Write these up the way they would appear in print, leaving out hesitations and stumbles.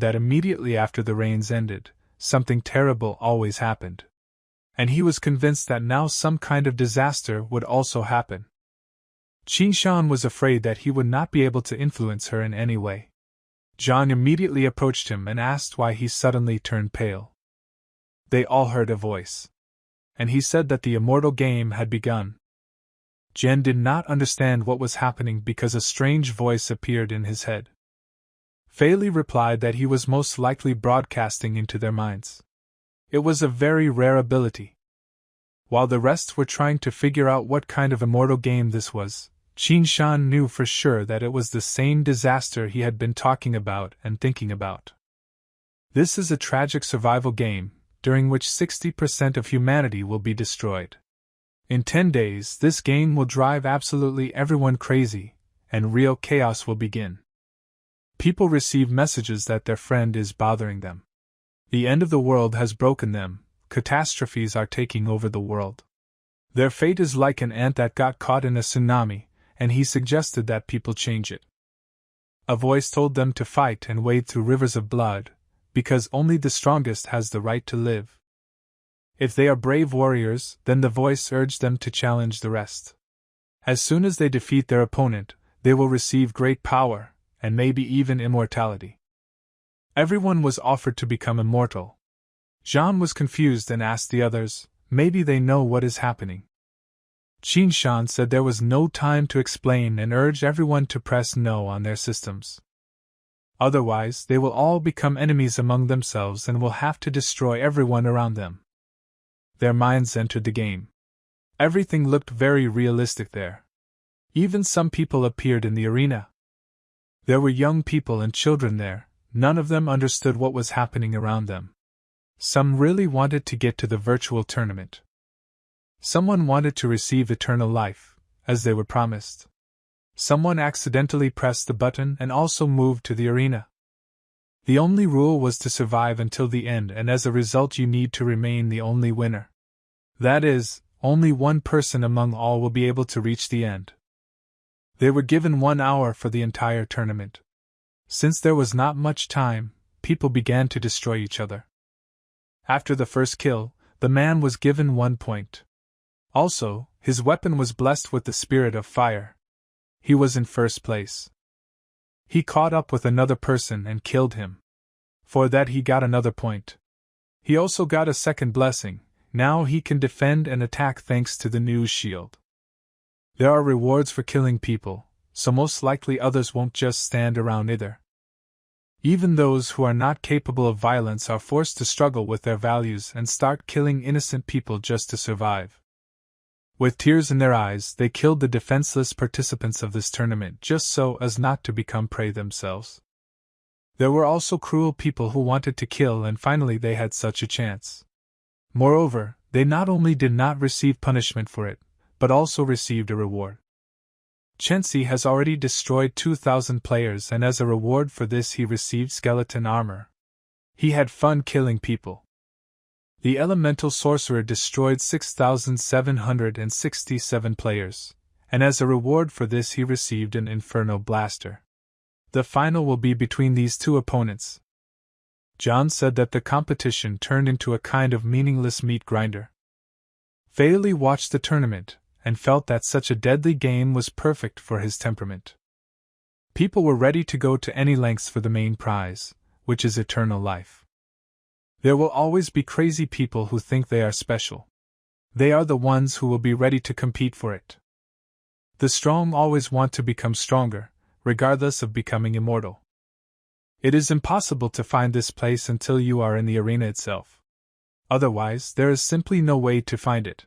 that immediately after the rains ended, something terrible always happened. And he was convinced that now some kind of disaster would also happen. Qin Shan was afraid that he would not be able to influence her in any way. John immediately approached him and asked why he suddenly turned pale. They all heard a voice. And he said that the immortal game had begun. Jen did not understand what was happening because a strange voice appeared in his head. Fei Li replied that he was most likely broadcasting into their minds. It was a very rare ability. While the rest were trying to figure out what kind of immortal game this was, Qin Shan knew for sure that it was the same disaster he had been talking about and thinking about. This is a tragic survival game, during which 60% of humanity will be destroyed. In 10 days, this game will drive absolutely everyone crazy, and real chaos will begin. People receive messages that their friend is bothering them. The end of the world has broken them, catastrophes are taking over the world. Their fate is like an ant that got caught in a tsunami, and he suggested that people change it. A voice told them to fight and wade through rivers of blood, because only the strongest has the right to live. If they are brave warriors, then the voice urged them to challenge the rest. As soon as they defeat their opponent, they will receive great power, and maybe even immortality. Everyone was offered to become immortal. Jean was confused and asked the others, maybe they know what is happening. Qin Shan said there was no time to explain and urged everyone to press no on their systems. Otherwise, they will all become enemies among themselves and will have to destroy everyone around them. Their minds entered the game. Everything looked very realistic there. Even some people appeared in the arena. There were young people and children there, none of them understood what was happening around them. Some really wanted to get to the virtual tournament. Someone wanted to receive eternal life, as they were promised. Someone accidentally pressed the button and also moved to the arena. The only rule was to survive until the end, and as a result you need to remain the only winner. That is, only one person among all will be able to reach the end. They were given 1 hour for the entire tournament. Since there was not much time, people began to destroy each other. After the first kill, the man was given 1 point. Also, his weapon was blessed with the spirit of fire. He was in first place. He caught up with another person and killed him. For that he got another point. He also got a second blessing. Now he can defend and attack thanks to the new shield. There are rewards for killing people, so most likely others won't just stand around either. Even those who are not capable of violence are forced to struggle with their values and start killing innocent people just to survive. With tears in their eyes, they killed the defenseless participants of this tournament just so as not to become prey themselves. There were also cruel people who wanted to kill, and finally they had such a chance. Moreover, they not only did not receive punishment for it, but also received a reward. Chensi has already destroyed 2,000 players, and as a reward for this he received skeleton armor. He had fun killing people. The elemental sorcerer destroyed 6,767 players, and as a reward for this he received an inferno blaster. The final will be between these two opponents. John said that the competition turned into a kind of meaningless meat grinder. Fei Li watched the tournament, and felt that such a deadly game was perfect for his temperament. People were ready to go to any lengths for the main prize, which is eternal life. There will always be crazy people who think they are special. They are the ones who will be ready to compete for it. The strong always want to become stronger, regardless of becoming immortal. It is impossible to find this place until you are in the arena itself. Otherwise, there is simply no way to find it.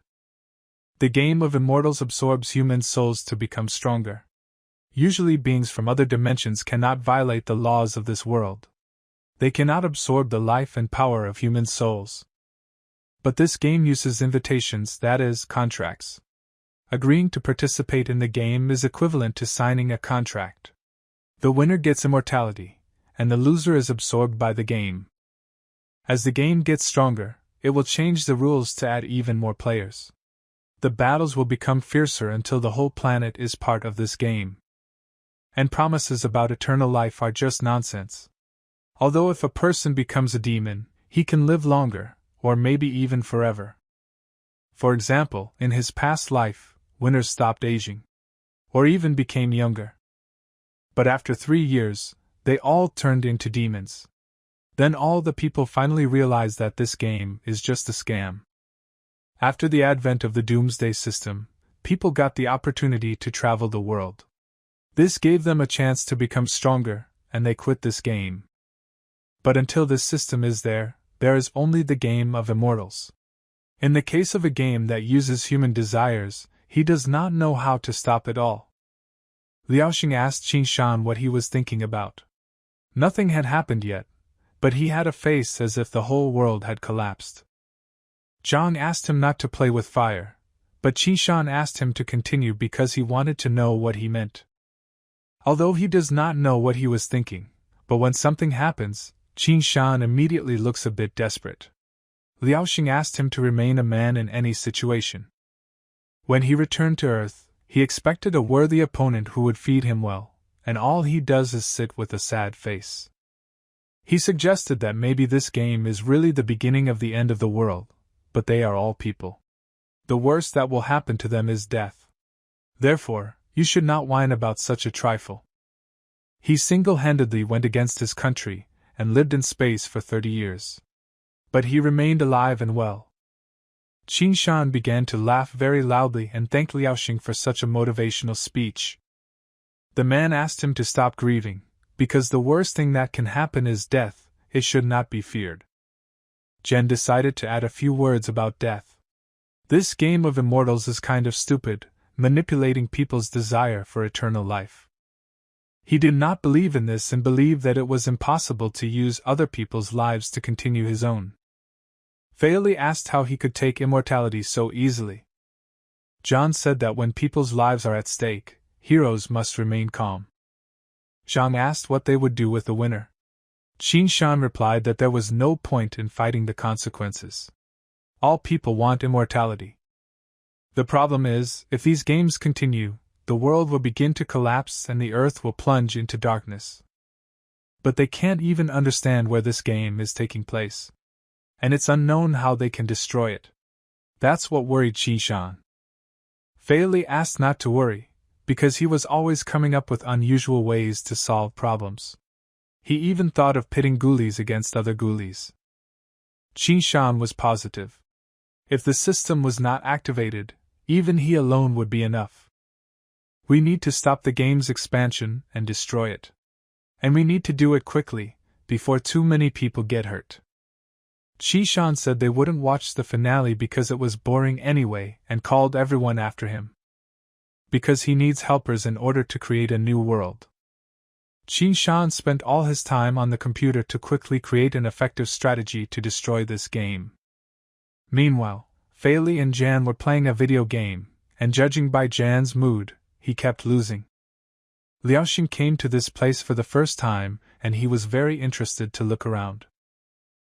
The game of immortals absorbs human souls to become stronger. Usually beings from other dimensions cannot violate the laws of this world. They cannot absorb the life and power of human souls. But this game uses invitations, that is, contracts. Agreeing to participate in the game is equivalent to signing a contract. The winner gets immortality, and the loser is absorbed by the game. As the game gets stronger, it will change the rules to add even more players. The battles will become fiercer until the whole planet is part of this game. And promises about eternal life are just nonsense. Although if a person becomes a demon, he can live longer, or maybe even forever. For example, in his past life, winners stopped aging, or even became younger. But after 3 years, they all turned into demons. Then all the people finally realized that this game is just a scam. After the advent of the Doomsday System, people got the opportunity to travel the world. This gave them a chance to become stronger, and they quit this game. But until this system is there is only the game of immortals. In the case of a game that uses human desires, he does not know how to stop it all. Liaoxing asked Qin Shan what he was thinking about. Nothing had happened yet, but he had a face as if the whole world had collapsed. Zhang asked him not to play with fire, but Qin Shan asked him to continue because he wanted to know what he meant. Although he does not know what he was thinking, but when something happens, Qin Shan immediately looks a bit desperate. Liaoxing asked him to remain a man in any situation. When he returned to Earth, he expected a worthy opponent who would feed him well, and all he does is sit with a sad face. He suggested that maybe this game is really the beginning of the end of the world, but they are all people. The worst that will happen to them is death. Therefore, you should not whine about such a trifle. He single-handedly went against his country, and lived in space for 30 years. But he remained alive and well. Qin Shan began to laugh very loudly and thanked Liaoxing for such a motivational speech. The man asked him to stop grieving, because the worst thing that can happen is death, it should not be feared. Jen decided to add a few words about death. This game of immortals is kind of stupid, manipulating people's desire for eternal life. He did not believe in this and believed that it was impossible to use other people's lives to continue his own. Faili asked how he could take immortality so easily. John said that when people's lives are at stake, heroes must remain calm. Zhang asked what they would do with the winner. Qin Shan replied that there was no point in fighting the consequences. All people want immortality. The problem is, if these games continue, the world will begin to collapse and the earth will plunge into darkness. But they can't even understand where this game is taking place. And it's unknown how they can destroy it. That's what worried Qin Shan. Faili asked not to worry, because he was always coming up with unusual ways to solve problems. He even thought of pitting ghoulies against other ghoulies. Qin Shan was positive. If the system was not activated, even he alone would be enough. We need to stop the game's expansion and destroy it. And we need to do it quickly, before too many people get hurt. Qin Shan said they wouldn't watch the finale because it was boring anyway and called everyone after him. Because he needs helpers in order to create a new world. Qin Shan spent all his time on the computer to quickly create an effective strategy to destroy this game. Meanwhile, Faili and Jan were playing a video game, and judging by Jan's mood, he kept losing. Liaoxing came to this place for the first time, and he was very interested to look around.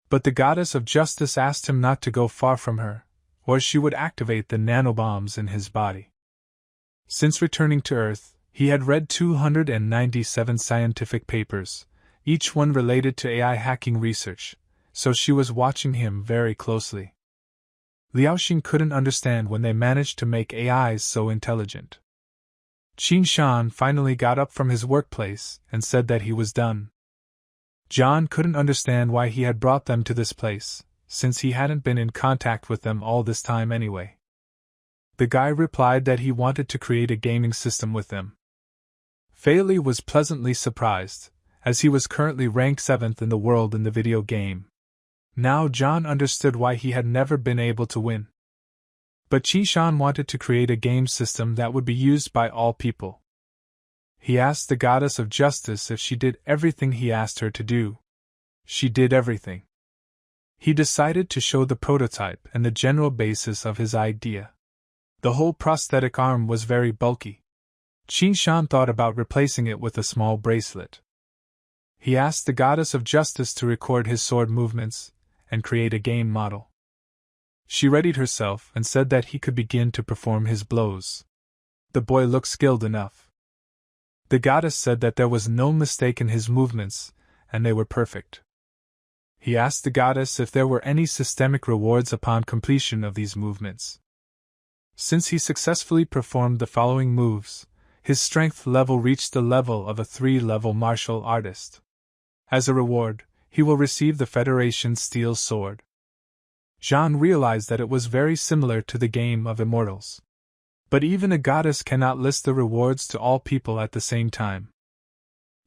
But the goddess of justice asked him not to go far from her, or she would activate the nanobombs in his body. Since returning to Earth, he had read 297 scientific papers, each one related to AI hacking research, so she was watching him very closely. Liaoxing couldn't understand when they managed to make AIs so intelligent. Qin Shan finally got up from his workplace and said that he was done. John couldn't understand why he had brought them to this place, since he hadn't been in contact with them all this time anyway. The guy replied that he wanted to create a gaming system with them. Faili was pleasantly surprised, as he was currently ranked 7th in the world in the video game. Now John understood why he had never been able to win. But Qin Shan wanted to create a game system that would be used by all people. He asked the goddess of justice if she did everything he asked her to do. She did everything. He decided to show the prototype and the general basis of his idea. The whole prosthetic arm was very bulky. Qin Shan thought about replacing it with a small bracelet. He asked the goddess of justice to record his sword movements and create a game model. She readied herself and said that he could begin to perform his blows. The boy looked skilled enough. The goddess said that there was no mistake in his movements, and they were perfect. He asked the goddess if there were any systemic rewards upon completion of these movements. Since he successfully performed the following moves, his strength level reached the level of a 3-level martial artist. As a reward, he will receive the Federation's steel sword. Jean realized that it was very similar to the game of immortals. But even a goddess cannot list the rewards to all people at the same time.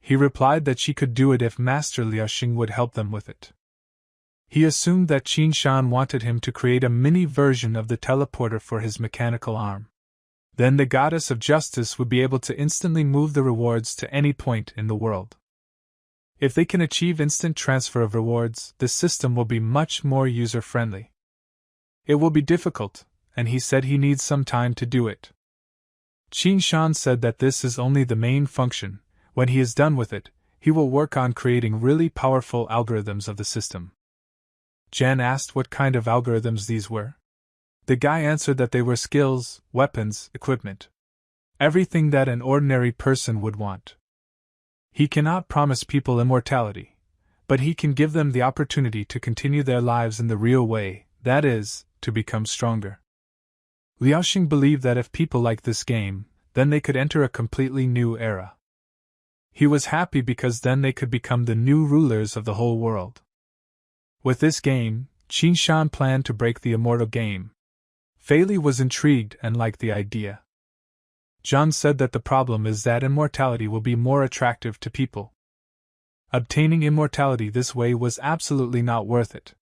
He replied that she could do it if Master Liaoxing would help them with it. He assumed that Qin Shan wanted him to create a mini version of the teleporter for his mechanical arm. Then the goddess of justice would be able to instantly move the rewards to any point in the world. If they can achieve instant transfer of rewards, the system will be much more user-friendly. It will be difficult, and he said he needs some time to do it. Qin Shan said that this is only the main function. When he is done with it, he will work on creating really powerful algorithms of the system. Jen asked what kind of algorithms these were. The guy answered that they were skills, weapons, equipment. Everything that an ordinary person would want. He cannot promise people immortality, but he can give them the opportunity to continue their lives in the real way, that is, to become stronger. Liaoxing believed that if people liked this game, then they could enter a completely new era. He was happy because then they could become the new rulers of the whole world. With this game, Qin Shan planned to break the immortal game. Fei Li was intrigued and liked the idea. John said that the problem is that immortality will be more attractive to people. Obtaining immortality this way was absolutely not worth it.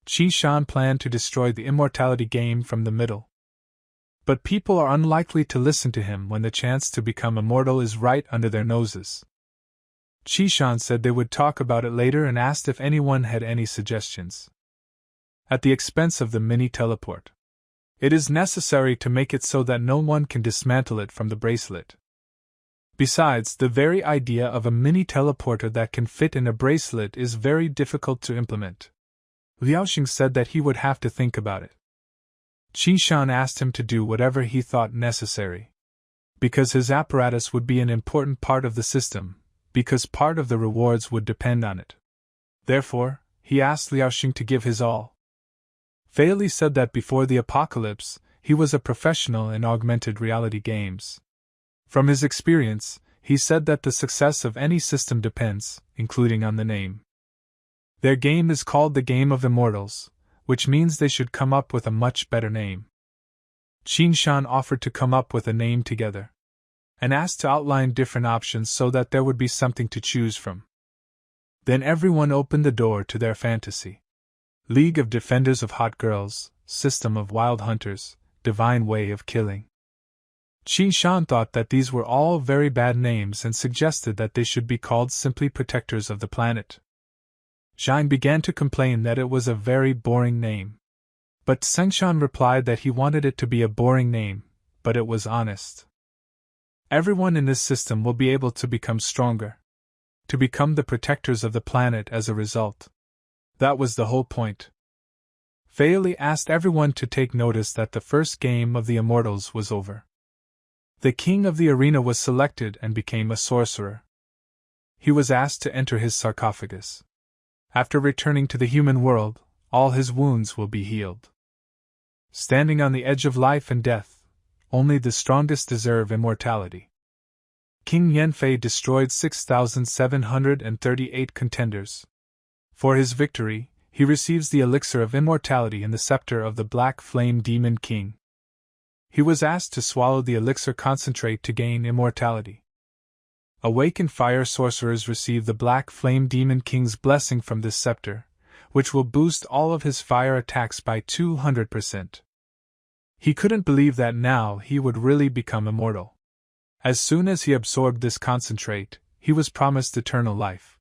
Qin Shan planned to destroy the immortality game from the middle. But people are unlikely to listen to him when the chance to become immortal is right under their noses. Qin Shan said they would talk about it later and asked if anyone had any suggestions. At the expense of the mini teleport. It is necessary to make it so that no one can dismantle it from the bracelet. Besides, the very idea of a mini teleporter that can fit in a bracelet is very difficult to implement. Liaoxing said that he would have to think about it. Qin Shan asked him to do whatever he thought necessary. Because his apparatus would be an important part of the system, because part of the rewards would depend on it. Therefore, he asked Liaoxing to give his all. Fei Li said that before the apocalypse, he was a professional in augmented reality games. From his experience, he said that the success of any system depends, including on the name. Their game is called the Game of Immortals, which means they should come up with a much better name. Qin Shan offered to come up with a name together, and asked to outline different options so that there would be something to choose from. Then everyone opened the door to their fantasy. League of Defenders of Hot Girls, System of Wild Hunters, Divine Way of Killing. Qin Shan thought that these were all very bad names and suggested that they should be called simply Protectors of the Planet. Zhang began to complain that it was a very boring name. But Sengshan replied that he wanted it to be a boring name, but it was honest. Everyone in this system will be able to become stronger. To become the protectors of the planet as a result. That was the whole point. Fei Li asked everyone to take notice that the first game of the Immortals was over. The king of the arena was selected and became a sorcerer. He was asked to enter his sarcophagus. After returning to the human world, all his wounds will be healed. Standing on the edge of life and death, only the strongest deserve immortality. King Yanfei destroyed 6,738 contenders. For his victory, he receives the elixir of immortality in the scepter of the Black Flame Demon King. He was asked to swallow the elixir concentrate to gain immortality. Awakened fire sorcerers receive the Black Flame Demon King's blessing from this scepter, which will boost all of his fire attacks by 200%. He couldn't believe that now he would really become immortal. As soon as he absorbed this concentrate, he was promised eternal life.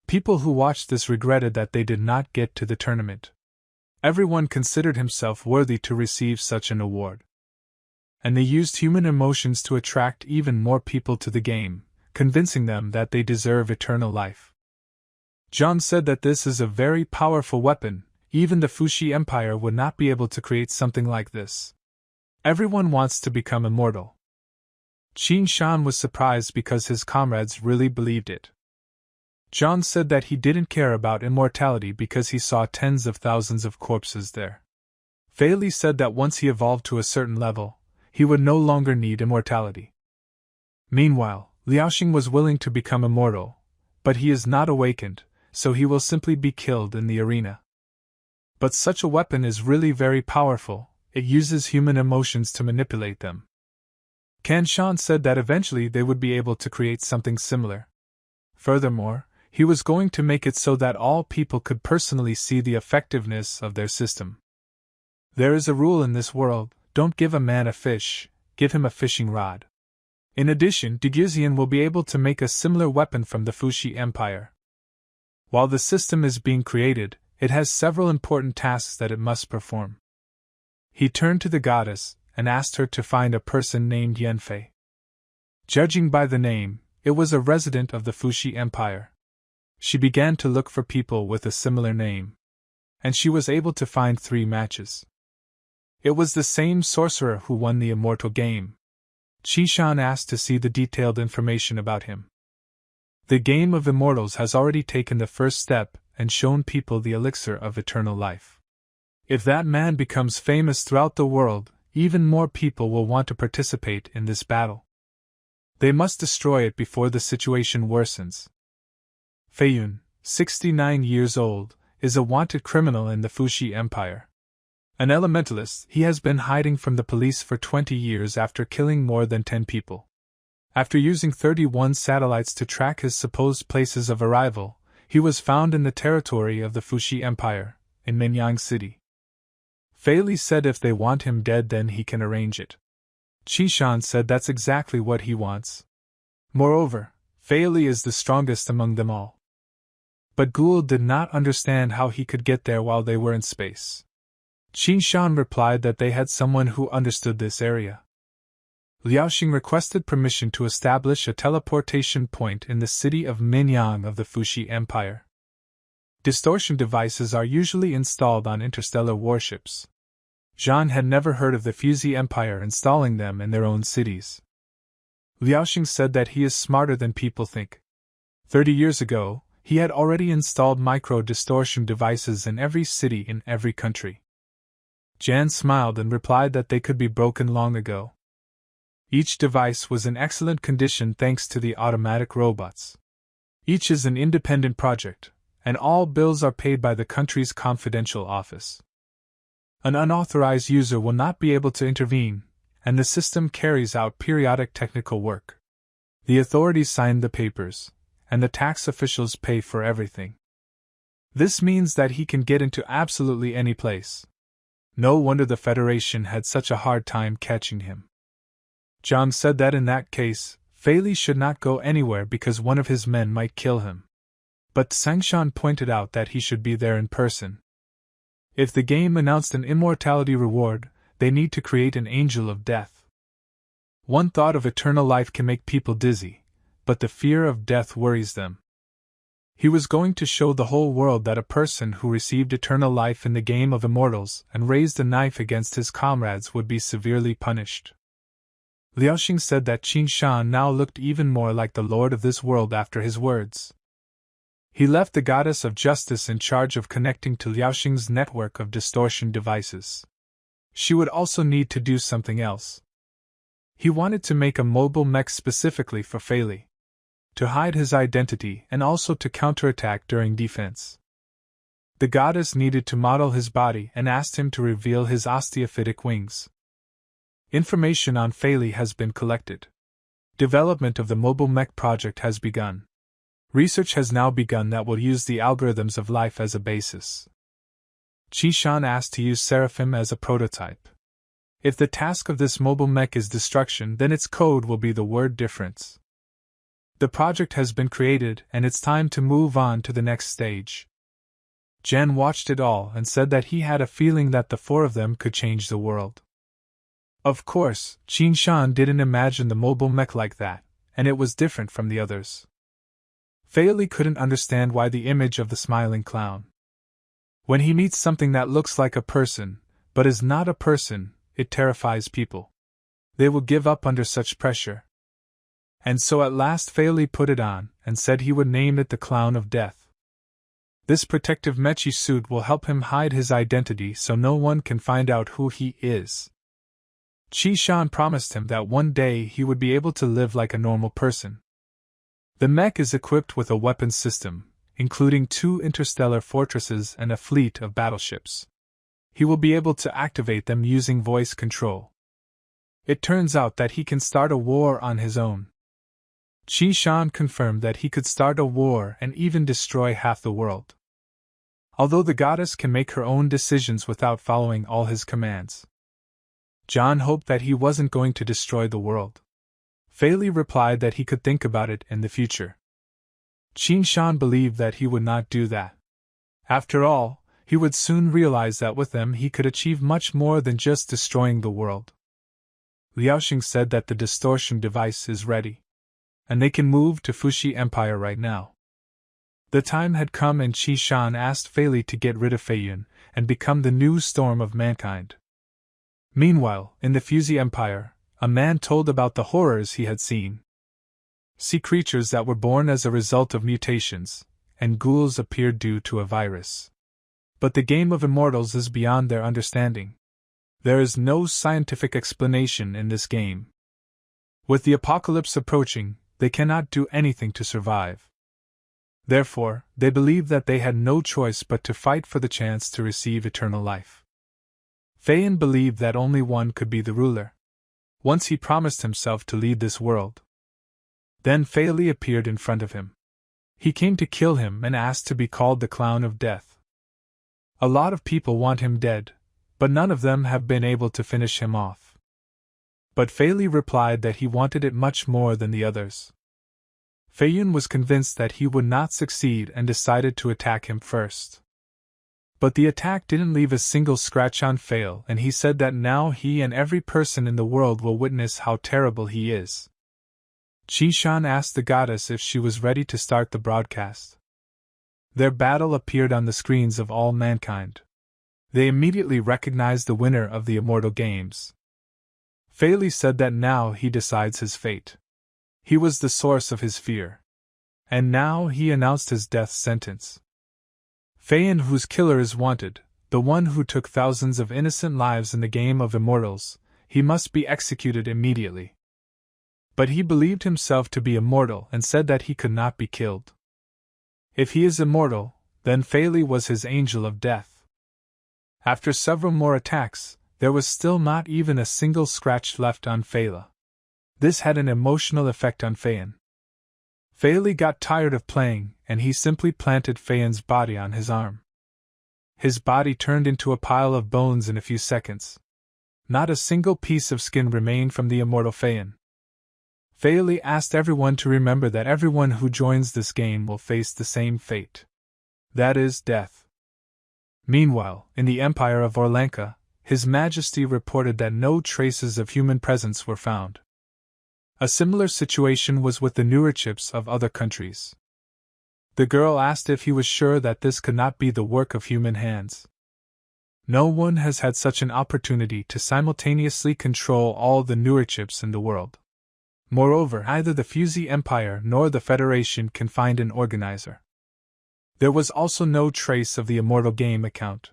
People who watched this regretted that they did not get to the tournament. Everyone considered himself worthy to receive such an award. And they used human emotions to attract even more people to the game, convincing them that they deserve eternal life. John said that this is a very powerful weapon. Even the Fuxi Empire would not be able to create something like this. Everyone wants to become immortal. Qin Shan was surprised because his comrades really believed it. John said that he didn't care about immortality because he saw tens of thousands of corpses there. Fei Li said that once he evolved to a certain level, he would no longer need immortality. Meanwhile, Liaoxing was willing to become immortal, but he is not awakened, so he will simply be killed in the arena. But such a weapon is really very powerful, it uses human emotions to manipulate them. Kan Shan said that eventually they would be able to create something similar. Furthermore, he was going to make it so that all people could personally see the effectiveness of their system. There is a rule in this world: don't give a man a fish, give him a fishing rod. In addition, Deguzian will be able to make a similar weapon from the Fuxi Empire. While the system is being created, it has several important tasks that it must perform. He turned to the goddess and asked her to find a person named Yanfei. Judging by the name, it was a resident of the Fuxi Empire. She began to look for people with a similar name, and she was able to find 3 matches. It was the same sorcerer who won the immortal game. Qishan asked to see the detailed information about him. The game of immortals has already taken the first step and shown people the elixir of eternal life. If that man becomes famous throughout the world, even more people will want to participate in this battle. They must destroy it before the situation worsens. Feiyun, 69 years old, is a wanted criminal in the Fuxi Empire. An elementalist, he has been hiding from the police for 20 years after killing more than 10 people. After using 31 satellites to track his supposed places of arrival, he was found in the territory of the Fuxi Empire, in Minyang City. Fei Li said if they want him dead then he can arrange it. Qishan said that's exactly what he wants. Moreover, Fei Li is the strongest among them all. But Gould did not understand how he could get there while they were in space. Qishan replied that they had someone who understood this area. Liaoxing requested permission to establish a teleportation point in the city of Minyang of the Fuxi Empire. Distortion devices are usually installed on interstellar warships. Zhan had never heard of the Fuxi Empire installing them in their own cities. Liaoxing said that he is smarter than people think. 30 years ago, he had already installed micro-distortion devices in every city in every country. Jan smiled and replied that they could be broken long ago. Each device was in excellent condition thanks to the automatic robots. Each is an independent project, and all bills are paid by the country's confidential office. An unauthorized user will not be able to intervene, and the system carries out periodic technical work. The authorities sign the papers, and the tax officials pay for everything. This means that he can get into absolutely any place. No wonder the Federation had such a hard time catching him. Zhang said that in that case, Fei Li should not go anywhere because one of his men might kill him. But Sangshan pointed out that he should be there in person. If the game announced an immortality reward, they need to create an angel of death. One thought of eternal life can make people dizzy, but the fear of death worries them. He was going to show the whole world that a person who received eternal life in the game of immortals and raised a knife against his comrades would be severely punished. Liaoxing said that Qin Shan now looked even more like the lord of this world after his words. He left the goddess of justice in charge of connecting to Liaoxing's network of distortion devices. She would also need to do something else. He wanted to make a mobile mech specifically for Fei Li, to hide his identity and also to counterattack during defense. The goddess needed to model his body and asked him to reveal his osteophytic wings. Information on Fei Li has been collected. Development of the mobile mech project has begun. Research has now begun that will use the algorithms of life as a basis. Qishan asked to use Seraphim as a prototype. If the task of this mobile mech is destruction, then its code will be the word difference. The project has been created and it's time to move on to the next stage. Jen watched it all and said that he had a feeling that the 4 of them could change the world. Of course, Qin Shan didn't imagine the mobile mech like that, and it was different from the others. Fei Li couldn't understand why the image of the smiling clown. When he meets something that looks like a person, but is not a person, it terrifies people. They will give up under such pressure. And so at last Fairly put it on, and said he would name it the Clown of Death. This protective mechi suit will help him hide his identity so no one can find out who he is. Chi-shan promised him that one day he would be able to live like a normal person. The mech is equipped with a weapons system, including 2 interstellar fortresses and a fleet of battleships. He will be able to activate them using voice control. It turns out that he can start a war on his own. Chi-shan confirmed that he could start a war and even destroy half the world. Although the goddess can make her own decisions without following all his commands. John hoped that he wasn't going to destroy the world. Fairly replied that he could think about it in the future. Chi-shan believed that he would not do that. After all, he would soon realize that with them he could achieve much more than just destroying the world. Liaoxing said that the distortion device is ready, and they can move to Fuxi Empire right now. The time had come and Chi-shan asked Fairly to get rid of Feiyun and become the new storm of mankind. Meanwhile, in the Fuxi Empire, a man told about the horrors he had seen. Sea creatures that were born as a result of mutations, and ghouls appeared due to a virus. But the game of immortals is beyond their understanding. There is no scientific explanation in this game. With the apocalypse approaching, they cannot do anything to survive. Therefore, they believed that they had no choice but to fight for the chance to receive eternal life. Feiyun believed that only one could be the ruler. Once he promised himself to lead this world. Then Fairly appeared in front of him. He came to kill him and asked to be called the Clown of Death. A lot of people want him dead, but none of them have been able to finish him off. But Fairly replied that he wanted it much more than the others. Feiyun was convinced that he would not succeed and decided to attack him first. But the attack didn't leave a single scratch on Fail, and he said that now he and every person in the world will witness how terrible he is. Chi-shan asked the goddess if she was ready to start the broadcast. Their battle appeared on the screens of all mankind. They immediately recognized the winner of the immortal games. Fairly said that now he decides his fate. He was the source of his fear. And now he announced his death sentence. Feiyun, whose killer is wanted, the one who took thousands of innocent lives in the game of immortals, he must be executed immediately. But he believed himself to be immortal and said that he could not be killed. If he is immortal, then Fairly was his angel of death. After several more attacks, there was still not even a single scratch left on Fairly. This had an emotional effect on Feiyun. Fairly got tired of playing, and he simply planted Feiyun's body on his arm. His body turned into a pile of bones in a few seconds. Not a single piece of skin remained from the immortal Feiyun. Fairly asked everyone to remember that everyone who joins this game will face the same fate. That is, death. Meanwhile, in the Empire of Orlanka, His Majesty reported that no traces of human presence were found. A similar situation was with the neurachips of other countries. The girl asked if he was sure that this could not be the work of human hands. No one has had such an opportunity to simultaneously control all the neurachips in the world. Moreover, neither the Fuxi Empire nor the Federation can find an organizer. There was also no trace of the immortal game account.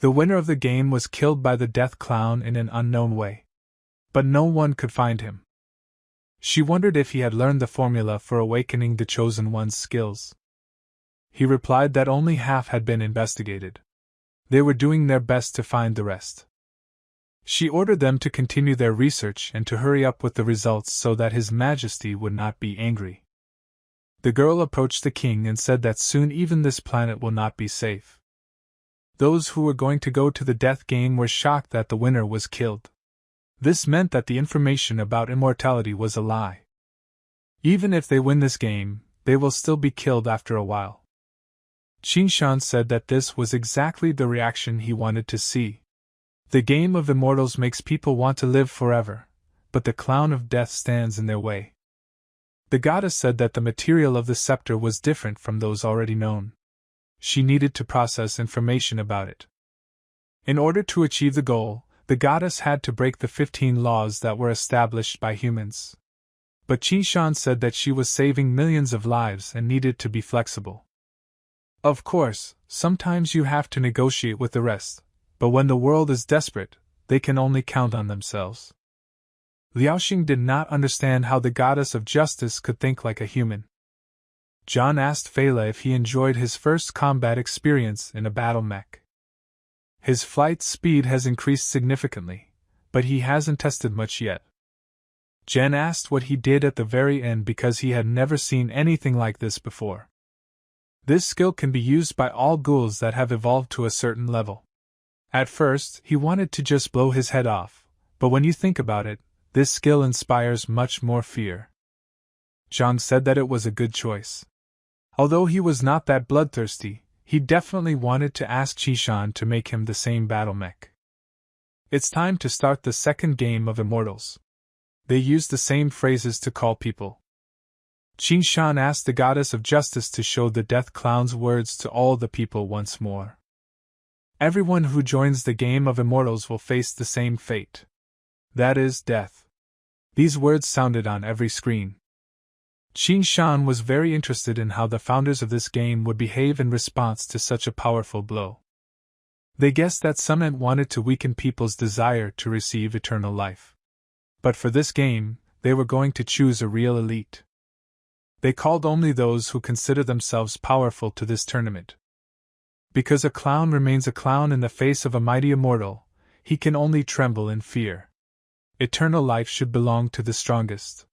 The winner of the game was killed by the Death Clown in an unknown way. But no one could find him. She wondered if he had learned the formula for awakening the Chosen One's skills. He replied that only half had been investigated. They were doing their best to find the rest. She ordered them to continue their research and to hurry up with the results so that His Majesty would not be angry. The girl approached the king and said that soon even this planet will not be safe. Those who were going to go to the death game were shocked that the winner was killed. This meant that the information about immortality was a lie. Even if they win this game, they will still be killed after a while. Chi-shan said that this was exactly the reaction he wanted to see. The game of immortals makes people want to live forever, but the clown of death stands in their way. The goddess said that the material of the scepter was different from those already known. She needed to process information about it. In order to achieve the goal, the goddess had to break the 15 laws that were established by humans. But Qin Shan said that she was saving millions of lives and needed to be flexible. Of course, sometimes you have to negotiate with the rest, but when the world is desperate, they can only count on themselves. Liaoxing did not understand how the goddess of justice could think like a human. John asked Fela if he enjoyed his first combat experience in a battle mech. His flight speed has increased significantly, but he hasn't tested much yet. Jen asked what he did at the very end because he had never seen anything like this before. This skill can be used by all ghouls that have evolved to a certain level. At first, he wanted to just blow his head off, but when you think about it, this skill inspires much more fear. John said that it was a good choice. Although he was not that bloodthirsty, he definitely wanted to ask Qishan to make him the same battle mech. It's time to start the second game of Immortals. They use the same phrases to call people. Qin Shan asked the goddess of justice to show the death clown's words to all the people once more. Everyone who joins the game of Immortals will face the same fate. That is, death. These words sounded on every screen. Qin Shan was very interested in how the founders of this game would behave in response to such a powerful blow. They guessed that some wanted to weaken people's desire to receive eternal life. But for this game, they were going to choose a real elite. They called only those who consider themselves powerful to this tournament. Because a clown remains a clown in the face of a mighty immortal, he can only tremble in fear. Eternal life should belong to the strongest.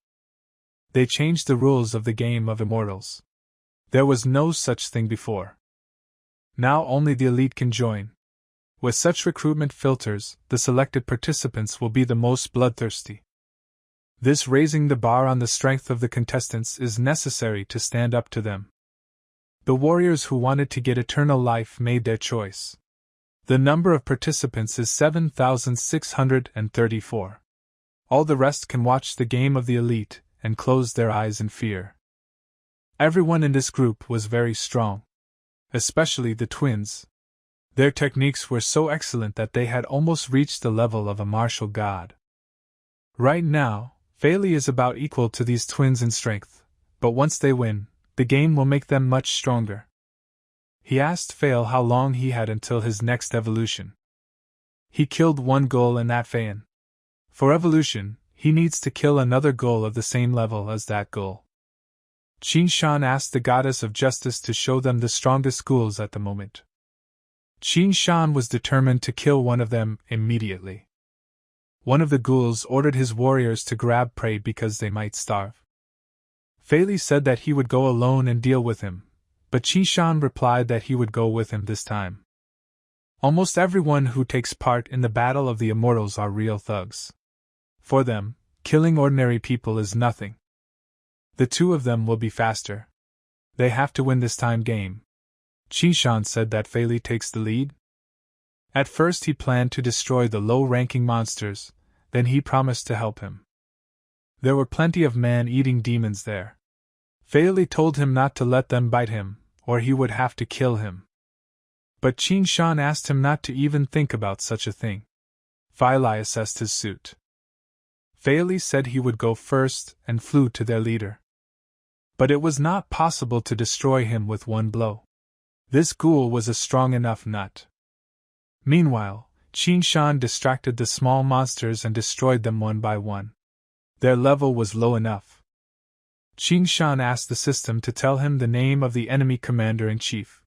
They changed the rules of the game of Immortals. There was no such thing before. Now only the elite can join. With such recruitment filters, the selected participants will be the most bloodthirsty. This raising the bar on the strength of the contestants is necessary to stand up to them. The warriors who wanted to get eternal life made their choice. The number of participants is 7,634. All the rest can watch the game of the elite and close their eyes in fear. Everyone in this group was very strong. Especially the twins. Their techniques were so excellent that they had almost reached the level of a martial god. Right now, Feli is about equal to these twins in strength, but once they win, the game will make them much stronger. He asked Fail how long he had until his next evolution. He killed one ghoul in that Phaeon. For evolution, he needs to kill another ghoul of the same level as that ghoul. Qin Shan asked the goddess of justice to show them the strongest ghouls at the moment. Qin Shan was determined to kill one of them immediately. One of the ghouls ordered his warriors to grab prey because they might starve. Feli said that he would go alone and deal with him, but Qin Shan replied that he would go with him this time. Almost everyone who takes part in the Battle of the Immortals are real thugs. For them, killing ordinary people is nothing. The two of them will be faster. They have to win this time game. Qin Shan said that Feli takes the lead. At first he planned to destroy the low-ranking monsters, then he promised to help him. There were plenty of man-eating demons there. Feli told him not to let them bite him, or he would have to kill him. But Qin Shan asked him not to even think about such a thing. Feli assessed his suit. Feli said he would go first and flew to their leader. But it was not possible to destroy him with one blow. This ghoul was a strong enough nut. Meanwhile, Qin Shan distracted the small monsters and destroyed them one by one. Their level was low enough. Qin Shan asked the system to tell him the name of the enemy commander-in-chief.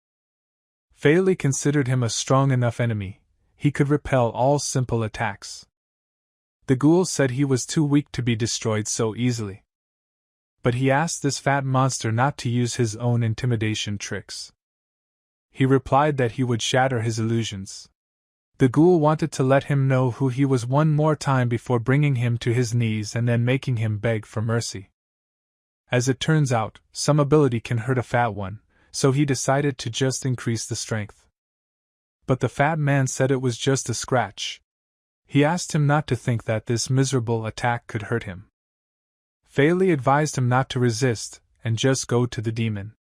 Feli considered him a strong enough enemy, he could repel all simple attacks. The ghoul said he was too weak to be destroyed so easily. But he asked this fat monster not to use his own intimidation tricks. He replied that he would shatter his illusions. The ghoul wanted to let him know who he was one more time before bringing him to his knees and then making him beg for mercy. As it turns out, some ability can hurt a fat one, so he decided to just increase the strength. But the fat man said it was just a scratch. He asked him not to think that this miserable attack could hurt him. Feli advised him not to resist, and just go to the demon.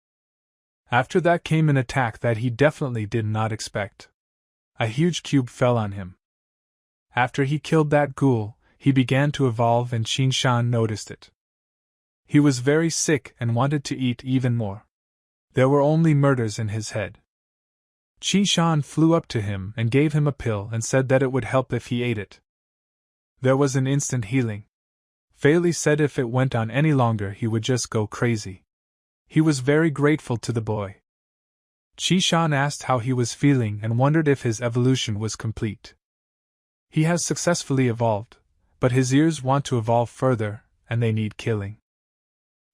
After that came an attack that he definitely did not expect. A huge cube fell on him. After he killed that ghoul, he began to evolve and Qin Shan noticed it. He was very sick and wanted to eat even more. There were only murders in his head. Qi Shan flew up to him and gave him a pill and said that it would help if he ate it. There was an instant healing. Fei Li said if it went on any longer he would just go crazy. He was very grateful to the boy. Qi Shan asked how he was feeling and wondered if his evolution was complete. He has successfully evolved, but his ears want to evolve further, and they need killing.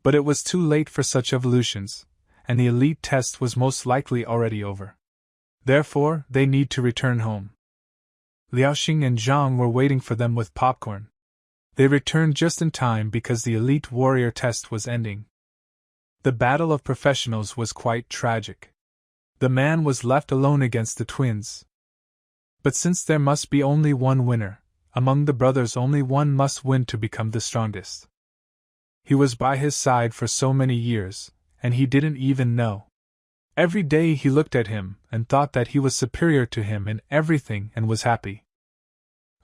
But it was too late for such evolutions, and the elite test was most likely already over. Therefore, they need to return home. Liaoxing and Zhang were waiting for them with popcorn. They returned just in time because the elite warrior test was ending. The battle of professionals was quite tragic. The man was left alone against the twins. But since there must be only one winner, among the brothers only one must win to become the strongest. He was by his side for so many years, and he didn't even know. Every day he looked at him and thought that he was superior to him in everything and was happy.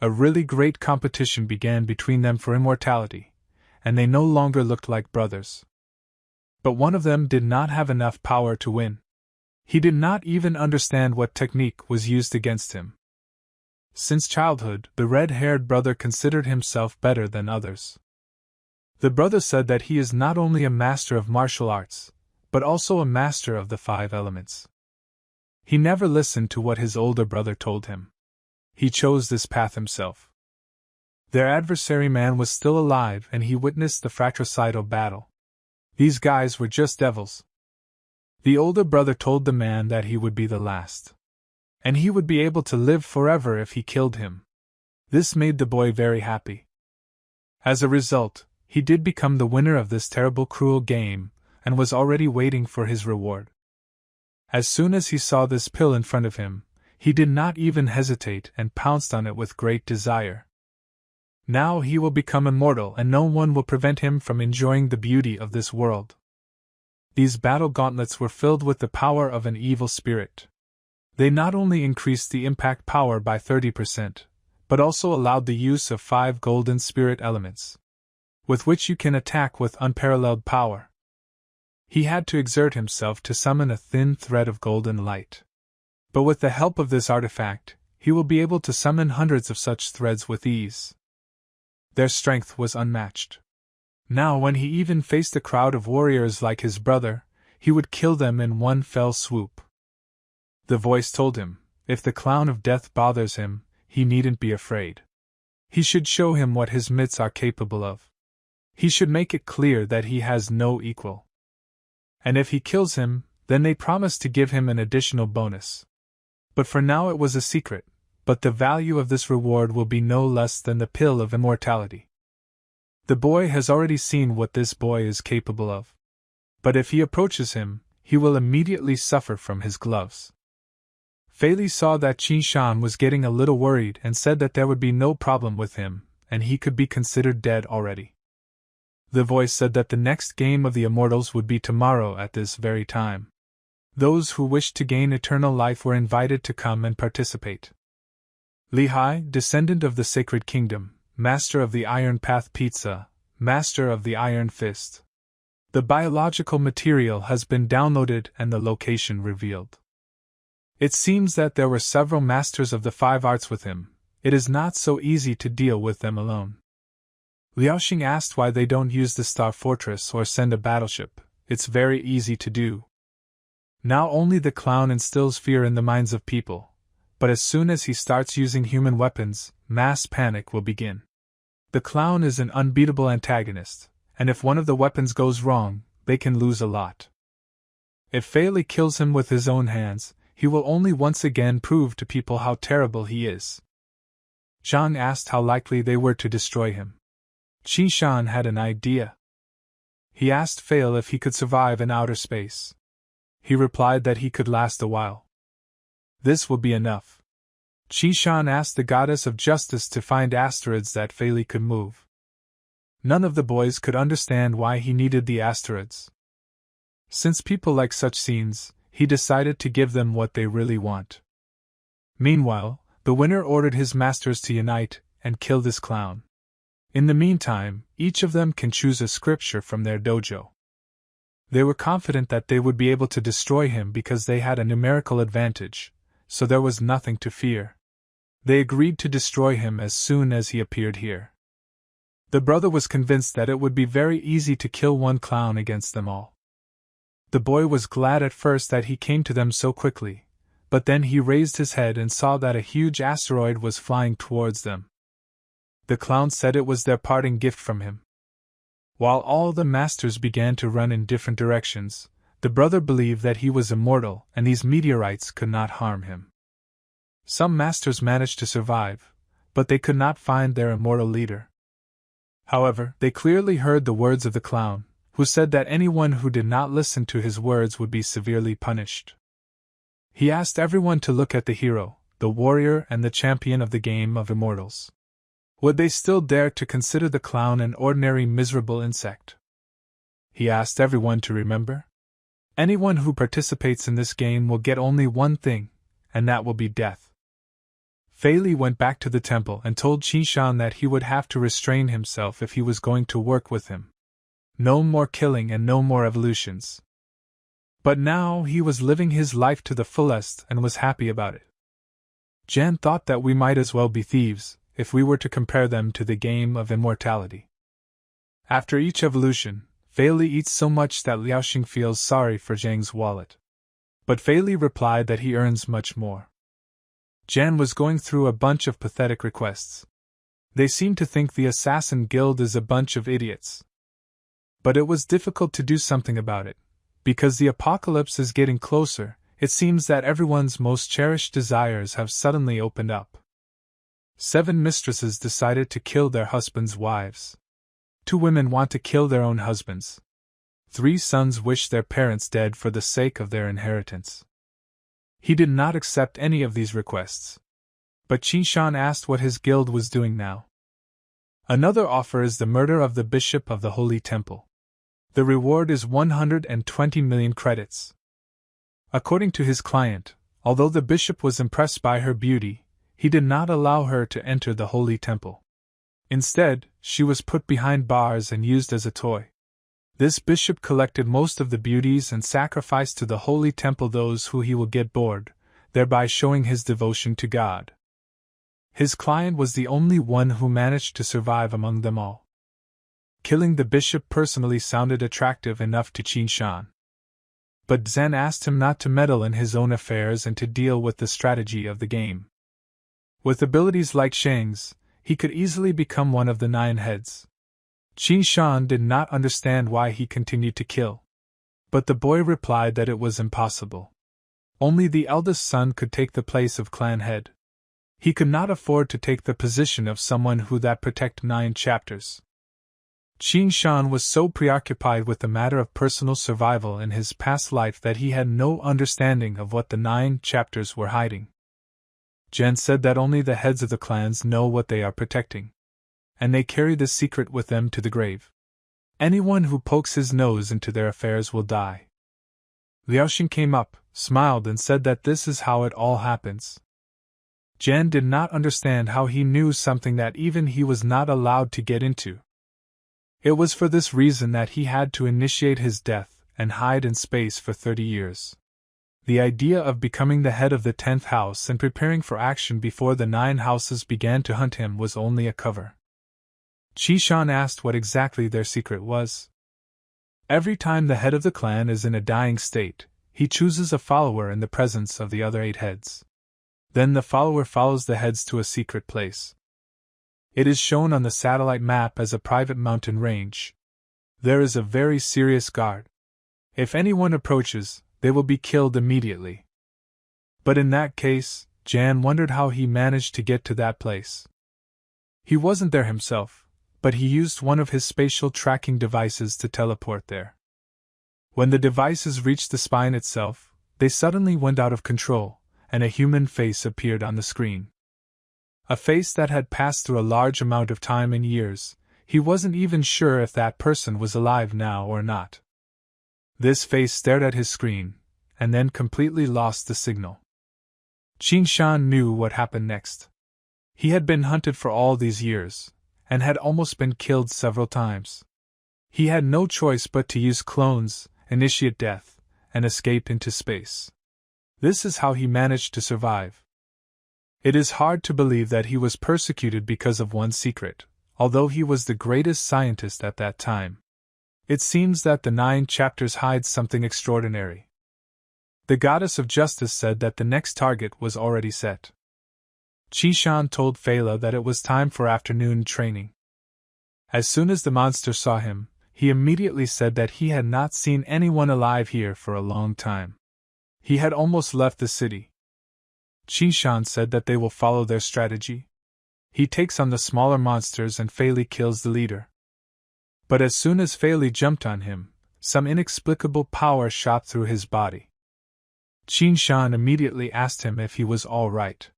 A really great competition began between them for immortality, and they no longer looked like brothers. But one of them did not have enough power to win. He did not even understand what technique was used against him. Since childhood, the red-haired brother considered himself better than others. The brother said that he is not only a master of martial arts, but also a master of the 5 elements. He never listened to what his older brother told him. He chose this path himself. Their adversary man was still alive and he witnessed the fratricidal battle. These guys were just devils. The older brother told the man that he would be the last. And he would be able to live forever if he killed him. This made the boy very happy. As a result, he did become the winner of this terrible cruel game, and was already waiting for his reward. As soon as he saw this pill in front of him, he did not even hesitate and pounced on it with great desire. Now he will become immortal and no one will prevent him from enjoying the beauty of this world. These battle gauntlets were filled with the power of an evil spirit. They not only increased the impact power by 30%, but also allowed the use of 5 golden spirit elements, with which you can attack with unparalleled power. He had to exert himself to summon a thin thread of golden light. But with the help of this artifact, he will be able to summon hundreds of such threads with ease. Their strength was unmatched. Now when he even faced a crowd of warriors like his brother, he would kill them in one fell swoop. The voice told him, if the clown of death bothers him, he needn't be afraid. He should show him what his mitts are capable of. He should make it clear that he has no equal. And if he kills him, then they promise to give him an additional bonus. But for now it was a secret, but the value of this reward will be no less than the pill of immortality. The boy has already seen what this boy is capable of. But if he approaches him, he will immediately suffer from his gloves. Fei Li saw that Qi Shan was getting a little worried and said that there would be no problem with him, and he could be considered dead already. The voice said that the next game of the Immortals would be tomorrow at this very time. Those who wished to gain eternal life were invited to come and participate. Li Hai, descendant of the Sacred Kingdom, master of the Iron Path Pizza, master of the Iron Fist. The biological material has been downloaded and the location revealed. It seems that there were several masters of the 5 arts with him. It is not so easy to deal with them alone. Liaoxing asked why they don't use the Star Fortress or send a battleship. It's very easy to do. Now only the clown instills fear in the minds of people, but as soon as he starts using human weapons, mass panic will begin. The clown is an unbeatable antagonist, and if one of the weapons goes wrong, they can lose a lot. If Fei Li kills him with his own hands, he will only once again prove to people how terrible he is. Zhang asked how likely they were to destroy him. Qi Shan had an idea. He asked Fei Li if he could survive in outer space. He replied that he could last a while. This will be enough. Qi Shan asked the goddess of justice to find asteroids that Fei Li could move. None of the boys could understand why he needed the asteroids. Since people like such scenes, he decided to give them what they really want. Meanwhile, the winner ordered his masters to unite and kill this clown. In the meantime, each of them can choose a scripture from their dojo. They were confident that they would be able to destroy him because they had a numerical advantage, so there was nothing to fear. They agreed to destroy him as soon as he appeared here. The brother was convinced that it would be very easy to kill one clown against them all. The boy was glad at first that he came to them so quickly, but then he raised his head and saw that a huge asteroid was flying towards them. The clown said it was their parting gift from him. While all the masters began to run in different directions, the brother believed that he was immortal and these meteorites could not harm him. Some masters managed to survive, but they could not find their immortal leader. However, they clearly heard the words of the clown, who said that anyone who did not listen to his words would be severely punished. He asked everyone to look at the hero, the warrior and the champion of the game of immortals. Would they still dare to consider the clown an ordinary miserable insect? He asked everyone to remember. Anyone who participates in this game will get only one thing, and that will be death. Fei Li went back to the temple and told Qin Shan that he would have to restrain himself if he was going to work with him. No more killing and no more evolutions. But now he was living his life to the fullest and was happy about it. Jan thought that we might as well be thieves, if we were to compare them to the game of immortality. After each evolution, Fei Li eats so much that Liaoxing feels sorry for Zhang's wallet. But Fei Li replied that he earns much more. Jan was going through a bunch of pathetic requests. They seemed to think the Assassin Guild is a bunch of idiots. But it was difficult to do something about it. Because the apocalypse is getting closer, it seems that everyone's most cherished desires have suddenly opened up. 7 mistresses decided to kill their husbands' wives. 2 women want to kill their own husbands. 3 sons wish their parents dead for the sake of their inheritance. He did not accept any of these requests. But Qin Shan asked what his guild was doing now. Another offer is the murder of the bishop of the Holy Temple. The reward is 120 million credits. According to his client, although the bishop was impressed by her beauty, he did not allow her to enter the Holy Temple. Instead, she was put behind bars and used as a toy. This bishop collected most of the beauties and sacrificed to the Holy Temple those who he will get bored, thereby showing his devotion to God. His client was the only one who managed to survive among them all. Killing the bishop personally sounded attractive enough to Qin Shan. But Zen asked him not to meddle in his own affairs and to deal with the strategy of the game. With abilities like Shang's, he could easily become one of the 9 heads. Qin Shan did not understand why he continued to kill. But the boy replied that it was impossible. Only the eldest son could take the place of clan head. He could not afford to take the position of someone who that protect 9 chapters. Qin Shan was so preoccupied with the matter of personal survival in his past life that he had no understanding of what the 9 chapters were hiding. Jen said that only the heads of the clans know what they are protecting. And they carry this secret with them to the grave. Anyone who pokes his nose into their affairs will die. Liaoxing came up, smiled and said that this is how it all happens. Jen did not understand how he knew something that even he was not allowed to get into. It was for this reason that he had to initiate his death and hide in space for 30 years. The idea of becoming the head of the 10th house and preparing for action before the 9 houses began to hunt him was only a cover. Qin Shan asked what exactly their secret was. Every time the head of the clan is in a dying state, he chooses a follower in the presence of the other 8 heads. Then the follower follows the heads to a secret place. It is shown on the satellite map as a private mountain range. There is a very serious guard. If anyone approaches, they will be killed immediately. But in that case, Jan wondered how he managed to get to that place. He wasn't there himself, but he used one of his spatial tracking devices to teleport there. When the devices reached the spine itself, they suddenly went out of control, and a human face appeared on the screen. A face that had passed through a large amount of time and years. He wasn't even sure if that person was alive now or not. This face stared at his screen, and then completely lost the signal. Qin Shan knew what happened next. He had been hunted for all these years, and had almost been killed several times. He had no choice but to use clones, initiate death, and escape into space. This is how he managed to survive. It is hard to believe that he was persecuted because of one secret, although he was the greatest scientist at that time. It seems that the 9 chapters hide something extraordinary. The goddess of justice said that the next target was already set. Qishan told Fela that it was time for afternoon training. As soon as the monster saw him, he immediately said that he had not seen anyone alive here for a long time. He had almost left the city. Qishan said that they will follow their strategy. He takes on the smaller monsters and Feli kills the leader. But as soon as Feli jumped on him, some inexplicable power shot through his body. Qishan immediately asked him if he was all right.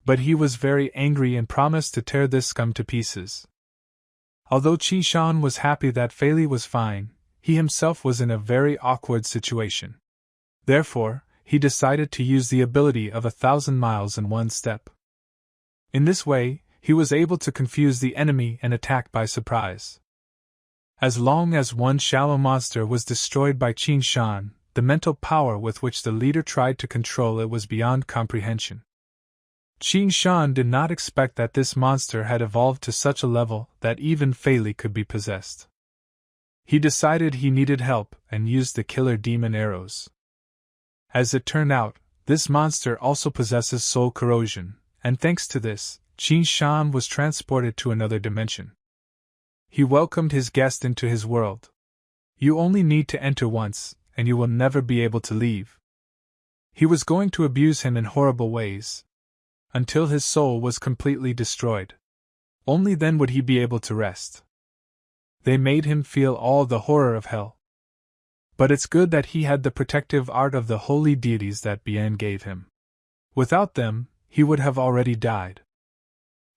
But he was very angry and promised to tear this scum to pieces. Although Qishan was happy that Feli was fine, he himself was in a very awkward situation. Therefore, he decided to use the ability of 1,000 miles in one step. In this way, he was able to confuse the enemy and attack by surprise. As long as one shallow monster was destroyed by Qishan, the mental power with which the leader tried to control it was beyond comprehension. Qishan did not expect that this monster had evolved to such a level that even Feli could be possessed. He decided he needed help and used the killer demon arrows. As it turned out, this monster also possesses soul corrosion, and thanks to this, Qishan was transported to another dimension. He welcomed his guest into his world. You only need to enter once, and you will never be able to leave. He was going to abuse him in horrible ways, until his soul was completely destroyed. Only then would he be able to rest. They made him feel all the horror of hell. But it's good that he had the protective art of the holy deities that Bian gave him. Without them, he would have already died.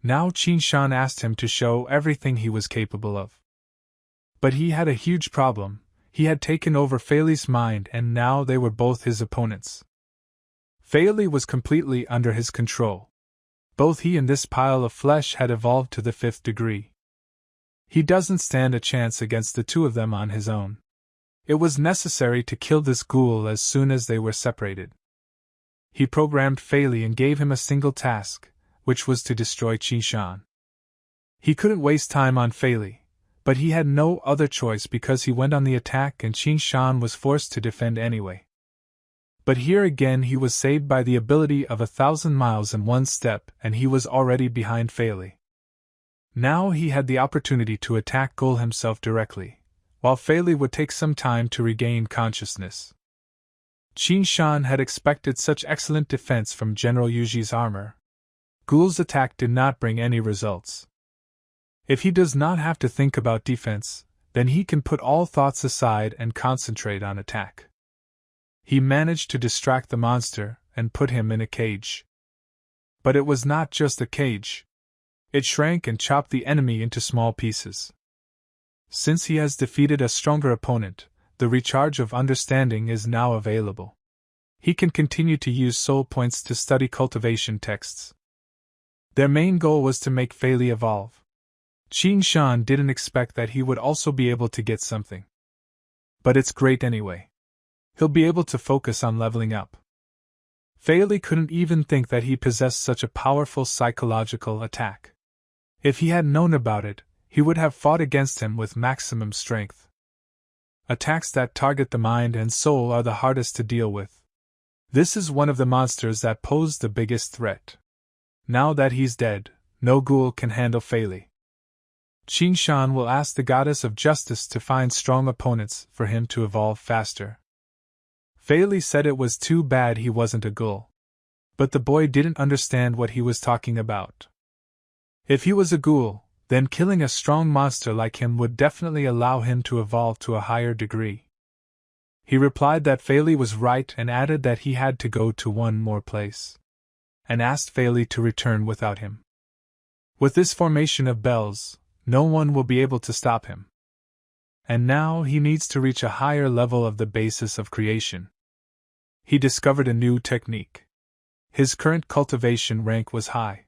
Now Qishan asked him to show everything he was capable of. But he had a huge problem. He had taken over Feli's mind and now they were both his opponents. Feli was completely under his control. Both he and this pile of flesh had evolved to the 5th degree. He doesn't stand a chance against the two of them on his own. It was necessary to kill this ghoul as soon as they were separated. He programmed Feli and gave him a single task, which was to destroy Qishan. He couldn't waste time on Feli, but he had no other choice because he went on the attack and Qishan was forced to defend anyway. But here again he was saved by the ability of 1,000 miles in one step and he was already behind Feli. Now he had the opportunity to attack Ghoul himself directly, while Feli would take some time to regain consciousness. Qishan had expected such excellent defense from General Yuji's armor. Ghoul's attack did not bring any results. If he does not have to think about defense, then he can put all thoughts aside and concentrate on attack. He managed to distract the monster and put him in a cage. But it was not just a cage. It shrank and chopped the enemy into small pieces. Since he has defeated a stronger opponent, the recharge of understanding is now available. He can continue to use soul points to study cultivation texts. Their main goal was to make Feli evolve. Qishan didn't expect that he would also be able to get something. But it's great anyway. He'll be able to focus on leveling up. Feli couldn't even think that he possessed such a powerful psychological attack. If he had known about it, he would have fought against him with maximum strength. Attacks that target the mind and soul are the hardest to deal with. This is one of the monsters that pose the biggest threat. Now that he's dead, no ghoul can handle Feli. Qishan will ask the goddess of justice to find strong opponents for him to evolve faster. Feli said it was too bad he wasn't a ghoul. But the boy didn't understand what he was talking about. If he was a ghoul, then killing a strong monster like him would definitely allow him to evolve to a higher degree. He replied that Feli was right and added that he had to go to one more place, and asked Feli to return without him. With this formation of bells, no one will be able to stop him. And now he needs to reach a higher level of the basis of creation. He discovered a new technique. His current cultivation rank was high.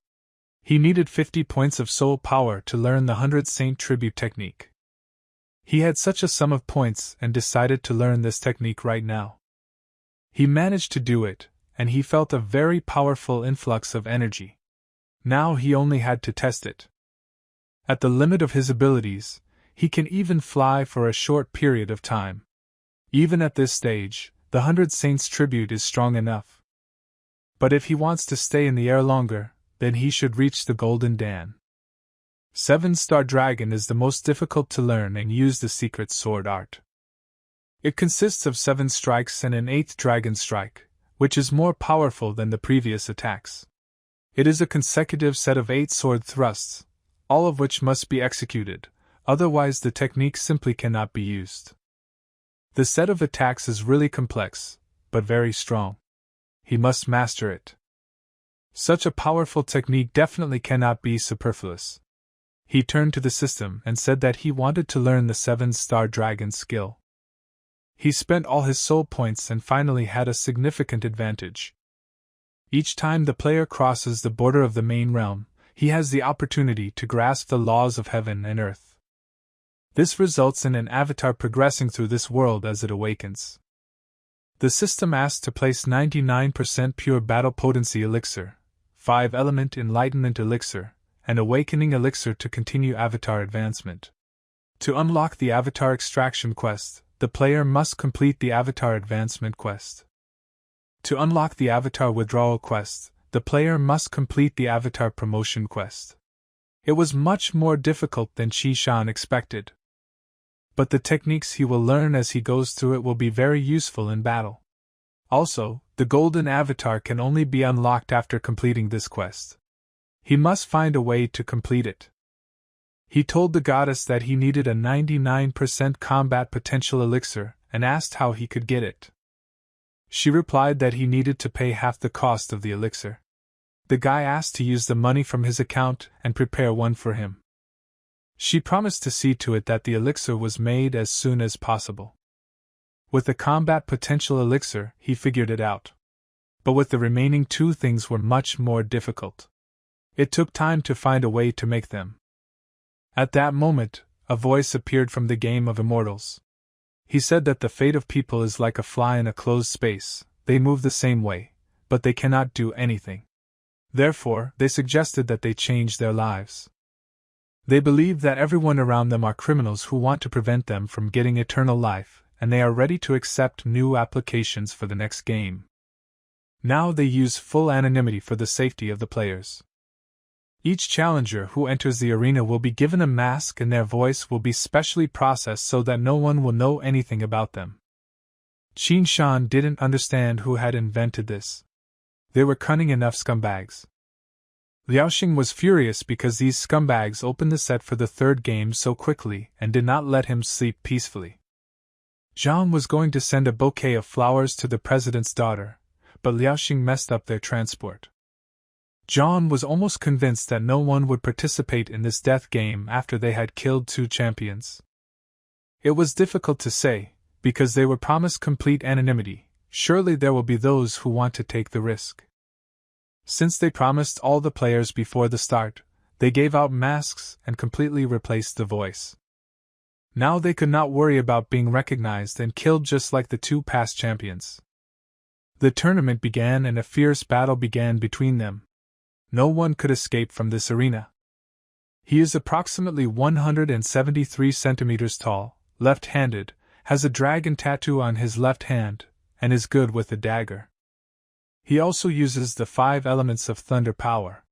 He needed 50 points of soul power to learn the 100 Saint Tribute technique. He had such a sum of points and decided to learn this technique right now. He managed to do it, and he felt a very powerful influx of energy. Now he only had to test it. At the limit of his abilities, he can even fly for a short period of time. Even at this stage, the 100 Saints Tribute is strong enough. But if he wants to stay in the air longer, then he should reach the Golden Dan. 7-Star Dragon is the most difficult to learn and use the secret sword art. It consists of 7 strikes and an 8th dragon strike, which is more powerful than the previous attacks. It is a consecutive set of 8 sword thrusts, all of which must be executed, otherwise the technique simply cannot be used. The set of attacks is really complex, but very strong. He must master it. Such a powerful technique definitely cannot be superfluous. He turned to the system and said that he wanted to learn the 7-Star Dragon skill. He spent all his soul points and finally had a significant advantage. Each time the player crosses the border of the main realm, he has the opportunity to grasp the laws of heaven and earth. This results in an avatar progressing through this world as it awakens. The system asks to place 99% pure battle potency elixir, 5-element enlightenment elixir, and awakening elixir to continue avatar advancement. To unlock the avatar extraction quest, the player must complete the avatar advancement quest. To unlock the avatar withdrawal quest, the player must complete the avatar promotion quest. It was much more difficult than Chi-Shan expected. But the techniques he will learn as he goes through it will be very useful in battle. Also, the golden avatar can only be unlocked after completing this quest. He must find a way to complete it. He told the goddess that he needed a 99% combat potential elixir and asked how he could get it. She replied that he needed to pay half the cost of the elixir. The guy asked to use the money from his account and prepare one for him. She promised to see to it that the elixir was made as soon as possible. With the combat potential elixir, he figured it out. But with the remaining 2 things were much more difficult. It took time to find a way to make them. At that moment, a voice appeared from the game of immortals. He said that the fate of people is like a fly in a closed space, they move the same way, but they cannot do anything. Therefore, they suggested that they change their lives. They believe that everyone around them are criminals who want to prevent them from getting eternal life, and they are ready to accept new applications for the next game. Now they use full anonymity for the safety of the players. Each challenger who enters the arena will be given a mask and their voice will be specially processed so that no one will know anything about them. Chi-Shan didn't understand who had invented this. They were cunning enough scumbags. Liaoxing was furious because these scumbags opened the set for the 3rd game so quickly and did not let him sleep peacefully. Zhang was going to send a bouquet of flowers to the president's daughter, but Liaoxing messed up their transport. Zhang was almost convinced that no one would participate in this death game after they had killed 2 champions. It was difficult to say, because they were promised complete anonymity. Surely there will be those who want to take the risk. Since they promised all the players before the start, they gave out masks and completely replaced the voice. Now they could not worry about being recognized and killed just like the 2 past champions. The tournament began and a fierce battle began between them. No one could escape from this arena. He is approximately 173 centimeters tall, left-handed, has a dragon tattoo on his left hand, and is good with a dagger. He also uses the 5 elements of thunder power.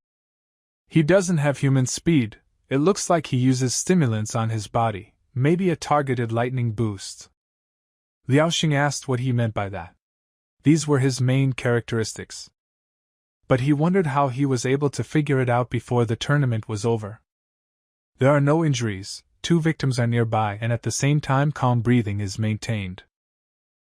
He doesn't have human speed, it looks like he uses stimulants on his body, maybe a targeted lightning boost. Liaoxing asked what he meant by that. These were his main characteristics. But he wondered how he was able to figure it out before the tournament was over. There are no injuries, 2 victims are nearby, and at the same time calm breathing is maintained.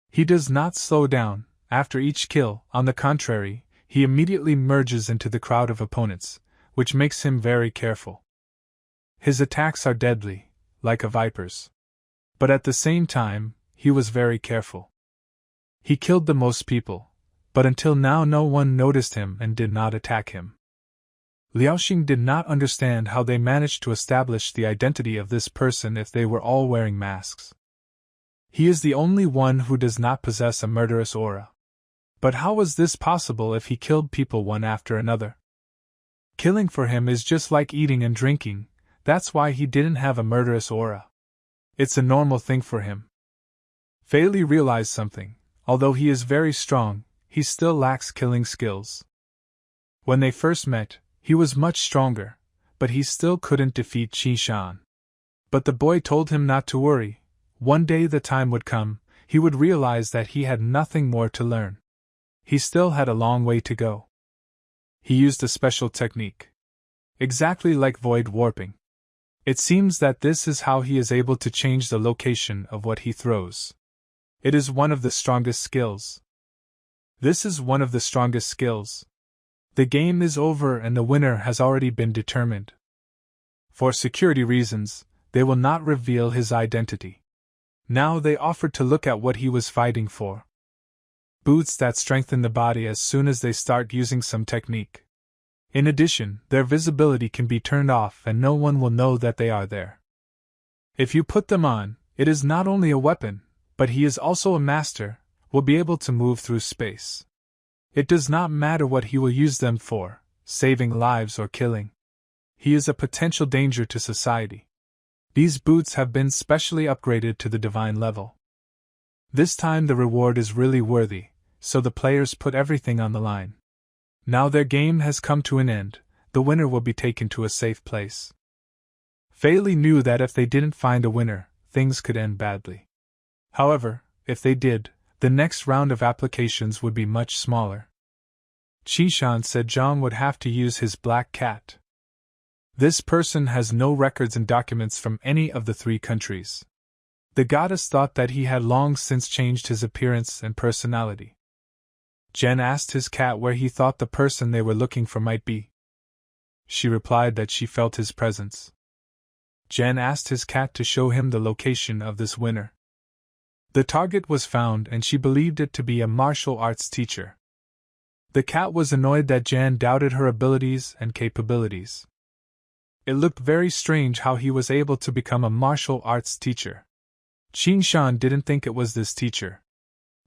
He does not slow down. After each kill, on the contrary, he immediately merges into the crowd of opponents, which makes him very careful. His attacks are deadly, like a viper's. But at the same time, he was very careful. He killed the most people, but until now no one noticed him and did not attack him. Liaoxing did not understand how they managed to establish the identity of this person if they were all wearing masks. He is the only one who does not possess a murderous aura. But how was this possible if he killed people one after another? Killing for him is just like eating and drinking, that's why he didn't have a murderous aura. It's a normal thing for him. Fei Li realized something. Although he is very strong, he still lacks killing skills. When they first met, he was much stronger, but he still couldn't defeat Qi Shan. But the boy told him not to worry. One day the time would come, he would realize that he had nothing more to learn. He still had a long way to go. He used a special technique. Exactly like void warping. It seems that this is how he is able to change the location of what he throws. It is one of the strongest skills. This is one of the strongest skills. The game is over and the winner has already been determined. For security reasons, they will not reveal his identity. Now they offered to look at what he was fighting for. Boots that strengthen the body as soon as they start using some technique. In addition, their visibility can be turned off and no one will know that they are there. If you put them on, it is not only a weapon, but he is also a master, will be able to move through space. It does not matter what he will use them for, saving lives or killing. He is a potential danger to society. These boots have been specially upgraded to the divine level. This time the reward is really worthy, so the players put everything on the line. Now their game has come to an end, the winner will be taken to a safe place. Fei Li knew that if they didn't find a winner, things could end badly. However, if they did, the next round of applications would be much smaller. Qi Shan said Zhang would have to use his black cat. This person has no records and documents from any of the 3 countries. The goddess thought that he had long since changed his appearance and personality. Jen asked his cat where he thought the person they were looking for might be. She replied that she felt his presence. Jen asked his cat to show him the location of this winner. The target was found and she believed it to be a martial arts teacher. The cat was annoyed that Jan doubted her abilities and capabilities. It looked very strange how he was able to become a martial arts teacher. Qin Shan didn't think it was this teacher.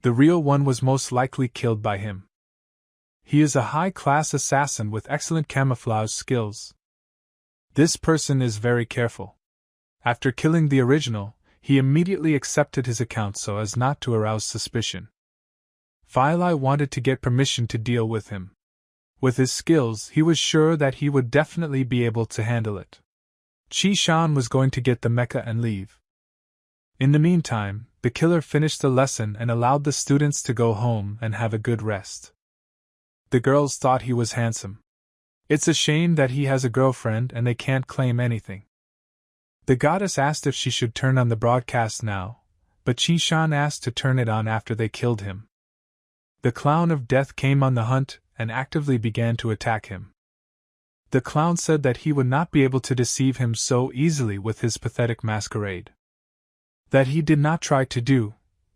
The real one was most likely killed by him. He is a high-class assassin with excellent camouflage skills. This person is very careful. After killing the original, he immediately accepted his account so as not to arouse suspicion. Fei Li wanted to get permission to deal with him. With his skills, he was sure that he would definitely be able to handle it. Qi Shan was going to get the mecha and leave. In the meantime, the killer finished the lesson and allowed the students to go home and have a good rest. The girls thought he was handsome. It's a shame that he has a girlfriend and they can't claim anything. The goddess asked if she should turn on the broadcast now, but Qi Shan asked to turn it on after they killed him. The clown of death came on the hunt and actively began to attack him. The clown said that he would not be able to deceive him so easily with his pathetic masquerade. That he did not try to do,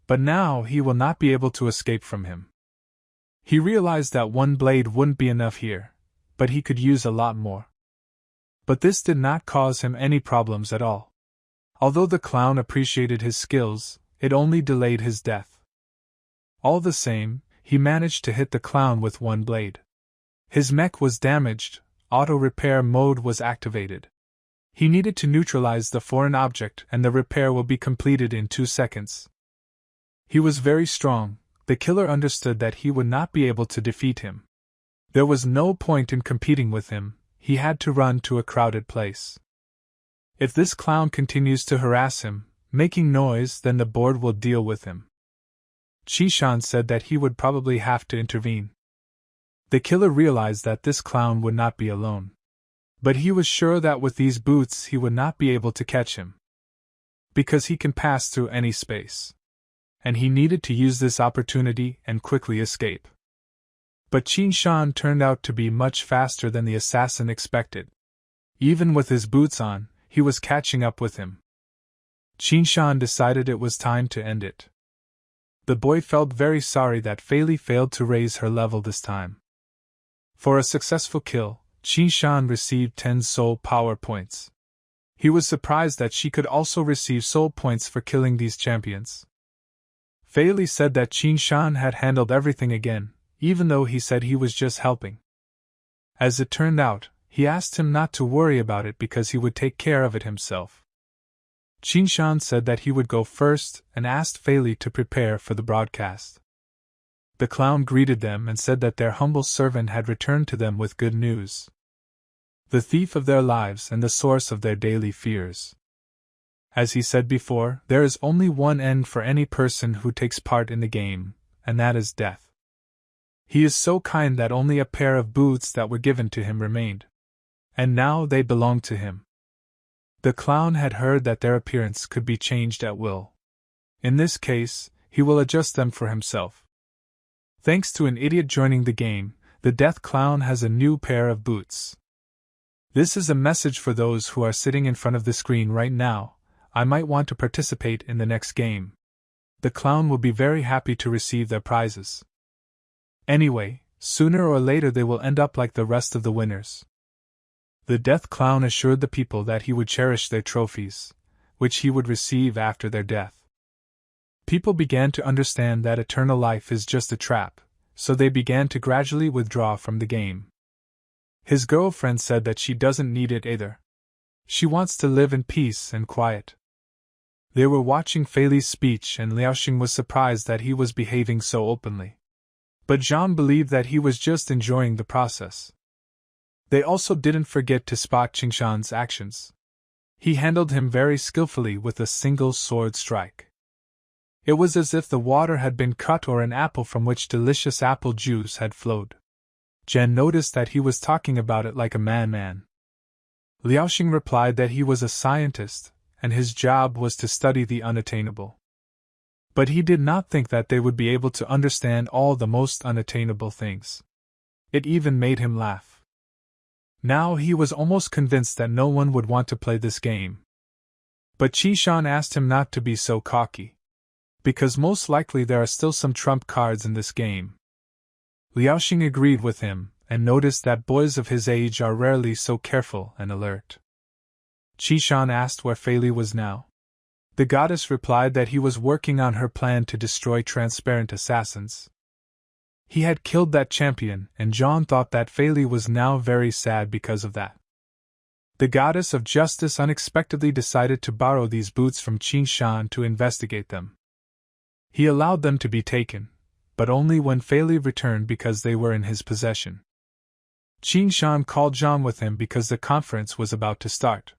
but now he will not be able to escape from him. He realized that one blade wouldn't be enough here, but he could use a lot more. But this did not cause him any problems at all. Although the clown appreciated his skills, it only delayed his death. All the same, he managed to hit the clown with one blade. His mech was damaged, auto-repair mode was activated. He needed to neutralize the foreign object and the repair will be completed in 2 seconds. He was very strong, the killer understood that he would not be able to defeat him. There was no point in competing with him, he had to run to a crowded place. If this clown continues to harass him, making noise, then the board will deal with him. Qi Shan said that he would probably have to intervene. The killer realized that this clown would not be alone. But he was sure that with these boots he would not be able to catch him. Because he can pass through any space. And he needed to use this opportunity and quickly escape. But Qin Shan turned out to be much faster than the assassin expected. Even with his boots on, he was catching up with him. Qin Shan decided it was time to end it. The boy felt very sorry that Fei Li failed to raise her level this time. For a successful kill, Qin Shan received 10 soul power points. He was surprised that she could also receive soul points for killing these champions. Fei Li said that Qin Shan had handled everything again, even though he said he was just helping. As it turned out, he asked him not to worry about it because he would take care of it himself. Qin Shan said that he would go first and asked Fei Li to prepare for the broadcast. The clown greeted them and said that their humble servant had returned to them with good news. The thief of their lives and the source of their daily fears. As he said before, there is only one end for any person who takes part in the game, and that is death. He is so kind that only a pair of boots that were given to him remained. And now they belong to him. The clown had heard that their appearance could be changed at will. In this case, he will adjust them for himself. Thanks to an idiot joining the game, the death clown has a new pair of boots. This is a message for those who are sitting in front of the screen right now. I might want to participate in the next game. The clown will be very happy to receive their prizes. Anyway, sooner or later they will end up like the rest of the winners. The death clown assured the people that he would cherish their trophies, which he would receive after their death. People began to understand that eternal life is just a trap, so they began to gradually withdraw from the game. His girlfriend said that she doesn't need it either. She wants to live in peace and quiet. They were watching Fei Li's speech and Liaoxing was surprised that he was behaving so openly. But Zhang believed that he was just enjoying the process. They also didn't forget to spot Qin Shan's actions. He handled him very skillfully with a single sword strike. It was as if the water had been cut or an apple from which delicious apple juice had flowed. Jen noticed that he was talking about it like a man. Liaoxing replied that he was a scientist, and his job was to study the unattainable. But he did not think that they would be able to understand all the most unattainable things. It even made him laugh. Now he was almost convinced that no one would want to play this game. But Qin Shan asked him not to be so cocky. Because most likely there are still some trump cards in this game. Liaoxing agreed with him, and noticed that boys of his age are rarely so careful and alert. Qin Shan asked where Fei Li was now. The goddess replied that he was working on her plan to destroy transparent assassins. He had killed that champion, and Zhang thought that Fei Li was now very sad because of that. The goddess of justice unexpectedly decided to borrow these boots from Qin Shan to investigate them. He allowed them to be taken, but only when Fei Li returned because they were in his possession. Qin Shan called Zhang with him because the conference was about to start.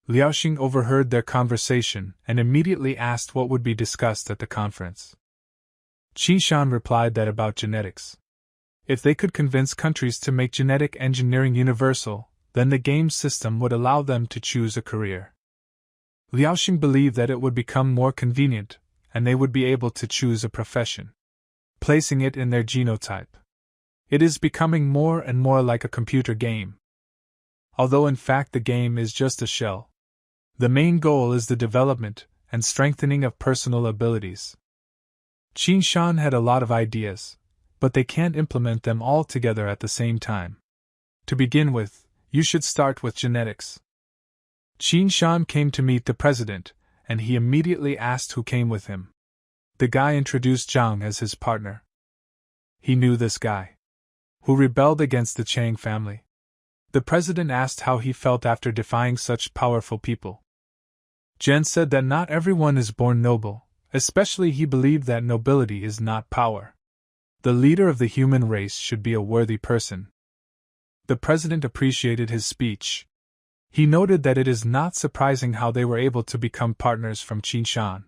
Liaoxing overheard their conversation and immediately asked what would be discussed at the conference. Qin Shan replied that about genetics. If they could convince countries to make genetic engineering universal, then the game system would allow them to choose a career. Liaoxing believed that it would become more convenient, and they would be able to choose a profession, placing it in their genotype. It is becoming more and more like a computer game. Although in fact the game is just a shell. The main goal is the development and strengthening of personal abilities. Qin Shan had a lot of ideas, but they can't implement them all together at the same time. To begin with, you should start with genetics. Qin Shan came to meet the president, and he immediately asked who came with him. The guy introduced Zhang as his partner. He knew this guy, who rebelled against the Chang family. The president asked how he felt after defying such powerful people. Zhen said that not everyone is born noble, especially he believed that nobility is not power. The leader of the human race should be a worthy person. The president appreciated his speech. He noted that it is not surprising how they were able to become partners from Qin Shan.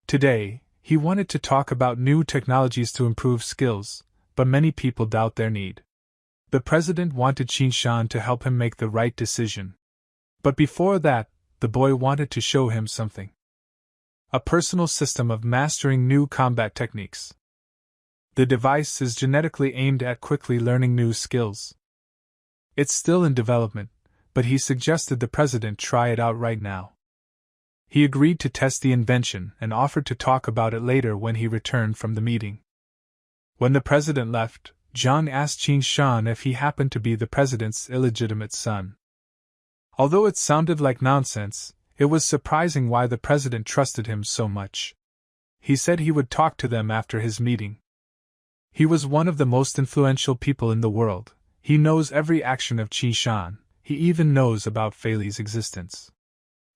Today, he wanted to talk about new technologies to improve skills, but many people doubt their need. The president wanted Qin Shan to help him make the right decision. But before that, the boy wanted to show him something. A personal system of mastering new combat techniques. The device is genetically aimed at quickly learning new skills. It's still in development, but he suggested the president try it out right now. He agreed to test the invention and offered to talk about it later when he returned from the meeting. When the president left, Jiang asked Qin Shan if he happened to be the president's illegitimate son. Although it sounded like nonsense, it was surprising why the president trusted him so much. He said he would talk to them after his meeting. He was one of the most influential people in the world. He knows every action of Qin Shan. He even knows about Fei Li's existence.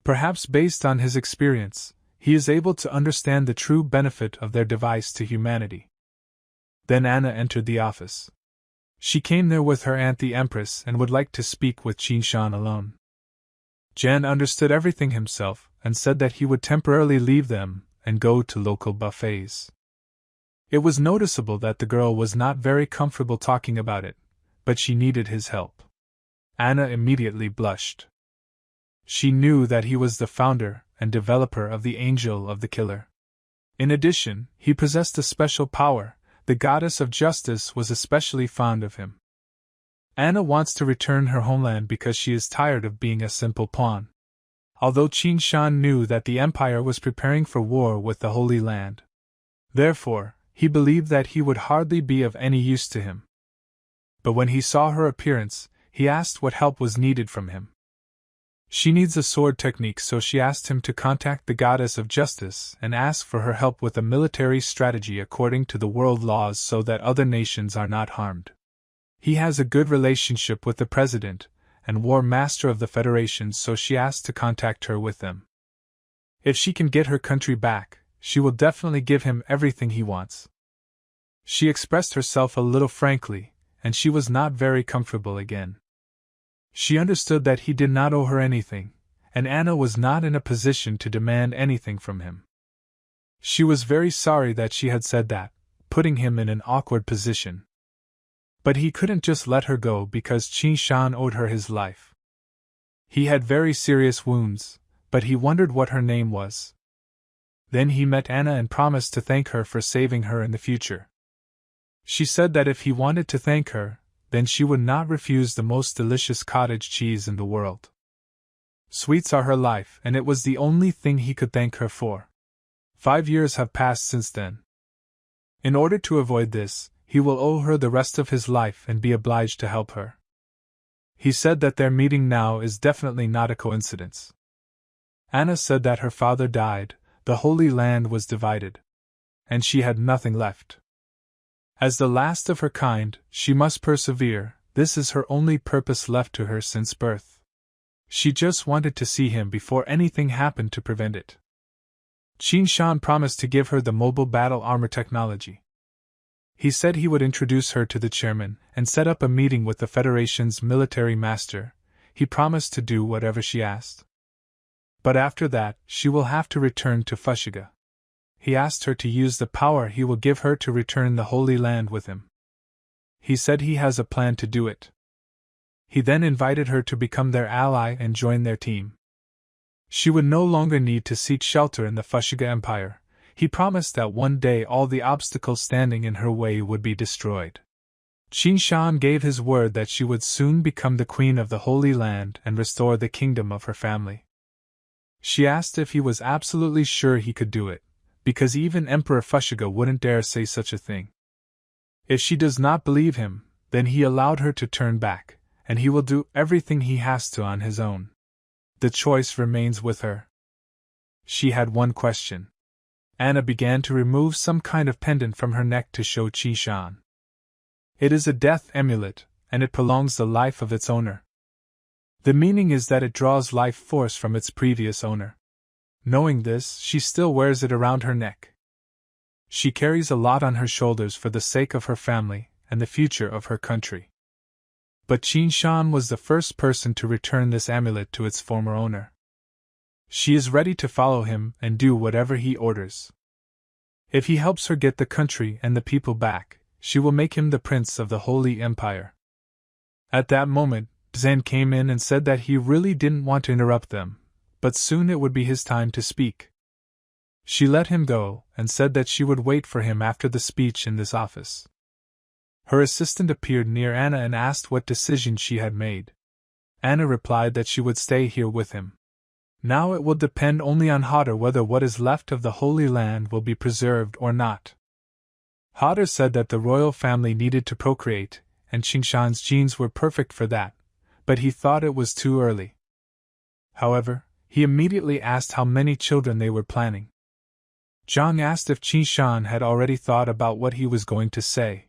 Perhaps based on his experience, he is able to understand the true benefit of their device to humanity. Then Anna entered the office. She came there with her aunt the Empress and would like to speak with Qin Shan alone. Jan understood everything himself and said that he would temporarily leave them and go to local buffets. It was noticeable that the girl was not very comfortable talking about it, but she needed his help. Anna immediately blushed. She knew that he was the founder and developer of the Angel of the Killer. In addition, he possessed a special power. The goddess of justice was especially fond of him. Anna wants to return her homeland because she is tired of being a simple pawn. Although Qin Shan knew that the empire was preparing for war with the Holy Land. Therefore, he believed that he would hardly be of any use to him. But when he saw her appearance, he asked what help was needed from him. She needs a sword technique, so she asked him to contact the goddess of justice and ask for her help with a military strategy according to the world laws so that other nations are not harmed. He has a good relationship with the president and war master of the Federation, so she asked to contact her with them. If she can get her country back, she will definitely give him everything he wants. She expressed herself a little frankly, and she was not very comfortable again. She understood that he did not owe her anything, and Anna was not in a position to demand anything from him. She was very sorry that she had said that, putting him in an awkward position. But he couldn't just let her go because Qin Shan owed her his life. He had very serious wounds, but he wondered what her name was. Then he met Anna and promised to thank her for saving her in the future. She said that if he wanted to thank her, then she would not refuse the most delicious cottage cheese in the world. Sweets are her life, and it was the only thing he could thank her for. 5 years have passed since then. In order to avoid this, he will owe her the rest of his life and be obliged to help her. He said that their meeting now is definitely not a coincidence. Anna said that her father died, the Holy Land was divided, and she had nothing left. As the last of her kind, she must persevere. This is her only purpose left to her since birth. She just wanted to see him before anything happened to prevent it. Qin Shan promised to give her the mobile battle armor technology. He said he would introduce her to the chairman and set up a meeting with the Federation's military master. He promised to do whatever she asked. But after that, she will have to return to Fushiga. He asked her to use the power he will give her to return the Holy Land with him. He said he has a plan to do it. He then invited her to become their ally and join their team. She would no longer need to seek shelter in the Fushiga Empire. He promised that one day all the obstacles standing in her way would be destroyed. Qin Shan gave his word that she would soon become the queen of the Holy Land and restore the kingdom of her family. She asked if he was absolutely sure he could do it, because even Emperor Fushiga wouldn't dare say such a thing. If she does not believe him, then he allowed her to turn back, and he will do everything he has to on his own. The choice remains with her. She had one question. Anna began to remove some kind of pendant from her neck to show Qin Shan. It is a death amulet, and it prolongs the life of its owner. The meaning is that it draws life force from its previous owner. Knowing this, she still wears it around her neck. She carries a lot on her shoulders for the sake of her family and the future of her country. But Qin Shan was the first person to return this amulet to its former owner. She is ready to follow him and do whatever he orders. If he helps her get the country and the people back, she will make him the prince of the Holy Empire. At that moment, Zhen came in and said that he really didn't want to interrupt them, but soon it would be his time to speak. She let him go and said that she would wait for him after the speech in this office. Her assistant appeared near Anna and asked what decision she had made. Anna replied that she would stay here with him. Now it will depend only on Hodder whether what is left of the Holy Land will be preserved or not. Hodder said that the royal family needed to procreate, and Qingshan's genes were perfect for that, but he thought it was too early. However, he immediately asked how many children they were planning. Zhang asked if Qingshan had already thought about what he was going to say.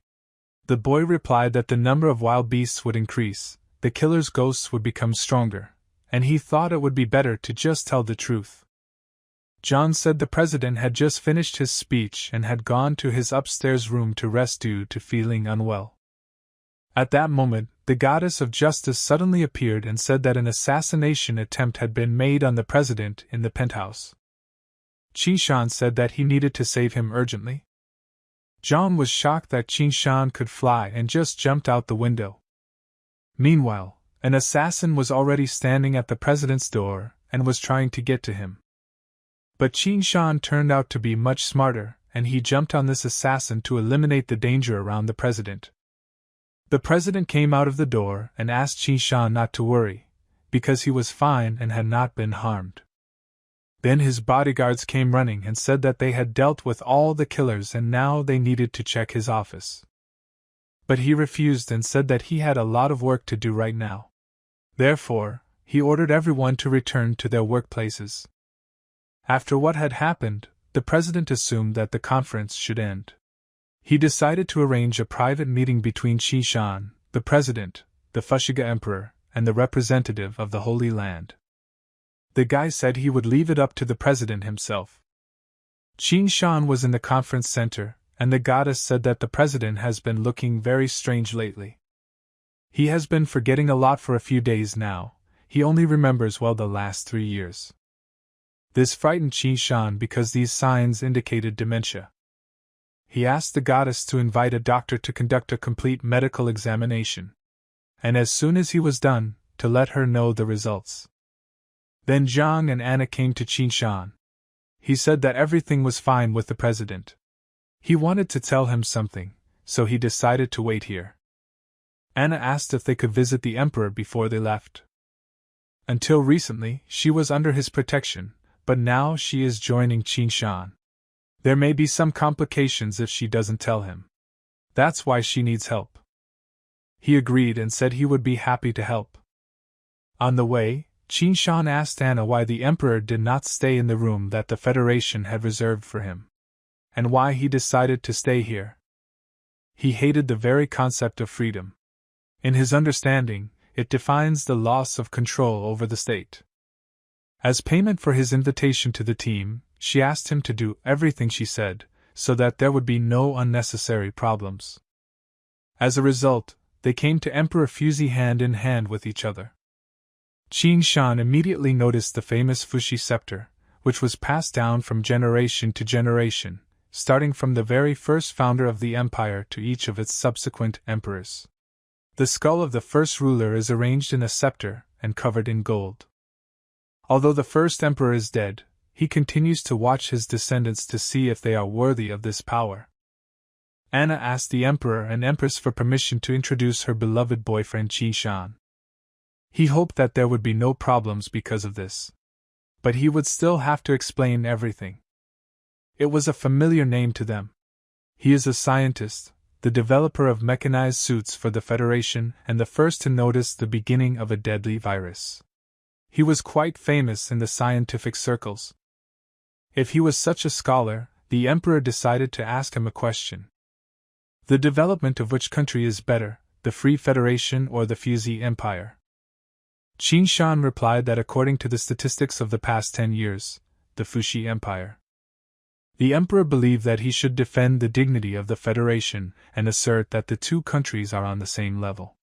The boy replied that the number of wild beasts would increase, the killer's ghosts would become stronger, and he thought it would be better to just tell the truth. Zhang said the president had just finished his speech and had gone to his upstairs room to rest due to feeling unwell. At that moment, the goddess of justice suddenly appeared and said that an assassination attempt had been made on the president in the penthouse. Qingshan said that he needed to save him urgently. Zhang was shocked that Qingshan could fly and just jumped out the window. Meanwhile, an assassin was already standing at the president's door and was trying to get to him. But Qingshan turned out to be much smarter, and he jumped on this assassin to eliminate the danger around the president. The president came out of the door and asked Qingshan not to worry, because he was fine and had not been harmed. Then his bodyguards came running and said that they had dealt with all the killers and now they needed to check his office. But he refused and said that he had a lot of work to do right now. Therefore, he ordered everyone to return to their workplaces. After what had happened, the president assumed that the conference should end. He decided to arrange a private meeting between Qingshan, the president, the Fushiga emperor, and the representative of the Holy Land. The guy said he would leave it up to the president himself. Qingshan was in the conference center, and the goddess said that the president has been looking very strange lately. He has been forgetting a lot for a few days now, he only remembers well the last 3 years. This frightened Qingshan because these signs indicated dementia. He asked the goddess to invite a doctor to conduct a complete medical examination, and as soon as he was done, to let her know the results. Then Zhang and Anna came to Qingshan. He said that everything was fine with the president. He wanted to tell him something, so he decided to wait here. Anna asked if they could visit the emperor before they left. Until recently, she was under his protection, but now she is joining Qingshan. There may be some complications if she doesn't tell him. That's why she needs help. He agreed and said he would be happy to help. On the way, Qingshan asked Anna why the emperor did not stay in the room that the Federation had reserved for him, and why he decided to stay here. He hated the very concept of freedom. In his understanding, it defines the loss of control over the state. As payment for his invitation to the team, she asked him to do everything she said, so that there would be no unnecessary problems. As a result, they came to Emperor Fuzi hand in hand with each other. Qingshan immediately noticed the famous Fuxi scepter, which was passed down from generation to generation, starting from the very first founder of the empire to each of its subsequent emperors. The skull of the first ruler is arranged in a scepter and covered in gold. Although the first emperor is dead, he continues to watch his descendants to see if they are worthy of this power. Anna asked the emperor and empress for permission to introduce her beloved boyfriend Qingshan. He hoped that there would be no problems because of this. But he would still have to explain everything. It was a familiar name to them. He is a scientist, the developer of mechanized suits for the Federation and the first to notice the beginning of a deadly virus. He was quite famous in the scientific circles. If he was such a scholar, the emperor decided to ask him a question. The development of which country is better, the Free Federation or the Fuzi Empire? Qingshan replied that according to the statistics of the past 10 years, the Fuxi Empire. The emperor believed that he should defend the dignity of the Federation and assert that the two countries are on the same level.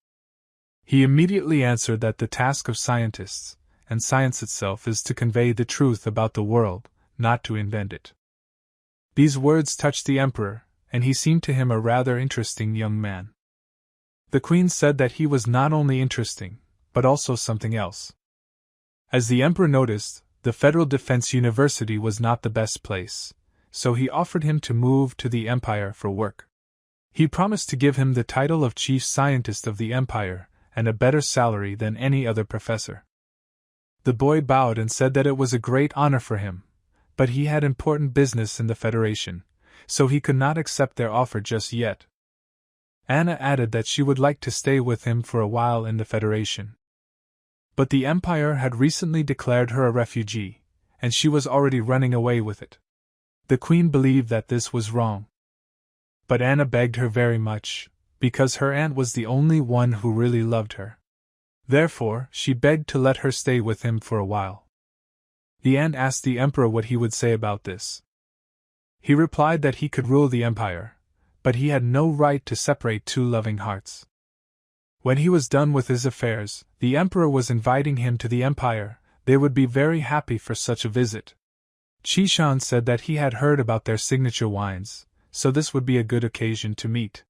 He immediately answered that the task of scientists, and science itself, is to convey the truth about the world, not to invent it. These words touched the emperor, and he seemed to him a rather interesting young man. The queen said that he was not only interesting, but also something else. As the emperor noticed, the Federal Defense University was not the best place, so he offered him to move to the empire for work. He promised to give him the title of chief scientist of the empire, and a better salary than any other professor. The boy bowed and said that it was a great honor for him, but he had important business in the Federation, so he could not accept their offer just yet. Anna added that she would like to stay with him for a while in the Federation. But the Empire had recently declared her a refugee, and she was already running away with it. The Queen believed that this was wrong. But Anna begged her very much, because her aunt was the only one who really loved her. Therefore, she begged to let her stay with him for a while. The aunt asked the Emperor what he would say about this. He replied that he could rule the Empire, but he had no right to separate two loving hearts. When he was done with his affairs, the Emperor was inviting him to the Empire. They would be very happy for such a visit. Qishan said that he had heard about their signature wines, so this would be a good occasion to meet.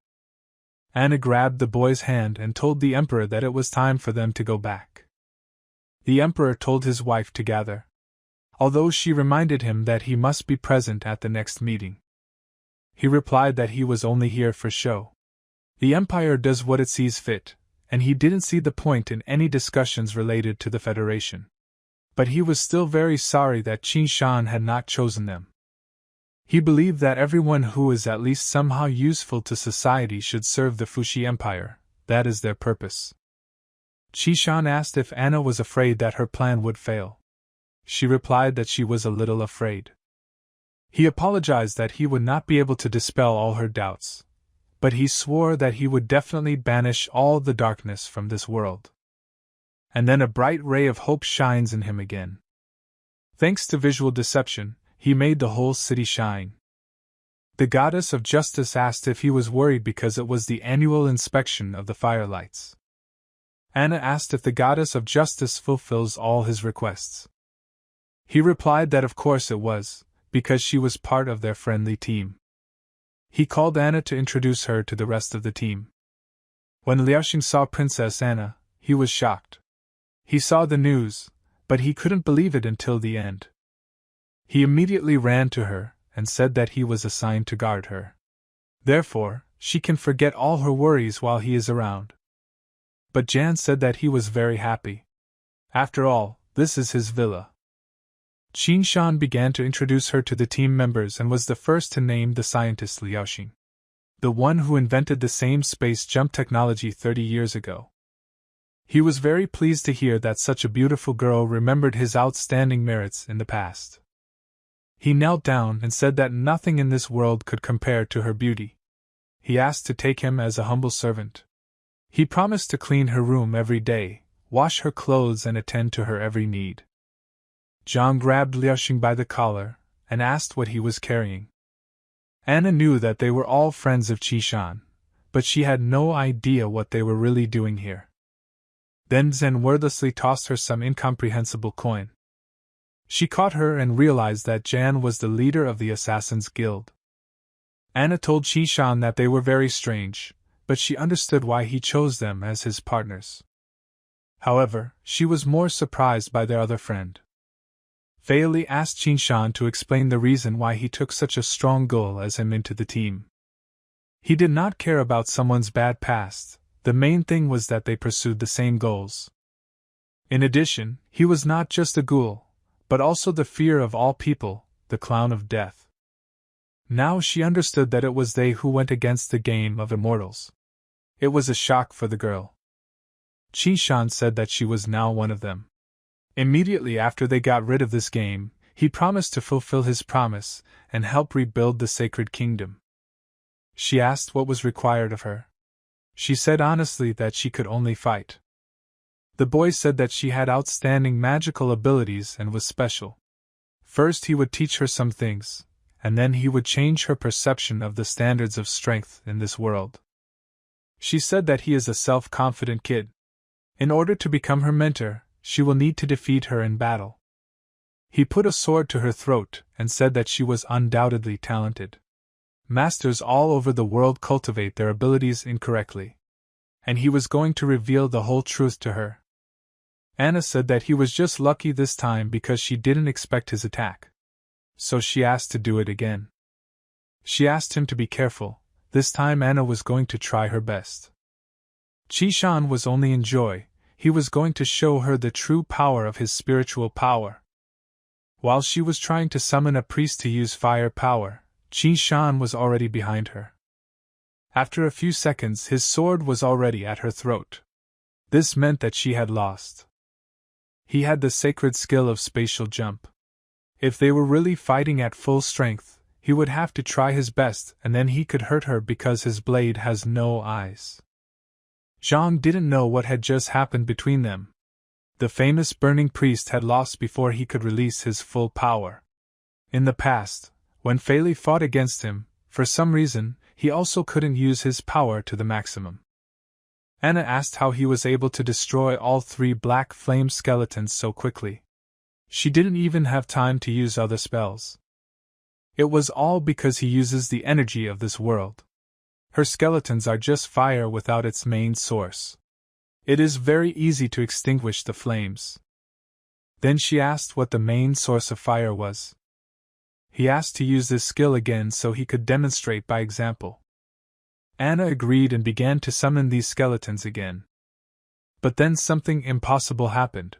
Anna grabbed the boy's hand and told the Emperor that it was time for them to go back. The Emperor told his wife to gather, although she reminded him that he must be present at the next meeting. He replied that he was only here for show. The Empire does what it sees fit, and he didn't see the point in any discussions related to the Federation. But he was still very sorry that Qin Shan had not chosen them. He believed that everyone who is at least somehow useful to society should serve the Fuxi Empire. That is their purpose. Qi Shan asked if Anna was afraid that her plan would fail. She replied that she was a little afraid. He apologized that he would not be able to dispel all her doubts, but he swore that he would definitely banish all the darkness from this world. And then a bright ray of hope shines in him again. Thanks to visual deception, he made the whole city shine. The goddess of justice asked if he was worried because it was the annual inspection of the firelights. Anna asked if the goddess of justice fulfills all his requests. He replied that of course it was, because she was part of their friendly team. He called Anna to introduce her to the rest of the team. When Liaoxing saw Princess Anna, he was shocked. He saw the news, but he couldn't believe it until the end. He immediately ran to her and said that he was assigned to guard her. Therefore, she can forget all her worries while he is around. But Jan said that he was very happy. After all, this is his villa. Qin Shan began to introduce her to the team members and was the first to name the scientist Liaoxing, the one who invented the same space jump technology 30 years ago. He was very pleased to hear that such a beautiful girl remembered his outstanding merits in the past. He knelt down and said that nothing in this world could compare to her beauty. He asked to take him as a humble servant. He promised to clean her room every day, wash her clothes and attend to her every need. Zhang grabbed Liaoxing by the collar and asked what he was carrying. Anna knew that they were all friends of Qishan, but she had no idea what they were really doing here. Then Zhen wordlessly tossed her some incomprehensible coin. She caught her and realized that Jan was the leader of the Assassins' Guild. Anna told Qishan that they were very strange, but she understood why he chose them as his partners. However, she was more surprised by their other friend. Fei Li asked Qin Shan to explain the reason why he took such a strong girl as him into the team. He did not care about someone's bad past, the main thing was that they pursued the same goals. In addition, he was not just a ghoul, but also the fear of all people, the clown of death. Now she understood that it was they who went against the game of immortals. It was a shock for the girl. Qin Shan said that she was now one of them. Immediately after they got rid of this game, he promised to fulfill his promise and help rebuild the sacred kingdom. She asked what was required of her. She said honestly that she could only fight. The boy said that she had outstanding magical abilities and was special. First he would teach her some things, and then he would change her perception of the standards of strength in this world. She said that he is a self-confident kid. In order to become her mentor, she will need to defeat her in battle. He put a sword to her throat and said that she was undoubtedly talented. Masters all over the world cultivate their abilities incorrectly. And he was going to reveal the whole truth to her. Anna said that he was just lucky this time because she didn't expect his attack. So she asked to do it again. She asked him to be careful. This time Anna was going to try her best. Qishan was only in joy. He was going to show her the true power of his spiritual power. While she was trying to summon a priest to use fire power, Qin Shan was already behind her. After a few seconds, his sword was already at her throat. This meant that she had lost. He had the sacred skill of spatial jump. If they were really fighting at full strength, he would have to try his best, and then he could hurt her because his blade has no eyes. Zhang didn't know what had just happened between them. The famous burning priest had lost before he could release his full power. In the past, when Fei Li fought against him, for some reason, he also couldn't use his power to the maximum. Anna asked how he was able to destroy all 3 black flame skeletons so quickly. She didn't even have time to use other spells. It was all because he uses the energy of this world. Her skeletons are just fire without its main source. It is very easy to extinguish the flames. Then she asked what the main source of fire was. He asked to use this skill again so he could demonstrate by example. Anna agreed and began to summon these skeletons again. But then something impossible happened.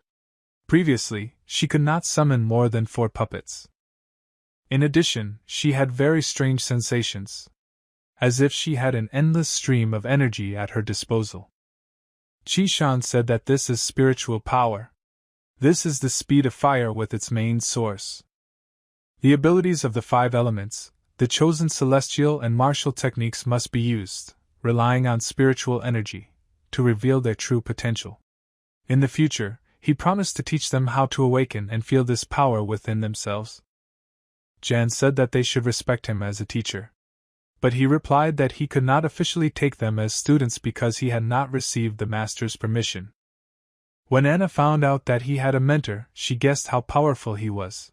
Previously, she could not summon more than 4 puppets. In addition, she had very strange sensations. As if she had an endless stream of energy at her disposal. Qi Shan said that this is spiritual power. This is the speed of fire with its main source. The abilities of the 5 elements, the chosen celestial and martial techniques must be used, relying on spiritual energy, to reveal their true potential. In the future, he promised to teach them how to awaken and feel this power within themselves. Jan said that they should respect him as a teacher. But he replied that he could not officially take them as students because he had not received the master's permission. When Anna found out that he had a mentor, she guessed how powerful he was.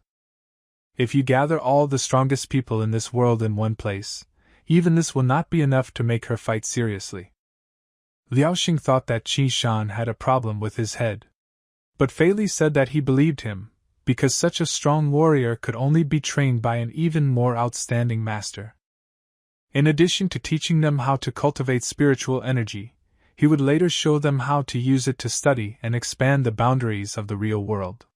If you gather all the strongest people in this world in one place, even this will not be enough to make her fight seriously. Liaoxing thought that Qi Shan had a problem with his head. But Fei Li said that he believed him, because such a strong warrior could only be trained by an even more outstanding master. In addition to teaching them how to cultivate spiritual energy, he would later show them how to use it to study and expand the boundaries of the real world.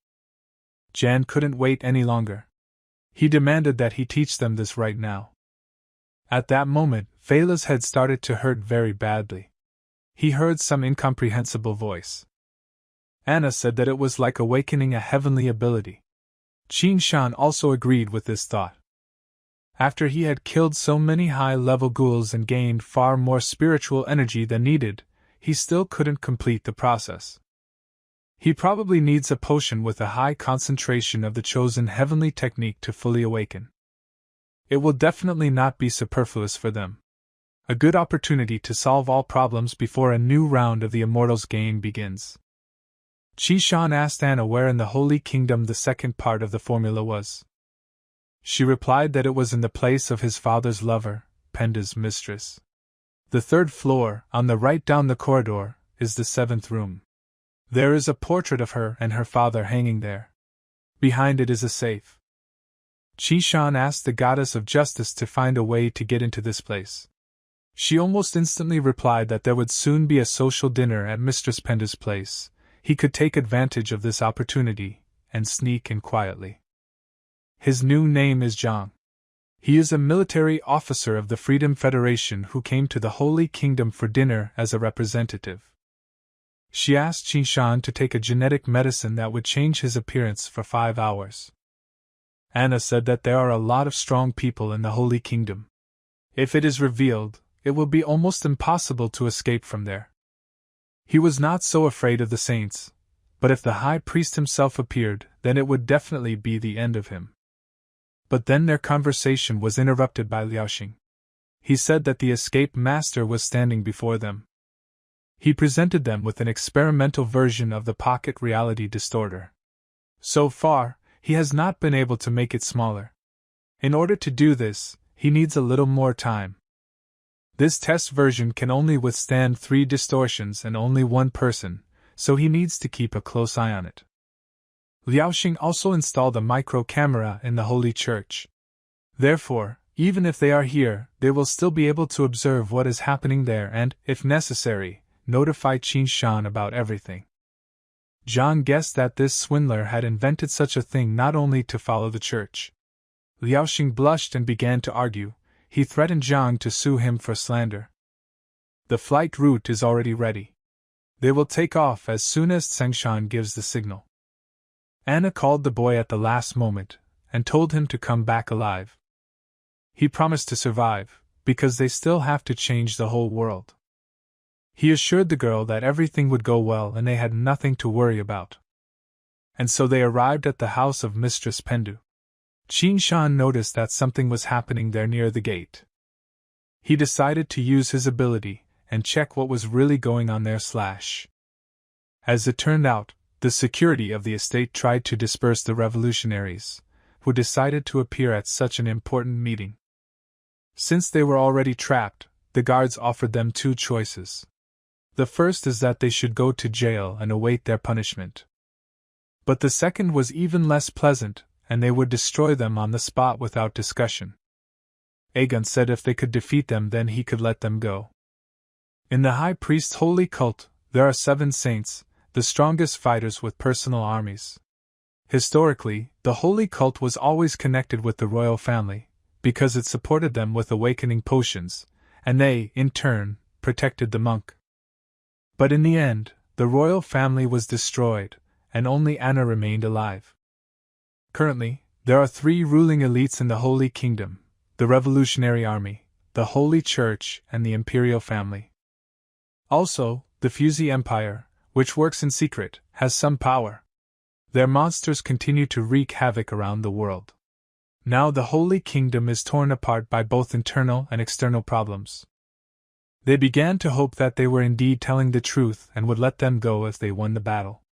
Jan couldn't wait any longer. He demanded that he teach them this right now. At that moment, Fei Li's head started to hurt very badly. He heard some incomprehensible voice. Anna said that it was like awakening a heavenly ability. Qin Shan also agreed with this thought. After he had killed so many high-level ghouls and gained far more spiritual energy than needed, he still couldn't complete the process. He probably needs a potion with a high concentration of the chosen heavenly technique to fully awaken. It will definitely not be superfluous for them. A good opportunity to solve all problems before a new round of the Immortals game begins. Qi Shan asked Anna where in the Holy Kingdom the second part of the formula was. She replied that it was in the place of his father's lover, Penda's mistress. The 3rd floor, on the right down the corridor, is the 7th room. There is a portrait of her and her father hanging there. Behind it is a safe. Qi Shan asked the goddess of justice to find a way to get into this place. She almost instantly replied that there would soon be a social dinner at Mistress Penda's place. He could take advantage of this opportunity and sneak in quietly. His new name is Zhang. He is a military officer of the Freedom Federation who came to the Holy Kingdom for dinner as a representative. She asked Qin Shan to take a genetic medicine that would change his appearance for 5 hours. Anna said that there are a lot of strong people in the Holy Kingdom. If it is revealed, it will be almost impossible to escape from there. He was not so afraid of the saints, but if the high priest himself appeared, then it would definitely be the end of him. But then their conversation was interrupted by Liaoxing. He said that the escape master was standing before them. He presented them with an experimental version of the pocket reality distorter. So far, he has not been able to make it smaller. In order to do this, he needs a little more time. This test version can only withstand 3 distortions and only 1 person, so he needs to keep a close eye on it. Liaoxing also installed a micro camera in the Holy Church. Therefore, even if they are here, they will still be able to observe what is happening there and, if necessary, notify Qin Shan about everything. Zhang guessed that this swindler had invented such a thing not only to follow the church. Liaoxing blushed and began to argue. He threatened Zhang to sue him for slander. The flight route is already ready. They will take off as soon as Tsengshan gives the signal. Anna called the boy at the last moment and told him to come back alive. He promised to survive, because they still have to change the whole world. He assured the girl that everything would go well and they had nothing to worry about. And so they arrived at the house of Mistress Pendu. Qin Shan noticed that something was happening there near the gate. He decided to use his ability and check what was really going on there. As it turned out, the security of the estate tried to disperse the revolutionaries, who decided to appear at such an important meeting. Since they were already trapped, the guards offered them two choices. The first is that they should go to jail and await their punishment. But the second was even less pleasant, and they would destroy them on the spot without discussion. Aegon said if they could defeat them, then he could let them go. In the High Priest's holy cult, there are 7 saints, the strongest fighters with personal armies. Historically, the holy cult was always connected with the royal family, because it supported them with awakening potions, and they, in turn, protected the monk. But in the end, the royal family was destroyed, and only Anna remained alive. Currently, there are 3 ruling elites in the Holy Kingdom: the Revolutionary Army, the Holy Church, and the Imperial family. Also, the Fuzi Empire, which works in secret, has some power. Their monsters continue to wreak havoc around the world. Now the Holy Kingdom is torn apart by both internal and external problems. They began to hope that they were indeed telling the truth and would let them go if they won the battle.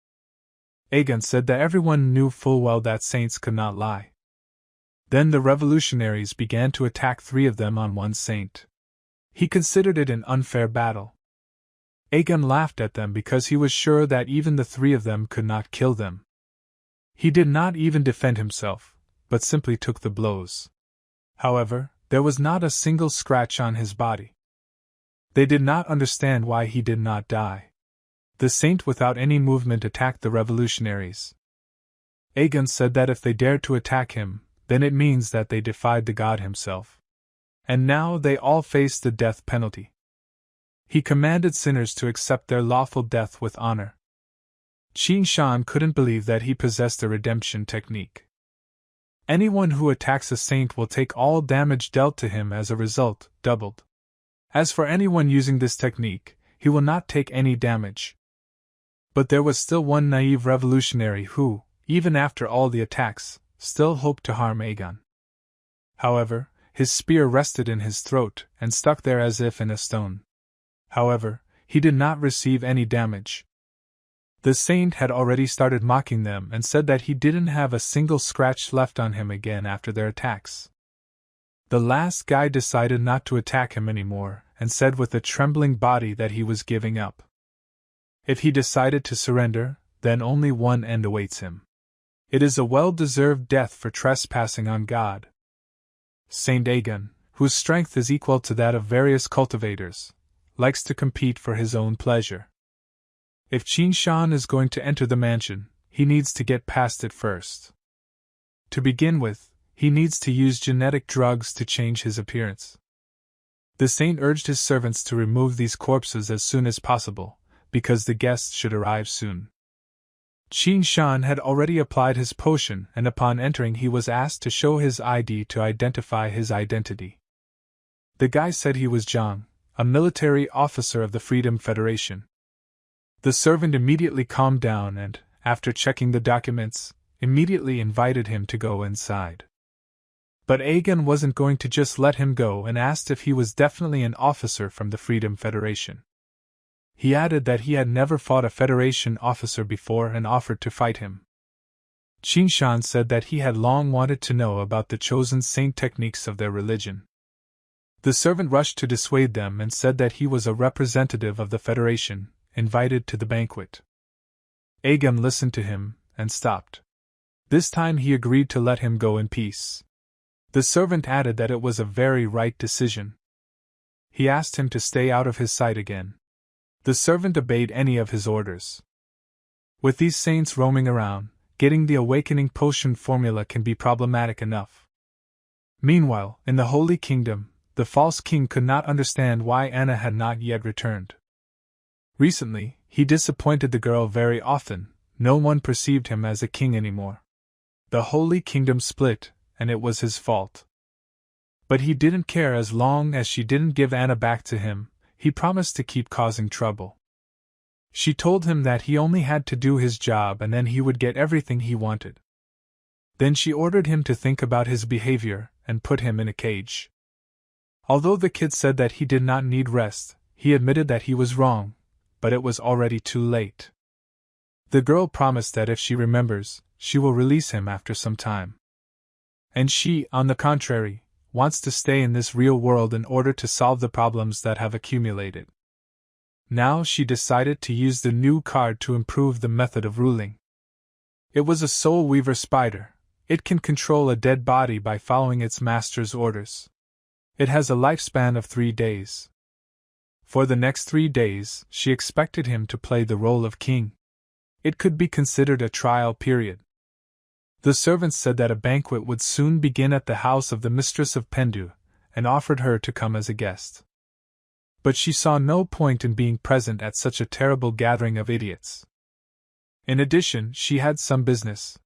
Aegon said that everyone knew full well that saints could not lie. Then the revolutionaries began to attack 3 of them on one saint. He considered it an unfair battle. Aegon laughed at them because he was sure that even the 3 of them could not kill them. He did not even defend himself, but simply took the blows. However, there was not a single scratch on his body. They did not understand why he did not die. The saint without any movement attacked the revolutionaries. Aegon said that if they dared to attack him, then it means that they defied the god himself. And now they all faced the death penalty. He commanded sinners to accept their lawful death with honor. Qin Shan couldn't believe that he possessed a redemption technique. Anyone who attacks a saint will take all damage dealt to him as a result, doubled. As for anyone using this technique, he will not take any damage. But there was still one naive revolutionary who, even after all the attacks, still hoped to harm Aegon. However, his spear rested in his throat and stuck there as if in a stone. However, he did not receive any damage. The saint had already started mocking them and said that he didn't have a single scratch left on him again after their attacks. The last guy decided not to attack him anymore and said with a trembling body that he was giving up. If he decided to surrender, then only one end awaits him. It is a well-deserved death for trespassing on God. Saint Aegon, whose strength is equal to that of various cultivators, likes to compete for his own pleasure. If Qin Shan is going to enter the mansion, he needs to get past it first. To begin with, he needs to use genetic drugs to change his appearance. The saint urged his servants to remove these corpses as soon as possible, because the guests should arrive soon. Qin Shan had already applied his potion, and upon entering he was asked to show his ID to identify his identity. The guy said he was Zhang, a military officer of the Freedom Federation. The servant immediately calmed down and, after checking the documents, immediately invited him to go inside. But Aegon wasn't going to just let him go and asked if he was definitely an officer from the Freedom Federation. He added that he had never fought a Federation officer before and offered to fight him. Qin Shan said that he had long wanted to know about the chosen saint techniques of their religion. The servant rushed to dissuade them and said that he was a representative of the Federation, invited to the banquet. Aegon listened to him and stopped. This time he agreed to let him go in peace. The servant added that it was a very right decision. He asked him to stay out of his sight again. The servant obeyed any of his orders. With these saints roaming around, getting the awakening potion formula can be problematic enough. Meanwhile, in the Holy Kingdom, the false king could not understand why Anna had not yet returned. Recently, he disappointed the girl very often. No one perceived him as a king anymore. The Holy Kingdom split, and it was his fault. But he didn't care as long as she didn't give Anna back to him. He promised to keep causing trouble. She told him that he only had to do his job and then he would get everything he wanted. Then she ordered him to think about his behavior and put him in a cage. Although the kid said that he did not need rest, he admitted that he was wrong, but it was already too late. The girl promised that if she remembers, she will release him after some time. And she, on the contrary, wants to stay in this real world in order to solve the problems that have accumulated. Now she decided to use the new card to improve the method of ruling. It was a soul weaver spider. It can control a dead body by following its master's orders. It has a lifespan of 3 days. For the next 3 days, she expected him to play the role of king. It could be considered a trial period. The servants said that a banquet would soon begin at the house of the mistress of Pendu, and offered her to come as a guest. But she saw no point in being present at such a terrible gathering of idiots. In addition, she had some business.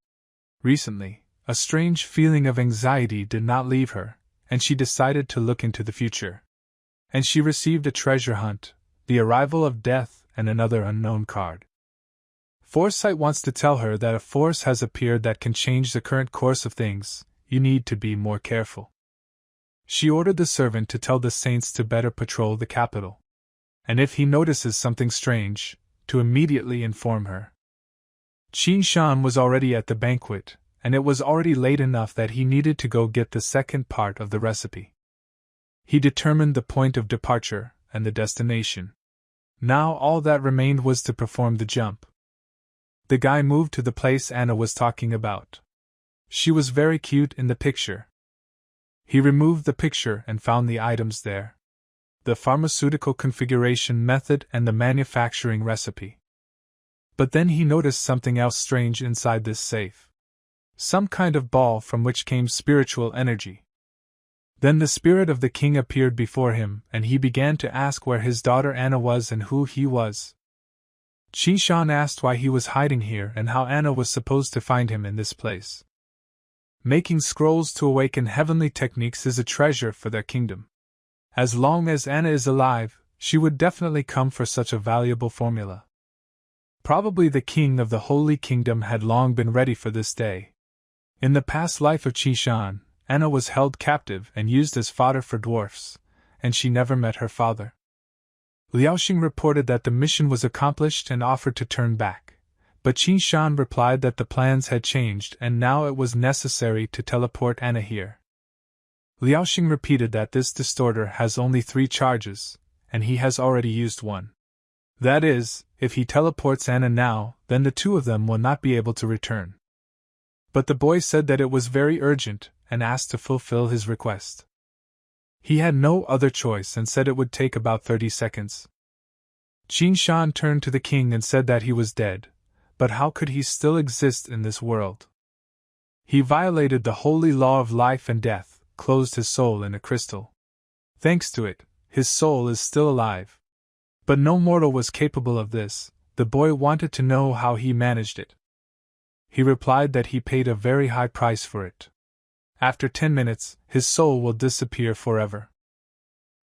Recently, a strange feeling of anxiety did not leave her, and she decided to look into the future. And she received a treasure hunt, the arrival of death, and another unknown card. Foresight wants to tell her that a force has appeared that can change the current course of things. You need to be more careful. She ordered the servant to tell the saints to better patrol the capital. And if he notices something strange, to immediately inform her. Qin Shan was already at the banquet, and it was already late enough that he needed to go get the second part of the recipe. He determined the point of departure and the destination. Now all that remained was to perform the jump. The guy moved to the place Anna was talking about. She was very cute in the picture. He removed the picture and found the items there. The pharmaceutical configuration method and the manufacturing recipe. But then he noticed something else strange inside this safe. Some kind of ball from which came spiritual energy. Then the spirit of the king appeared before him, and he began to ask where his daughter Anna was and who he was. Qin Shan asked why he was hiding here and how Anna was supposed to find him in this place. Making scrolls to awaken heavenly techniques is a treasure for their kingdom. As long as Anna is alive, she would definitely come for such a valuable formula. Probably the king of the Holy Kingdom had long been ready for this day. In the past life of Qin Shan, Anna was held captive and used as fodder for dwarfs, and she never met her father. Liaoxing reported that the mission was accomplished and offered to turn back, but Qin Shan replied that the plans had changed and now it was necessary to teleport Anna here. Liaoxing repeated that this distorter has only 3 charges, and he has already used one. That is, if he teleports Anna now, then the 2 of them will not be able to return. But the boy said that it was very urgent, and asked to fulfill his request. He had no other choice and said it would take about 30 seconds. Qin Shan turned to the king and said that he was dead, but how could he still exist in this world? He violated the holy law of life and death, closed his soul in a crystal. Thanks to it, his soul is still alive. But no mortal was capable of this. The boy wanted to know how he managed it. He replied that he paid a very high price for it. After 10 minutes, his soul will disappear forever.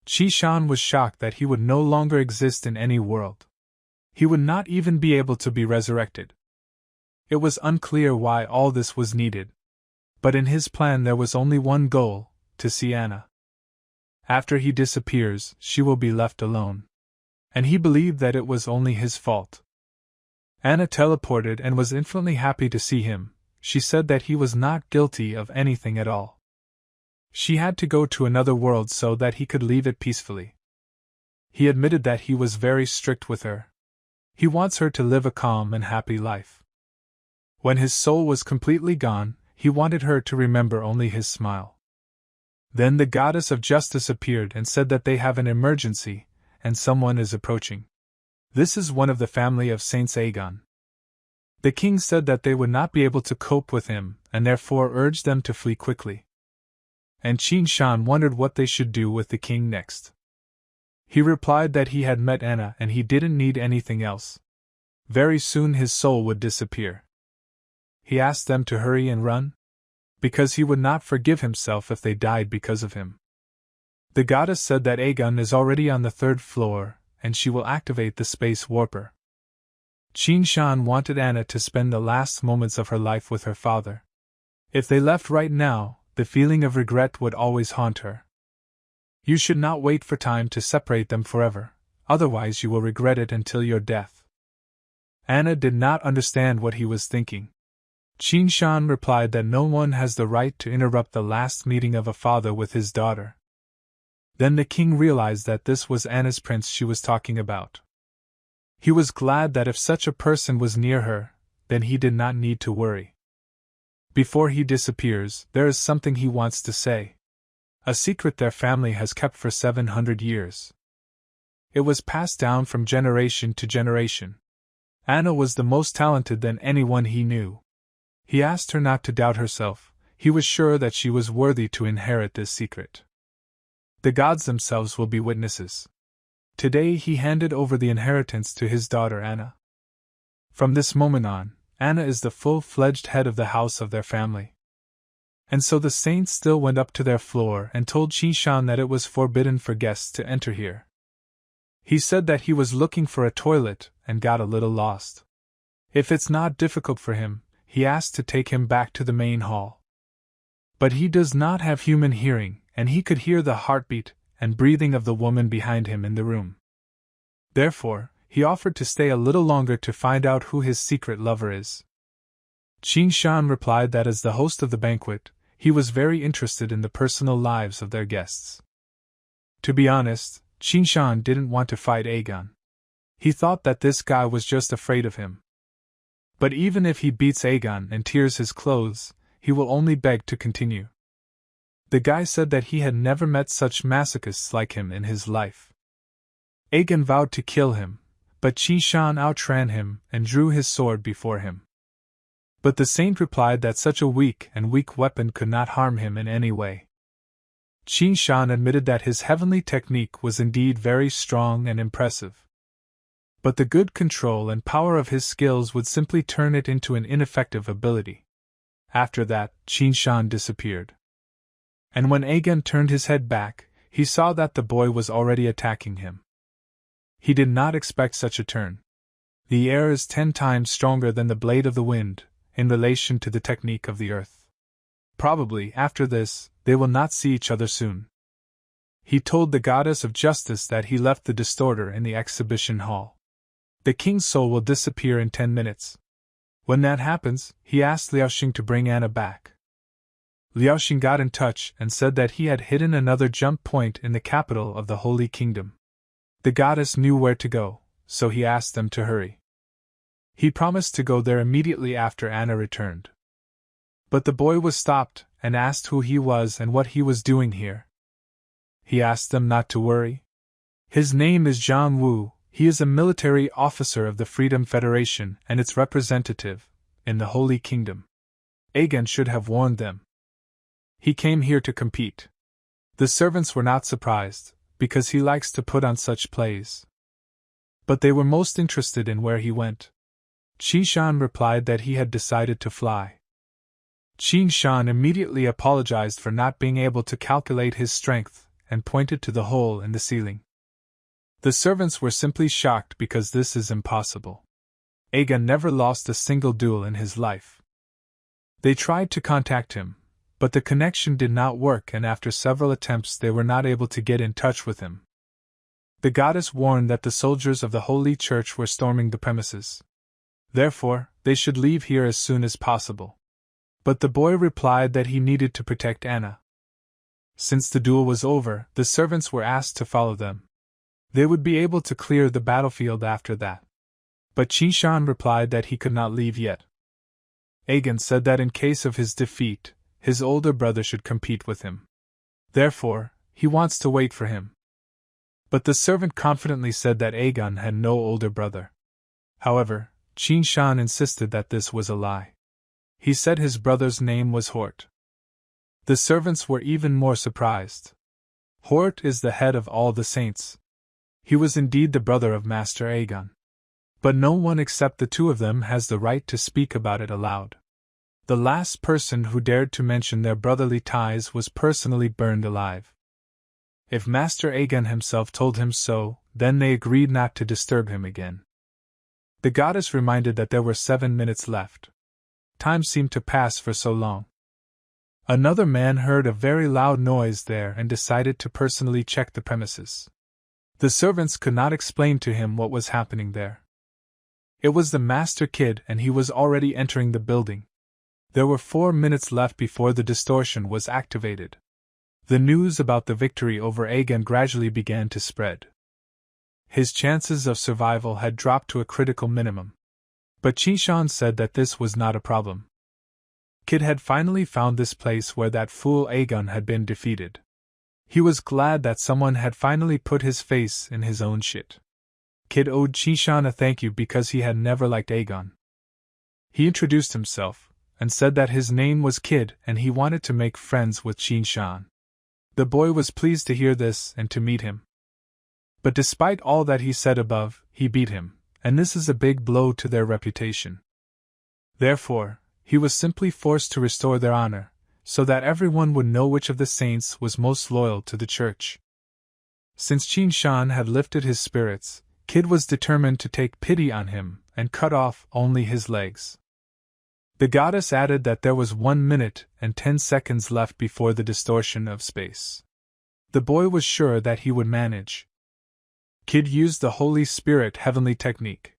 Qin Shan was shocked that he would no longer exist in any world. He would not even be able to be resurrected. It was unclear why all this was needed. But in his plan there was only one goal, to see Anna. After he disappears, she will be left alone. And he believed that it was only his fault. Anna teleported and was infinitely happy to see him. She said that he was not guilty of anything at all. She had to go to another world so that he could leave it peacefully. He admitted that he was very strict with her. He wants her to live a calm and happy life. When his soul was completely gone, he wanted her to remember only his smile. Then the goddess of justice appeared and said that they have an emergency, and someone is approaching. This is one of the family of Saints Aegon. The king said that they would not be able to cope with him, and therefore urged them to flee quickly. and Qin Shan wondered what they should do with the king next. He replied that he had met Anna and he didn't need anything else. Very soon his soul would disappear. He asked them to hurry and run, because he would not forgive himself if they died because of him. The goddess said that Aegon is already on the 3rd floor, and she will activate the space warper. Qin Shan wanted Anna to spend the last moments of her life with her father. If they left right now, the feeling of regret would always haunt her. You should not wait for time to separate them forever, otherwise you will regret it until your death. Anna did not understand what he was thinking. Qin Shan replied that no one has the right to interrupt the last meeting of a father with his daughter. Then the king realized that this was Anna's prince she was talking about. He was glad that if such a person was near her, then he did not need to worry. Before he disappears, there is something he wants to say. A secret their family has kept for 700 years. It was passed down from generation to generation. Anna was the most talented than anyone he knew. He asked her not to doubt herself, he was sure that she was worthy to inherit this secret. The gods themselves will be witnesses. Today he handed over the inheritance to his daughter Anna. From this moment on, Anna is the full-fledged head of the house of their family. And so the saints still went up to their floor and told Qin Shan that it was forbidden for guests to enter here. He said that he was looking for a toilet and got a little lost. If it's not difficult for him, he asked to take him back to the main hall. But he does not have human hearing, and he could hear the heartbeat and breathing of the woman behind him in the room. Therefore, he offered to stay a little longer to find out who his secret lover is. Qin Shan replied that as the host of the banquet, he was very interested in the personal lives of their guests. To be honest, Qin Shan didn't want to fight Aegon. He thought that this guy was just afraid of him. But even if he beats Aegon and tears his clothes, he will only beg to continue. The guy said that he had never met such masochists like him in his life. Aegon vowed to kill him, but Qin Shan outran him and drew his sword before him. But the saint replied that such a weak weapon could not harm him in any way. Qin Shan admitted that his heavenly technique was indeed very strong and impressive. But the good control and power of his skills would simply turn it into an ineffective ability. After that, Qin Shan disappeared. And when Aegon turned his head back, he saw that the boy was already attacking him. He did not expect such a turn. The air is 10 times stronger than the blade of the wind, in relation to the technique of the earth. Probably, after this, they will not see each other soon. He told the goddess of justice that he left the distorter in the exhibition hall. The king's soul will disappear in 10 minutes. When that happens, he asked Liaoxing to bring Anna back. Liaoxing got in touch and said that he had hidden another jump point in the capital of the Holy Kingdom. The goddess knew where to go, so he asked them to hurry. He promised to go there immediately after Anna returned. But the boy was stopped and asked who he was and what he was doing here. He asked them not to worry. His name is Zhang Wu, he is a military officer of the Freedom Federation and its representative in the Holy Kingdom. Aegon should have warned them. He came here to compete. The servants were not surprised, because he likes to put on such plays. But they were most interested in where he went. Qin Shan replied that he had decided to fly. Qin Shan immediately apologized for not being able to calculate his strength and pointed to the hole in the ceiling. The servants were simply shocked because this is impossible. Aegon never lost a single duel in his life. They tried to contact him, but the connection did not work, and after several attempts they were not able to get in touch with him. The goddess warned that the soldiers of the Holy Church were storming the premises. Therefore, they should leave here as soon as possible. But the boy replied that he needed to protect Anna. Since the duel was over, the servants were asked to follow them. They would be able to clear the battlefield after that. But Qin Shan replied that he could not leave yet. Aegon said that in case of his defeat, his older brother should compete with him. Therefore, he wants to wait for him. But the servant confidently said that Aegon had no older brother. However, Qin Shan insisted that this was a lie. He said his brother's name was Hort. The servants were even more surprised. Hort is the head of all the saints. He was indeed the brother of Master Aegon. But no one except the two of them has the right to speak about it aloud. The last person who dared to mention their brotherly ties was personally burned alive. If Master Aegon himself told him so, then they agreed not to disturb him again. The goddess reminded that there were 7 minutes left. Time seemed to pass for so long. Another man heard a very loud noise there and decided to personally check the premises. The servants could not explain to him what was happening there. It was the Master Kid, and he was already entering the building. There were 4 minutes left before the distortion was activated. The news about the victory over Aegon gradually began to spread. His chances of survival had dropped to a critical minimum. But Qishan said that this was not a problem. Kid had finally found this place where that fool Aegon had been defeated. He was glad that someone had finally put his face in his own shit. Kid owed Qishan a thank you because he had never liked Aegon. He introduced himself, and said that his name was Kid and he wanted to make friends with Qishan. The boy was pleased to hear this and to meet him. But despite all that he said above, he beat him, and this is a big blow to their reputation. Therefore, he was simply forced to restore their honor, so that everyone would know which of the saints was most loyal to the church. Since Qishan had lifted his spirits, Kid was determined to take pity on him and cut off only his legs. The goddess added that there was 1 minute and 10 seconds left before the distortion of space. The boy was sure that he would manage. Kid used the Holy Spirit heavenly technique.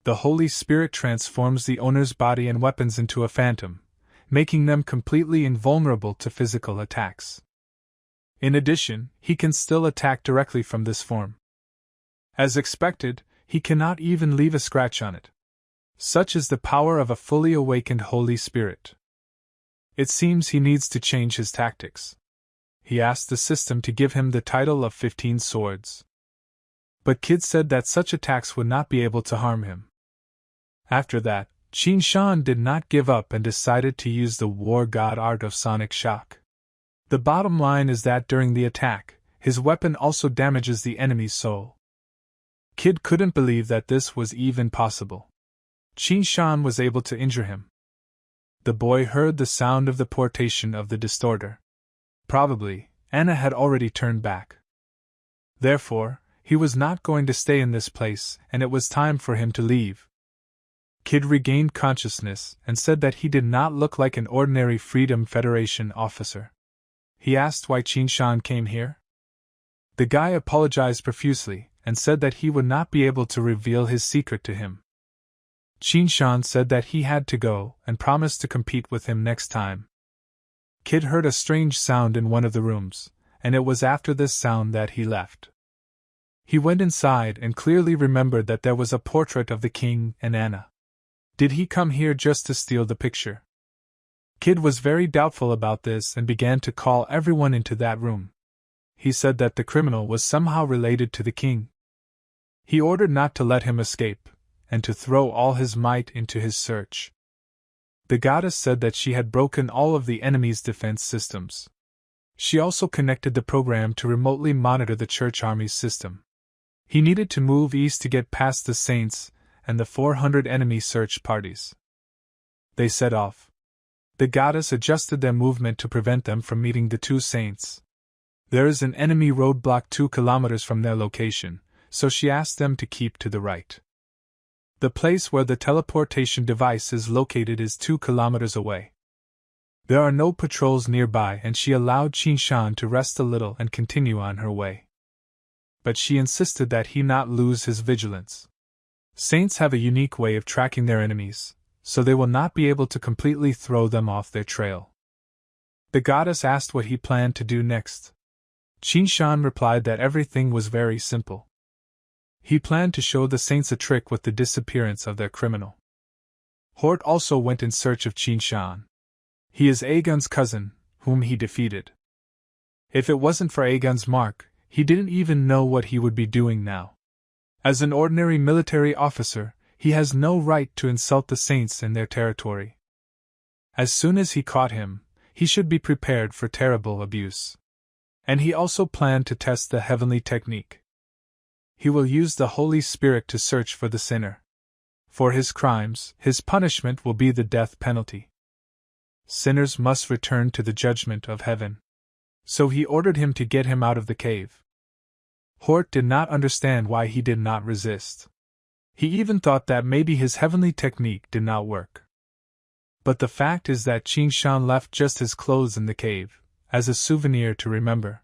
The Holy Spirit transforms the owner's body and weapons into a phantom, making them completely invulnerable to physical attacks. In addition, he can still attack directly from this form. As expected, he cannot even leave a scratch on it. Such is the power of a fully awakened Holy Spirit. It seems he needs to change his tactics. He asked the system to give him the title of 15 Swords. But Kid said that such attacks would not be able to harm him. After that, Qishan did not give up and decided to use the war god art of sonic shock. The bottom line is that during the attack, his weapon also damages the enemy's soul. Kid couldn't believe that this was even possible. Qishan was able to injure him. The boy heard the sound of the portation of the distorter. Probably, Anna had already turned back. Therefore, he was not going to stay in this place, and it was time for him to leave. Kid regained consciousness and said that he did not look like an ordinary Freedom Federation officer. He asked why Qishan came here. The guy apologized profusely and said that he would not be able to reveal his secret to him. Qishan said that he had to go and promised to compete with him next time. Kid heard a strange sound in one of the rooms, and it was after this sound that he left. He went inside and clearly remembered that there was a portrait of the king and Anna. Did he come here just to steal the picture? Kid was very doubtful about this and began to call everyone into that room. He said that the criminal was somehow related to the king. He ordered not to let him escape, and to throw all his might into his search. The goddess said that she had broken all of the enemy's defense systems. She also connected the program to remotely monitor the church army's system. He needed to move east to get past the saints and the 400 enemy search parties. They set off. The goddess adjusted their movement to prevent them from meeting the 2 saints. There is an enemy roadblock 2 kilometers from their location, so she asked them to keep to the right. The place where the teleportation device is located is 2 kilometers away. There are no patrols nearby, and she allowed Qishan to rest a little and continue on her way. But she insisted that he not lose his vigilance. Saints have a unique way of tracking their enemies, so they will not be able to completely throw them off their trail. The goddess asked what he planned to do next. Qishan replied that everything was very simple. He planned to show the saints a trick with the disappearance of their criminal. Hort also went in search of Qishan. He is Aegon's cousin, whom he defeated. If it wasn't for Aegon's mark, he didn't even know what he would be doing now. As an ordinary military officer, he has no right to insult the saints in their territory. As soon as he caught him, he should be prepared for terrible abuse. And he also planned to test the heavenly technique. He will use the Holy Spirit to search for the sinner. For his crimes, his punishment will be the death penalty. Sinners must return to the judgment of heaven. So he ordered him to get him out of the cave. Hort did not understand why he did not resist. He even thought that maybe his heavenly technique did not work. But the fact is that Qin Shan left just his clothes in the cave, as a souvenir to remember.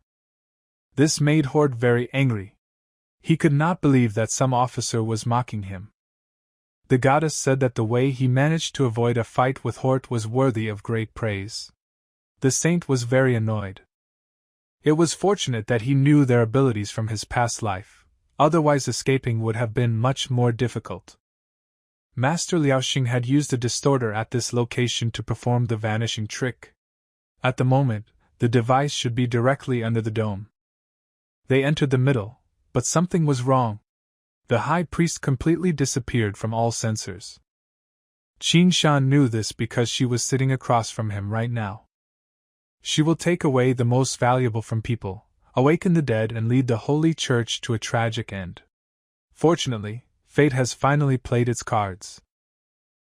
This made Hort very angry. He could not believe that some officer was mocking him. The goddess said that the way he managed to avoid a fight with Hort was worthy of great praise. The saint was very annoyed. It was fortunate that he knew their abilities from his past life, otherwise escaping would have been much more difficult. Master Liaoxing had used a distorter at this location to perform the vanishing trick. At the moment, the device should be directly under the dome. They entered the middle, but something was wrong. The high priest completely disappeared from all sensors. Qin Shan knew this because she was sitting across from him right now. She will take away the most valuable from people, awaken the dead and lead the Holy Church to a tragic end. Fortunately, fate has finally played its cards.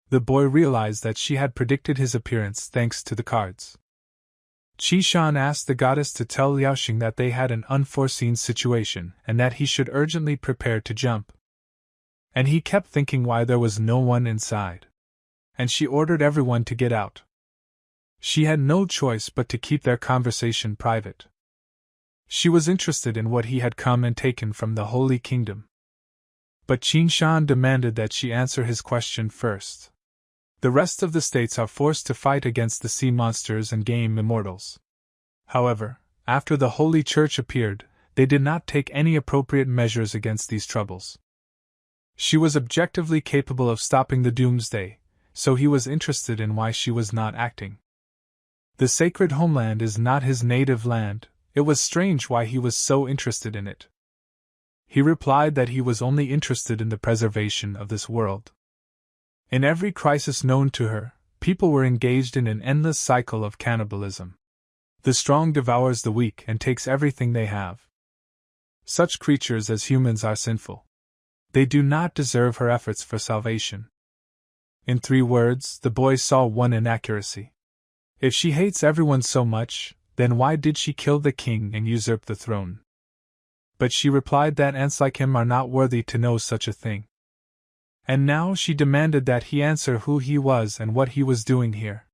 The boy realized that she had predicted his appearance thanks to the cards. Qi Shan asked the goddess to tell Liaoxing that they had an unforeseen situation and that he should urgently prepare to jump. And he kept thinking why there was no one inside. And she ordered everyone to get out. She had no choice but to keep their conversation private. She was interested in what he had come and taken from the Holy Kingdom. But Qin Shan demanded that she answer his question first. The rest of the states are forced to fight against the sea monsters and game immortals. However, after the Holy Church appeared, they did not take any appropriate measures against these troubles. She was objectively capable of stopping the doomsday, so he was interested in why she was not acting. The sacred homeland is not his native land. It was strange why he was so interested in it. He replied that he was only interested in the preservation of this world. In every crisis known to her, people were engaged in an endless cycle of cannibalism. The strong devours the weak and takes everything they have. Such creatures as humans are sinful. They do not deserve her efforts for salvation. In 3 words, the boy saw one inaccuracy. If she hates everyone so much, then why did she kill the king and usurp the throne? But she replied that ants like him are not worthy to know such a thing. And now she demanded that he answer who he was and what he was doing here.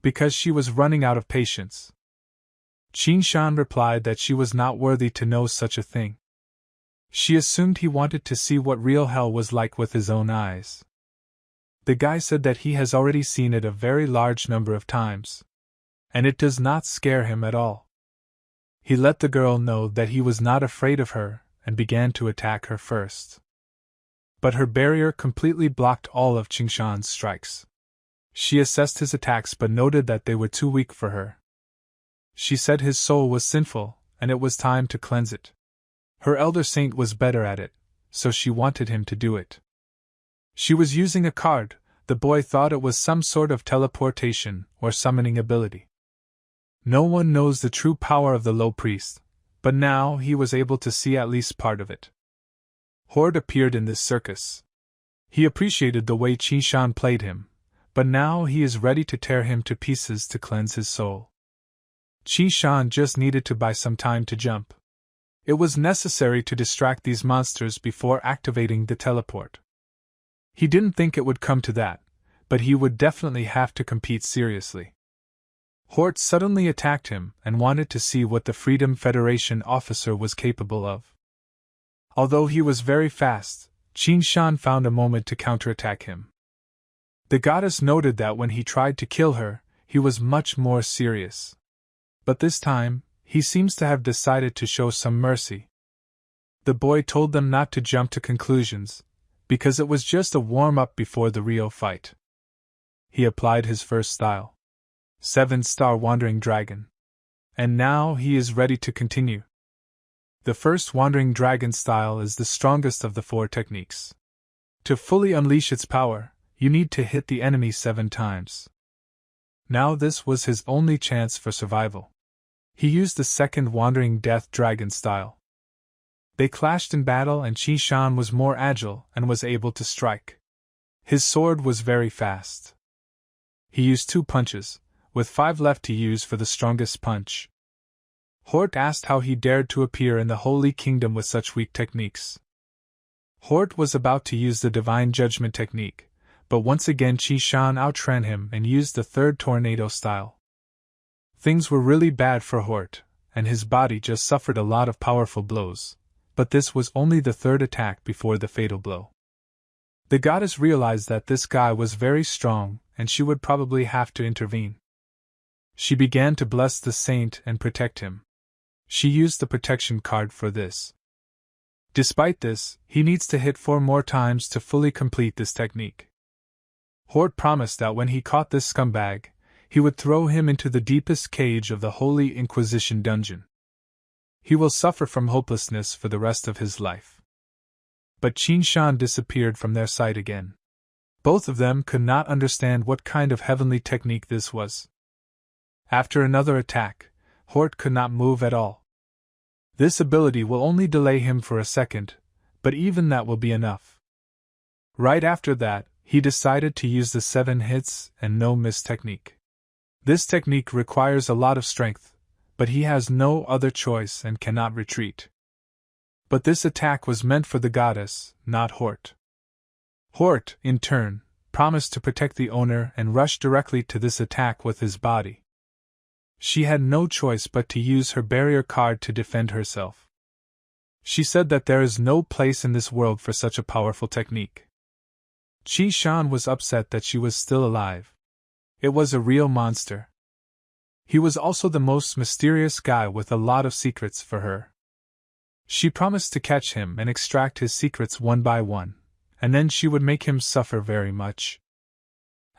Because she was running out of patience. Qin Shan replied that she was not worthy to know such a thing. She assumed he wanted to see what real hell was like with his own eyes. The guy said that he has already seen it a very large number of times. And it does not scare him at all. He let the girl know that he was not afraid of her and began to attack her first. But her barrier completely blocked all of Qin Shan's strikes. She assessed his attacks but noted that they were too weak for her. She said his soul was sinful, and it was time to cleanse it. Her elder saint was better at it, so she wanted him to do it. She was using a card. The boy thought it was some sort of teleportation or summoning ability. No one knows the true power of the low priest, but now he was able to see at least part of it. Hort appeared in this circus. He appreciated the way Qin Shan played him, but now he is ready to tear him to pieces to cleanse his soul. Qin Shan just needed to buy some time to jump. It was necessary to distract these monsters before activating the teleport. He didn't think it would come to that, but he would definitely have to compete seriously. Hort suddenly attacked him and wanted to see what the Freedom Federation officer was capable of. Although he was very fast, Qin Shan found a moment to counterattack him. The goddess noted that when he tried to kill her, he was much more serious. But this time, he seems to have decided to show some mercy. The boy told them not to jump to conclusions, because it was just a warm-up before the real fight. He applied his first style. 7-star Wandering Dragon. And now he is ready to continue. The first Wandering Dragon style is the strongest of the 4 techniques. To fully unleash its power, you need to hit the enemy 7 times. Now this was his only chance for survival. He used the second Wandering Death Dragon style. They clashed in battle and Qi Shan was more agile and was able to strike. His sword was very fast. He used 2 punches, with 5 left to use for the strongest punch. Hort asked how he dared to appear in the Holy Kingdom with such weak techniques. Hort was about to use the Divine Judgment technique, but once again Qi Shan outran him and used the third tornado style. Things were really bad for Hort, and his body just suffered a lot of powerful blows, but this was only the third attack before the fatal blow. The goddess realized that this guy was very strong and she would probably have to intervene. She began to bless the saint and protect him. She used the protection card for this. Despite this, he needs to hit 4 more times to fully complete this technique. Hort promised that when he caught this scumbag, he would throw him into the deepest cage of the Holy Inquisition dungeon. He will suffer from hopelessness for the rest of his life. But Qin Shan disappeared from their sight again. Both of them could not understand what kind of heavenly technique this was. After another attack, Hort could not move at all. This ability will only delay him for a second, but even that will be enough. Right after that, he decided to use the 7 hits and no miss technique. This technique requires a lot of strength, but he has no other choice and cannot retreat. But this attack was meant for the goddess, not Hort. Hort, in turn, promised to protect the owner and rushed directly to this attack with his body. She had no choice but to use her barrier card to defend herself. She said that there is no place in this world for such a powerful technique. Qi Shan was upset that she was still alive. It was a real monster. He was also the most mysterious guy with a lot of secrets for her. She promised to catch him and extract his secrets one by one, and then she would make him suffer very much.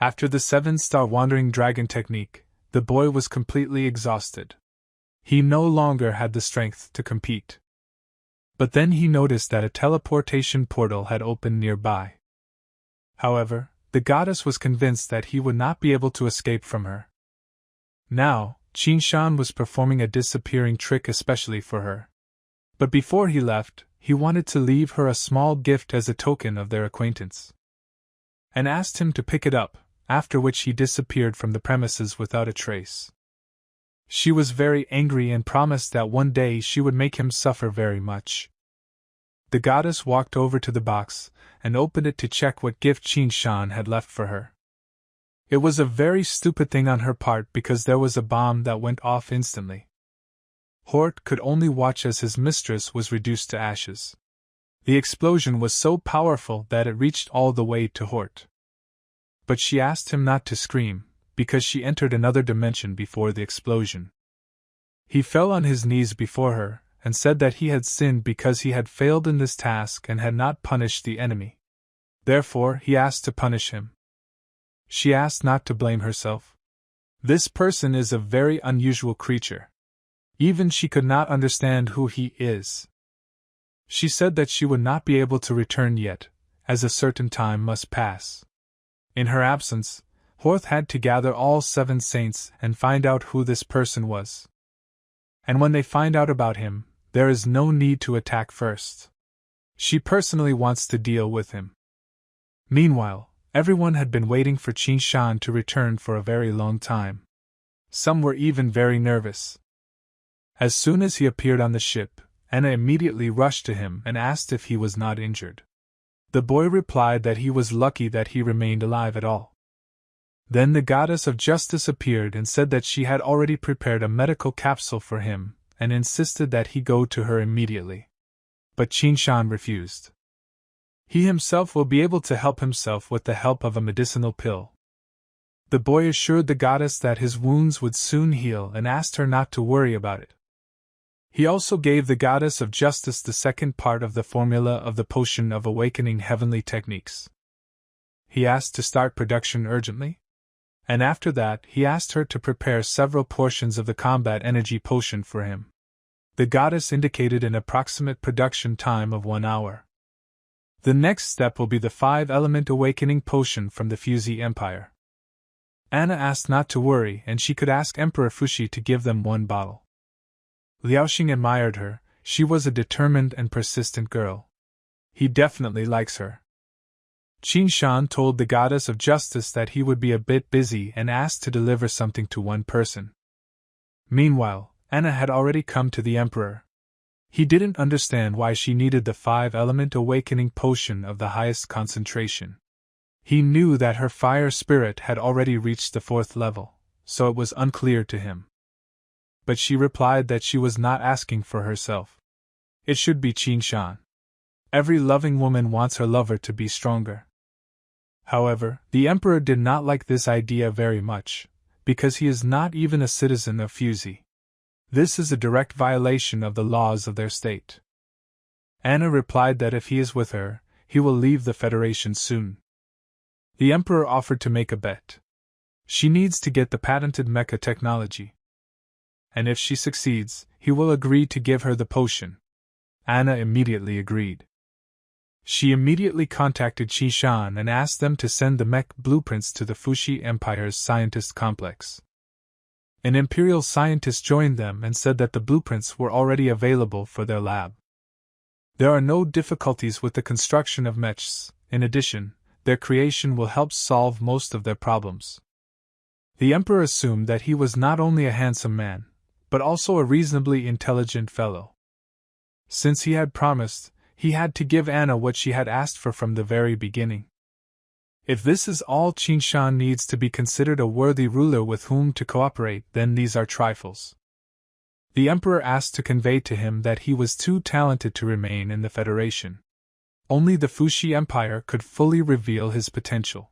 After the 7-star Wandering Dragon technique, the boy was completely exhausted. He no longer had the strength to compete. But then he noticed that a teleportation portal had opened nearby. However, the goddess was convinced that he would not be able to escape from her. Now, Qin Shan was performing a disappearing trick especially for her. But before he left, he wanted to leave her a small gift as a token of their acquaintance, and asked him to pick it up, after which he disappeared from the premises without a trace. She was very angry and promised that one day she would make him suffer very much. The goddess walked over to the box and opened it to check what gift Qin Shan had left for her. It was a very stupid thing on her part because there was a bomb that went off instantly. Hort could only watch as his mistress was reduced to ashes. The explosion was so powerful that it reached all the way to Hort. But she asked him not to scream, because she entered another dimension before the explosion. He fell on his knees before her, and said that he had sinned because he had failed in this task and had not punished the enemy. Therefore, he asked to punish him. She asked not to blame herself. This person is a very unusual creature. Even she could not understand who he is. She said that she would not be able to return yet, as a certain time must pass. In her absence, Hort had to gather all 7 saints and find out who this person was. And when they find out about him, there is no need to attack first. She personally wants to deal with him. Meanwhile, everyone had been waiting for Qin Shan to return for a very long time. Some were even very nervous. As soon as he appeared on the ship, Anna immediately rushed to him and asked if he was not injured. The boy replied that he was lucky that he remained alive at all. Then the goddess of justice appeared and said that she had already prepared a medical capsule for him, and insisted that he go to her immediately. But Qin Shan refused. He himself will be able to help himself with the help of a medicinal pill. The boy assured the goddess that his wounds would soon heal and asked her not to worry about it. He also gave the goddess of justice the second part of the formula of the potion of awakening heavenly techniques. He asked to start production urgently, and after that he asked her to prepare several portions of the combat energy potion for him. The goddess indicated an approximate production time of 1 hour. The next step will be the 5-element awakening potion from the Fuzi Empire. Anna asked not to worry and she could ask Emperor Fushi to give them one bottle. Liaoxing admired her, she was a determined and persistent girl. He definitely likes her. Qin Shan told the goddess of justice that he would be a bit busy and asked to deliver something to one person. Meanwhile, Anna had already come to the emperor. He didn't understand why she needed the 5-element awakening potion of the highest concentration. He knew that her fire spirit had already reached the 4th level, so it was unclear to him. But she replied that she was not asking for herself. It should be Qin Shan. Every loving woman wants her lover to be stronger. However, the emperor did not like this idea very much, because he is not even a citizen of Fuzi. This is a direct violation of the laws of their state. Anna replied that if he is with her, he will leave the Federation soon. The emperor offered to make a bet. She needs to get the patented mecha technology. And if she succeeds, he will agree to give her the potion. Anna immediately agreed. She immediately contacted Qin Shan and asked them to send the mech blueprints to the Fushi Empire's scientist complex. An imperial scientist joined them and said that the blueprints were already available for their lab. There are no difficulties with the construction of mechs. In addition, their creation will help solve most of their problems. The emperor assumed that he was not only a handsome man, but also a reasonably intelligent fellow. Since he had promised, he had to give Anna what she had asked for from the very beginning. If this is all Qin Shan needs to be considered a worthy ruler with whom to cooperate, then these are trifles. The emperor asked to convey to him that he was too talented to remain in the Federation. Only the Fushi Empire could fully reveal his potential.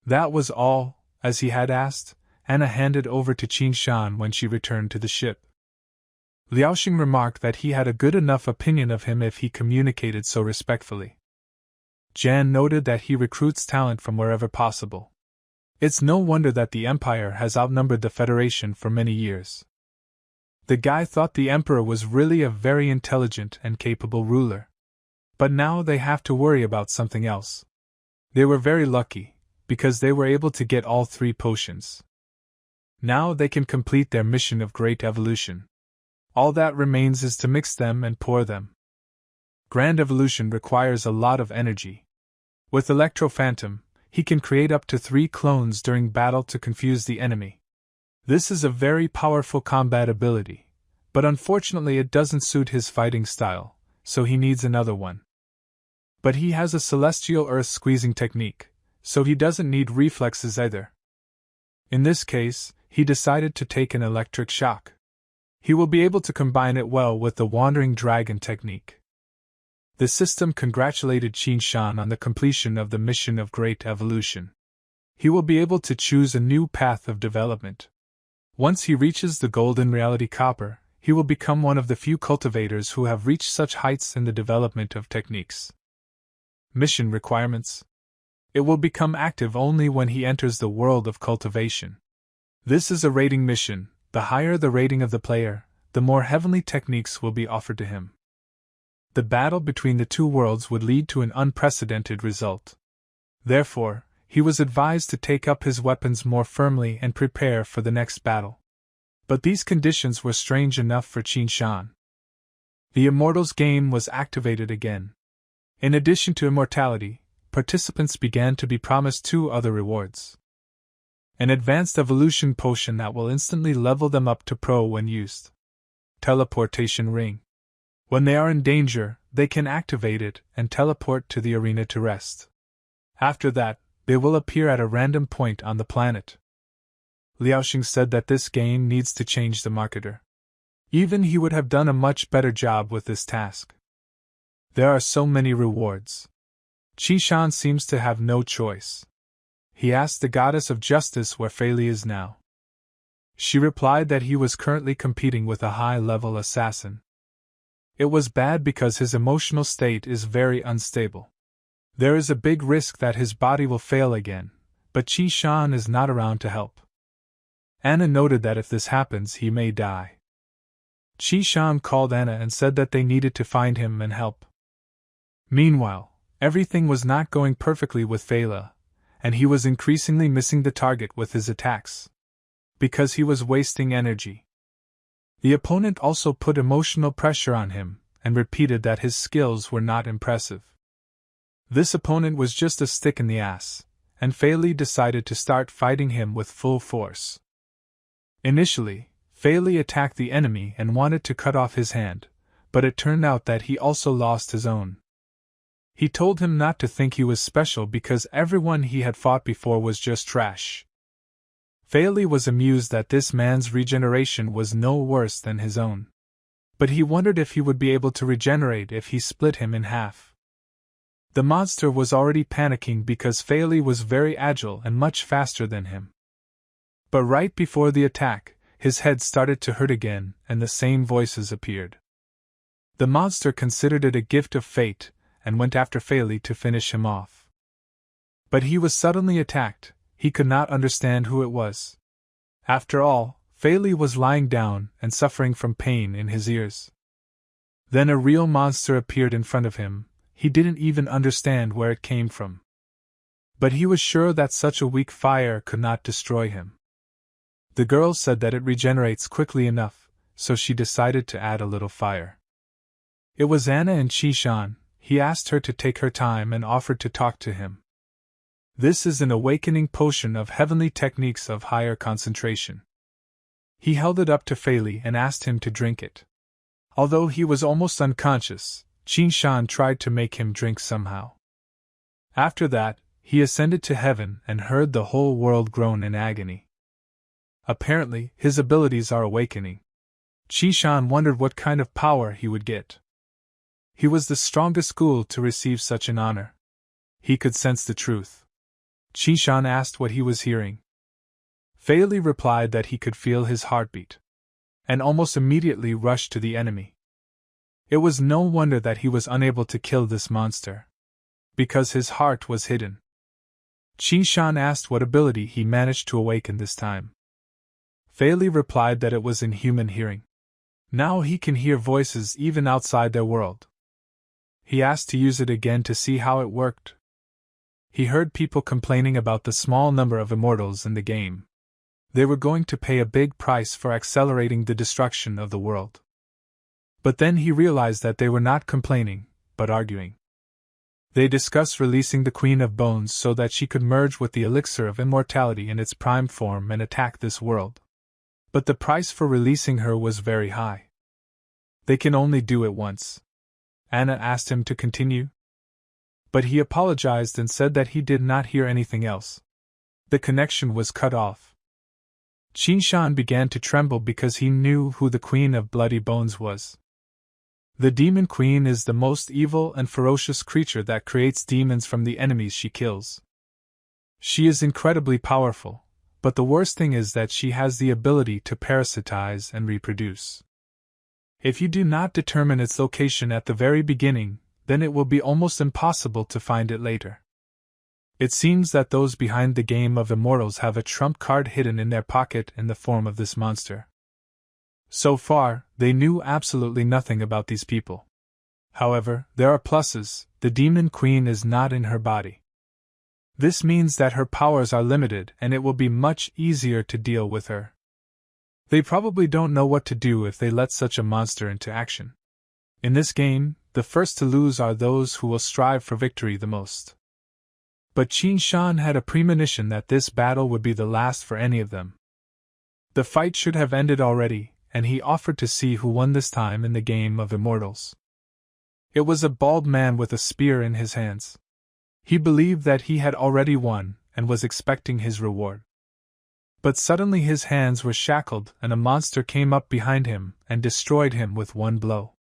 That was all, as he had asked. Anna handed over to Qin Shan when she returned to the ship. Liaoxing remarked that he had a good enough opinion of him if he communicated so respectfully. Jan noted that he recruits talent from wherever possible. It's no wonder that the Empire has outnumbered the Federation for many years. The guy thought the Emperor was really a very intelligent and capable ruler. But now they have to worry about something else. They were very lucky, because they were able to get all 3 potions. Now they can complete their mission of great evolution. All that remains is to mix them and pour them. Grand evolution requires a lot of energy. With Electro Phantom, he can create up to 3 clones during battle to confuse the enemy. This is a very powerful combat ability, but unfortunately it doesn't suit his fighting style, so he needs another one. But he has a celestial earth squeezing technique, so he doesn't need reflexes either. In this case, he decided to take an electric shock. He will be able to combine it well with the wandering dragon technique. The system congratulated Qin Shan on the completion of the mission of great evolution. He will be able to choose a new path of development. Once he reaches the golden reality copper, he will become one of the few cultivators who have reached such heights in the development of techniques. Mission requirements. It will become active only when he enters the world of cultivation. This is a rating mission. The higher the rating of the player, the more heavenly techniques will be offered to him. The battle between the 2 worlds would lead to an unprecedented result. Therefore, he was advised to take up his weapons more firmly and prepare for the next battle. But these conditions were strange enough for Qin Shan. The Immortals game was activated again. In addition to immortality, participants began to be promised 2 other rewards. An advanced evolution potion that will instantly level them up to pro when used. Teleportation ring. When they are in danger, they can activate it and teleport to the arena to rest. After that, they will appear at a random point on the planet. Liaoxing said that this game needs to change the marketer. Even he would have done a much better job with this task. There are so many rewards. Qin Shan seems to have no choice. He asked the goddess of justice where Fei Li is now. She replied that he was currently competing with a high-level assassin. It was bad because his emotional state is very unstable. There is a big risk that his body will fail again, but Qin Shan is not around to help. Anna noted that if this happens he may die. Qin Shan called Anna and said that they needed to find him and help. Meanwhile, everything was not going perfectly with Fei Li, and he was increasingly missing the target with his attacks. Because he was wasting energy. The opponent also put emotional pressure on him, and repeated that his skills were not impressive. This opponent was just a stick in the ass, and Fei Li decided to start fighting him with full force. Initially, Fei Li attacked the enemy and wanted to cut off his hand, but it turned out that he also lost his own. He told him not to think he was special because everyone he had fought before was just trash. Fei Li was amused that this man's regeneration was no worse than his own. But he wondered if he would be able to regenerate if he split him in half. The monster was already panicking because Fei Li was very agile and much faster than him. But right before the attack, his head started to hurt again, and the same voices appeared. The monster considered it a gift of fate, and went after Fei Li to finish him off. But he was suddenly attacked. He could not understand who it was. After all, Fei Li was lying down and suffering from pain in his ears. Then a real monster appeared in front of him. He didn't even understand where it came from. But he was sure that such a weak fire could not destroy him. The girl said that it regenerates quickly enough, so she decided to add a little fire. It was Anna and Qishan. He asked her to take her time and offered to talk to him. This is an awakening potion of heavenly techniques of higher concentration. He held it up to Fei Li and asked him to drink it. Although he was almost unconscious, Qishan tried to make him drink somehow. After that, he ascended to heaven and heard the whole world groan in agony. Apparently, his abilities are awakening. Qishan wondered what kind of power he would get. He was the strongest ghoul to receive such an honor. He could sense the truth. Qishan asked what he was hearing. Fei Li replied that he could feel his heartbeat, and almost immediately rushed to the enemy. It was no wonder that he was unable to kill this monster, because his heart was hidden. Qishan asked what ability he managed to awaken this time. Fei Li replied that it was in human hearing. Now he can hear voices even outside their world. He asked to use it again to see how it worked. He heard people complaining about the small number of immortals in the game. They were going to pay a big price for accelerating the destruction of the world. But then he realized that they were not complaining, but arguing. They discussed releasing the Queen of Bones so that she could merge with the elixir of immortality in its prime form and attack this world. But the price for releasing her was very high. They can only do it once. Anna asked him to continue, but he apologized and said that he did not hear anything else. The connection was cut off. Qishan began to tremble because he knew who the Queen of Bloody Bones was. The Demon Queen is the most evil and ferocious creature that creates demons from the enemies she kills. She is incredibly powerful, but the worst thing is that she has the ability to parasitize and reproduce. If you do not determine its location at the very beginning, then it will be almost impossible to find it later. It seems that those behind the game of immortals have a trump card hidden in their pocket in the form of this monster. So far, they knew absolutely nothing about these people. However, there are pluses. The Demon Queen is not in her body. This means that her powers are limited and it will be much easier to deal with her. They probably don't know what to do if they let such a monster into action. In this game, the first to lose are those who will strive for victory the most. But Qishan had a premonition that this battle would be the last for any of them. The fight should have ended already, and he offered to see who won this time in the game of immortals. It was a bald man with a spear in his hands. He believed that he had already won, and was expecting his reward. But suddenly his hands were shackled and a monster came up behind him and destroyed him with one blow.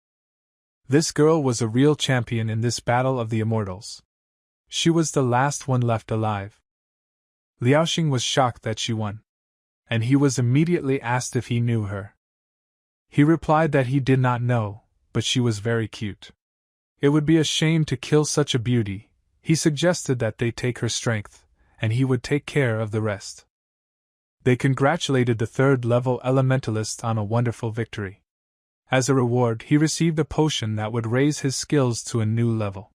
This girl was a real champion in this battle of the immortals. She was the last one left alive. Liaoxing was shocked that she won, and he was immediately asked if he knew her. He replied that he did not know, but she was very cute. It would be a shame to kill such a beauty. He suggested that they take her strength, and he would take care of the rest. They congratulated the third-level elementalist on a wonderful victory. As a reward, he received a potion that would raise his skills to a new level.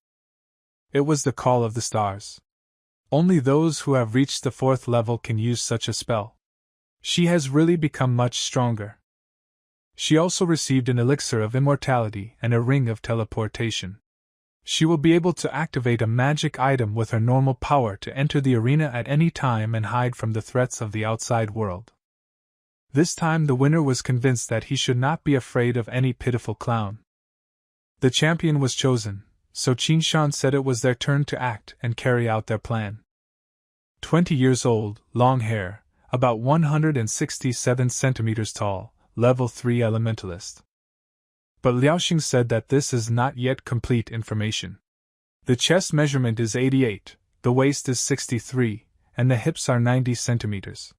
It was the Call of the Stars. Only those who have reached the 4th level can use such a spell. She has really become much stronger. She also received an elixir of immortality and a ring of teleportation. She will be able to activate a magic item with her normal power to enter the arena at any time and hide from the threats of the outside world. This time the winner was convinced that he should not be afraid of any pitiful clown. The champion was chosen, so Qinshan said it was their turn to act and carry out their plan. 20 years old, long hair, about 167 centimeters tall, level 3 elementalist. But Liaoxing said that this is not yet complete information. The chest measurement is 88, the waist is 63, and the hips are 90 centimeters.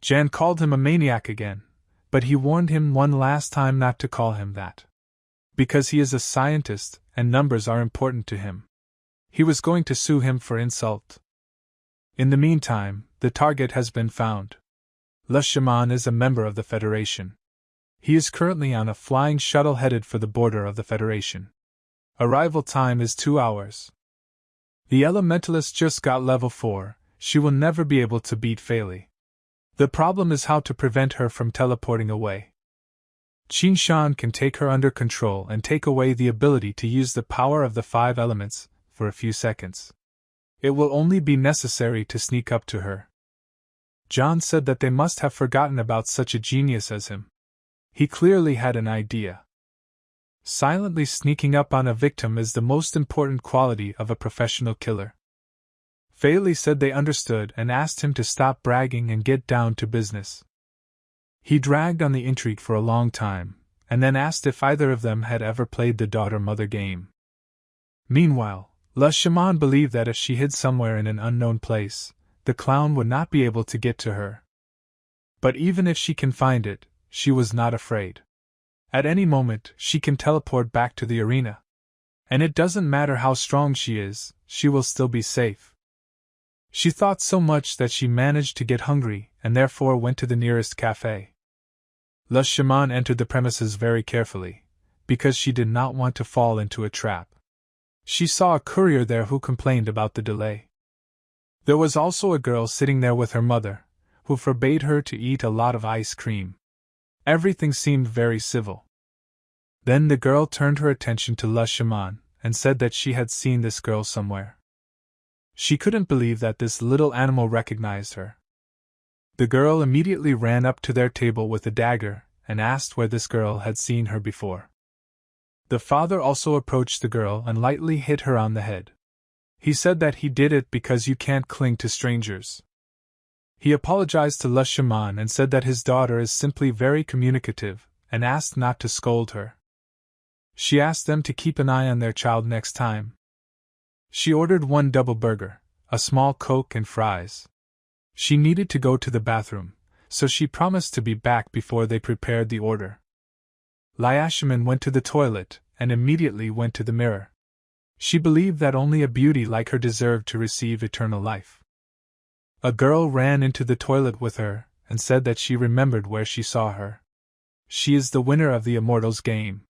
Jan called him a maniac again, but he warned him one last time not to call him that. Because he is a scientist, and numbers are important to him. He was going to sue him for insult. In the meantime, the target has been found. Le Shaman is a member of the Federation. He is currently on a flying shuttle headed for the border of the Federation. Arrival time is 2 hours. The elementalist just got level 4, she will never be able to beat Fei. The problem is how to prevent her from teleporting away. Qinshan can take her under control and take away the ability to use the power of the 5 elements for a few seconds. It will only be necessary to sneak up to her. John said that they must have forgotten about such a genius as him. He clearly had an idea. Silently sneaking up on a victim is the most important quality of a professional killer. Fei said they understood and asked him to stop bragging and get down to business. He dragged on the intrigue for a long time, and then asked if either of them had ever played the daughter-mother game. Meanwhile, Le Shaman believed that if she hid somewhere in an unknown place, the clown would not be able to get to her. But even if she can find it, she was not afraid. At any moment, she can teleport back to the arena. And it doesn't matter how strong she is, she will still be safe. She thought so much that she managed to get hungry, and therefore went to the nearest cafe. Le Shaman entered the premises very carefully, because she did not want to fall into a trap. She saw a courier there who complained about the delay. There was also a girl sitting there with her mother, who forbade her to eat a lot of ice cream. Everything seemed very civil. Then the girl turned her attention to Le Shaman, and said that she had seen this girl somewhere. She couldn't believe that this little animal recognized her. The girl immediately ran up to their table with a dagger, and asked where this girl had seen her before. The father also approached the girl and lightly hit her on the head. He said that he did it because you can't cling to strangers. He apologized to Le Shaman and said that his daughter is simply very communicative, and asked not to scold her. She asked them to keep an eye on their child next time. She ordered 1 double burger, a small Coke and fries. She needed to go to the bathroom, so she promised to be back before they prepared the order. Liaoxing went to the toilet, and immediately went to the mirror. She believed that only a beauty like her deserved to receive eternal life. A girl ran into the toilet with her, and said that she remembered where she saw her. She is the winner of the Immortals game.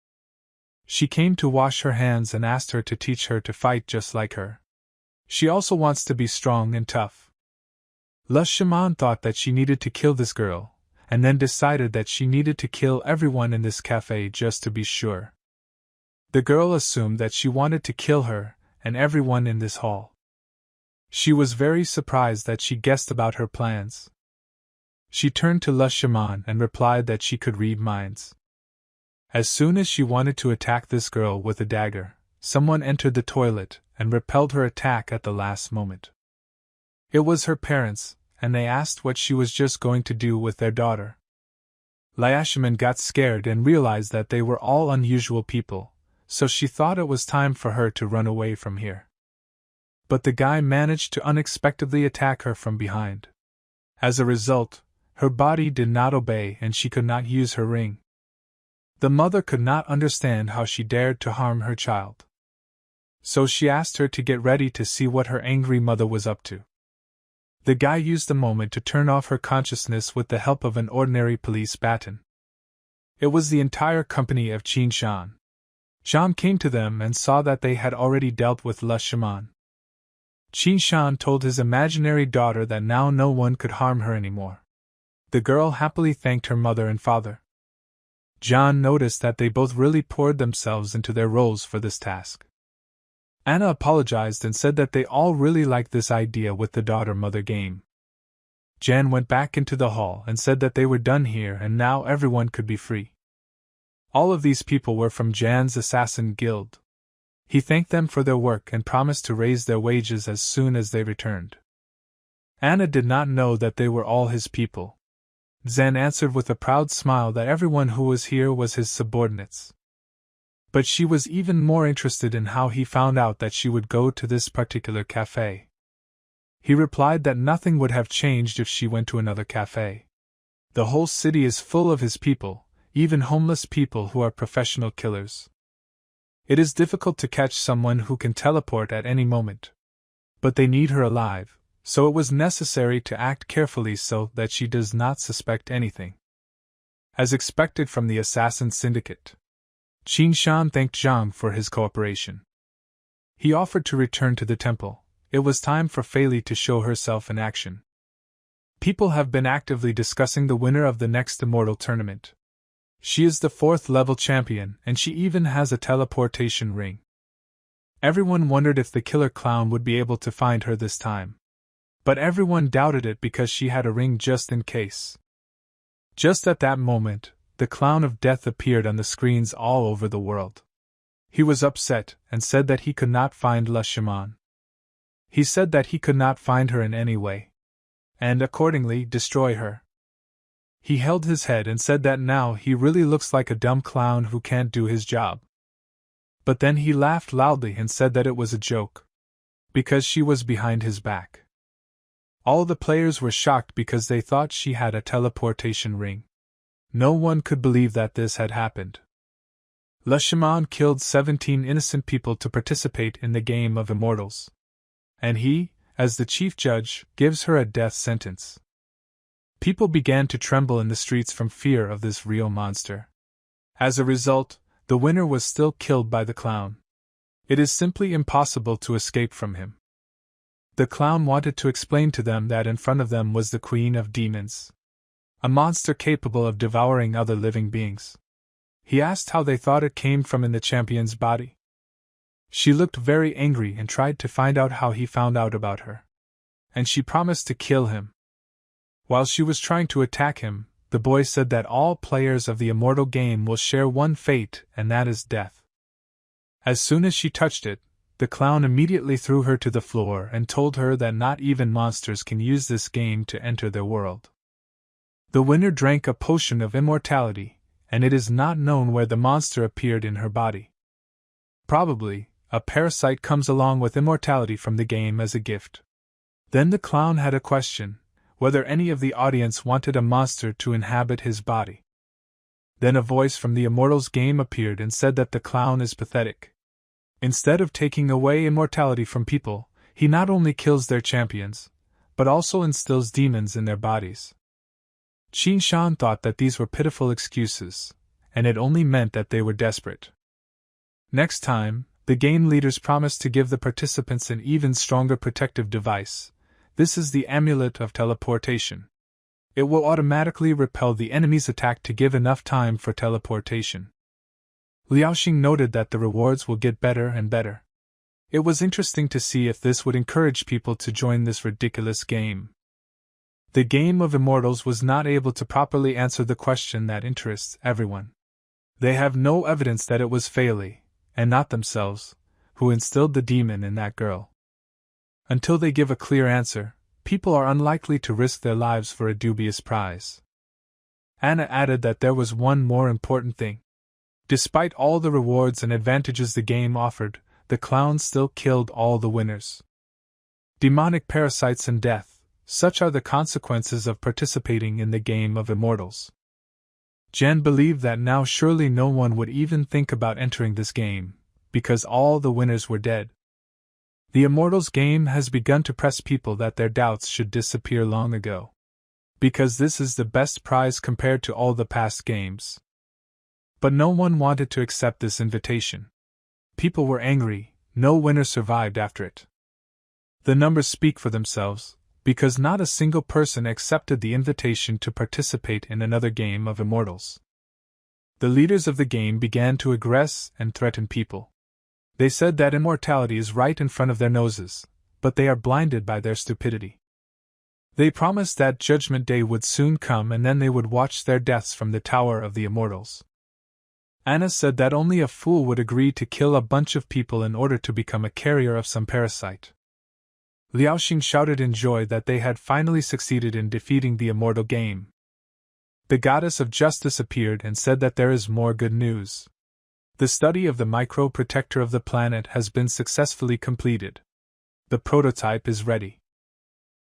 She came to wash her hands and asked her to teach her to fight just like her. She also wants to be strong and tough. Le Shaman thought that she needed to kill this girl, and then decided that she needed to kill everyone in this cafe just to be sure. The girl assumed that she wanted to kill her, and everyone in this hall. She was very surprised that she guessed about her plans. She turned to Le Shaman and replied that she could read minds. As soon as she wanted to attack this girl with a dagger, someone entered the toilet and repelled her attack at the last moment. It was her parents, and they asked what she was just going to do with their daughter. Liaoxing got scared and realized that they were all unusual people, so she thought it was time for her to run away from here. But the guy managed to unexpectedly attack her from behind. As a result, her body did not obey and she could not use her ring. The mother could not understand how she dared to harm her child. So she asked her to get ready to see what her angry mother was up to. The guy used the moment to turn off her consciousness with the help of an ordinary police baton. It was the entire company of Qinshan. Zhang came to them and saw that they had already dealt with Le Shaman. Qin Shan told his imaginary daughter that now no one could harm her anymore. The girl happily thanked her mother and father. John noticed that they both really poured themselves into their roles for this task. Anna apologized and said that they all really liked this idea with the daughter-mother game. Jan went back into the hall and said that they were done here and now everyone could be free. All of these people were from Jan's assassin guild. He thanked them for their work and promised to raise their wages as soon as they returned. Anna did not know that they were all his people. Zen answered with a proud smile that everyone who was here was his subordinates. But she was even more interested in how he found out that she would go to this particular cafe. He replied that nothing would have changed if she went to another cafe. The whole city is full of his people, even homeless people who are professional killers. It is difficult to catch someone who can teleport at any moment. But they need her alive, so it was necessary to act carefully so that she does not suspect anything. As expected from the assassin syndicate, Qin Shan thanked Zhang for his cooperation. He offered to return to the temple. It was time for Fei Li to show herself in action. People have been actively discussing the winner of the next Immortal tournament. She is the 4th level champion, and she even has a teleportation ring. Everyone wondered if the killer clown would be able to find her this time. But everyone doubted it because she had a ring just in case. Just at that moment, the clown of death appeared on the screens all over the world. He was upset and said that he could not find La Shaman. He said that he could not find her in any way, and accordingly destroy her. He held his head and said that now he really looks like a dumb clown who can't do his job. But then he laughed loudly and said that it was a joke, because she was behind his back. All the players were shocked because they thought she had a teleportation ring. No one could believe that this had happened. La Shaman killed 17 innocent people to participate in the game of immortals. And he, as the chief judge, gives her a death sentence. People began to tremble in the streets from fear of this real monster. As a result, the winner was still killed by the clown. It is simply impossible to escape from him. The clown wanted to explain to them that in front of them was the Queen of Demons, a monster capable of devouring other living beings. He asked how they thought it came from in the champion's body. She looked very angry and tried to find out how he found out about her. And she promised to kill him. While she was trying to attack him, the boy said that all players of the immortal game will share one fate, and that is death. As soon as she touched it, the clown immediately threw her to the floor and told her that not even monsters can use this game to enter their world. The winner drank a potion of immortality, and it is not known where the monster appeared in her body. Probably, a parasite comes along with immortality from the game as a gift. Then the clown had a question, whether any of the audience wanted a monster to inhabit his body. Then a voice from the Immortals game appeared and said that the clown is pathetic. Instead of taking away immortality from people, he not only kills their champions, but also instills demons in their bodies. Qin Shan thought that these were pitiful excuses, and it only meant that they were desperate. Next time, the game leaders promised to give the participants an even stronger protective device. This is the amulet of teleportation. It will automatically repel the enemy's attack to give enough time for teleportation. Liaoxing noted that the rewards will get better and better. It was interesting to see if this would encourage people to join this ridiculous game. The game of immortals was not able to properly answer the question that interests everyone. They have no evidence that it was Fei Li, and not themselves, who instilled the demon in that girl. Until they give a clear answer, people are unlikely to risk their lives for a dubious prize. Anna added that there was one more important thing. Despite all the rewards and advantages the game offered, the clown still killed all the winners. Demonic parasites and death, such are the consequences of participating in the game of immortals. Jen believed that now surely no one would even think about entering this game, because all the winners were dead. The Immortals game has begun to press people that their doubts should disappear long ago. Because this is the best prize compared to all the past games. But no one wanted to accept this invitation. People were angry, no winner survived after it. The numbers speak for themselves, because not a single person accepted the invitation to participate in another game of immortals. The leaders of the game began to aggress and threaten people. They said that immortality is right in front of their noses, but they are blinded by their stupidity. They promised that Judgment Day would soon come and then they would watch their deaths from the Tower of the Immortals. Anna said that only a fool would agree to kill a bunch of people in order to become a carrier of some parasite. Liaoxing shouted in joy that they had finally succeeded in defeating the immortal game. The goddess of justice appeared and said that there is more good news. The study of the micro-protector of the planet has been successfully completed. The prototype is ready.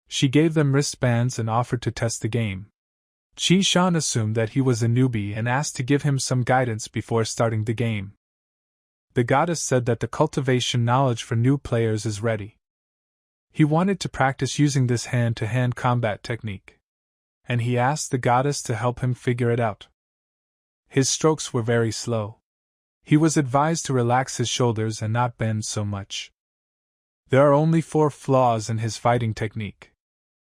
She gave them wristbands and offered to test the game. Qi Shan assumed that he was a newbie and asked to give him some guidance before starting the game. The goddess said that the cultivation knowledge for new players is ready. He wanted to practice using this hand-to-hand combat technique, and he asked the goddess to help him figure it out. His strokes were very slow. He was advised to relax his shoulders and not bend so much. There are only 4 flaws in his fighting technique.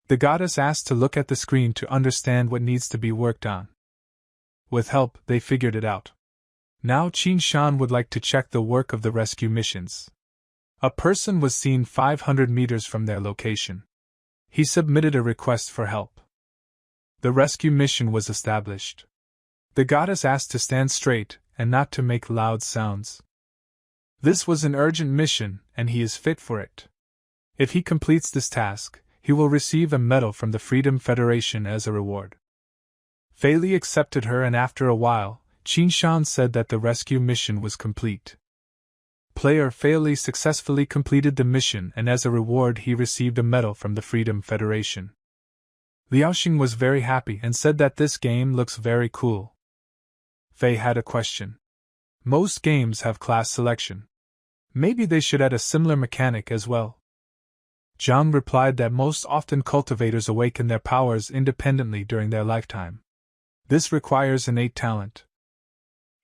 The goddess asked to look at the screen to understand what needs to be worked on. With help, they figured it out. Now Qin Shan would like to check the work of the rescue missions. A person was seen 500 meters from their location. He submitted a request for help. The rescue mission was established. The goddess asked to stand straight and not to make loud sounds. This was an urgent mission, and he is fit for it. If he completes this task, he will receive a medal from the Freedom Federation as a reward. Fei Li accepted her, and after a while, Qin Shan said that the rescue mission was complete. Player Fei Li successfully completed the mission, and as a reward he received a medal from the Freedom Federation. Liaoxing was very happy and said that this game looks very cool. Fei had a question. Most games have class selection. Maybe they should add a similar mechanic as well. Zhang replied that most often cultivators awaken their powers independently during their lifetime. This requires innate talent.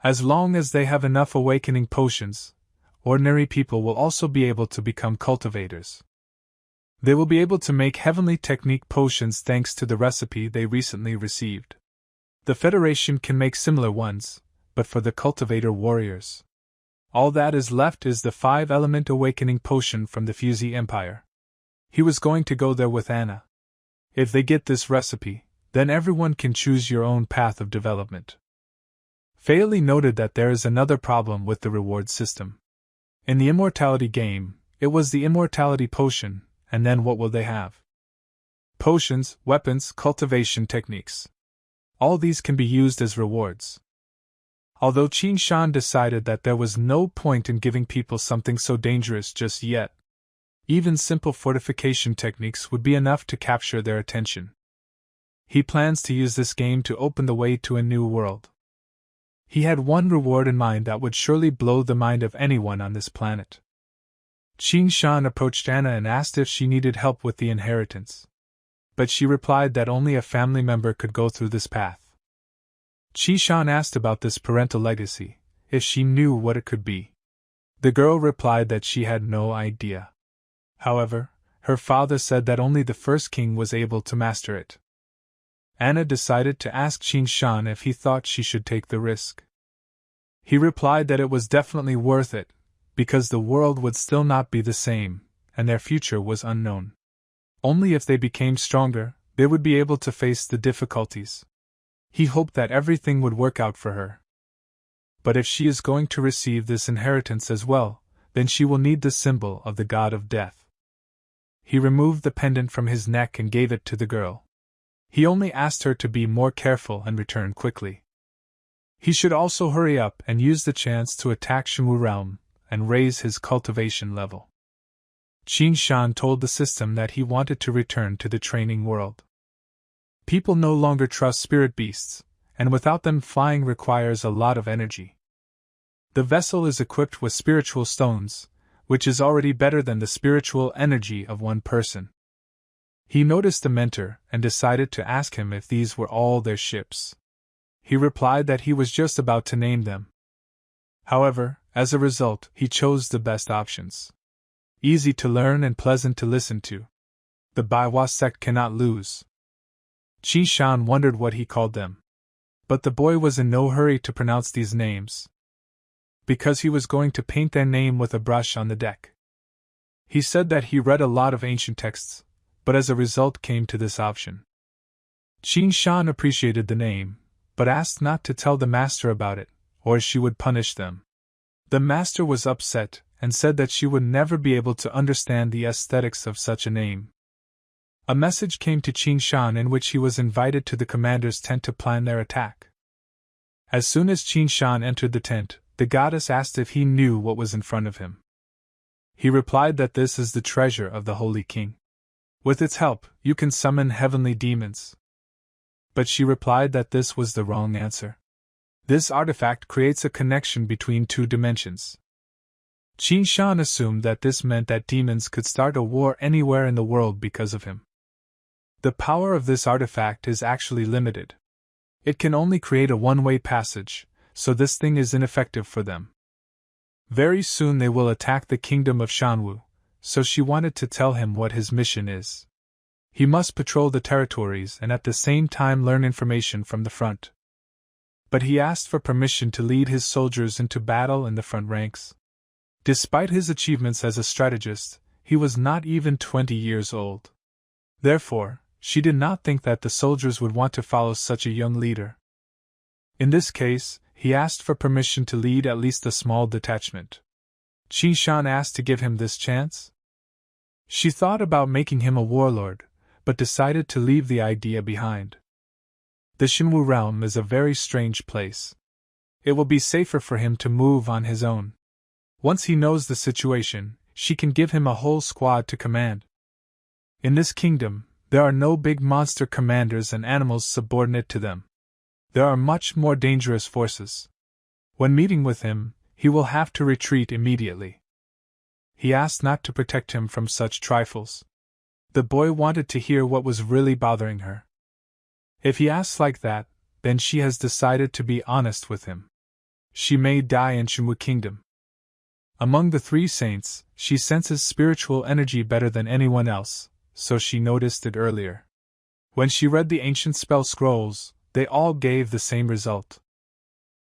As long as they have enough awakening potions, ordinary people will also be able to become cultivators. They will be able to make heavenly technique potions thanks to the recipe they recently received. The Federation can make similar ones, but for the cultivator warriors. All that is left is the 5-element awakening potion from the Fuzi Empire. He was going to go there with Anna. If they get this recipe, then everyone can choose your own path of development. Fei Li noted that there is another problem with the reward system. In the immortality game, it was the immortality potion, and then what will they have? Potions, weapons, cultivation techniques. All these can be used as rewards. Although Qin Shan decided that there was no point in giving people something so dangerous just yet, even simple fortification techniques would be enough to capture their attention. He plans to use this game to open the way to a new world. He had one reward in mind that would surely blow the mind of anyone on this planet. Qin Shan approached Anna and asked if she needed help with the inheritance. But she replied that only a family member could go through this path. Qi Shan asked about this parental legacy, if she knew what it could be. The girl replied that she had no idea. However, her father said that only the first king was able to master it. Anna decided to ask Qin Shan if he thought she should take the risk. He replied that it was definitely worth it, because the world would still not be the same, and their future was unknown. Only if they became stronger, they would be able to face the difficulties. He hoped that everything would work out for her. But if she is going to receive this inheritance as well, then she will need the symbol of the god of death. He removed the pendant from his neck and gave it to the girl. He only asked her to be more careful and return quickly. He should also hurry up and use the chance to attack Shunwu realm and raise his cultivation level. Qin Shan told the system that he wanted to return to the training world. People no longer trust spirit beasts, and without them flying requires a lot of energy. The vessel is equipped with spiritual stones, which is already better than the spiritual energy of one person. He noticed the mentor and decided to ask him if these were all their ships. He replied that he was just about to name them. However, as a result, he chose the best options. easy to learn and pleasant to listen to. The Manhwa sect cannot lose. Qi Shan wondered what he called them. But the boy was in no hurry to pronounce these names, because he was going to paint their name with a brush on the deck. He said that he read a lot of ancient texts, but as a result came to this option. Qi Shan appreciated the name, but asked not to tell the master about it, or she would punish them. The master was upset, and said that she would never be able to understand the aesthetics of such a name. A message came to Qin Shan in which he was invited to the commander's tent to plan their attack. As soon as Qin Shan entered the tent, the goddess asked if he knew what was in front of him. He replied that this is the treasure of the Holy King. With its help, you can summon heavenly demons. But she replied that this was the wrong answer. This artifact creates a connection between two dimensions. Qin Shan assumed that this meant that demons could start a war anywhere in the world because of him. The power of this artifact is actually limited. It can only create a one-way passage, so this thing is ineffective for them. Very soon they will attack the kingdom of Shanwu, so she wanted to tell him what his mission is. He must patrol the territories and at the same time learn information from the front. But he asked for permission to lead his soldiers into battle in the front ranks. Despite his achievements as a strategist, he was not even 20 years old. Therefore, she did not think that the soldiers would want to follow such a young leader. In this case, he asked for permission to lead at least a small detachment. Qin Shan asked to give him this chance. She thought about making him a warlord, but decided to leave the idea behind. The Shinwu realm is a very strange place. It will be safer for him to move on his own. Once he knows the situation, she can give him a whole squad to command. In this kingdom, there are no big monster commanders and animals subordinate to them. There are much more dangerous forces. When meeting with him, he will have to retreat immediately. He asked not to protect him from such trifles. The boy wanted to hear what was really bothering her. If he asks like that, then she has decided to be honest with him. She may die in Shinwu Kingdom. Among the three saints, she senses spiritual energy better than anyone else, so she noticed it earlier. When she read the ancient spell scrolls, they all gave the same result.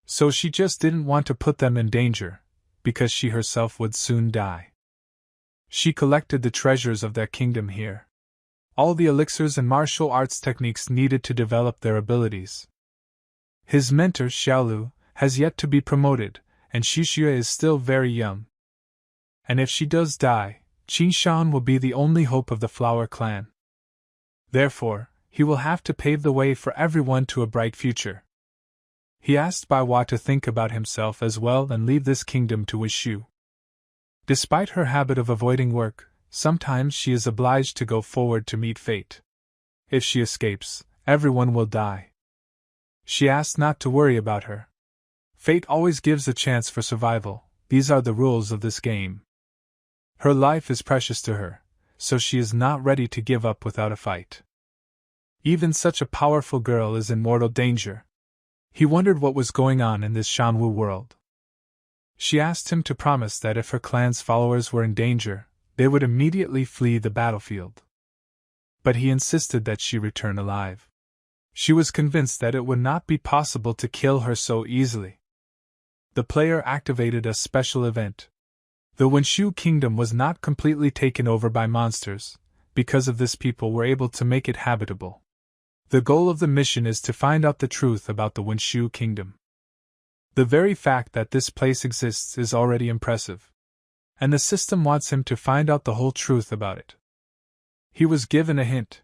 So she just didn't want to put them in danger, because she herself would soon die. She collected the treasures of their kingdom here. All the elixirs and martial arts techniques needed to develop their abilities. His mentor, Xiaolu, has yet to be promoted, and Xixue is still very young. And if she does die, Qin Shan will be the only hope of the Flower clan. Therefore, he will have to pave the way for everyone to a bright future. He asked Baiwa to think about himself as well and leave this kingdom to Wishu. Despite her habit of avoiding work, sometimes she is obliged to go forward to meet fate. If she escapes, everyone will die. She asked not to worry about her. Fate always gives a chance for survival, these are the rules of this game. Her life is precious to her, so she is not ready to give up without a fight. Even such a powerful girl is in mortal danger. He wondered what was going on in this Shanwu world. She asked him to promise that if her clan's followers were in danger, they would immediately flee the battlefield. But he insisted that she return alive. She was convinced that it would not be possible to kill her so easily. The player activated a special event. The Wenshu kingdom was not completely taken over by monsters. Because of this, people were able to make it habitable. The goal of the mission is to find out the truth about the Wenshu kingdom. The very fact that this place exists is already impressive. And the system wants him to find out the whole truth about it. He was given a hint.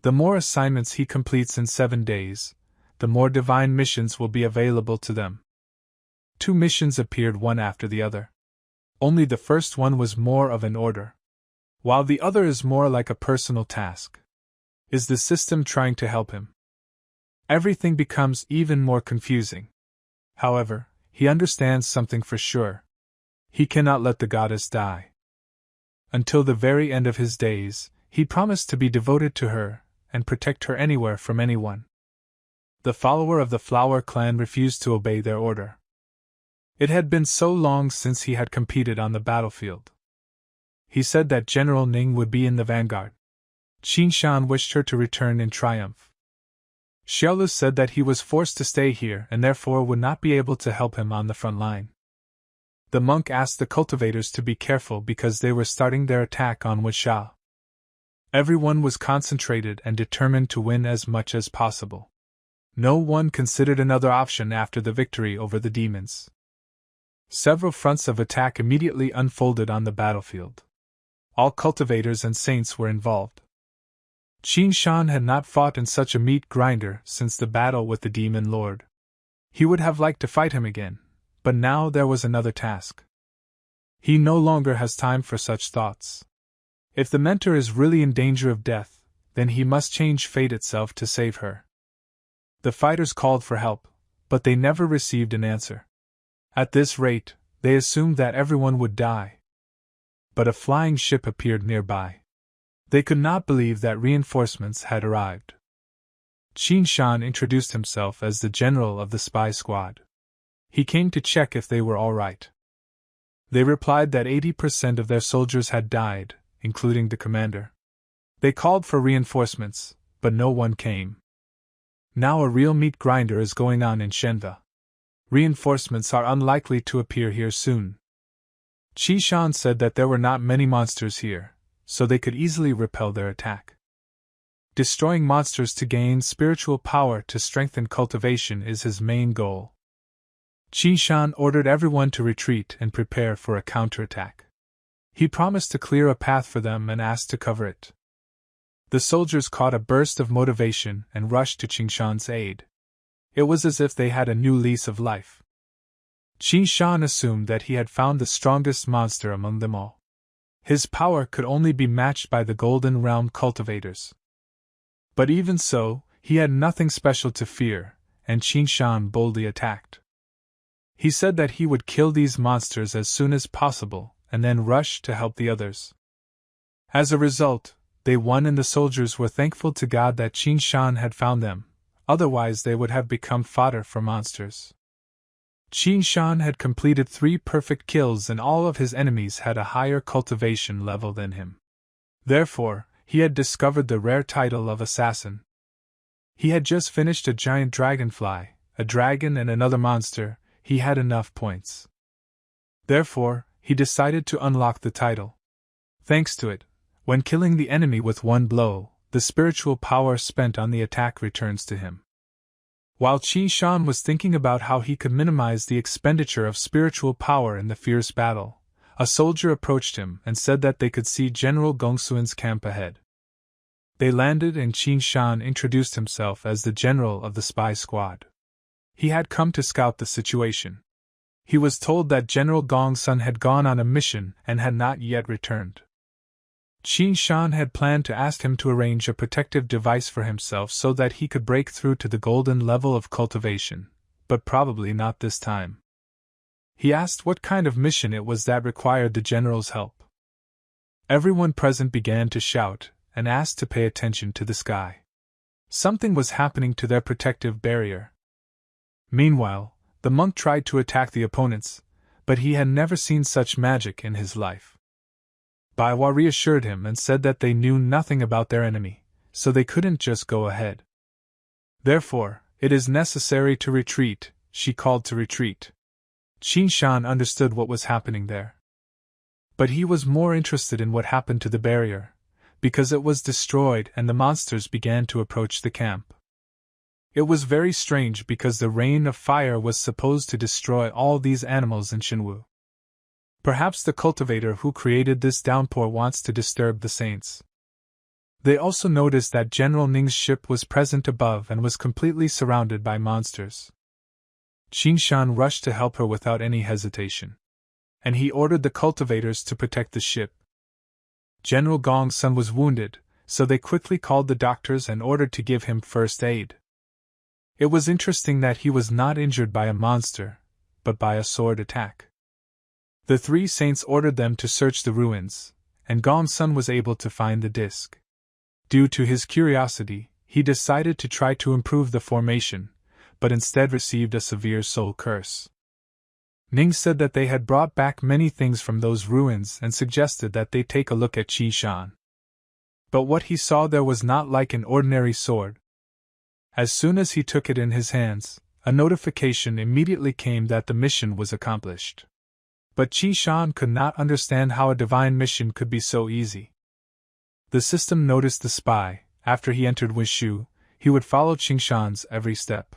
The more assignments he completes in 7 days, the more divine missions will be available to them. 2 missions appeared one after the other. Only the first one was more of an order, while the other is more like a personal task. Is the system trying to help him? Everything becomes even more confusing. However, he understands something for sure. He cannot let the goddess die. Until the very end of his days, he promised to be devoted to her and protect her anywhere from anyone. The follower of the Flower clan refused to obey their order. It had been so long since he had competed on the battlefield. he said that General Ning would be in the vanguard. Qin Shan wished her to return in triumph. Xiaolu said that he was forced to stay here and therefore would not be able to help him on the front line. The monk asked the cultivators to be careful because they were starting their attack on Wuxia. Everyone was concentrated and determined to win as much as possible. No one considered another option after the victory over the demons. Several fronts of attack immediately unfolded on the battlefield. All cultivators and saints were involved. Qin Shan had not fought in such a meat grinder since the battle with the demon lord. He would have liked to fight him again, but now there was another task. He no longer has time for such thoughts. If the mentor is really in danger of death, then he must change fate itself to save her. The fighters called for help, but they never received an answer. At this rate, they assumed that everyone would die. But a flying ship appeared nearby. They could not believe that reinforcements had arrived. Qin Shan introduced himself as the general of the spy squad. He came to check if they were all right. They replied that 80% of their soldiers had died, including the commander. They called for reinforcements, but no one came. Now a real meat grinder is going on in Shenva. Reinforcements are unlikely to appear here soon. Qi Shan said that there were not many monsters here, so they could easily repel their attack. Destroying monsters to gain spiritual power to strengthen cultivation is his main goal. Qi Shan ordered everyone to retreat and prepare for a counterattack. He promised to clear a path for them and asked to cover it. The soldiers caught a burst of motivation and rushed to Qin Shan's aid. It was as if they had a new lease of life. Qin Shan assumed that he had found the strongest monster among them all. His power could only be matched by the Golden Realm cultivators. But even so, he had nothing special to fear, and Qin Shan boldly attacked. He said that he would kill these monsters as soon as possible, and then rush to help the others. As a result, they won and the soldiers were thankful to God that Qin Shan had found them, otherwise they would have become fodder for monsters. Qin Shan had completed 3 perfect kills and all of his enemies had a higher cultivation level than him. Therefore, he had discovered the rare title of assassin. He had just finished a giant dragonfly, a dragon and another monster. He had enough points. Therefore, he decided to unlock the title. Thanks to it, when killing the enemy with one blow, the spiritual power spent on the attack returns to him. While Qi Shan was thinking about how he could minimize the expenditure of spiritual power in the fierce battle, a soldier approached him and said that they could see General Gongsuan's camp ahead. They landed and Qin Shan introduced himself as the general of the spy squad. He had come to scout the situation. He was told that General Gongsun had gone on a mission and had not yet returned. Qin Shan had planned to ask him to arrange a protective device for himself so that he could break through to the golden level of cultivation, but probably not this time. He asked what kind of mission it was that required the general's help. Everyone present began to shout and asked to pay attention to the sky. Something was happening to their protective barrier. Meanwhile, the monk tried to attack the opponents, but he had never seen such magic in his life. Baiwa reassured him and said that they knew nothing about their enemy, so they couldn't just go ahead. Therefore, it is necessary to retreat, she called to retreat. Qin Shan understood what was happening there. But he was more interested in what happened to the barrier, because it was destroyed and the monsters began to approach the camp. It was very strange because the rain of fire was supposed to destroy all these animals in Shenwu. Perhaps the cultivator who created this downpour wants to disturb the saints. They also noticed that General Ning's ship was present above and was completely surrounded by monsters. Qin Shan rushed to help her without any hesitation. And he ordered the cultivators to protect the ship. General Gongsun was wounded, so they quickly called the doctors and ordered to give him first aid. It was interesting that he was not injured by a monster, but by a sword attack. The 3 saints ordered them to search the ruins, and Gongsun was able to find the disc. Due to his curiosity, he decided to try to improve the formation, but instead received a severe soul curse. Ning said that they had brought back many things from those ruins and suggested that they take a look at Qi Shan. But what he saw there was not like an ordinary sword. As soon as he took it in his hands, a notification immediately came that the mission was accomplished. But Qi Shan could not understand how a divine mission could be so easy. The system noticed the spy. After he entered Wishu, he would follow Qi Shan's every step.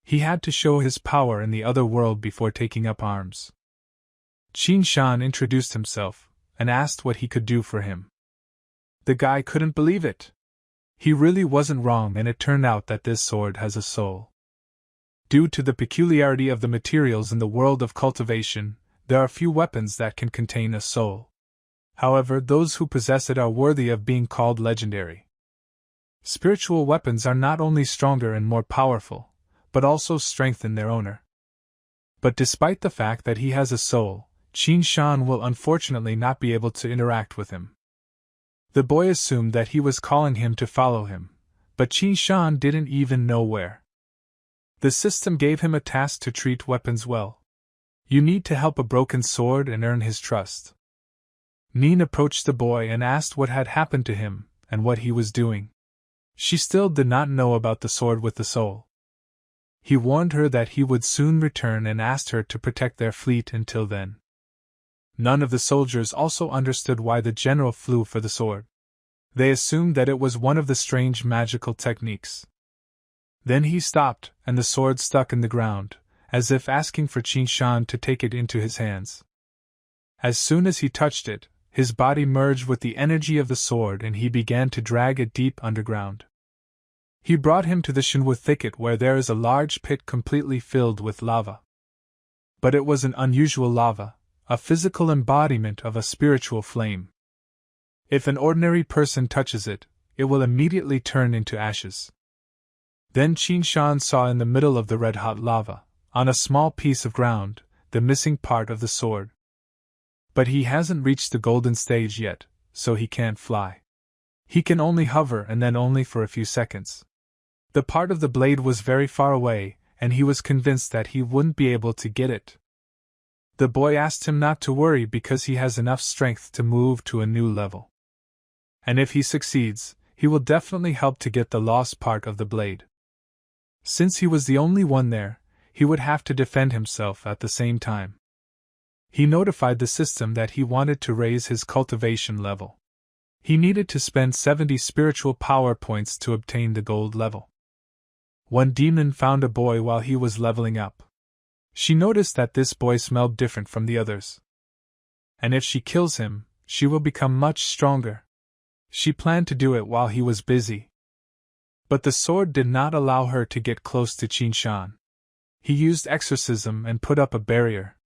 He had to show his power in the other world before taking up arms. Qi Shan introduced himself and asked what he could do for him. The guy couldn't believe it. He really wasn't wrong, and it turned out that this sword has a soul. Due to the peculiarity of the materials in the world of cultivation, there are few weapons that can contain a soul. However, those who possess it are worthy of being called legendary. Spiritual weapons are not only stronger and more powerful, but also strengthen their owner. But despite the fact that he has a soul, Qi Shan will unfortunately not be able to interact with him. The boy assumed that he was calling him to follow him, but Qi Shan didn't even know where. The system gave him a task to treat weapons well. You need to help a broken sword and earn his trust. Nin approached the boy and asked what had happened to him and what he was doing. She still did not know about the sword with the soul. He warned her that he would soon return and asked her to protect their fleet until then. None of the soldiers also understood why the general flew for the sword. They assumed that it was one of the strange magical techniques. Then he stopped, and the sword stuck in the ground, as if asking for Qi Shan to take it into his hands. As soon as he touched it, his body merged with the energy of the sword and he began to drag it deep underground. He brought him to the Shinwu thicket, where there is a large pit completely filled with lava. But it was an unusual lava, a physical embodiment of a spiritual flame. If an ordinary person touches it, it will immediately turn into ashes. Then Qi Shan saw in the middle of the red-hot lava, on a small piece of ground, the missing part of the sword. But he hasn't reached the golden stage yet, so he can't fly. He can only hover, and then only for a few seconds. The part of the blade was very far away, and he was convinced that he wouldn't be able to get it. The boy asked him not to worry because he has enough strength to move to a new level. And if he succeeds, he will definitely help to get the lost part of the blade. Since he was the only one there, he would have to defend himself at the same time. He notified the system that he wanted to raise his cultivation level. He needed to spend 70 spiritual power points to obtain the gold level. One demon found a boy while he was leveling up. She noticed that this boy smelled different from the others. And if she kills him, she will become much stronger. She planned to do it while he was busy. But the sword did not allow her to get close to Qi Shan. He used exorcism and put up a barrier.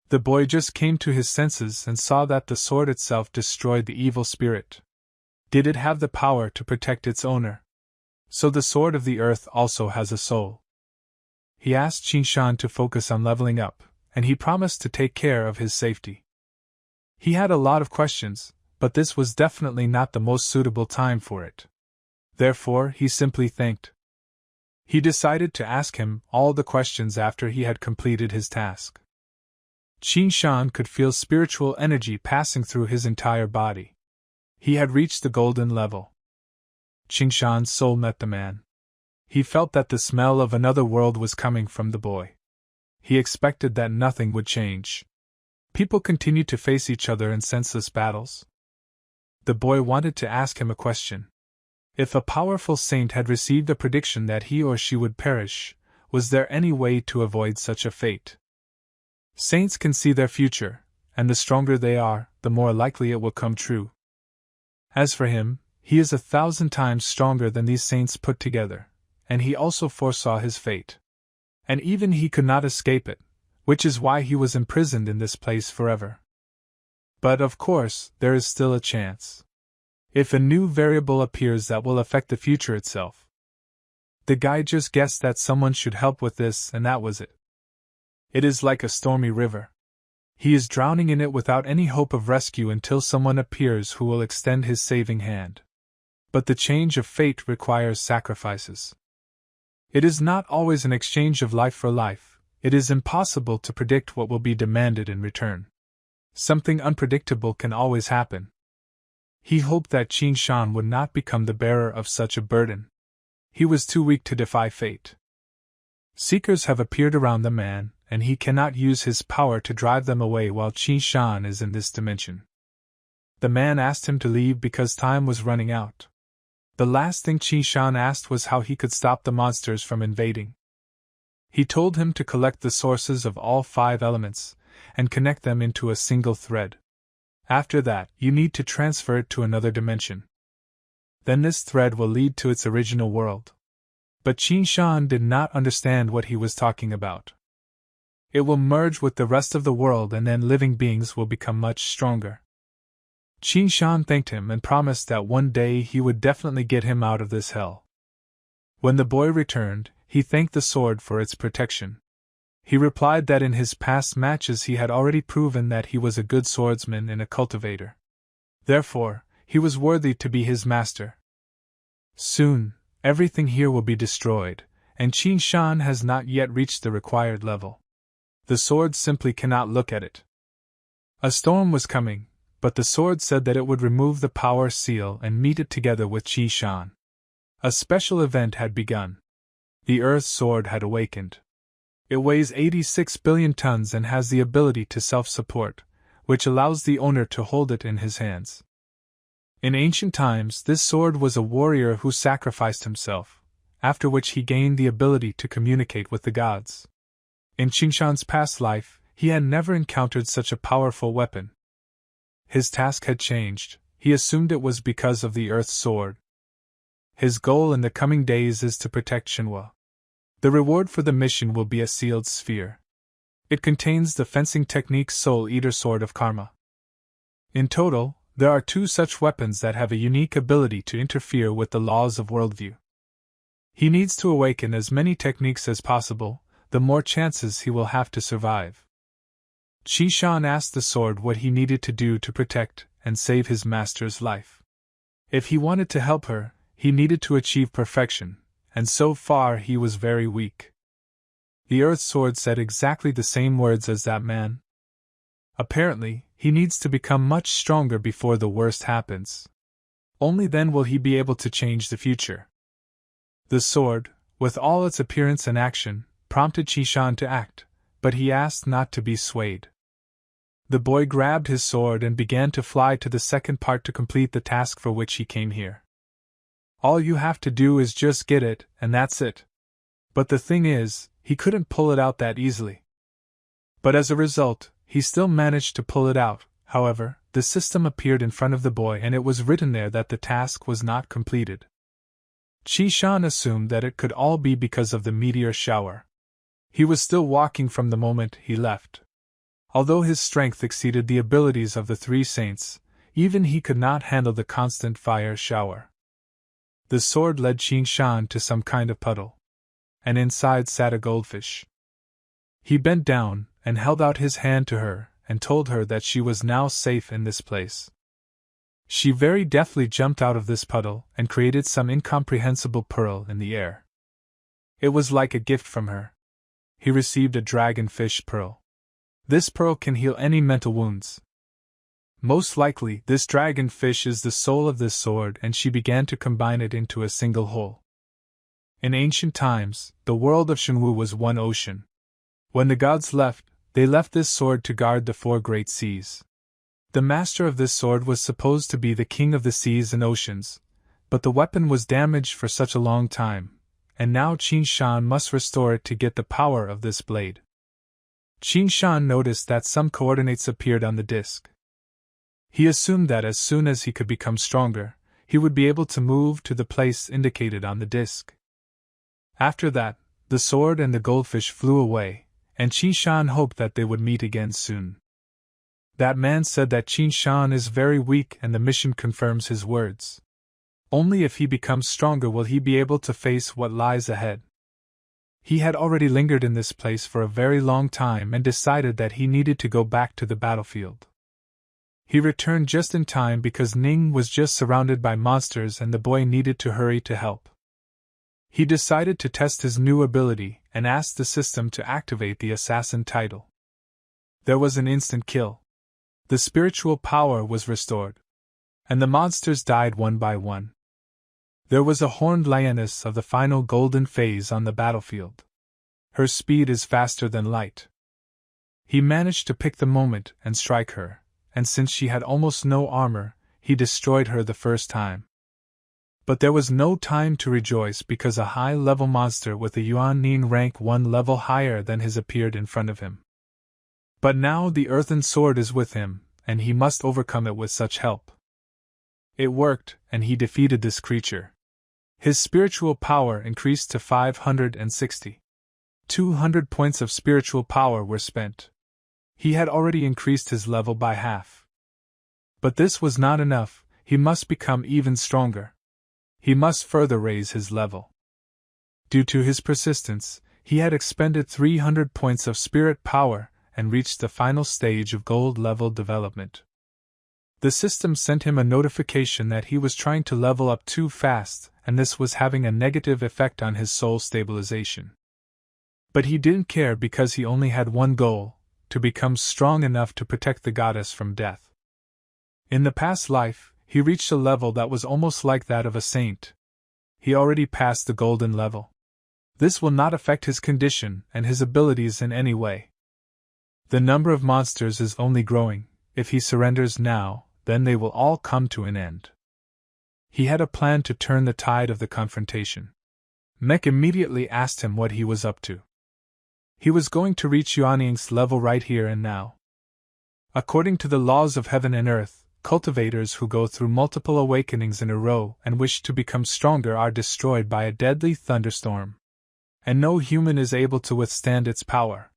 The boy just came to his senses and saw that the sword itself destroyed the evil spirit. Did it have the power to protect its owner? So the sword of the earth also has a soul. He asked Qi Shan to focus on leveling up, and he promised to take care of his safety. He had a lot of questions, but this was definitely not the most suitable time for it. Therefore, he simply thanked. He decided to ask him all the questions after he had completed his task. Qi Shan could feel spiritual energy passing through his entire body. He had reached the golden level. Qi Shan's soul met the man. He felt that the smell of another world was coming from the boy. He expected that nothing would change. People continued to face each other in senseless battles. The boy wanted to ask him a question. If a powerful saint had received a prediction that he or she would perish, was there any way to avoid such a fate? Saints can see their future, and the stronger they are, the more likely it will come true. As for him, he is 1,000 times stronger than these saints put together, and he also foresaw his fate. And even he could not escape it, which is why he was imprisoned in this place forever. But of course, there is still a chance. If a new variable appears that will affect the future itself. The guy just guessed that someone should help with this, and that was it. It is like a stormy river. He is drowning in it without any hope of rescue until someone appears who will extend his saving hand. But the change of fate requires sacrifices. It is not always an exchange of life for life, it is impossible to predict what will be demanded in return. Something unpredictable can always happen. He hoped that Qin Shan would not become the bearer of such a burden. He was too weak to defy fate. Seekers have appeared around the man, and he cannot use his power to drive them away while Qin Shan is in this dimension. The man asked him to leave because time was running out. The last thing Qin Shan asked was how he could stop the monsters from invading. He told him to collect the sources of all 5 elements, and connect them into a single thread. After that, you need to transfer it to another dimension. Then this thread will lead to its original world. But Qin Shan did not understand what he was talking about. It will merge with the rest of the world and then living beings will become much stronger. Qin Shan thanked him and promised that one day he would definitely get him out of this hell. When the boy returned, he thanked the sword for its protection. He replied that in his past matches he had already proven that he was a good swordsman and a cultivator. Therefore, he was worthy to be his master. Soon, everything here will be destroyed, and Qin Shan has not yet reached the required level. The sword simply cannot look at it. A storm was coming, but the sword said that it would remove the power seal and meet it together with Qin Shan. A special event had begun. The Earth Sword had awakened. It weighs 86 billion tons and has the ability to self-support, which allows the owner to hold it in his hands. In ancient times, this sword was a warrior who sacrificed himself, after which he gained the ability to communicate with the gods. In Qin Shan's past life, he had never encountered such a powerful weapon. His task had changed. He assumed it was because of the Earth Sword. His goal in the coming days is to protect Shenhua. The reward for the mission will be a sealed sphere. It contains the fencing technique's Soul Eater Sword of Karma. In total, there are 2 such weapons that have a unique ability to interfere with the laws of worldview. He needs to awaken as many techniques as possible, the more chances he will have to survive. Qin Shan asked the sword what he needed to do to protect and save his master's life. If he wanted to help her, he needed to achieve perfection, and so far he was very weak. The Earth Sword said exactly the same words as that man. Apparently, he needs to become much stronger before the worst happens. Only then will he be able to change the future. The sword, with all its appearance and action, prompted Qin Shan to act, but he asked not to be swayed. The boy grabbed his sword and began to fly to the second part to complete the task for which he came here. All you have to do is just get it, and that's it. But the thing is, he couldn't pull it out that easily. But as a result, he still managed to pull it out. However, the system appeared in front of the boy and it was written there that the task was not completed. Qin Shan assumed that it could all be because of the meteor shower. He was still walking from the moment he left. Although his strength exceeded the abilities of the 3 saints, even he could not handle the constant fire shower. The sword led Qin Shan to some kind of puddle. And inside sat a goldfish. He bent down and held out his hand to her and told her that she was now safe in this place. She very deftly jumped out of this puddle and created some incomprehensible pearl in the air. It was like a gift from her. He received a dragonfish pearl. This pearl can heal any mental wounds. Most likely, this dragonfish is the soul of this sword, and she began to combine it into a single whole. In ancient times, the world of Shenhua was one ocean. When the gods left, they left this sword to guard the 4 great seas. The master of this sword was supposed to be the king of the seas and oceans, but the weapon was damaged for such a long time, and now Qin Shan must restore it to get the power of this blade. Qin Shan noticed that some coordinates appeared on the disc. He assumed that as soon as he could become stronger, he would be able to move to the place indicated on the disc. After that, the sword and the goldfish flew away, and Qin Shan hoped that they would meet again soon. That man said that Qin Shan is very weak and the mission confirms his words. Only if he becomes stronger will he be able to face what lies ahead. He had already lingered in this place for a very long time and decided that he needed to go back to the battlefield. He returned just in time because Ning was just surrounded by monsters and the boy needed to hurry to help. He decided to test his new ability and asked the system to activate the assassin title. There was an instant kill. The spiritual power was restored, and the monsters died one by one. There was a horned lioness of the final golden phase on the battlefield. Her speed is faster than light. He managed to pick the moment and strike her, and since she had almost no armor, he destroyed her the first time. But there was no time to rejoice because a high-level monster with a Yuan Ning rank 1 level higher than his appeared in front of him. But now the earthen sword is with him, and he must overcome it with such help. It worked, and he defeated this creature. His spiritual power increased to 560. 200 points of spiritual power were spent. He had already increased his level by half. But this was not enough, he must become even stronger. He must further raise his level. Due to his persistence, he had expended 300 points of spirit power and reached the final stage of gold level development. The system sent him a notification that he was trying to level up too fast, and this was having a negative effect on his soul stabilization. But he didn't care because he only had one goal: to become strong enough to protect the goddess from death. In the past life, he reached a level that was almost like that of a saint. He already passed the golden level. This will not affect his condition and his abilities in any way. The number of monsters is only growing. If he surrenders now, then they will all come to an end. He had a plan to turn the tide of the confrontation. Mech immediately asked him what he was up to. He was going to reach Yuanning's level right here and now. According to the laws of heaven and earth, cultivators who go through multiple awakenings in a row and wish to become stronger are destroyed by a deadly thunderstorm. And no human is able to withstand its power.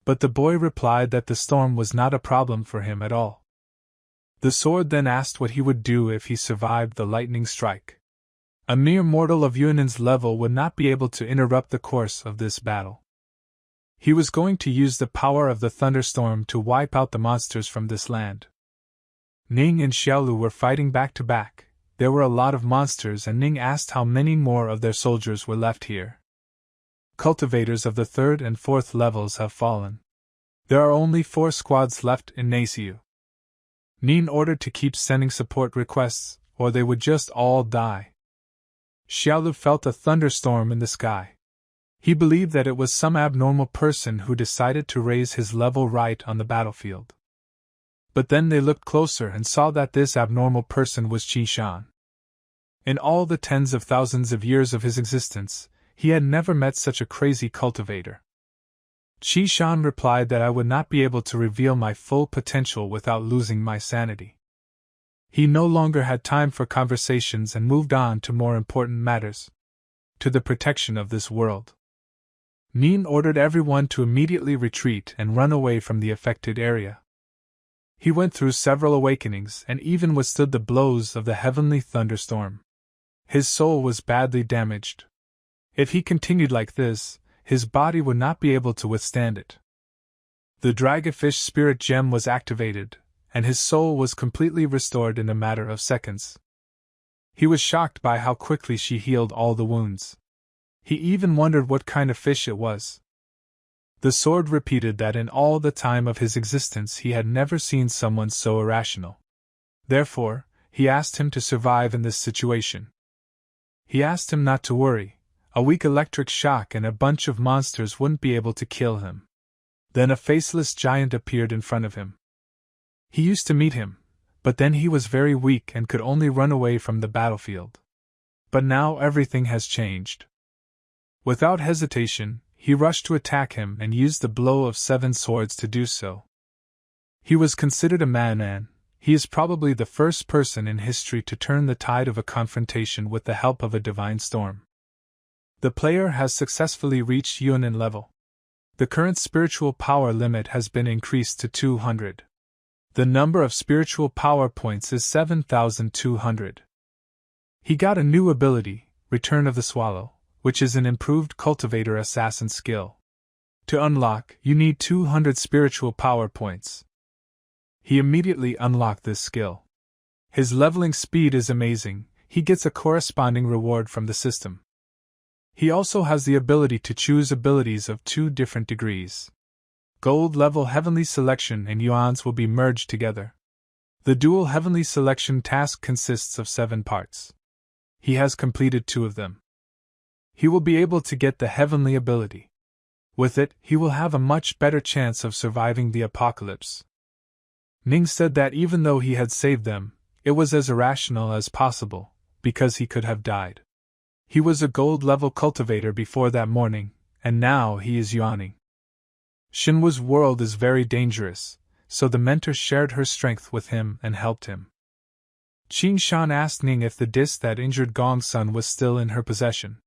But the boy replied that the storm was not a problem for him at all. The sword then asked what he would do if he survived the lightning strike. A mere mortal of Yuanin's level would not be able to interrupt the course of this battle. He was going to use the power of the thunderstorm to wipe out the monsters from this land. Ning and Xiaolu were fighting back to back. There were a lot of monsters, and Ning asked how many more of their soldiers were left here. Cultivators of the 3rd and 4th levels have fallen. There are only 4 squads left in Naciu. Ning ordered to keep sending support requests, or they would just all die. Xiaolu felt a thunderstorm in the sky. He believed that it was some abnormal person who decided to raise his level right on the battlefield. But then they looked closer and saw that this abnormal person was Qi Shan. In all the tens of thousands of years of his existence, he had never met such a crazy cultivator. Qi Shan replied that I would not be able to reveal my full potential without losing my sanity. He no longer had time for conversations and moved on to more important matters. To the protection of this world. Nin ordered everyone to immediately retreat and run away from the affected area. He went through several awakenings and even withstood the blows of the heavenly thunderstorm. His soul was badly damaged. If he continued like this, his body would not be able to withstand it. The Dragonfish Spirit Gem was activated, and his soul was completely restored in a matter of seconds. He was shocked by how quickly she healed all the wounds. He even wondered what kind of fish it was. The sword repeated that in all the time of his existence he had never seen someone so irrational. Therefore, he asked him to survive in this situation. He asked him not to worry. A weak electric shock and a bunch of monsters wouldn't be able to kill him. Then a faceless giant appeared in front of him. He used to meet him, but then he was very weak and could only run away from the battlefield. But now everything has changed. Without hesitation, he rushed to attack him and used the blow of 7 swords to do so. He was considered a madman. He is probably the first person in history to turn the tide of a confrontation with the help of a divine storm. The player has successfully reached Yuanin level. The current spiritual power limit has been increased to 200. The number of spiritual power points is 7,200. He got a new ability, Return of the Swallow, which is an improved cultivator assassin skill. To unlock, you need 200 spiritual power points. He immediately unlocked this skill. His leveling speed is amazing. He gets a corresponding reward from the system. He also has the ability to choose abilities of 2 different degrees. Gold level Heavenly Selection and Yuan's will be merged together. The dual Heavenly Selection task consists of 7 parts. He has completed 2 of them. He will be able to get the heavenly ability. With it, he will have a much better chance of surviving the apocalypse. Ning said that even though he had saved them, it was as irrational as possible, because he could have died. He was a gold-level cultivator before that morning, and now he is yuaning. Shinwu's world is very dangerous, so the mentor shared her strength with him and helped him. Qin Shan asked Ning if the disc that injured Gong Sun was still in her possession.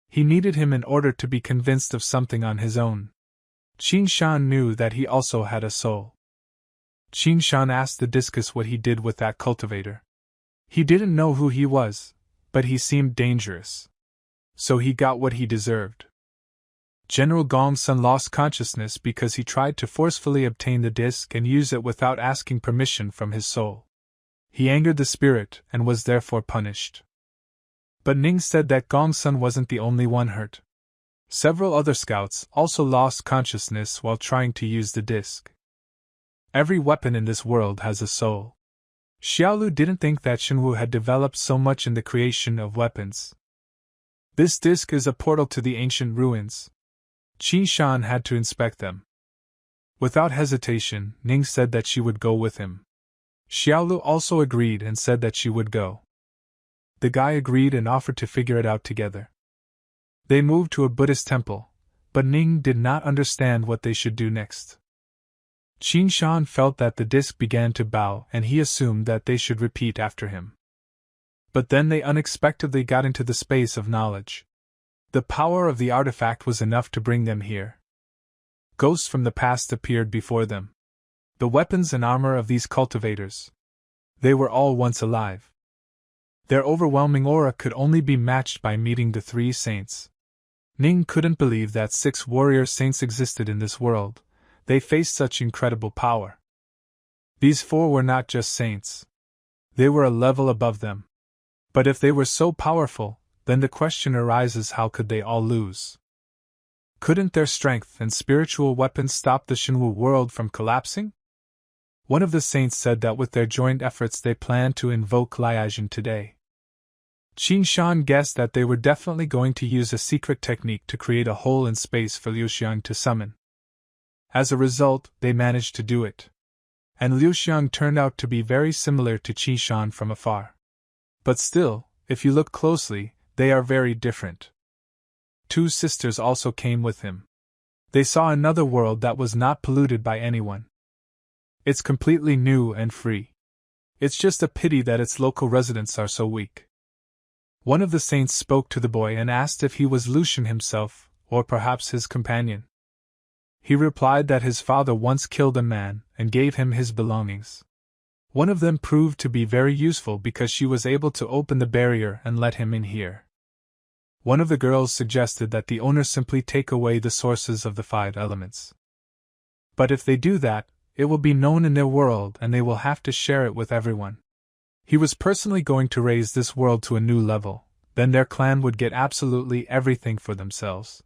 He needed him in order to be convinced of something on his own. Qin Shan knew that he also had a soul. Qin Shan asked the discus what he did with that cultivator. He didn't know who he was, but he seemed dangerous. So he got what he deserved. General Gong Sun lost consciousness because he tried to forcefully obtain the disc and use it without asking permission from his soul. He angered the spirit and was therefore punished. But Ning said that Gong Sun wasn't the only one hurt. Several other scouts also lost consciousness while trying to use the disc. Every weapon in this world has a soul. Xiaolu didn't think that Shinwu had developed so much in the creation of weapons. This disc is a portal to the ancient ruins. Qin Shan had to inspect them. Without hesitation, Ning said that she would go with him. Xiaolu also agreed and said that she would go. The guy agreed and offered to figure it out together. They moved to a Buddhist temple, but Ning did not understand what they should do next. Qin Shan felt that the disc began to bow and he assumed that they should repeat after him. But then they unexpectedly got into the space of knowledge. The power of the artifact was enough to bring them here. Ghosts from the past appeared before them. The weapons and armor of these cultivators. They were all once alive. Their overwhelming aura could only be matched by meeting the 3 saints. Ning couldn't believe that 6 warrior saints existed in this world. They faced such incredible power. These 4 were not just saints. They were a level above them. But if they were so powerful, then the question arises, how could they all lose? Couldn't their strength and spiritual weapons stop the Shinwu world from collapsing? One of the saints said that with their joint efforts they planned to invoke Liaison today. Qin Shan guessed that they were definitely going to use a secret technique to create a hole in space for Liu Xiang to summon. As a result, they managed to do it. And Liu Xiang turned out to be very similar to Qin Shan from afar. But still, if you look closely, they are very different. 2 sisters also came with him. They saw another world that was not polluted by anyone. It's completely new and free. It's just a pity that its local residents are so weak. One of the saints spoke to the boy and asked if he was Lucian himself, or perhaps his companion. He replied that his father once killed a man and gave him his belongings. One of them proved to be very useful because she was able to open the barrier and let him in here. One of the girls suggested that the owner simply take away the sources of the 5 elements. But if they do that, it will be known in their world and they will have to share it with everyone. He was personally going to raise this world to a new level, then their clan would get absolutely everything for themselves.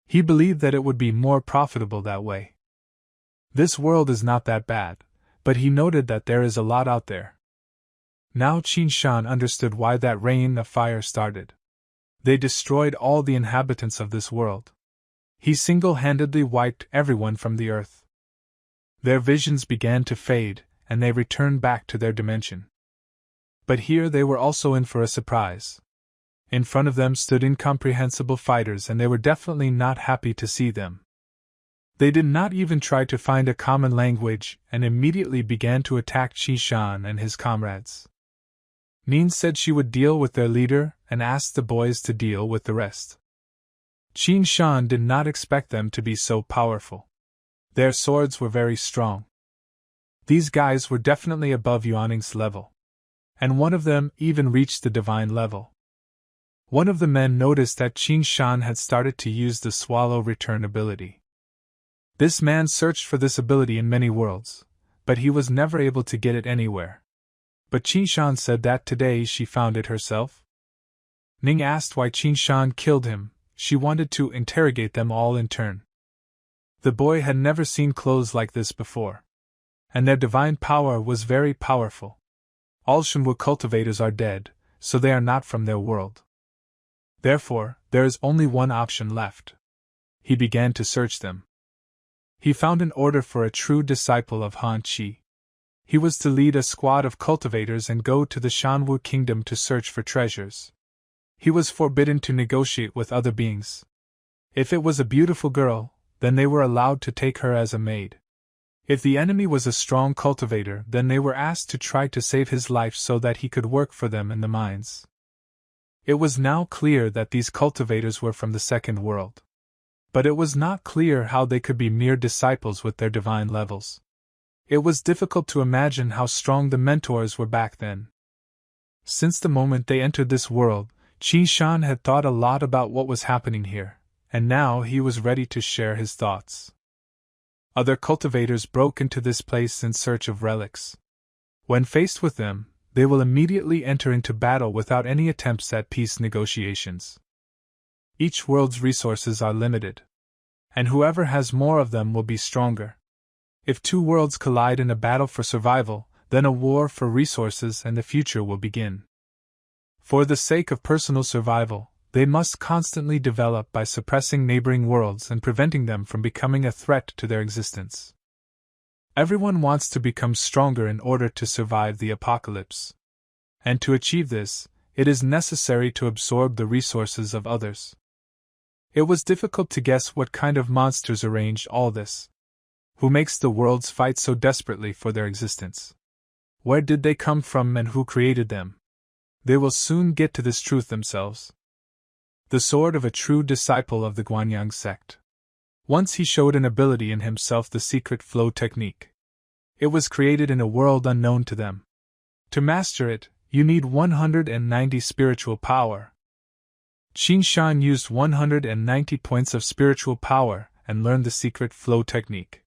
He believed that it would be more profitable that way. This world is not that bad, but he noted that there is a lot out there. Now Qin Shan understood why that rain of fire started. They destroyed all the inhabitants of this world. He single-handedly wiped everyone from the earth. Their visions began to fade, and they returned back to their dimension. But here they were also in for a surprise. In front of them stood incomprehensible fighters, and they were definitely not happy to see them. They did not even try to find a common language and immediately began to attack Qin Shan and his comrades. Nin said she would deal with their leader and asked the boys to deal with the rest. Qin Shan did not expect them to be so powerful. Their swords were very strong. These guys were definitely above Yuaning's level. And one of them even reached the divine level. One of the men noticed that Qin Shan had started to use the swallow return ability. This man searched for this ability in many worlds, but he was never able to get it anywhere. But Qin Shan said that today she found it herself. Ning asked why Qin Shan killed him. She wanted to interrogate them all in turn. The boy had never seen clothes like this before. And their divine power was very powerful. All Shenwu cultivators are dead, so they are not from their world. Therefore, there is only one option left. He began to search them. He found an order for a true disciple of Han Qi. He was to lead a squad of cultivators and go to the Shanwu kingdom to search for treasures. He was forbidden to negotiate with other beings. If it was a beautiful girl, then they were allowed to take her as a maid. If the enemy was a strong cultivator, then they were asked to try to save his life so that he could work for them in the mines. It was now clear that these cultivators were from the second world. But it was not clear how they could be mere disciples with their divine levels. It was difficult to imagine how strong the mentors were back then. Since the moment they entered this world, Qin Shan had thought a lot about what was happening here, and now he was ready to share his thoughts. Other cultivators broke into this place in search of relics. When faced with them, they will immediately enter into battle without any attempts at peace negotiations. Each world's resources are limited, and whoever has more of them will be stronger. If two worlds collide in a battle for survival, then a war for resources and the future will begin. For the sake of personal survival, they must constantly develop by suppressing neighboring worlds and preventing them from becoming a threat to their existence. Everyone wants to become stronger in order to survive the apocalypse. And to achieve this, it is necessary to absorb the resources of others. It was difficult to guess what kind of monsters arranged all this. Who makes the worlds fight so desperately for their existence? Where did they come from and who created them? They will soon get to this truth themselves. The sword of a true disciple of the Guanyang sect. Once he showed an ability in himself, the secret flow technique. It was created in a world unknown to them. To master it, you need 190 spiritual power. Qin Shan used 190 points of spiritual power and learned the secret flow technique.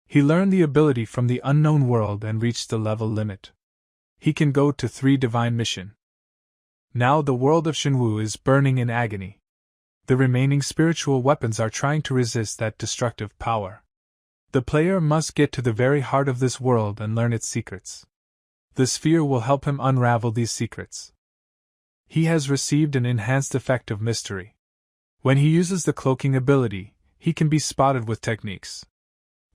He learned the ability from the unknown world and reached the level limit. He can go to 3 divine mission. Now the world of Shenwu is burning in agony. The remaining spiritual weapons are trying to resist that destructive power. The player must get to the very heart of this world and learn its secrets. The sphere will help him unravel these secrets. He has received an enhanced effect of mystery. When he uses the cloaking ability, he can be spotted with techniques.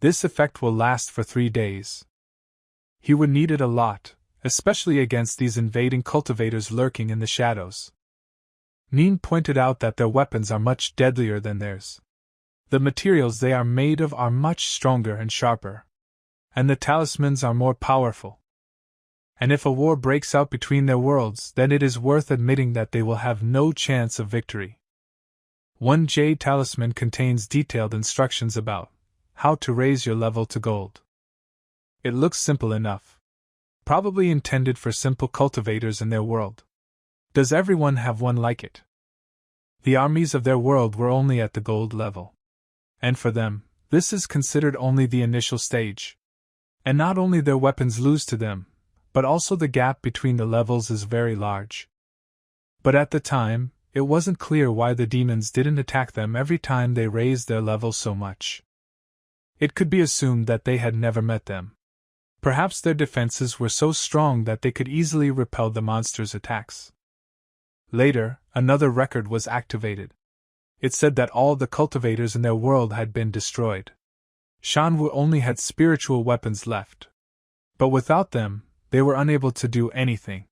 This effect will last for 3 days. He would need it a lot, especially against these invading cultivators lurking in the shadows. Nin pointed out that their weapons are much deadlier than theirs. The materials they are made of are much stronger and sharper. And the talismans are more powerful. And if a war breaks out between their worlds, then it is worth admitting that they will have no chance of victory. One jade talisman contains detailed instructions about how to raise your level to gold. It looks simple enough. Probably intended for simple cultivators in their world. Does everyone have one like it? The armies of their world were only at the gold level. And for them, this is considered only the initial stage. And not only their weapons lose to them, but also the gap between the levels is very large. But at the time, it wasn't clear why the demons didn't attack them every time they raised their level so much. It could be assumed that they had never met them. Perhaps their defenses were so strong that they could easily repel the monsters' attacks. Later, another record was activated. It said that all the cultivators in their world had been destroyed. Shanwu only had spiritual weapons left. But without them, they were unable to do anything.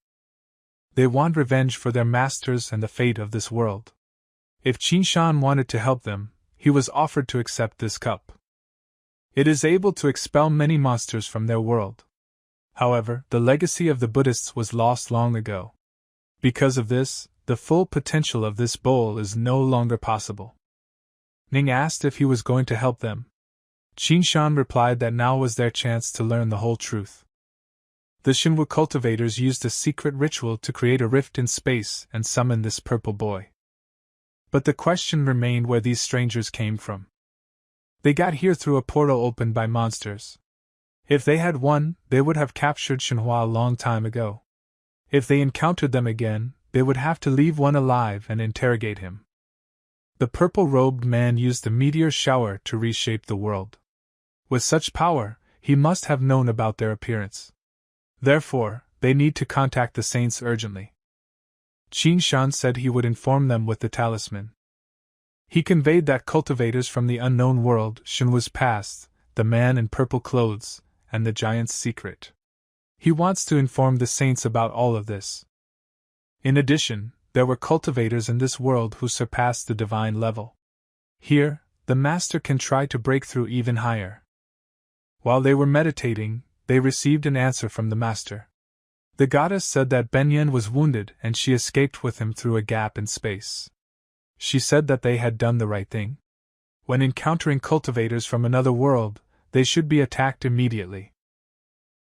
They want revenge for their masters and the fate of this world. If Qin Shan wanted to help them, he was offered to accept this cup. It is able to expel many monsters from their world. However, the legacy of the Buddhists was lost long ago. Because of this, the full potential of this bowl is no longer possible. Ning asked if he was going to help them. Qin Shan replied that now was their chance to learn the whole truth. The Shenwu cultivators used a secret ritual to create a rift in space and summon this purple boy. But the question remained where these strangers came from. They got here through a portal opened by monsters. If they had won, they would have captured Shenhua a long time ago. If they encountered them again, they would have to leave one alive and interrogate him. The purple-robed man used the meteor shower to reshape the world. With such power, he must have known about their appearance. Therefore, they need to contact the saints urgently. Qin Shan said he would inform them with the talisman. He conveyed that cultivators from the unknown world, Shenhua's past, the man in purple clothes, and the giant's secret. He wants to inform the saints about all of this. In addition, there were cultivators in this world who surpassed the divine level. Here, the master can try to break through even higher. While they were meditating, they received an answer from the master. The goddess said that Benyan was wounded and she escaped with him through a gap in space. She said that they had done the right thing. When encountering cultivators from another world, they should be attacked immediately.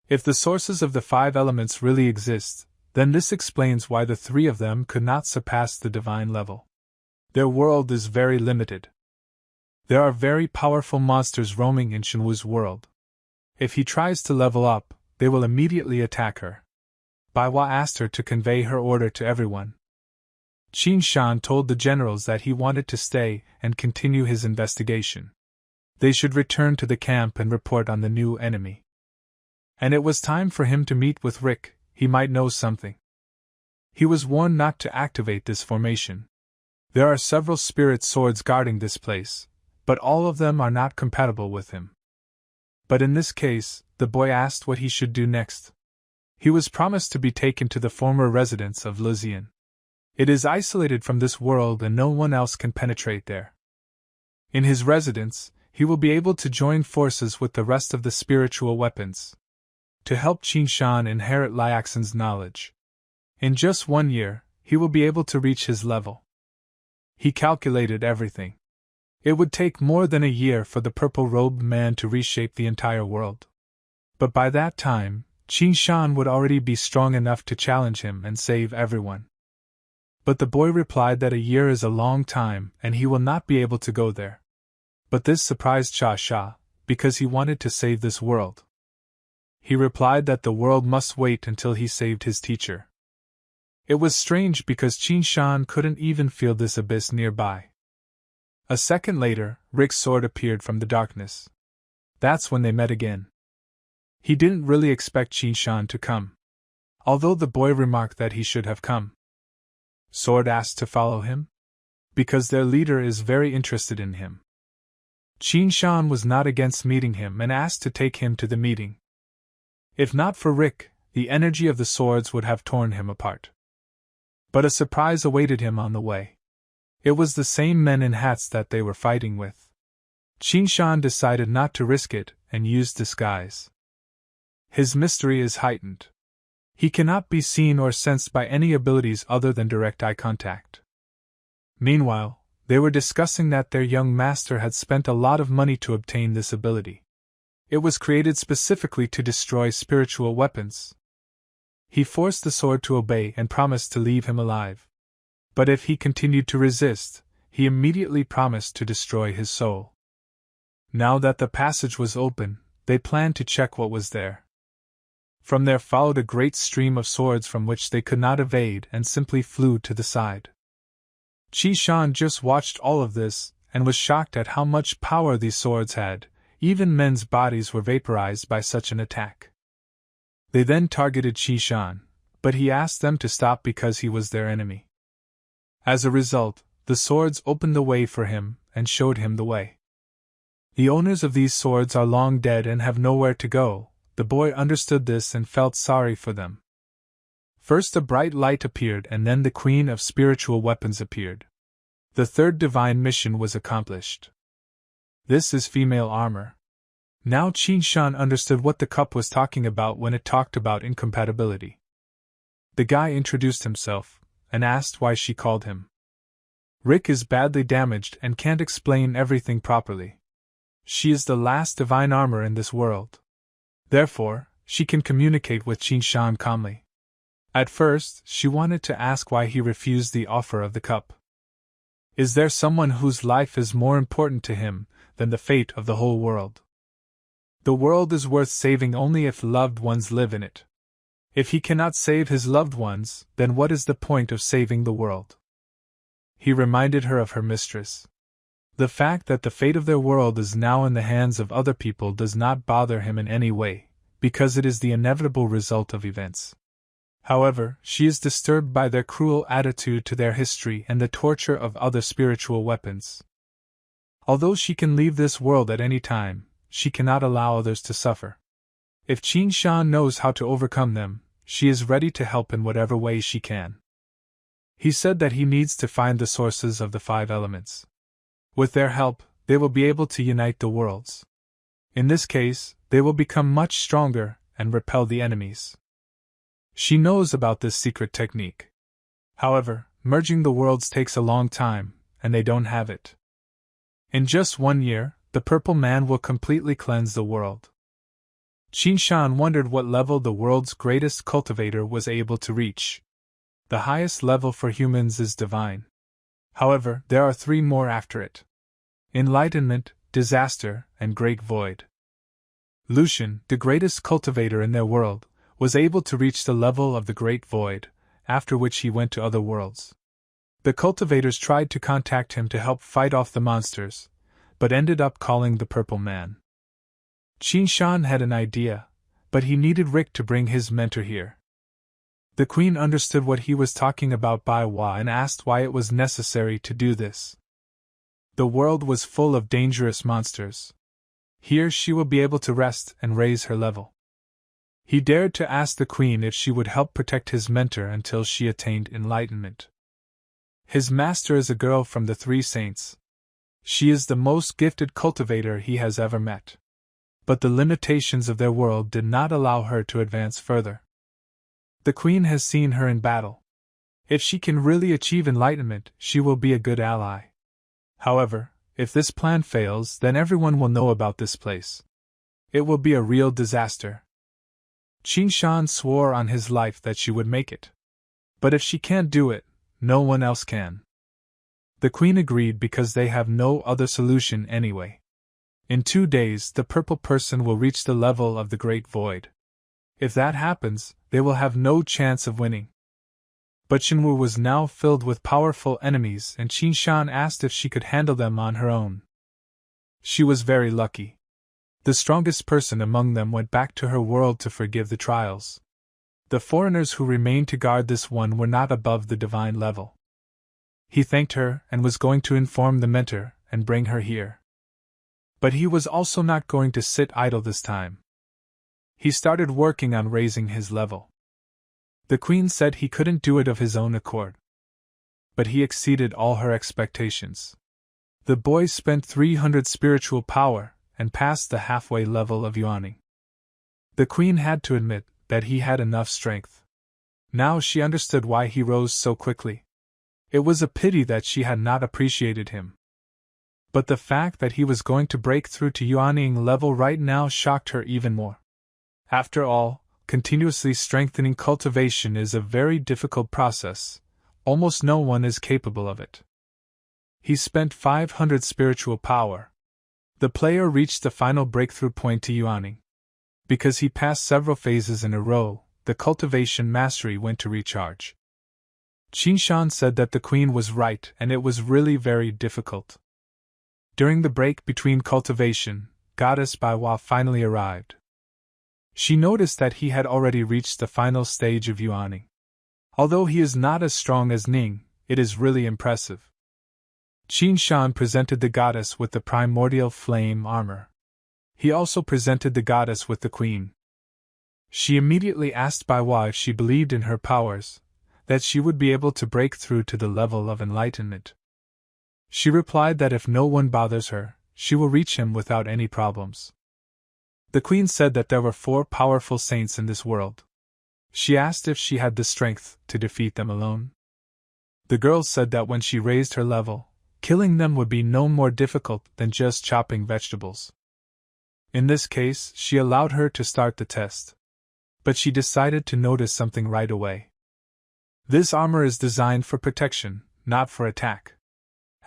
If the sources of the 5 elements really exist, then this explains why the 3 of them could not surpass the divine level. Their world is very limited. There are very powerful monsters roaming in Shenhua's world. If he tries to level up, they will immediately attack her. Baiwa asked her to convey her order to everyone. Qin Shan told the generals that he wanted to stay and continue his investigation. They should return to the camp and report on the new enemy. And it was time for him to meet with Rick, he might know something. He was warned not to activate this formation. There are several spirit swords guarding this place, but all of them are not compatible with him. But in this case, the boy asked what he should do next. He was promised to be taken to the former residence of Lizian. It is isolated from this world and no one else can penetrate there. In his residence, he will be able to join forces with the rest of the spiritual weapons to help Qin Shan inherit Liaxin's knowledge. In just 1 year, he will be able to reach his level. He calculated everything. It would take more than a year for the purple-robed man to reshape the entire world. But by that time, Qin Shan would already be strong enough to challenge him and save everyone. But the boy replied that a year is a long time and he will not be able to go there. But this surprised Cha Sha, because he wanted to save this world. He replied that the world must wait until he saved his teacher. It was strange because Qin Shan couldn't even feel this abyss nearby. A second later, Rick's sword appeared from the darkness. That's when they met again. He didn't really expect Qin Shan to come, although the boy remarked that he should have come. Sword asked to follow him? Because their leader is very interested in him. Qin Shan was not against meeting him and asked to take him to the meeting. If not for Rick, the energy of the swords would have torn him apart. But a surprise awaited him on the way. It was the same men in hats that they were fighting with. Qin Shan decided not to risk it and used disguise. His mystery is heightened. He cannot be seen or sensed by any abilities other than direct eye contact. Meanwhile, they were discussing that their young master had spent a lot of money to obtain this ability. It was created specifically to destroy spiritual weapons. He forced the sword to obey and promised to leave him alive. But if he continued to resist, he immediately promised to destroy his soul. Now that the passage was open, they planned to check what was there. From there followed a great stream of swords from which they could not evade and simply flew to the side. Qin Shan just watched all of this and was shocked at how much power these swords had. Even men's bodies were vaporized by such an attack. They then targeted Qin Shan, but he asked them to stop because he was their enemy. As a result, the swords opened the way for him and showed him the way. The owners of these swords are long dead and have nowhere to go. The boy understood this and felt sorry for them. First a bright light appeared and then the Queen of Spiritual Weapons appeared. The third divine mission was accomplished. This is female armor. Now Qin Shan understood what the cup was talking about when it talked about incompatibility. The guy introduced himself and asked why she called him. Rick is badly damaged and can't explain everything properly. She is the last divine armor in this world. Therefore, she can communicate with Qin Shan calmly. At first, she wanted to ask why he refused the offer of the cup. Is there someone whose life is more important to him than the fate of the whole world? The world is worth saving only if loved ones live in it. If he cannot save his loved ones, then what is the point of saving the world? He reminded her of her mistress. The fact that the fate of their world is now in the hands of other people does not bother him in any way, because it is the inevitable result of events. However, she is disturbed by their cruel attitude to their history and the torture of other spiritual weapons. Although she can leave this world at any time, she cannot allow others to suffer. If Qin Shan knows how to overcome them, she is ready to help in whatever way she can. He said that he needs to find the sources of the 5 elements. With their help, they will be able to unite the worlds. In this case, they will become much stronger and repel the enemies. She knows about this secret technique. However, merging the worlds takes a long time, and they don't have it. In just 1 year, the Purple Man will completely cleanse the world. Qin Shan wondered what level the world's greatest cultivator was able to reach. The highest level for humans is divine. However, there are 3 more after it: enlightenment, disaster, and great void. Lucian, the greatest cultivator in their world, was able to reach the level of the great void, after which he went to other worlds. The cultivators tried to contact him to help fight off the monsters, but ended up calling the Purple Man. Qin Shan had an idea, but he needed Rick to bring his mentor here. The queen understood what he was talking about by Hua and asked why it was necessary to do this. The world was full of dangerous monsters. Here she will be able to rest and raise her level. He dared to ask the queen if she would help protect his mentor until she attained enlightenment. His master is a girl from the 3 saints. She is the most gifted cultivator he has ever met. But the limitations of their world did not allow her to advance further. The queen has seen her in battle. If she can really achieve enlightenment, she will be a good ally. However, if this plan fails, then everyone will know about this place. It will be a real disaster. Qin Shan swore on his life that she would make it. But if she can't do it, no one else can. The queen agreed because they have no other solution anyway. In 2 days, the purple person will reach the level of the Great Void. If that happens, they will have no chance of winning. But Shenwu was now filled with powerful enemies, and Qin Shan asked if she could handle them on her own. She was very lucky. The strongest person among them went back to her world to forgive the trials. The foreigners who remained to guard this one were not above the divine level. He thanked her and was going to inform the mentor and bring her here. But he was also not going to sit idle this time. He started working on raising his level. The queen said he couldn't do it of his own accord. But he exceeded all her expectations. The boy spent 300 spiritual power and passed the halfway level of yuaning. The queen had to admit that he had enough strength. Now she understood why he rose so quickly. It was a pity that she had not appreciated him. But the fact that he was going to break through to yuaning level right now shocked her even more. After all, continuously strengthening cultivation is a very difficult process. Almost no one is capable of it. He spent 500 spiritual power. The player reached the final breakthrough point to yuaning. Because he passed several phases in a row, the cultivation mastery went to recharge. Qin Shan said that the queen was right and it was really very difficult. During the break between cultivation, Goddess Baiwa finally arrived. She noticed that he had already reached the final stage of yuaning. Although he is not as strong as Ning, it is really impressive. Qin Shan presented the goddess with the primordial flame armor. He also presented the goddess with the queen. She immediately asked Baiwa if she believed in her powers, that she would be able to break through to the level of enlightenment. She replied that if no one bothers her, she will reach him without any problems. The queen said that there were 4 powerful saints in this world. She asked if she had the strength to defeat them alone. The girl said that when she raised her level, killing them would be no more difficult than just chopping vegetables. In this case, she allowed her to start the test. But she decided to notice something right away. This armor is designed for protection, not for attack.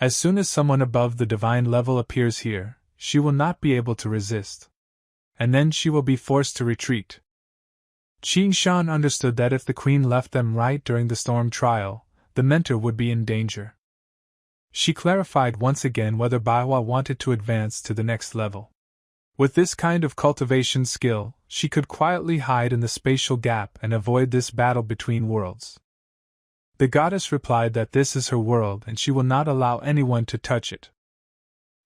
As soon as someone above the divine level appears here, she will not be able to resist. And then she will be forced to retreat. Qin Shan understood that if the queen left them right during the storm trial, the mentor would be in danger. She clarified once again whether Manhwa wanted to advance to the next level. With this kind of cultivation skill, she could quietly hide in the spatial gap and avoid this battle between worlds. The goddess replied that this is her world and she will not allow anyone to touch it.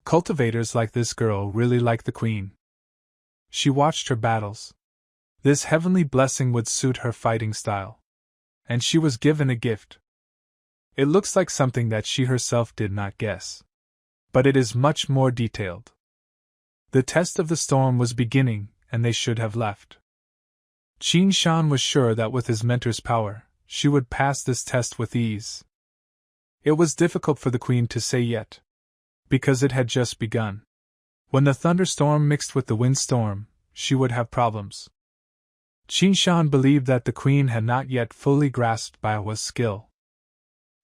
Cultivators like this girl really like the queen. She watched her battles. This heavenly blessing would suit her fighting style. And she was given a gift. It looks like something that she herself did not guess. But it is much more detailed. The test of the storm was beginning, and they should have left. Qin Shan was sure that with his mentor's power, she would pass this test with ease. It was difficult for the queen to say yet, because it had just begun. When the thunderstorm mixed with the windstorm, she would have problems. Qin Shan believed that the queen had not yet fully grasped Manhwa's skill.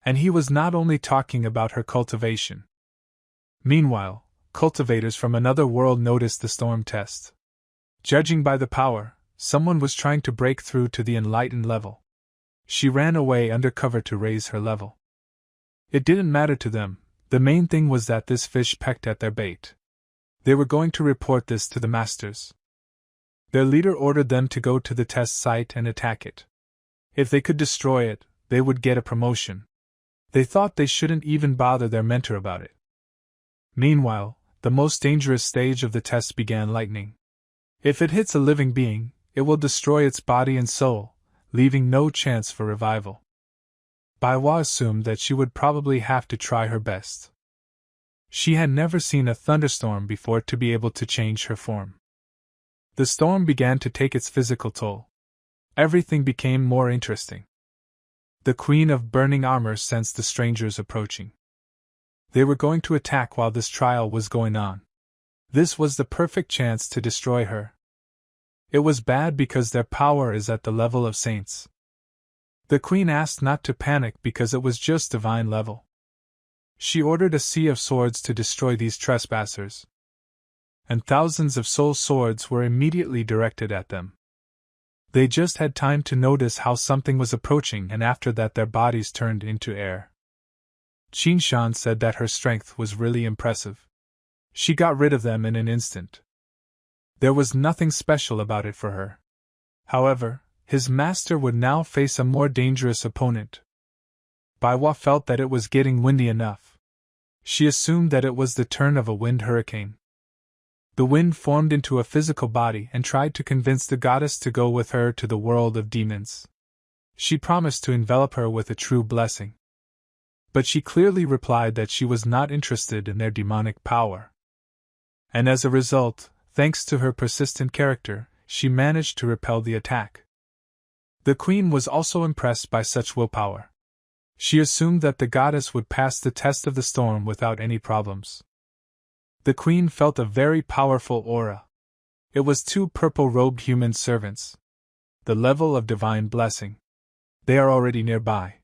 And he was not only talking about her cultivation. Meanwhile, cultivators from another world noticed the storm test. Judging by the power, someone was trying to break through to the enlightened level. She ran away under cover to raise her level. It didn't matter to them, the main thing was that this fish pecked at their bait. They were going to report this to the masters. Their leader ordered them to go to the test site and attack it. If they could destroy it, they would get a promotion. They thought they shouldn't even bother their mentor about it. Meanwhile, the most dangerous stage of the test began lightning. If it hits a living being, it will destroy its body and soul, leaving no chance for revival. Manhwa assumed that she would probably have to try her best. She had never seen a thunderstorm before to be able to change her form. The storm began to take its physical toll. Everything became more interesting. The Queen of Burning Armor sensed the strangers approaching. They were going to attack while this trial was going on. This was the perfect chance to destroy her. It was bad because their power is at the level of saints. The queen asked not to panic because it was just divine level. She ordered a sea of swords to destroy these trespassers. And thousands of soul swords were immediately directed at them. They just had time to notice how something was approaching, and after that their bodies turned into air. Qin Shan said that her strength was really impressive. She got rid of them in an instant. There was nothing special about it for her. However, his master would now face a more dangerous opponent. Manhwa felt that it was getting windy enough. She assumed that it was the turn of a wind hurricane. The wind formed into a physical body and tried to convince the goddess to go with her to the world of demons. She promised to envelop her with a true blessing. But she clearly replied that she was not interested in their demonic power. And as a result, thanks to her persistent character, she managed to repel the attack. The queen was also impressed by such willpower. She assumed that the goddess would pass the test of the storm without any problems. The queen felt a very powerful aura. It was two purple-robed human servants. The level of divine blessing. They are already nearby.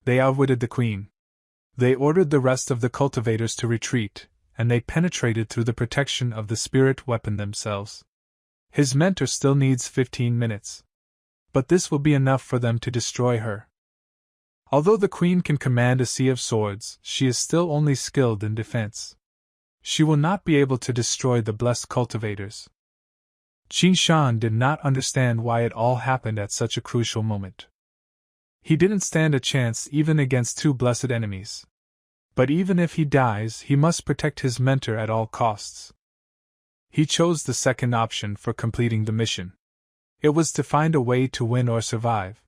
They outwitted the queen. They ordered the rest of the cultivators to retreat, and they penetrated through the protection of the spirit weapon themselves. His mentor still needs 15 minutes. But this will be enough for them to destroy her. Although the queen can command a sea of swords, she is still only skilled in defense. She will not be able to destroy the blessed cultivators. Qin Shan did not understand why it all happened at such a crucial moment. He didn't stand a chance even against two blessed enemies. But even if he dies, he must protect his mentor at all costs. He chose the second option for completing the mission. It was to find a way to win or survive.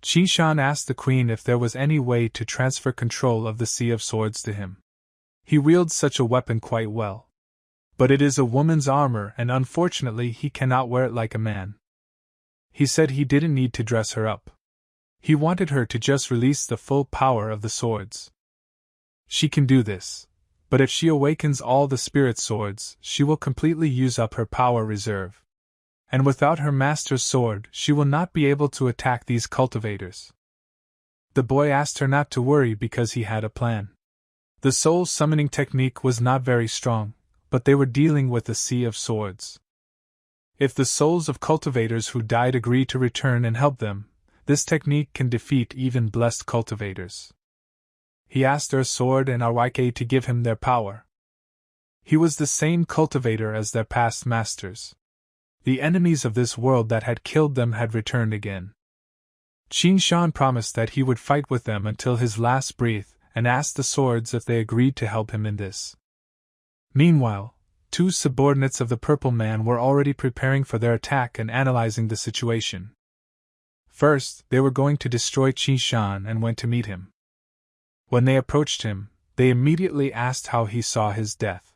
Qin Shan asked the queen if there was any way to transfer control of the Sea of Swords to him. He wields such a weapon quite well. But it is a woman's armor and unfortunately he cannot wear it like a man. He said he didn't need to dress her up. He wanted her to just release the full power of the swords. She can do this, but if she awakens all the spirit swords, she will completely use up her power reserve. And without her master's sword, she will not be able to attack these cultivators. The boy asked her not to worry because he had a plan. The soul summoning technique was not very strong, but they were dealing with a sea of swords. If the souls of cultivators who died agree to return and help them, this technique can defeat even blessed cultivators. He asked their sword and Aryke to give him their power. He was the same cultivator as their past masters. The enemies of this world that had killed them had returned again. Qin Shan promised that he would fight with them until his last breath, and asked the swords if they agreed to help him in this. Meanwhile, two subordinates of the Purple Man were already preparing for their attack and analyzing the situation. First, they were going to destroy Qin Shan and went to meet him. When they approached him, they immediately asked how he saw his death.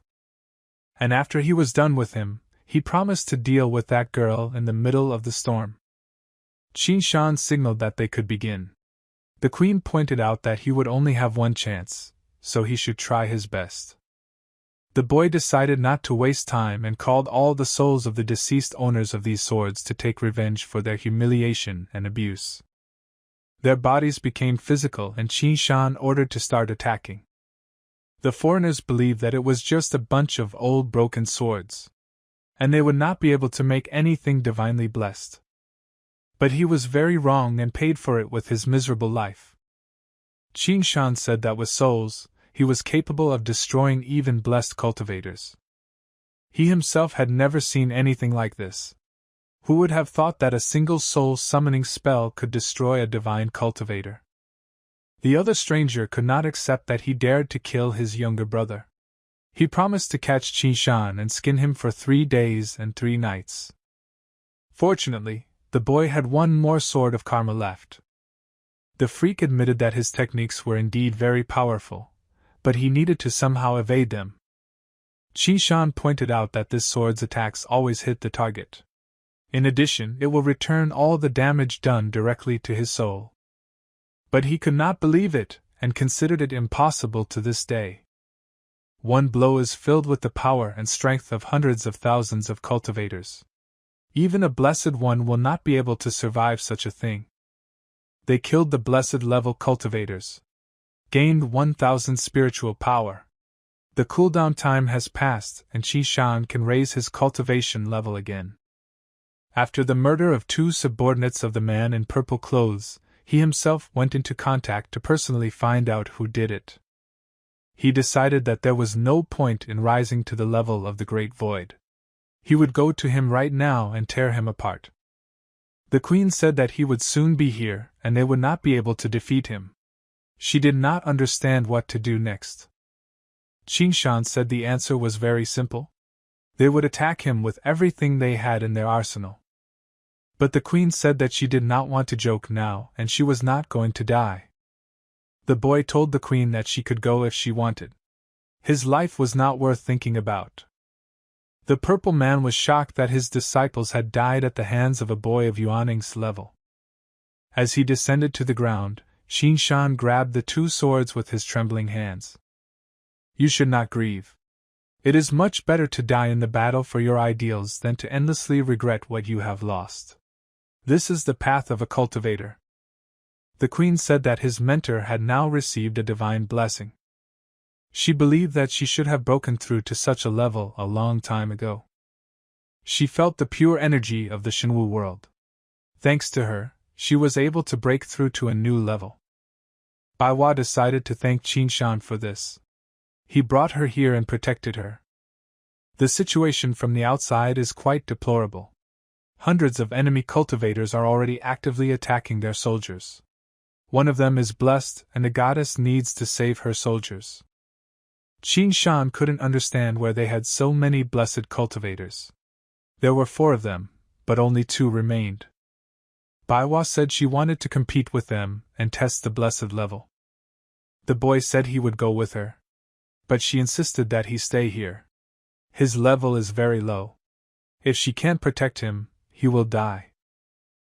And after he was done with him, he promised to deal with that girl in the middle of the storm. Qin Shan signaled that they could begin. The queen pointed out that he would only have one chance, so he should try his best. The boy decided not to waste time and called all the souls of the deceased owners of these swords to take revenge for their humiliation and abuse. Their bodies became physical and Qin Shan ordered to start attacking. The foreigners believed that it was just a bunch of old broken swords, and they would not be able to make anything divinely blessed. But he was very wrong and paid for it with his miserable life. Qin Shan said that with souls, he was capable of destroying even blessed cultivators. He himself had never seen anything like this. Who would have thought that a single soul summoning spell could destroy a divine cultivator? The other stranger could not accept that he dared to kill his younger brother. He promised to catch Qin Shan and skin him for 3 days and 3 nights. Fortunately, the boy had one more sword of karma left. The freak admitted that his techniques were indeed very powerful, but he needed to somehow evade them. Qin Shan pointed out that this sword's attacks always hit the target. In addition, it will return all the damage done directly to his soul. But he could not believe it, and considered it impossible to this day. One blow is filled with the power and strength of hundreds of thousands of cultivators. Even a blessed one will not be able to survive such a thing. They killed the blessed level cultivators. Gained 1000 spiritual power. The cooldown time has passed and Qin Shan can raise his cultivation level again. After the murder of 2 subordinates of the man in purple clothes, he himself went into contact to personally find out who did it. He decided that there was no point in rising to the level of the Great Void. He would go to him right now and tear him apart. The queen said that he would soon be here and they would not be able to defeat him. She did not understand what to do next. Qin Shan said the answer was very simple. They would attack him with everything they had in their arsenal. But the queen said that she did not want to joke now and she was not going to die. The boy told the queen that she could go if she wanted. His life was not worth thinking about. The Purple Man was shocked that his disciples had died at the hands of a boy of Yuanning's level. As he descended to the ground, Qin Shan grabbed the 2 swords with his trembling hands. You should not grieve. It is much better to die in the battle for your ideals than to endlessly regret what you have lost. This is the path of a cultivator. The queen said that his mentor had now received a divine blessing. She believed that she should have broken through to such a level a long time ago. She felt the pure energy of the Shenwu world. Thanks to her, she was able to break through to a new level. Baiwa decided to thank Qin Shan for this. He brought her here and protected her. The situation from the outside is quite deplorable. Hundreds of enemy cultivators are already actively attacking their soldiers. One of them is blessed and the goddess needs to save her soldiers. Qin Shan couldn't understand where they had so many blessed cultivators. There were 4 of them, but only 2 remained. Baiwa said she wanted to compete with them and test the blessed level. The boy said he would go with her, but she insisted that he stay here. His level is very low. If she can't protect him, he will die.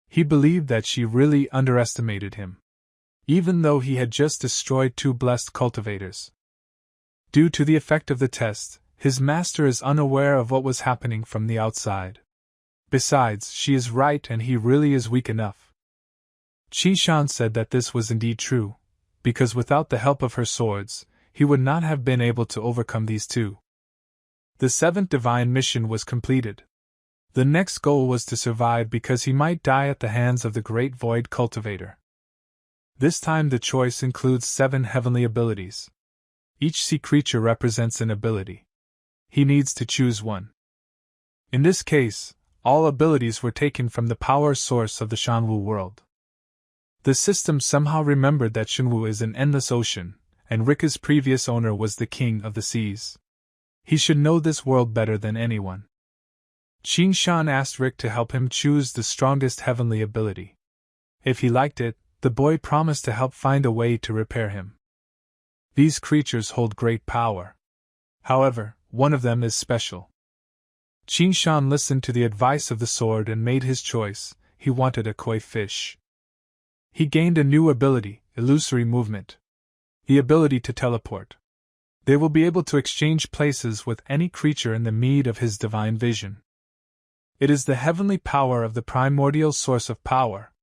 He believed that she really underestimated him, even though he had just destroyed 2 blessed cultivators. Due to the effect of the test, his master is unaware of what was happening from the outside. Besides, she is right and he really is weak enough. Qin Shan said that this was indeed true, because without the help of her swords, he would not have been able to overcome these 2. The 7th divine mission was completed. The next goal was to survive because he might die at the hands of the Great Void Cultivator. This time the choice includes 7 heavenly abilities. Each sea creature represents an ability. He needs to choose one. In this case, all abilities were taken from the power source of the Shanwu world. The system somehow remembered that Shanwu is an endless ocean, and Rika's previous owner was the king of the seas. He should know this world better than anyone. Qin Shan asked Rick to help him choose the strongest heavenly ability. If he liked it, the boy promised to help find a way to repair him. These creatures hold great power. However, one of them is special. Qin Shan listened to the advice of the sword and made his choice. He wanted a koi fish. He gained a new ability, illusory movement. The ability to teleport. They will be able to exchange places with any creature in the mead of his divine vision. It is the heavenly power of the primordial source of power.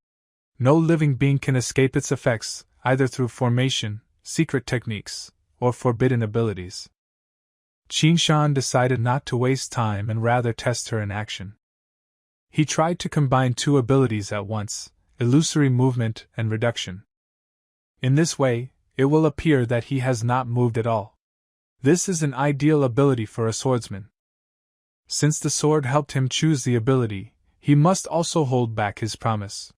No living being can escape its effects, either through formation, secret techniques, or forbidden abilities. Qin Shan decided not to waste time and rather test her in action. He tried to combine 2 abilities at once, illusory movement and reduction. In this way, it will appear that he has not moved at all. This is an ideal ability for a swordsman. Since the sword helped him choose the ability, he must also hold back his promise.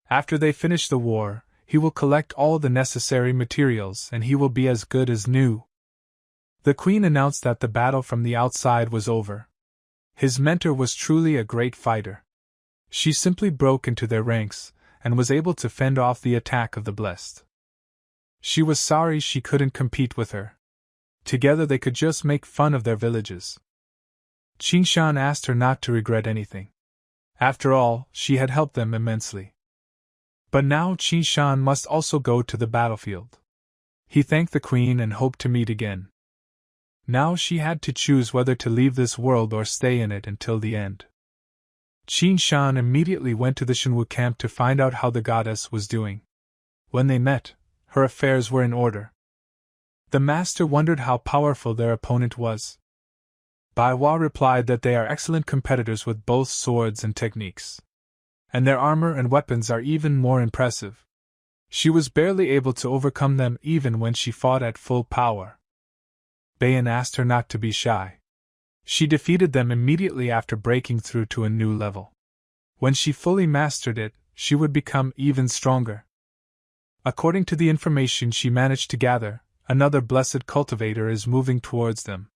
After they finish the war, he will collect all the necessary materials and he will be as good as new. The queen announced that the battle from the outside was over. His mentor was truly a great fighter. She simply broke into their ranks and was able to fend off the attack of the blessed. She was sorry she couldn't compete with her. Together they could just make fun of their villages. Qin Shan asked her not to regret anything. After all, she had helped them immensely. But now Qin Shan must also go to the battlefield. He thanked the queen and hoped to meet again. Now she had to choose whether to leave this world or stay in it until the end. Qin Shan immediately went to the Shanwu camp to find out how the goddess was doing. When they met, her affairs were in order. The master wondered how powerful their opponent was. Baihua replied that they are excellent competitors with both swords and techniques. And their armor and weapons are even more impressive. She was barely able to overcome them even when she fought at full power. Bayan asked her not to be shy. She defeated them immediately after breaking through to a new level. When she fully mastered it, she would become even stronger. According to the information she managed to gather, another blessed cultivator is moving towards them.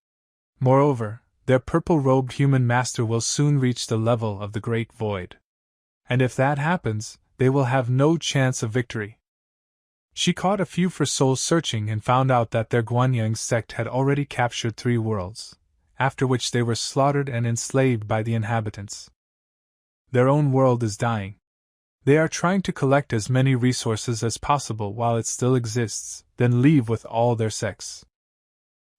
Moreover, their purple-robed human master will soon reach the level of the Great Void. And if that happens, they will have no chance of victory. She caught a few for soul searching and found out that their Guanyang sect had already captured 3 worlds, after which they were slaughtered and enslaved by the inhabitants. Their own world is dying. They are trying to collect as many resources as possible while it still exists, then leave with all their sects.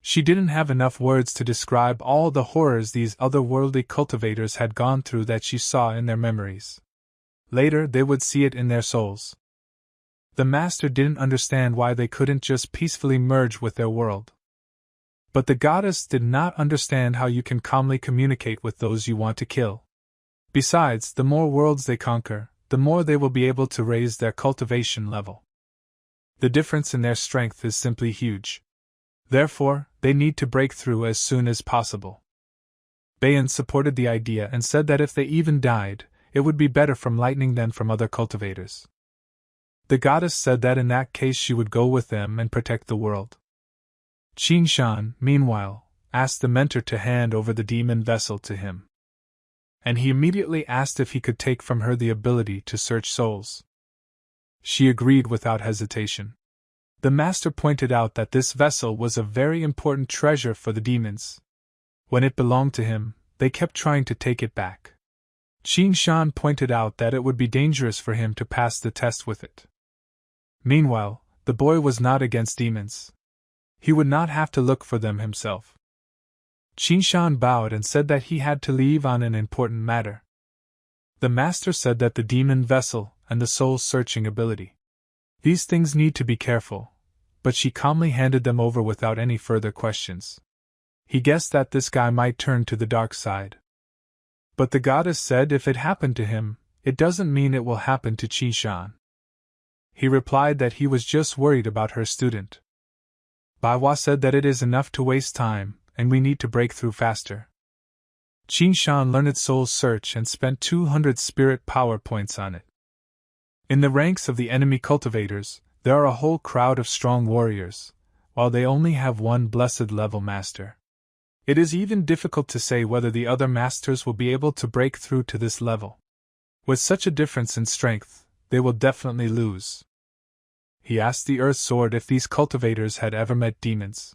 She didn't have enough words to describe all the horrors these otherworldly cultivators had gone through that she saw in their memories. Later they would see it in their souls. The master didn't understand why they couldn't just peacefully merge with their world. But the goddess did not understand how you can calmly communicate with those you want to kill. Besides, the more worlds they conquer, the more they will be able to raise their cultivation level. The difference in their strength is simply huge. Therefore, they need to break through as soon as possible. Bayan supported the idea and said that if they even died, it would be better from lightning than from other cultivators. The goddess said that in that case she would go with them and protect the world. Qin Shan, meanwhile, asked the mentor to hand over the demon vessel to him. And he immediately asked if he could take from her the ability to search souls. She agreed without hesitation. The master pointed out that this vessel was a very important treasure for the demons. When it belonged to him, they kept trying to take it back. Qin Shan pointed out that it would be dangerous for him to pass the test with it. Meanwhile, the boy was not against demons. He would not have to look for them himself. Qin Shan bowed and said that he had to leave on an important matter. The master said that the demon vessel and the soul-searching ability. These things need to be careful, but she calmly handed them over without any further questions. He guessed that this guy might turn to the dark side. But the goddess said if it happened to him, it doesn't mean it will happen to Qi Shan. He replied that he was just worried about her student. Manhwa said that it is enough to waste time, and we need to break through faster. Qi Shan learned Soul Search and spent 200 spirit power points on it. In the ranks of the enemy cultivators, there are a whole crowd of strong warriors, while they only have one blessed level master. It is even difficult to say whether the other masters will be able to break through to this level. With such a difference in strength, they will definitely lose. He asked the Earth Sword if these cultivators had ever met demons.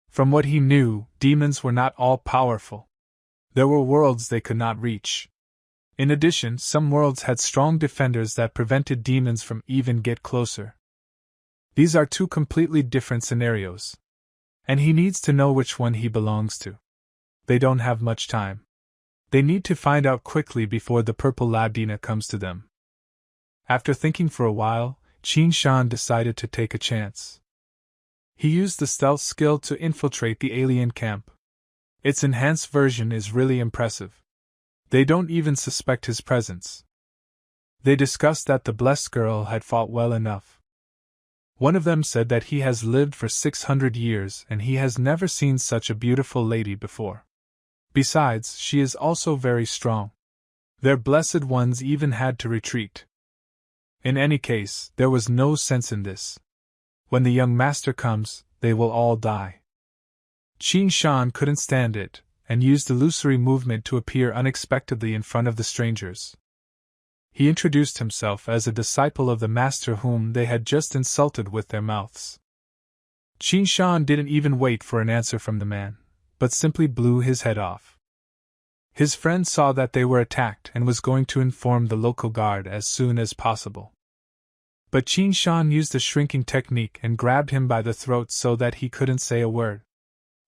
From what he knew, demons were not all powerful. There were worlds they could not reach. In addition, some worlds had strong defenders that prevented demons from even get closer. These are two completely different scenarios. And he needs to know which one he belongs to. They don't have much time. They need to find out quickly before the purple Labdina comes to them. After thinking for a while, Qin Shan decided to take a chance. He used the stealth skill to infiltrate the alien camp. Its enhanced version is really impressive. They don't even suspect his presence. They discussed that the blessed girl had fought well enough. One of them said that he has lived for 600 years and he has never seen such a beautiful lady before. Besides, she is also very strong. Their blessed ones even had to retreat. In any case, there was no sense in this. When the young master comes, they will all die. Qin Shan couldn't stand it, and used illusory movement to appear unexpectedly in front of the strangers. He introduced himself as a disciple of the master whom they had just insulted with their mouths. Qin Shan didn't even wait for an answer from the man, but simply blew his head off. His friend saw that they were attacked and was going to inform the local guard as soon as possible. But Qin Shan used a shrinking technique and grabbed him by the throat so that he couldn't say a word.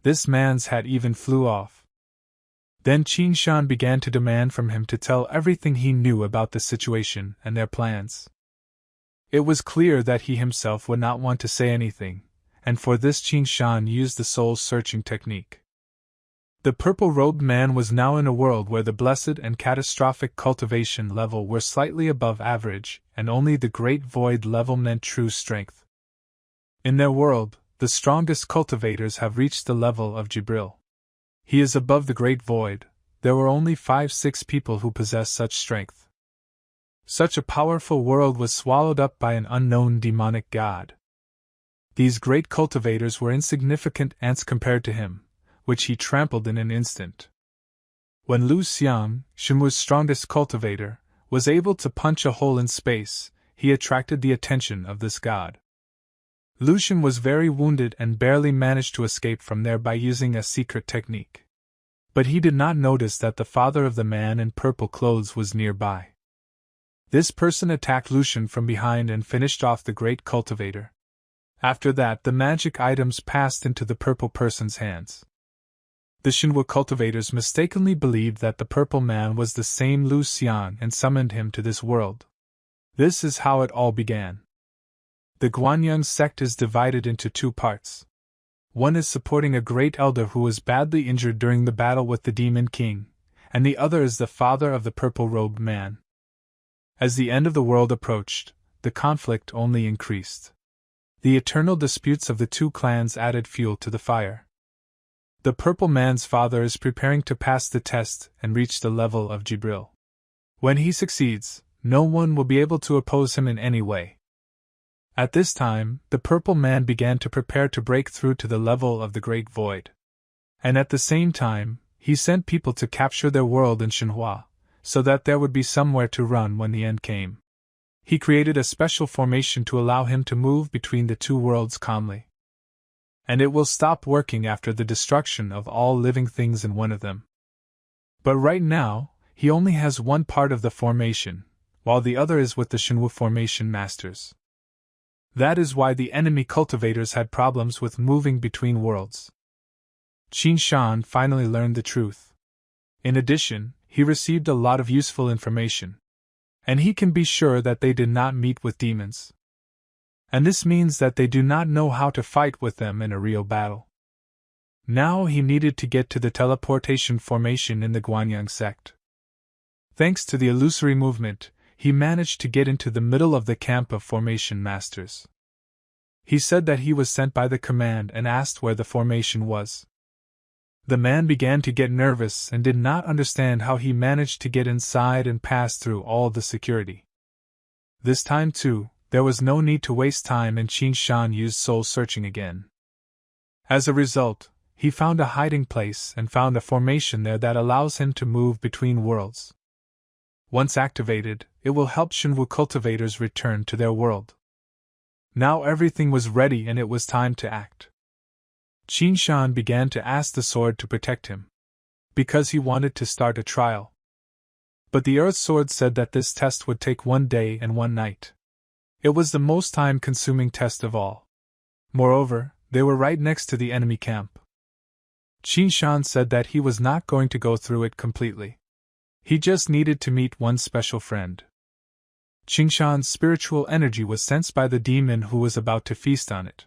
This man's hat even flew off. Then Qin Shan began to demand from him to tell everything he knew about the situation and their plans. It was clear that he himself would not want to say anything, and for this Qin Shan used the soul-searching technique. The purple-robed man was now in a world where the blessed and catastrophic cultivation level were slightly above average, and only the great void level meant true strength. In their world, the strongest cultivators have reached the level of Jibril. He is above the great void. There were only 5-6 people who possessed such strength. Such a powerful world was swallowed up by an unknown demonic god. These great cultivators were insignificant ants compared to him, which he trampled in an instant. When Lu Xiang, Shenwu's strongest cultivator, was able to punch a hole in space, he attracted the attention of this god. Lu Shen was very wounded and barely managed to escape from there by using a secret technique. But he did not notice that the father of the man in purple clothes was nearby. This person attacked Lu Shen from behind and finished off the great cultivator. After that, the magic items passed into the purple person's hands. The Shenwu cultivators mistakenly believed that the purple man was the same Lu Xiang and summoned him to this world. This is how it all began. The Guanyang sect is divided into 2 parts. One is supporting a great elder who was badly injured during the battle with the Demon King, and the other is the father of the purple-robed man. As the end of the world approached, the conflict only increased. The eternal disputes of the 2 clans added fuel to the fire. The purple man's father is preparing to pass the test and reach the level of Jibril. When he succeeds, no one will be able to oppose him in any way. At this time, the purple man began to prepare to break through to the level of the Great Void. And at the same time, he sent people to capture their world in Shenhua, so that there would be somewhere to run when the end came. He created a special formation to allow him to move between the 2 worlds calmly. And it will stop working after the destruction of all living things in one of them. But right now, he only has one part of the formation, while the other is with the Shenwu formation masters. That is why the enemy cultivators had problems with moving between worlds. Qin Shan finally learned the truth. In addition, he received a lot of useful information. And he can be sure that they did not meet with demons. And this means that they do not know how to fight with them in a real battle. Now he needed to get to the teleportation formation in the Guanyang sect. Thanks to the illusory movement, he managed to get into the middle of the camp of formation masters. He said that he was sent by the command and asked where the formation was. The man began to get nervous and did not understand how he managed to get inside and pass through all the security. This time, too, there was no need to waste time and Qin Shan used soul searching again. As a result, he found a hiding place and found a formation there that allows him to move between worlds. Once activated, it will help Shenwu cultivators return to their world. Now everything was ready and it was time to act. Qin Shan began to ask the sword to protect him, because he wanted to start a trial. But the Earth Sword said that this test would take 1 day and 1 night. It was the most time-consuming test of all. Moreover, they were right next to the enemy camp. Qin Shan said that he was not going to go through it completely. He just needed to meet one special friend. Qin Shan's spiritual energy was sensed by the demon who was about to feast on it.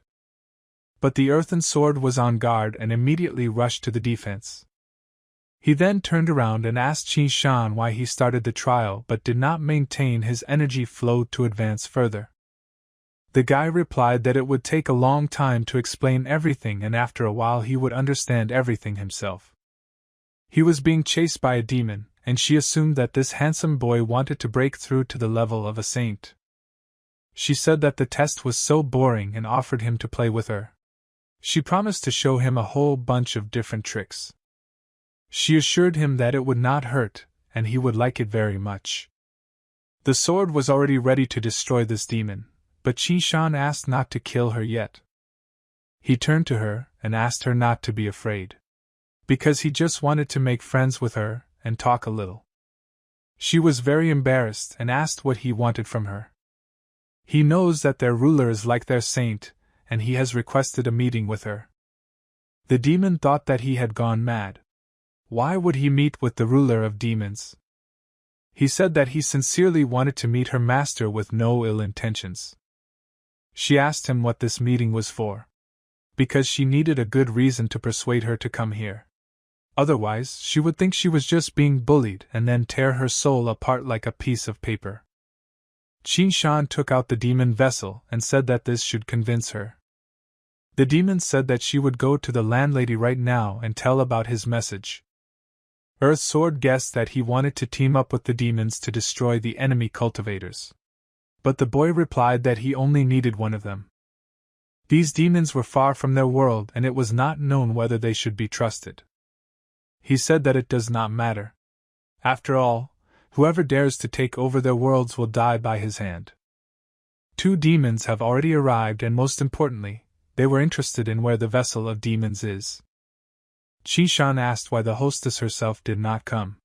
But the earthen sword was on guard and immediately rushed to the defense. He then turned around and asked Qin Shan why he started the trial but did not maintain his energy flow to advance further. The guy replied that it would take a long time to explain everything and after a while he would understand everything himself. He was being chased by a demon, and she assumed that this handsome boy wanted to break through to the level of a saint. She said that the test was so boring and offered him to play with her. She promised to show him a whole bunch of different tricks. She assured him that it would not hurt, and he would like it very much. The sword was already ready to destroy this demon, but Qin Shan asked not to kill her yet. He turned to her and asked her not to be afraid, because he just wanted to make friends with her and talk a little. She was very embarrassed and asked what he wanted from her. He knows that their ruler is like their saint, and he has requested a meeting with her. The demon thought that he had gone mad. Why would he meet with the ruler of demons? He said that he sincerely wanted to meet her master with no ill intentions. She asked him what this meeting was for. Because she needed a good reason to persuade her to come here. Otherwise, she would think she was just being bullied and then tear her soul apart like a piece of paper. Qin Shan took out the demon vessel and said that this should convince her. The demon said that she would go to the landlady right now and tell about his message. Earth Sword guessed that he wanted to team up with the demons to destroy the enemy cultivators. But the boy replied that he only needed one of them. These demons were far from their world and it was not known whether they should be trusted. He said that it does not matter. After all, whoever dares to take over their worlds will die by his hand. 2 demons have already arrived and most importantly, they were interested in where the vessel of demons is. Qin Shan asked why the hostess herself did not come.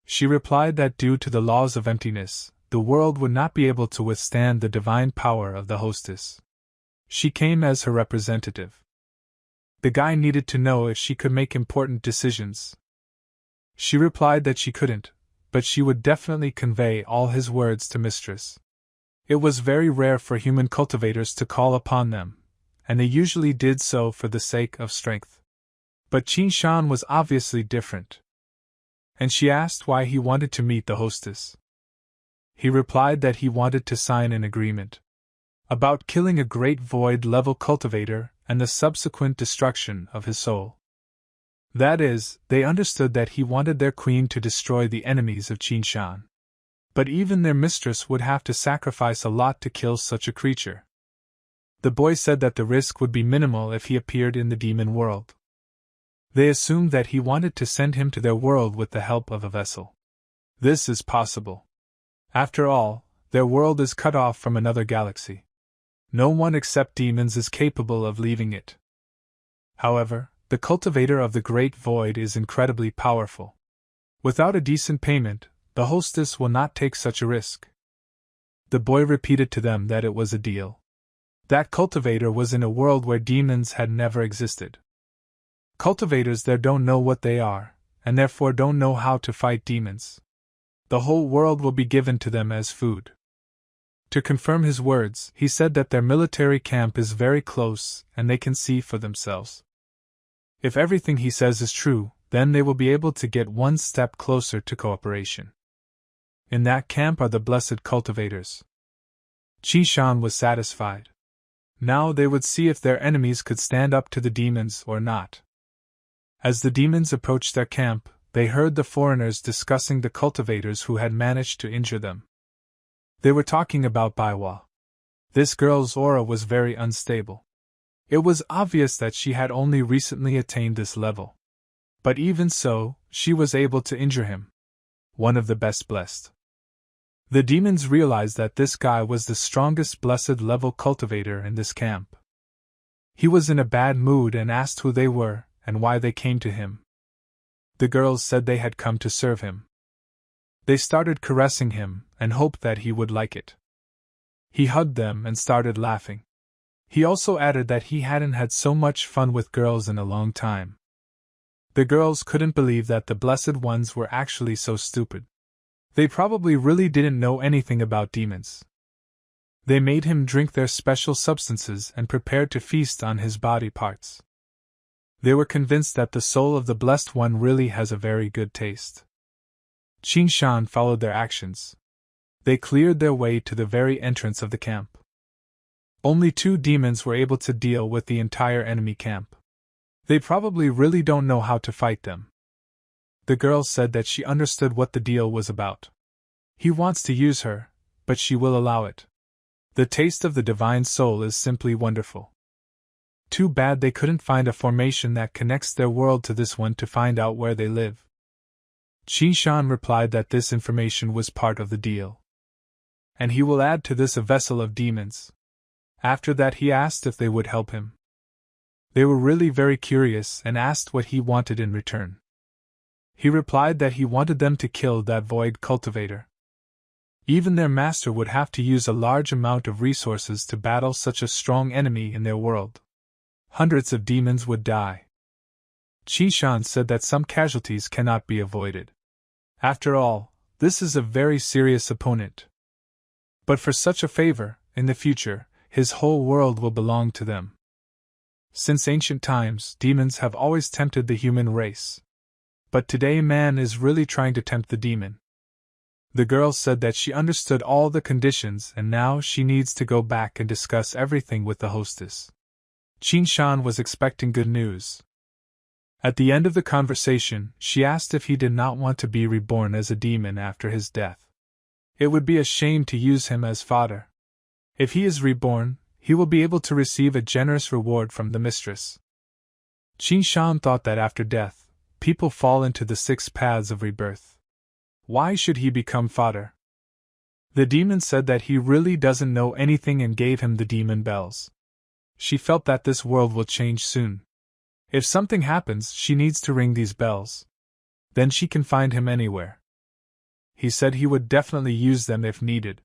She replied that due to the laws of emptiness, the world would not be able to withstand the divine power of the hostess. She came as her representative. The guy needed to know if she could make important decisions. She replied that she couldn't, but she would definitely convey all his words to Mistress. It was very rare for human cultivators to call upon them, and they usually did so for the sake of strength. But Qin Shan was obviously different. And she asked why he wanted to meet the hostess. He replied that he wanted to sign an agreement about killing a great void-level cultivator and the subsequent destruction of his soul. That is, they understood that he wanted their queen to destroy the enemies of Qin Shan. But even their mistress would have to sacrifice a lot to kill such a creature. The boy said that the risk would be minimal if he appeared in the demon world. They assumed that he wanted to send him to their world with the help of a vessel. This is possible. After all, their world is cut off from another galaxy. No one except demons is capable of leaving it. However, the cultivator of the Great Void is incredibly powerful. Without a decent payment, the hostess will not take such a risk. The boy repeated to them that it was a deal. That cultivator was in a world where demons had never existed. Cultivators there don't know what they are, and therefore don't know how to fight demons. The whole world will be given to them as food. To confirm his words, he said that their military camp is very close and they can see for themselves. If everything he says is true, then they will be able to get one step closer to cooperation. In that camp are the blessed cultivators. Qi-shan was satisfied. Now they would see if their enemies could stand up to the demons or not. As the demons approached their camp, they heard the foreigners discussing the cultivators who had managed to injure them. They were talking about Manhwa. This girl's aura was very unstable. It was obvious that she had only recently attained this level. But even so, she was able to injure him. One of the best blessed. The demons realized that this guy was the strongest blessed level cultivator in this camp. He was in a bad mood and asked who they were and why they came to him. The girls said they had come to serve him. They started caressing him and hoped that he would like it. He hugged them and started laughing. He also added that he hadn't had so much fun with girls in a long time. The girls couldn't believe that the blessed ones were actually so stupid. They probably really didn't know anything about demons. They made him drink their special substances and prepared to feast on his body parts. They were convinced that the soul of the blessed one really has a very good taste. Qi-shan followed their actions. They cleared their way to the very entrance of the camp. Only 2 demons were able to deal with the entire enemy camp. They probably really don't know how to fight them. The girl said that she understood what the deal was about. He wants to use her, but she will allow it. The taste of the divine soul is simply wonderful. Too bad they couldn't find a formation that connects their world to this one to find out where they live. Qi-shan replied that this information was part of the deal. And he will add to this a vessel of demons. After that he asked if they would help him. They were really very curious and asked what he wanted in return. He replied that he wanted them to kill that void cultivator. Even their master would have to use a large amount of resources to battle such a strong enemy in their world. Hundreds of demons would die. Qi-shan said that some casualties cannot be avoided. After all, this is a very serious opponent. But for such a favor, in the future, his whole world will belong to them. Since ancient times, demons have always tempted the human race. But today man is really trying to tempt the demon. The girl said that she understood all the conditions and now she needs to go back and discuss everything with the hostess. Qi-shan was expecting good news. At the end of the conversation, she asked if he did not want to be reborn as a demon after his death. It would be a shame to use him as fodder. If he is reborn, he will be able to receive a generous reward from the mistress. Qi-shan thought that after death, people fall into the 6 paths of rebirth. Why should he become fodder? The demon said that he really doesn't know anything and gave him the demon bells. She felt that this world will change soon. If something happens, she needs to ring these bells. Then she can find him anywhere. He said he would definitely use them if needed.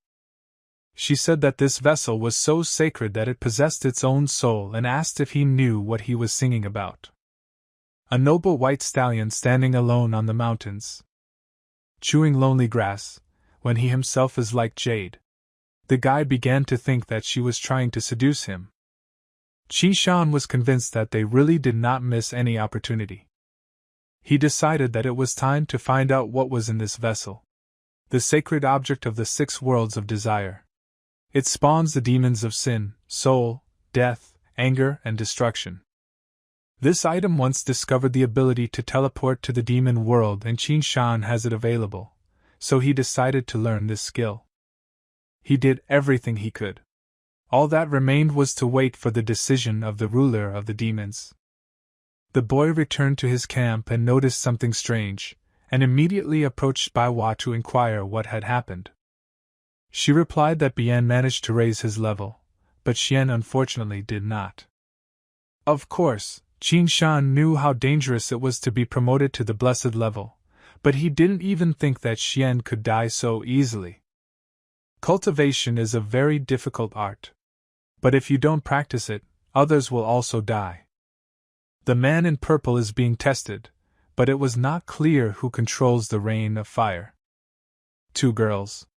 She said that this vessel was so sacred that it possessed its own soul and asked if he knew what he was singing about. A noble white stallion standing alone on the mountains, chewing lonely grass, when he himself is like jade. The guy began to think that she was trying to seduce him. Qi-shan was convinced that they really did not miss any opportunity. He decided that it was time to find out what was in this vessel. The sacred object of the 6 worlds of desire. It spawns the demons of sin, soul, death, anger, and destruction. This item once discovered the ability to teleport to the demon world and Qi-shan has it available, so he decided to learn this skill. He did everything he could. All that remained was to wait for the decision of the ruler of the demons. The boy returned to his camp and noticed something strange, and immediately approached Manhwa to inquire what had happened. She replied that Bian managed to raise his level, but Xian unfortunately did not. Of course, Qi-shan knew how dangerous it was to be promoted to the blessed level, but he didn't even think that Xian could die so easily. Cultivation is a very difficult art. But if you don't practice it, others will also die. The man in purple is being tested, but it was not clear who controls the rain of fire. 2 girls.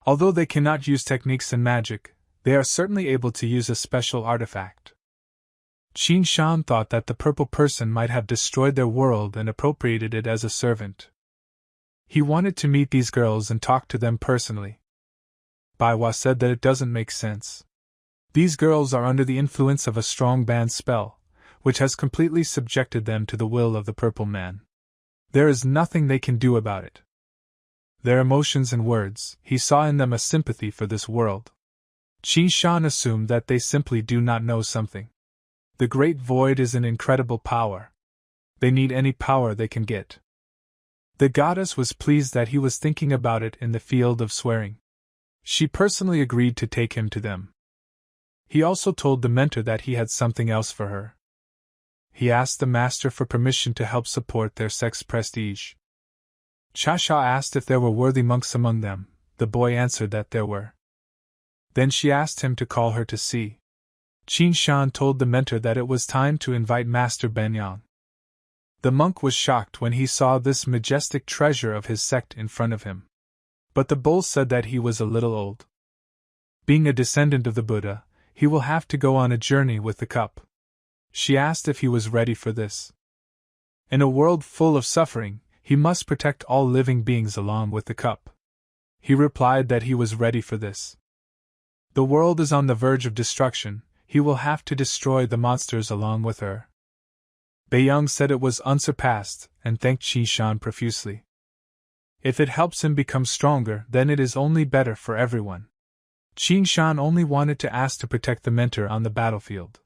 Although they cannot use techniques and magic, they are certainly able to use a special artifact. Qi-shan thought that the purple person might have destroyed their world and appropriated it as a servant. He wanted to meet these girls and talk to them personally. Manhwa said that it doesn't make sense. These girls are under the influence of a strong banned spell, which has completely subjected them to the will of the Purple Man. There is nothing they can do about it. Their emotions and words, he saw in them a sympathy for this world. Qin Shan assumed that they simply do not know something. The Great Void is an incredible power. They need any power they can get. The goddess was pleased that he was thinking about it in the field of swearing. She personally agreed to take him to them. He also told the mentor that he had something else for her. He asked the master for permission to help support their sex prestige. Cha-Cha asked if there were worthy monks among them. The boy answered that there were. Then she asked him to call her to see. Qin Shan told the mentor that it was time to invite Master Benyang. The monk was shocked when he saw this majestic treasure of his sect in front of him. But the bull said that he was a little old. Being a descendant of the Buddha, he will have to go on a journey with the cup. She asked if he was ready for this. In a world full of suffering, he must protect all living beings along with the cup. He replied that he was ready for this. The world is on the verge of destruction, he will have to destroy the monsters along with her. Beiyang said it was unsurpassed, and thanked Qin Shan profusely. If it helps him become stronger, then it is only better for everyone. Qin Shan only wanted to ask to protect the mentor on the battlefield.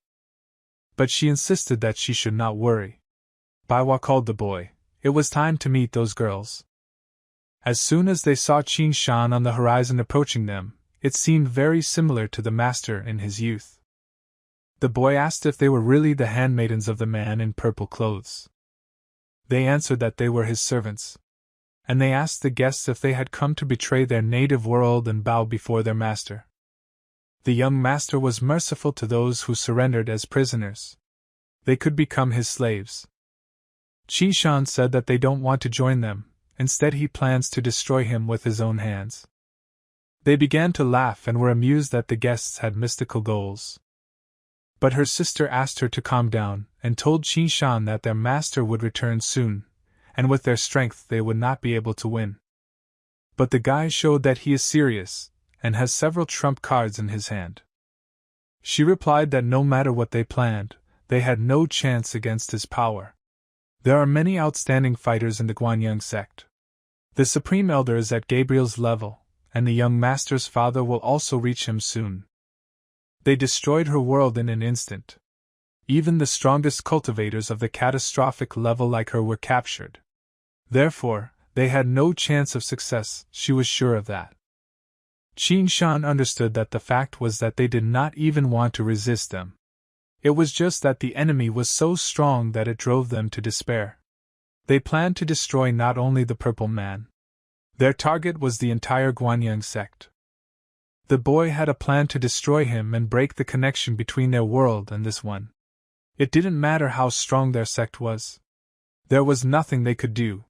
But she insisted that she should not worry. Manhwa called the boy. It was time to meet those girls. As soon as they saw Qin Shan on the horizon approaching them, it seemed very similar to the master in his youth. The boy asked if they were really the handmaidens of the man in purple clothes. They answered that they were his servants. And they asked the guests if they had come to betray their native world and bow before their master. The young master was merciful to those who surrendered as prisoners. They could become his slaves. Qin Shan said that they don't want to join them, instead he plans to destroy him with his own hands. They began to laugh and were amused that the guests had mystical goals. But her sister asked her to calm down, and told Qin Shan that their master would return soon, and with their strength they would not be able to win. But the guy showed that he is serious, and has several trump cards in his hand. She replied that no matter what they planned, they had no chance against his power. There are many outstanding fighters in the Guanyang sect. The Supreme Elder is at Gabriel's level, and the young master's father will also reach him soon. They destroyed her world in an instant. Even the strongest cultivators of the catastrophic level like her were captured. Therefore, they had no chance of success, she was sure of that. Qin Shan understood that the fact was that they did not even want to resist them. It was just that the enemy was so strong that it drove them to despair. They planned to destroy not only the Purple Man. Their target was the entire Guanyang sect. The boy had a plan to destroy him and break the connection between their world and this one. It didn't matter how strong their sect was. There was nothing they could do.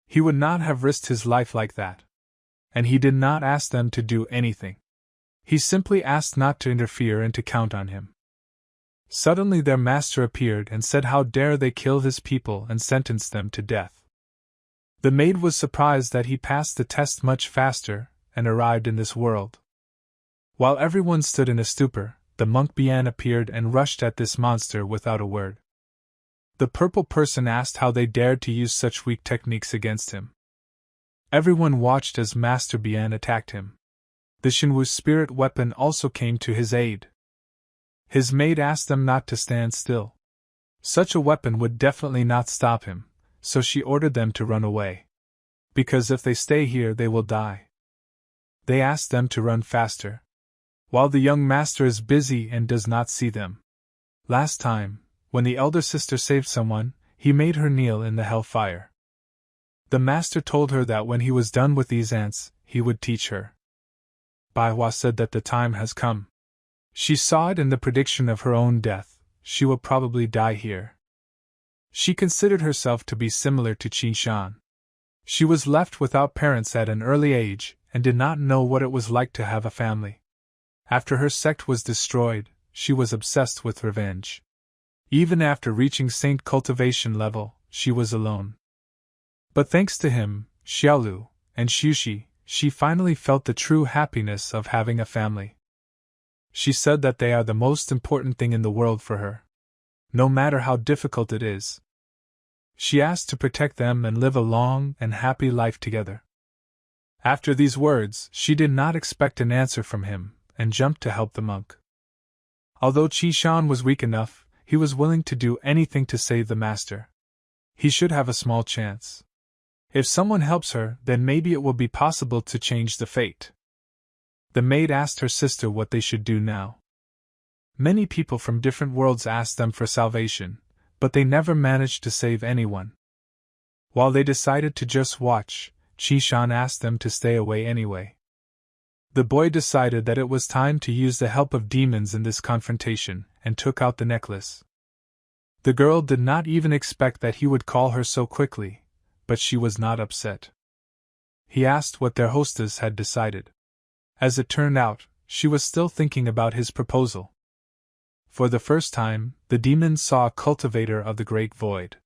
He would not have risked his life like that. And he did not ask them to do anything. He simply asked not to interfere and to count on him. Suddenly their master appeared and said how dare they kill his people and sentence them to death. The maid was surprised that he passed the test much faster and arrived in this world. While everyone stood in a stupor, the monk Bian appeared and rushed at this monster without a word. The purple person asked how they dared to use such weak techniques against him. Everyone watched as Master Bian attacked him. The Shinwu's spirit weapon also came to his aid. His maid asked them not to stand still. Such a weapon would definitely not stop him, so she ordered them to run away. Because if they stay here they will die. They asked them to run faster. While the young master is busy and does not see them. Last time, when the elder sister saved someone, he made her kneel in the hellfire. The master told her that when he was done with these ants, he would teach her. Manhwa said that the time has come. She saw it in the prediction of her own death, she will probably die here. She considered herself to be similar to Qin Shan. She was left without parents at an early age, and did not know what it was like to have a family. After her sect was destroyed, she was obsessed with revenge. Even after reaching saint cultivation level, she was alone. But thanks to him, Xiaolu, and Xuxi, she finally felt the true happiness of having a family. She said that they are the most important thing in the world for her, no matter how difficult it is. She asked to protect them and live a long and happy life together. After these words, she did not expect an answer from him, and jumped to help the monk. Although Qishan was weak enough, he was willing to do anything to save the master. He should have a small chance. If someone helps her, then maybe it will be possible to change the fate. The maid asked her sister what they should do now. Many people from different worlds asked them for salvation, but they never managed to save anyone. While they decided to just watch, Qishan asked them to stay away anyway. The boy decided that it was time to use the help of demons in this confrontation, and took out the necklace. The girl did not even expect that he would call her so quickly, but she was not upset. He asked what their hostess had decided. As it turned out, she was still thinking about his proposal. For the first time, the demons saw a cultivator of the Great Void.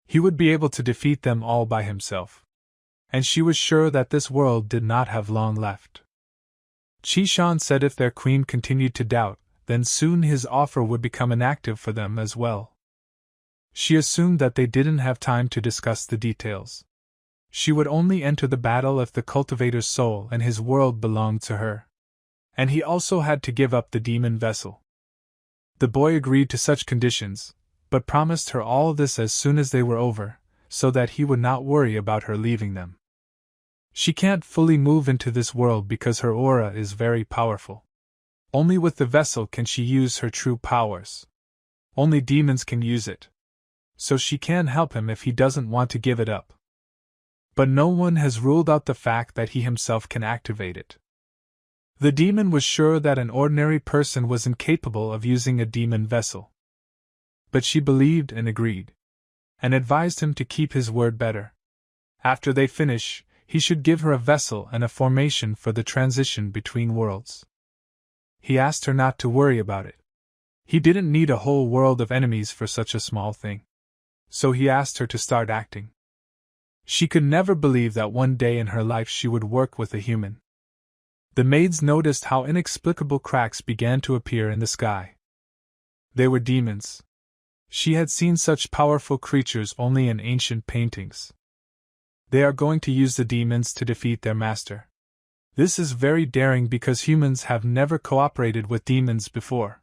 He would be able to defeat them all by himself. And she was sure that this world did not have long left. Qishan said if their queen continued to doubt, then soon his offer would become inactive for them as well. She assumed that they didn't have time to discuss the details. She would only enter the battle if the cultivator's soul and his world belonged to her. And he also had to give up the demon vessel. The boy agreed to such conditions, but promised her all this as soon as they were over, so that he would not worry about her leaving them. She can't fully move into this world because her aura is very powerful. Only with the vessel can she use her true powers. Only demons can use it. So she can help him if he doesn't want to give it up. But no one has ruled out the fact that he himself can activate it. The demon was sure that an ordinary person was incapable of using a demon vessel. But she believed and agreed, and advised him to keep his word better. After they finish, he should give her a vessel and a formation for the transition between worlds. He asked her not to worry about it. He didn't need a whole world of enemies for such a small thing. So he asked her to start acting. She could never believe that one day in her life she would work with a human. The maids noticed how inexplicable cracks began to appear in the sky. They were demons. She had seen such powerful creatures only in ancient paintings. They are going to use the demons to defeat their master. This is very daring because humans have never cooperated with demons before.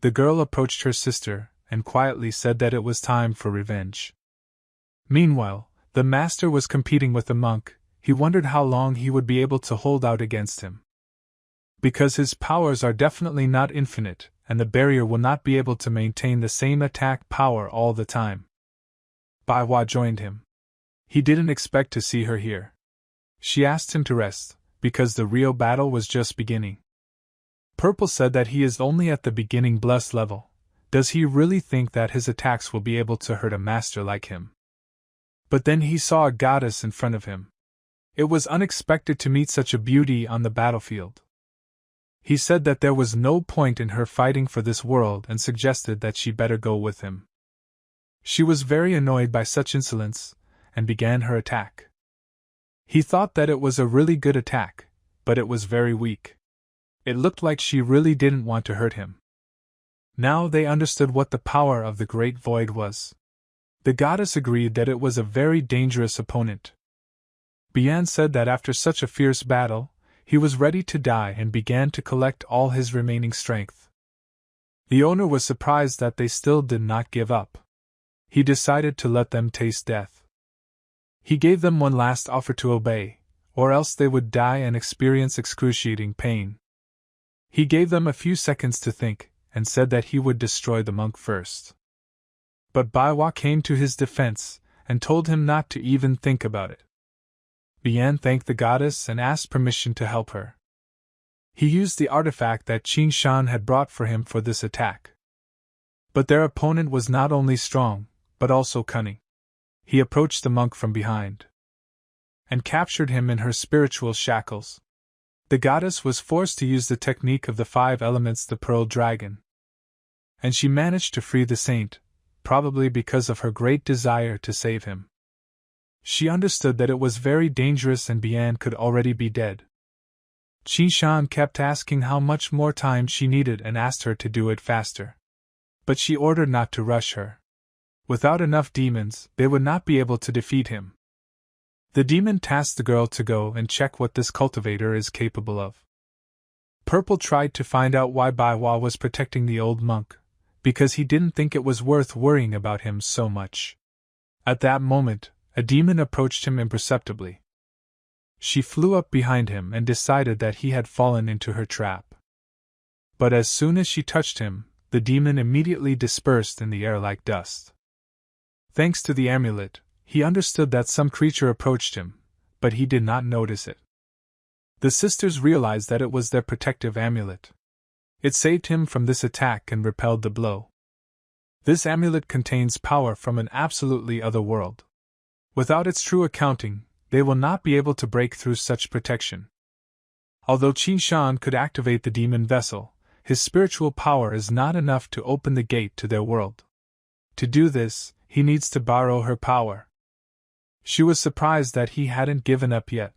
The girl approached her sister and quietly said that it was time for revenge. Meanwhile, the master was competing with the monk. He wondered how long he would be able to hold out against him. Because his powers are definitely not infinite, and the barrier will not be able to maintain the same attack power all the time. Baiwa joined him. He didn't expect to see her here. She asked him to rest, because the real battle was just beginning. Purple said that he is only at the beginning blessed level. Does he really think that his attacks will be able to hurt a master like him? But then he saw a goddess in front of him. It was unexpected to meet such a beauty on the battlefield. He said that there was no point in her fighting for this world and suggested that she better go with him. She was very annoyed by such insolence, and began her attack. He thought that it was a really good attack, but it was very weak. It looked like she really didn't want to hurt him. Now they understood what the power of the Great Void was. The goddess agreed that it was a very dangerous opponent. Bian said that after such a fierce battle, he was ready to die and began to collect all his remaining strength. The owner was surprised that they still did not give up. He decided to let them taste death. He gave them one last offer to obey, or else they would die and experience excruciating pain. He gave them a few seconds to think, and said that he would destroy the monk first. But Baiwa came to his defense, and told him not to even think about it. Bian thanked the goddess and asked permission to help her. He used the artifact that Qing Shan had brought for him for this attack. But their opponent was not only strong, but also cunning. He approached the monk from behind and captured him in her spiritual shackles. The goddess was forced to use the technique of the 5 elements, the pearl dragon. And she managed to free the saint, probably because of her great desire to save him. She understood that it was very dangerous and Bian could already be dead. Qishan kept asking how much more time she needed and asked her to do it faster. But she ordered not to rush her. Without enough demons, they would not be able to defeat him. The demon tasked the girl to go and check what this cultivator is capable of. Purple tried to find out why Baiwa was protecting the old monk, because he didn't think it was worth worrying about him so much. At that moment, a demon approached him imperceptibly. She flew up behind him and decided that he had fallen into her trap. But as soon as she touched him, the demon immediately dispersed in the air like dust. Thanks to the amulet, he understood that some creature approached him, but he did not notice it. The sisters realized that it was their protective amulet. It saved him from this attack and repelled the blow. This amulet contains power from an absolutely other world. Without its true accounting, they will not be able to break through such protection. Although Qin Shan could activate the demon vessel, his spiritual power is not enough to open the gate to their world. To do this, he needs to borrow her power. She was surprised that he hadn't given up yet.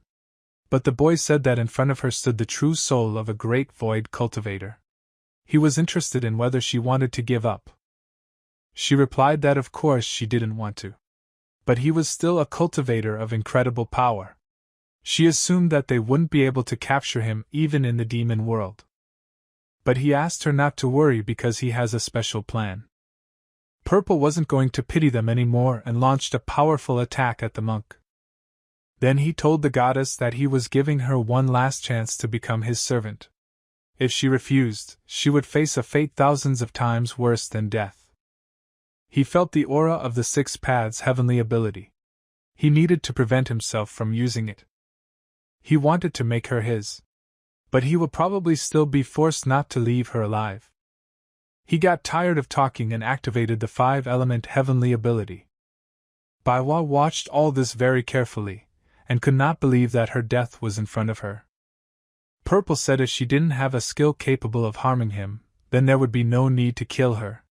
But the boy said that in front of her stood the true soul of a great void cultivator. He was interested in whether she wanted to give up. She replied that of course she didn't want to. But he was still a cultivator of incredible power. She assumed that they wouldn't be able to capture him even in the demon world. But he asked her not to worry because he has a special plan. Purple wasn't going to pity them anymore and launched a powerful attack at the monk. Then he told the goddess that he was giving her one last chance to become his servant. If she refused, she would face a fate thousands of times worse than death. He felt the aura of the Six Paths' heavenly ability. He needed to prevent himself from using it. He wanted to make her his. But he will probably still be forced not to leave her alive. He got tired of talking and activated the five-element heavenly ability. Baiwa watched all this very carefully, and could not believe that her death was in front of her. Purple said if she didn't have a skill capable of harming him, then there would be no need to kill her.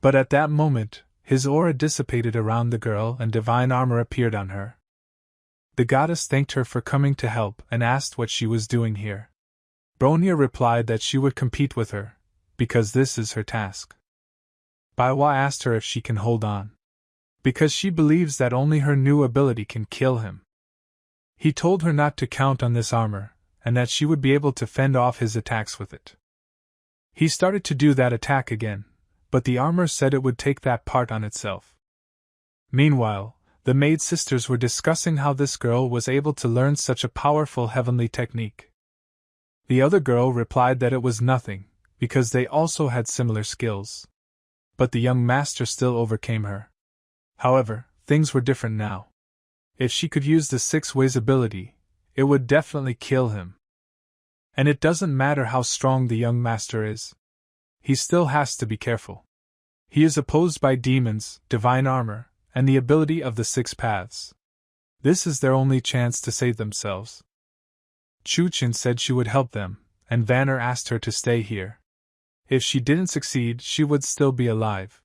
But at that moment, his aura dissipated around the girl and divine armor appeared on her. The goddess thanked her for coming to help and asked what she was doing here. Bronya replied that she would compete with her, because this is her task. Baiwa asked her if she can hold on, because she believes that only her new ability can kill him. He told her not to count on this armor, and that she would be able to fend off his attacks with it. He started to do that attack again, but the armor said it would take that part on itself. Meanwhile, the maid sisters were discussing how this girl was able to learn such a powerful heavenly technique. The other girl replied that it was nothing, because they also had similar skills. But the young master still overcame her. However, things were different now. If she could use the Six Ways ability, it would definitely kill him. And it doesn't matter how strong the young master is. He still has to be careful. He is opposed by demons, divine armor, and the ability of the Six Paths. This is their only chance to save themselves. Chuchin said she would help them, and Vanner asked her to stay here. If she didn't succeed, she would still be alive.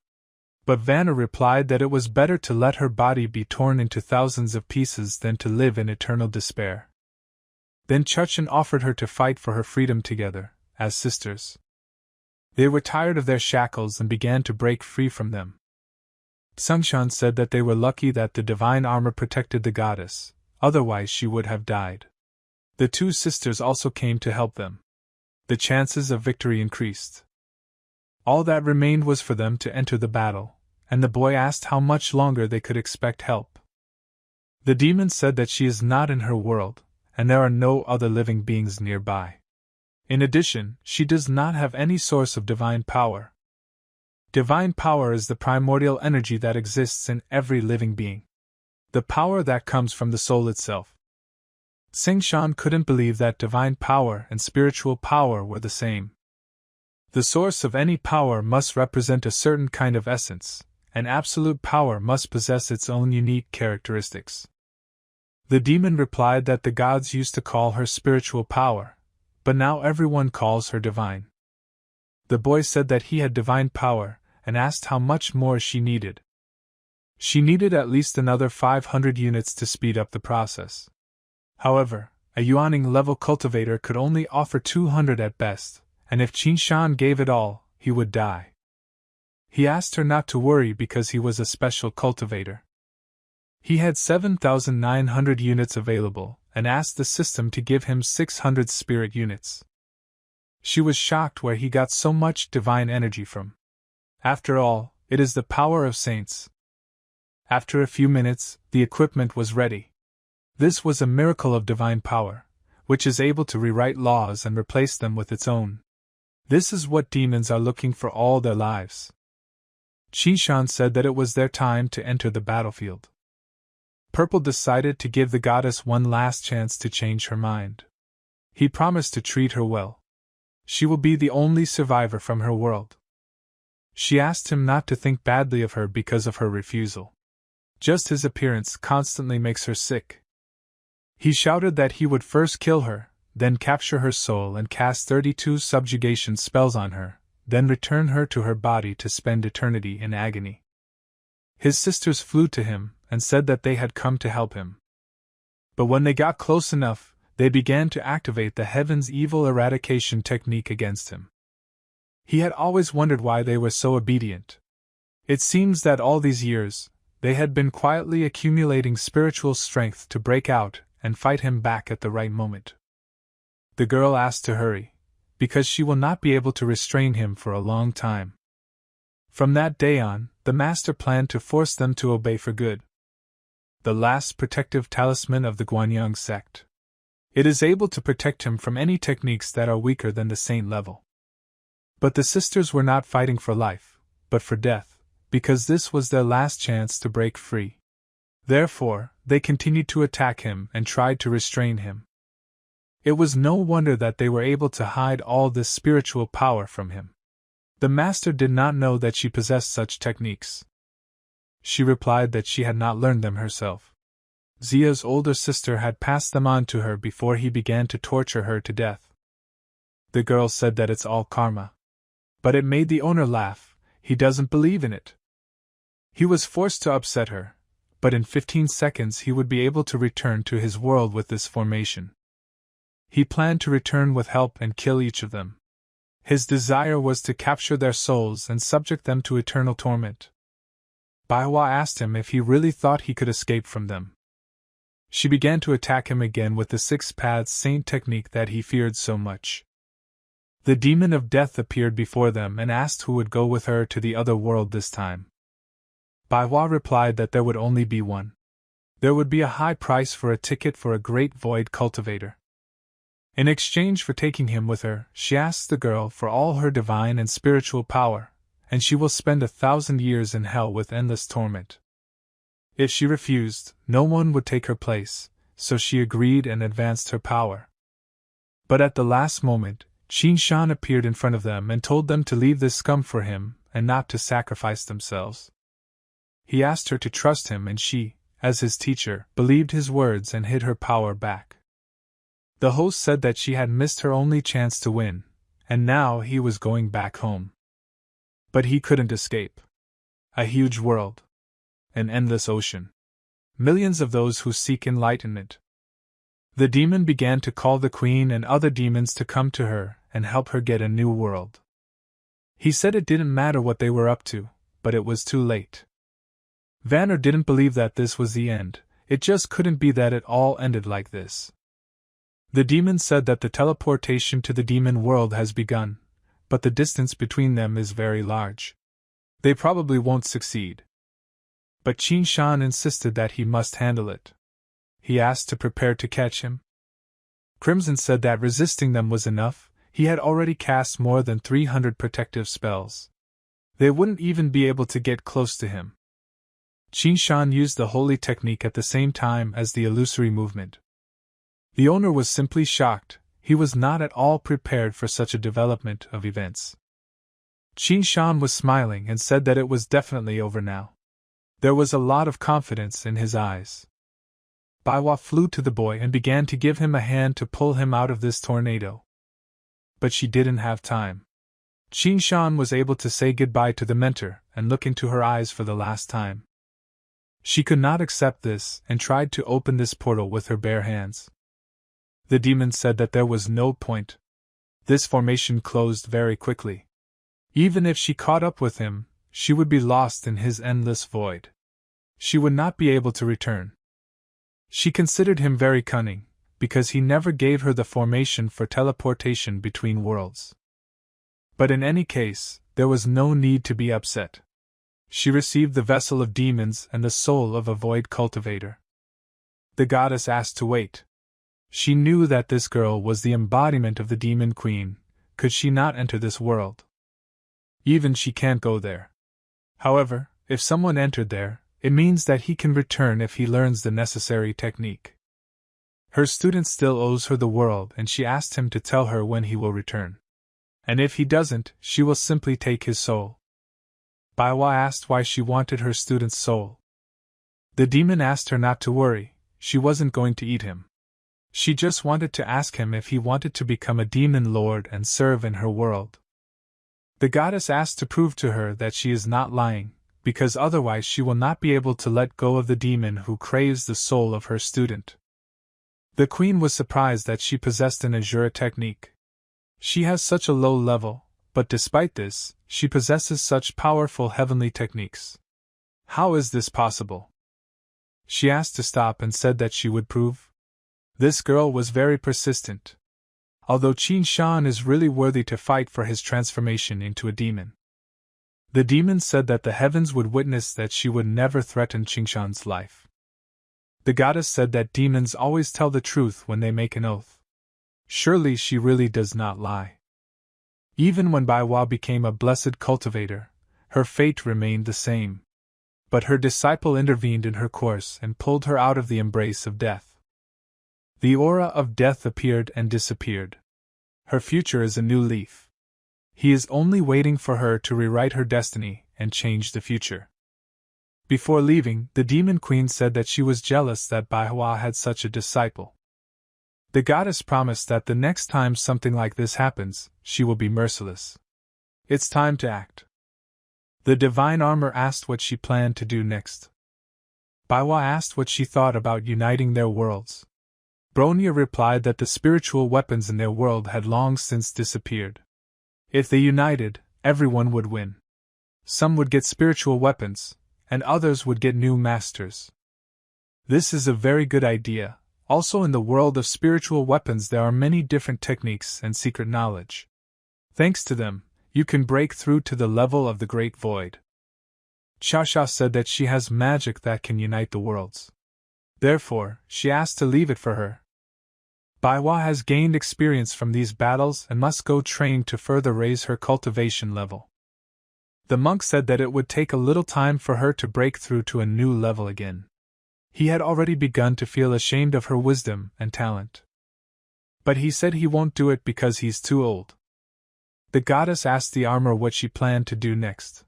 But Vanner replied that it was better to let her body be torn into thousands of pieces than to live in eternal despair. Then Chuchin offered her to fight for her freedom together, as sisters. They were tired of their shackles and began to break free from them. Sungshan said that they were lucky that the divine armor protected the goddess, otherwise she would have died. The two sisters also came to help them. The chances of victory increased. All that remained was for them to enter the battle, and the boy asked how much longer they could expect help. The demon said that she is not in her world, and there are no other living beings nearby. In addition, she does not have any source of divine power. Divine power is the primordial energy that exists in every living being. The power that comes from the soul itself. Singshan couldn't believe that divine power and spiritual power were the same. The source of any power must represent a certain kind of essence, and absolute power must possess its own unique characteristics. The demon replied that the gods used to call her spiritual power, but now everyone calls her divine. The boy said that he had divine power, and asked how much more she needed. She needed at least another 500 units to speed up the process. However, a Yuaning level cultivator could only offer 200 at best, and if Qin Shan gave it all, he would die. He asked her not to worry because he was a special cultivator. He had 7,900 units available, and asked the system to give him 600 spirit units. She was shocked where he got so much divine energy from. After all, it is the power of saints. After a few minutes, the equipment was ready. This was a miracle of divine power, which is able to rewrite laws and replace them with its own. This is what demons are looking for all their lives. Qin Shan said that it was their time to enter the battlefield. Purple decided to give the goddess one last chance to change her mind. He promised to treat her well. She will be the only survivor from her world. She asked him not to think badly of her because of her refusal. Just his appearance constantly makes her sick. He shouted that he would first kill her, then capture her soul and cast 32 subjugation spells on her, then return her to her body to spend eternity in agony. His sisters flew to him and said that they had come to help him. But when they got close enough, they began to activate the heaven's evil eradication technique against him. He had always wondered why they were so obedient. It seems that all these years, they had been quietly accumulating spiritual strength to break out and fight him back at the right moment. The girl asked to hurry, because she will not be able to restrain him for a long time. From that day on, the master planned to force them to obey for good. The last protective talisman of the Guanyang sect. It is able to protect him from any techniques that are weaker than the saint level. But the sisters were not fighting for life, but for death, because this was their last chance to break free. Therefore, they continued to attack him and tried to restrain him. It was no wonder that they were able to hide all this spiritual power from him. The master did not know that she possessed such techniques. She replied that she had not learned them herself. Zia's older sister had passed them on to her before he began to torture her to death. The girl said that it's all karma. But it made the owner laugh. He doesn't believe in it. He was forced to upset her, but in 15 seconds he would be able to return to his world with this formation. He planned to return with help and kill each of them. His desire was to capture their souls and subject them to eternal torment. Manhwa asked him if he really thought he could escape from them. She began to attack him again with the 6 paths saint technique that he feared so much. The demon of death appeared before them and asked who would go with her to the other world this time. Manhwa replied that there would only be one. There would be a high price for a ticket for a great void cultivator. In exchange for taking him with her, she asks the girl for all her divine and spiritual power, and she will spend 1,000 years in hell with endless torment. If she refused, no one would take her place, so she agreed and advanced her power. But at the last moment, Qin Shan appeared in front of them and told them to leave this scum for him and not to sacrifice themselves. He asked her to trust him and she, as his teacher, believed his words and hid her power back. The host said that she had missed her only chance to win, and now he was going back home. But he couldn't escape. A huge world. An endless ocean. Millions of those who seek enlightenment. The demon began to call the queen and other demons to come to her and help her get a new world. He said it didn't matter what they were up to, but it was too late. Vanner didn't believe that this was the end, it just couldn't be that it all ended like this. The demon said that the teleportation to the demon world has begun, but the distance between them is very large. They probably won't succeed. But Qin Shan insisted that he must handle it. He asked to prepare to catch him. Crimson said that resisting them was enough, he had already cast more than 300 protective spells. They wouldn't even be able to get close to him. Qin Shan used the holy technique at the same time as the illusory movement. The owner was simply shocked, he was not at all prepared for such a development of events. Qin Shan was smiling and said that it was definitely over now. There was a lot of confidence in his eyes. Manhwa flew to the boy and began to give him a hand to pull him out of this tornado. But she didn't have time. Qin Shan was able to say goodbye to the mentor and look into her eyes for the last time. She could not accept this and tried to open this portal with her bare hands. The demon said that there was no point. This formation closed very quickly. Even if she caught up with him, she would be lost in his endless void. She would not be able to return. She considered him very cunning, because he never gave her the formation for teleportation between worlds. But in any case, there was no need to be upset. She received the vessel of demons and the soul of a void cultivator. The goddess asked to wait. She knew that this girl was the embodiment of the demon queen. Could she not enter this world? Even she can't go there. However, if someone entered there, it means that he can return if he learns the necessary technique. Her student still owes her the world, and she asked him to tell her when he will return. And if he doesn't, she will simply take his soul. Manhwa asked why she wanted her student's soul. The demon asked her not to worry, she wasn't going to eat him. She just wanted to ask him if he wanted to become a demon lord and serve in her world. The goddess asked to prove to her that she is not lying, because otherwise she will not be able to let go of the demon who craves the soul of her student. The queen was surprised that she possessed an Azura technique. She has such a low level, but despite this, she possesses such powerful heavenly techniques. How is this possible? She asked to stop and said that she would prove. This girl was very persistent. Although Qin Shan is really worthy to fight for his transformation into a demon. The demon said that the heavens would witness that she would never threaten Qin Shan's life. The goddess said that demons always tell the truth when they make an oath. Surely she really does not lie. Even when Manhwa became a blessed cultivator, her fate remained the same. But her disciple intervened in her course and pulled her out of the embrace of death. The aura of death appeared and disappeared. Her future is a new leaf. He is only waiting for her to rewrite her destiny and change the future. Before leaving, the demon queen said that she was jealous that Manhwa had such a disciple. The goddess promised that the next time something like this happens, she will be merciless. It's time to act. The divine armor asked what she planned to do next. Manhwa asked what she thought about uniting their worlds. Bronya replied that the spiritual weapons in their world had long since disappeared. If they united, everyone would win. Some would get spiritual weapons, and others would get new masters. This is a very good idea. Also, in the world of spiritual weapons there are many different techniques and secret knowledge. Thanks to them, you can break through to the level of the Great Void. Chasha said that she has magic that can unite the worlds. Therefore, she asked to leave it for her. Manhwa has gained experience from these battles and must go train to further raise her cultivation level. The monk said that it would take a little time for her to break through to a new level again. He had already begun to feel ashamed of her wisdom and talent. But he said he won't do it because he's too old. The goddess asked the armor what she planned to do next.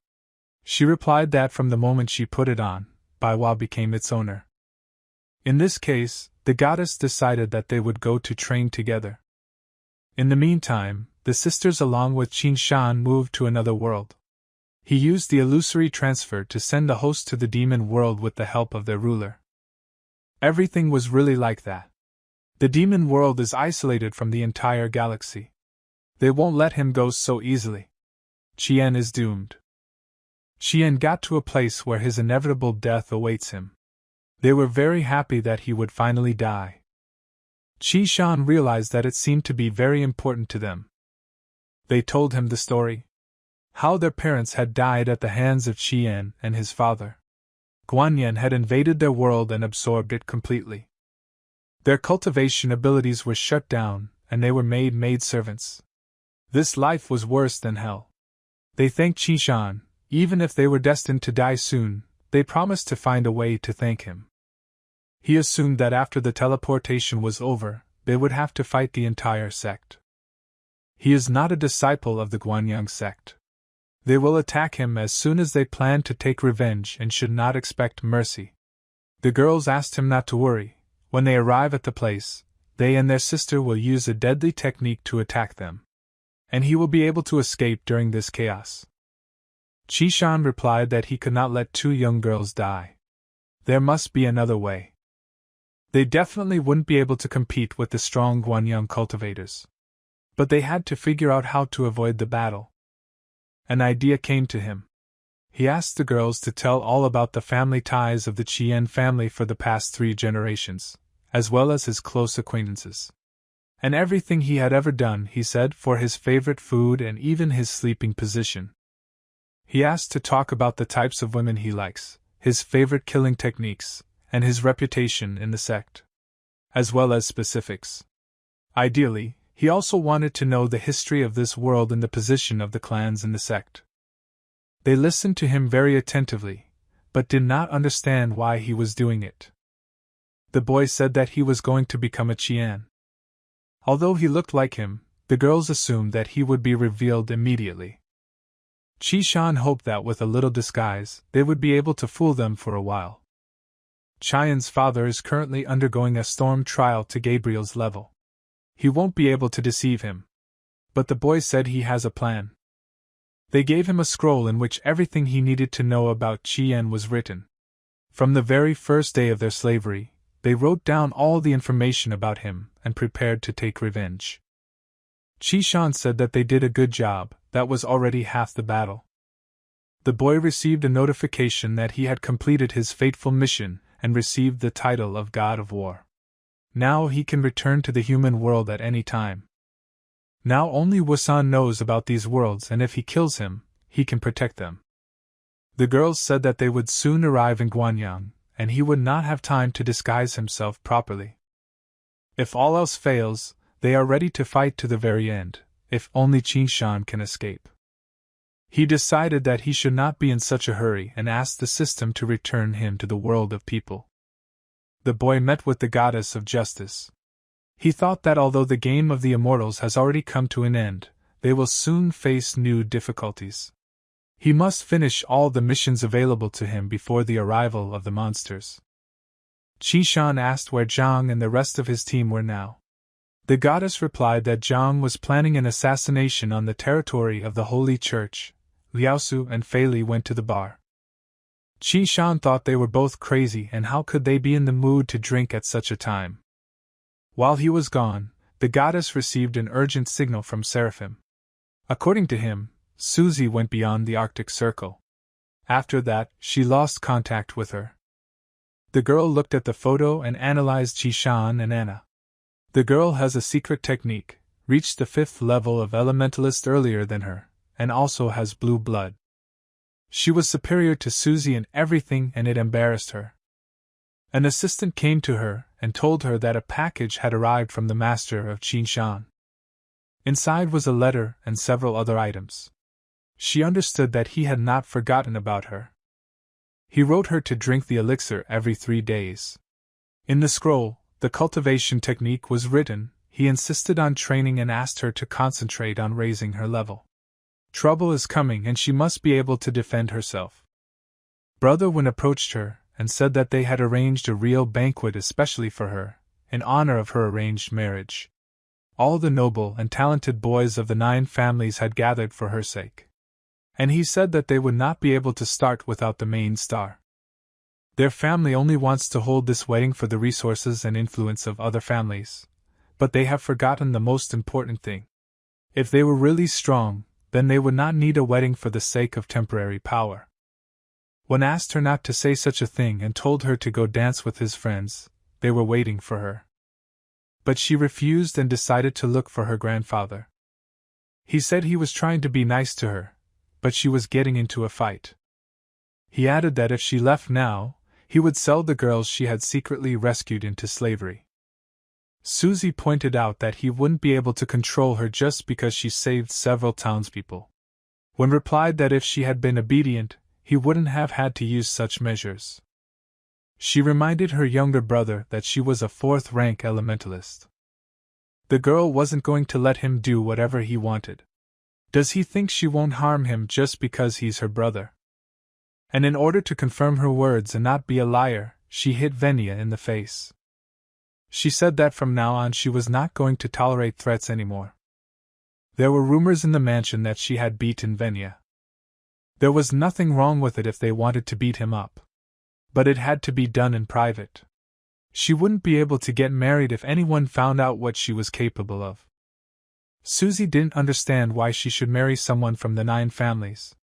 She replied that from the moment she put it on, Manhwa became its owner. In this case, the goddess decided that they would go to train together. In the meantime, the sisters along with Qin Shan moved to another world. He used the illusory transfer to send the host to the demon world with the help of their ruler. Everything was really like that. The demon world is isolated from the entire galaxy. They won't let him go so easily. Qian is doomed. Qian got to a place where his inevitable death awaits him. They were very happy that he would finally die. Qi Shan realized that it seemed to be very important to them. They told him the story. How their parents had died at the hands of Qian and his father. Guanyin had invaded their world and absorbed it completely. Their cultivation abilities were shut down, and they were made maidservants. This life was worse than hell. They thanked Qi Shan. Even if they were destined to die soon, they promised to find a way to thank him. He assumed that after the teleportation was over, they would have to fight the entire sect. He is not a disciple of the Guanyang sect. They will attack him as soon as they plan to take revenge and should not expect mercy. The girls asked him not to worry. When they arrive at the place, they and their sister will use a deadly technique to attack them. And he will be able to escape during this chaos. Qi Shan replied that he could not let two young girls die. There must be another way. They definitely wouldn't be able to compete with the strong Guanyang cultivators. But they had to figure out how to avoid the battle. An idea came to him. He asked the girls to tell all about the family ties of the Chien family for the past 3 generations, as well as his close acquaintances. And everything he had ever done, he said, for his favorite food and even his sleeping position. He asked to talk about the types of women he likes, his favorite killing techniques, and his reputation in the sect, as well as specifics. Ideally, he also wanted to know the history of this world and the position of the clans in the sect. They listened to him very attentively, but did not understand why he was doing it. The boy said that he was going to become a Qian. Although he looked like him, the girls assumed that he would be revealed immediately. Qishan hoped that with a little disguise, they would be able to fool them for a while. Qian's father is currently undergoing a storm trial to Gabriel's level. He won't be able to deceive him. But the boy said he has a plan. They gave him a scroll in which everything he needed to know about Qian was written. From the very first day of their slavery, they wrote down all the information about him and prepared to take revenge. Qishan said that they did a good job, that was already half the battle. The boy received a notification that he had completed his fateful mission and received the title of God of War. Now he can return to the human world at any time. Now only Wusan knows about these worlds, and if he kills him, he can protect them. The girls said that they would soon arrive in Guanyang, and he would not have time to disguise himself properly. If all else fails, they are ready to fight to the very end, if only Qinshan can escape. He decided that he should not be in such a hurry and asked the system to return him to the world of people. The boy met with the goddess of justice. He thought that although the game of the immortals has already come to an end, they will soon face new difficulties. He must finish all the missions available to him before the arrival of the monsters. Qishan asked where Zhang and the rest of his team were now. The goddess replied that Zhang was planning an assassination on the territory of the Holy Church. Liaosu and Fei Li went to the bar. Qishan thought they were both crazy, and how could they be in the mood to drink at such a time? While he was gone, the goddess received an urgent signal from Seraphim. According to him, Suzy went beyond the Arctic Circle. After that, she lost contact with her. The girl looked at the photo and analyzed Qishan and Anna. The girl has a secret technique, reached the 5th level of elementalist earlier than her, and also has blue blood. She was superior to Suzy in everything, and it embarrassed her. An assistant came to her and told her that a package had arrived from the master of Qinshan. Inside was a letter and several other items. She understood that he had not forgotten about her. He wrote her to drink the elixir every 3 days. In the scroll, the cultivation technique was written. He insisted on training and asked her to concentrate on raising her level. Trouble is coming and she must be able to defend herself. Brother Wen approached her and said that they had arranged a real banquet especially for her, in honor of her arranged marriage. All the noble and talented boys of the 9 families had gathered for her sake. And he said that they would not be able to start without the main star. Their family only wants to hold this wedding for the resources and influence of other families, but they have forgotten the most important thing. If they were really strong, then they would not need a wedding for the sake of temporary power. When asked her not to say such a thing and told her to go dance with his friends, they were waiting for her. But she refused and decided to look for her grandfather. He said he was trying to be nice to her, but she was getting into a fight. He added that if she left now, he would sell the girls she had secretly rescued into slavery. Suzy pointed out that he wouldn't be able to control her just because she saved several townspeople. Wen replied that if she had been obedient, he wouldn't have had to use such measures. She reminded her younger brother that she was a 4th-rank elementalist. The girl wasn't going to let him do whatever he wanted. Does he think she won't harm him just because he's her brother? And in order to confirm her words and not be a liar, she hit Venya in the face. She said that from now on she was not going to tolerate threats anymore. There were rumors in the mansion that she had beaten Venya. There was nothing wrong with it if they wanted to beat him up. But it had to be done in private. She wouldn't be able to get married if anyone found out what she was capable of. Susie didn't understand why she should marry someone from the 9 families.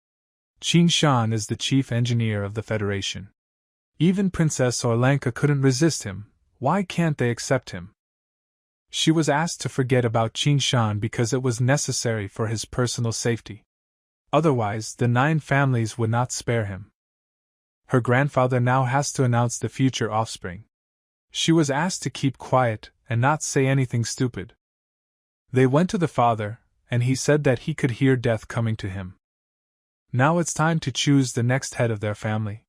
Qin Shan is the chief engineer of the Federation. Even Princess Orlanka couldn't resist him. Why can't they accept him? She was asked to forget about Qin Shan because it was necessary for his personal safety. Otherwise, the 9 families would not spare him. Her grandfather now has to announce the future offspring. She was asked to keep quiet and not say anything stupid. They went to the father, and he said that he could hear death coming to him. Now it's time to choose the next head of their family.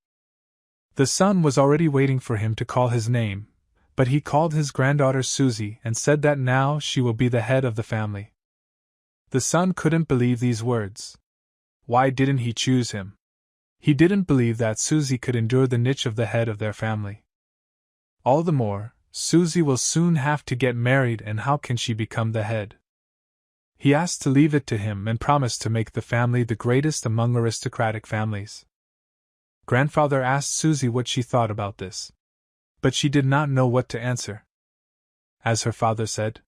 The son was already waiting for him to call his name, but he called his granddaughter Susie and said that now she will be the head of the family. The son couldn't believe these words. Why didn't he choose him? He didn't believe that Susie could endure the niche of the head of their family. All the more, Susie will soon have to get married, and how can she become the head? He asked to leave it to him and promised to make the family the greatest among aristocratic families. Grandfather asked Susie what she thought about this. But she did not know what to answer. As her father said,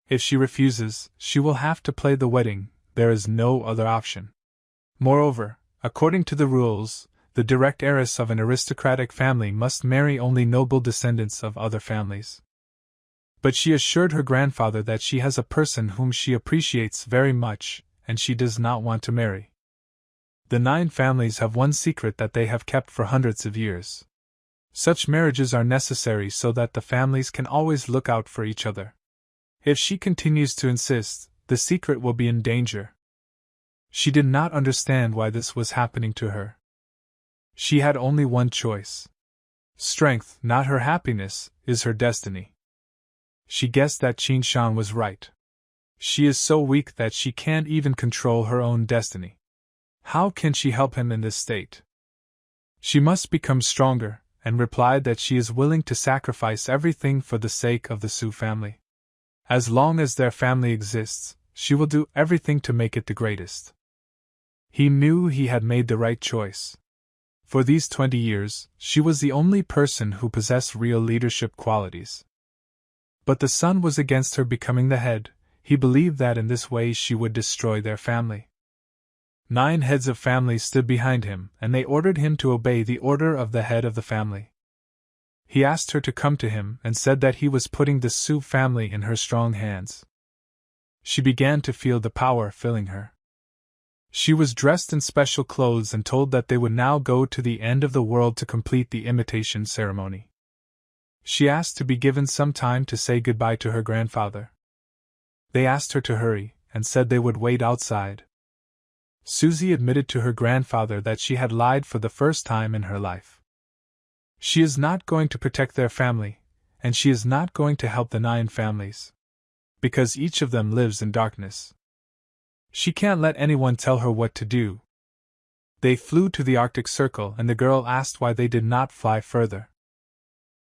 if she refuses, she will have to play the wedding, there is no other option. Moreover, according to the rules, the direct heiress of an aristocratic family must marry only noble descendants of other families. But she assured her grandfather that she has a person whom she appreciates very much, and she does not want to marry. The 9 families have one secret that they have kept for hundreds of years. Such marriages are necessary so that the families can always look out for each other. If she continues to insist, the secret will be in danger. She did not understand why this was happening to her. She had only one choice. Strength, not her happiness, is her destiny. She guessed that Qin Shan was right. She is so weak that she can't even control her own destiny. How can she help him in this state? She must become stronger, and replied that she is willing to sacrifice everything for the sake of the Su family. As long as their family exists, she will do everything to make it the greatest. He knew he had made the right choice. For these 20 years, she was the only person who possessed real leadership qualities. But the son was against her becoming the head. He believed that in this way she would destroy their family. 9 heads of families stood behind him, and they ordered him to obey the order of the head of the family. He asked her to come to him and said that he was putting the Su family in her strong hands. She began to feel the power filling her. She was dressed in special clothes and told that they would now go to the end of the world to complete the imitation ceremony. She asked to be given some time to say goodbye to her grandfather. They asked her to hurry, and said they would wait outside. Susie admitted to her grandfather that she had lied for the first time in her life. She is not going to protect their family, and she is not going to help the 9 families. Because each of them lives in darkness. She can't let anyone tell her what to do. They flew to the Arctic Circle, and the girl asked why they did not fly further.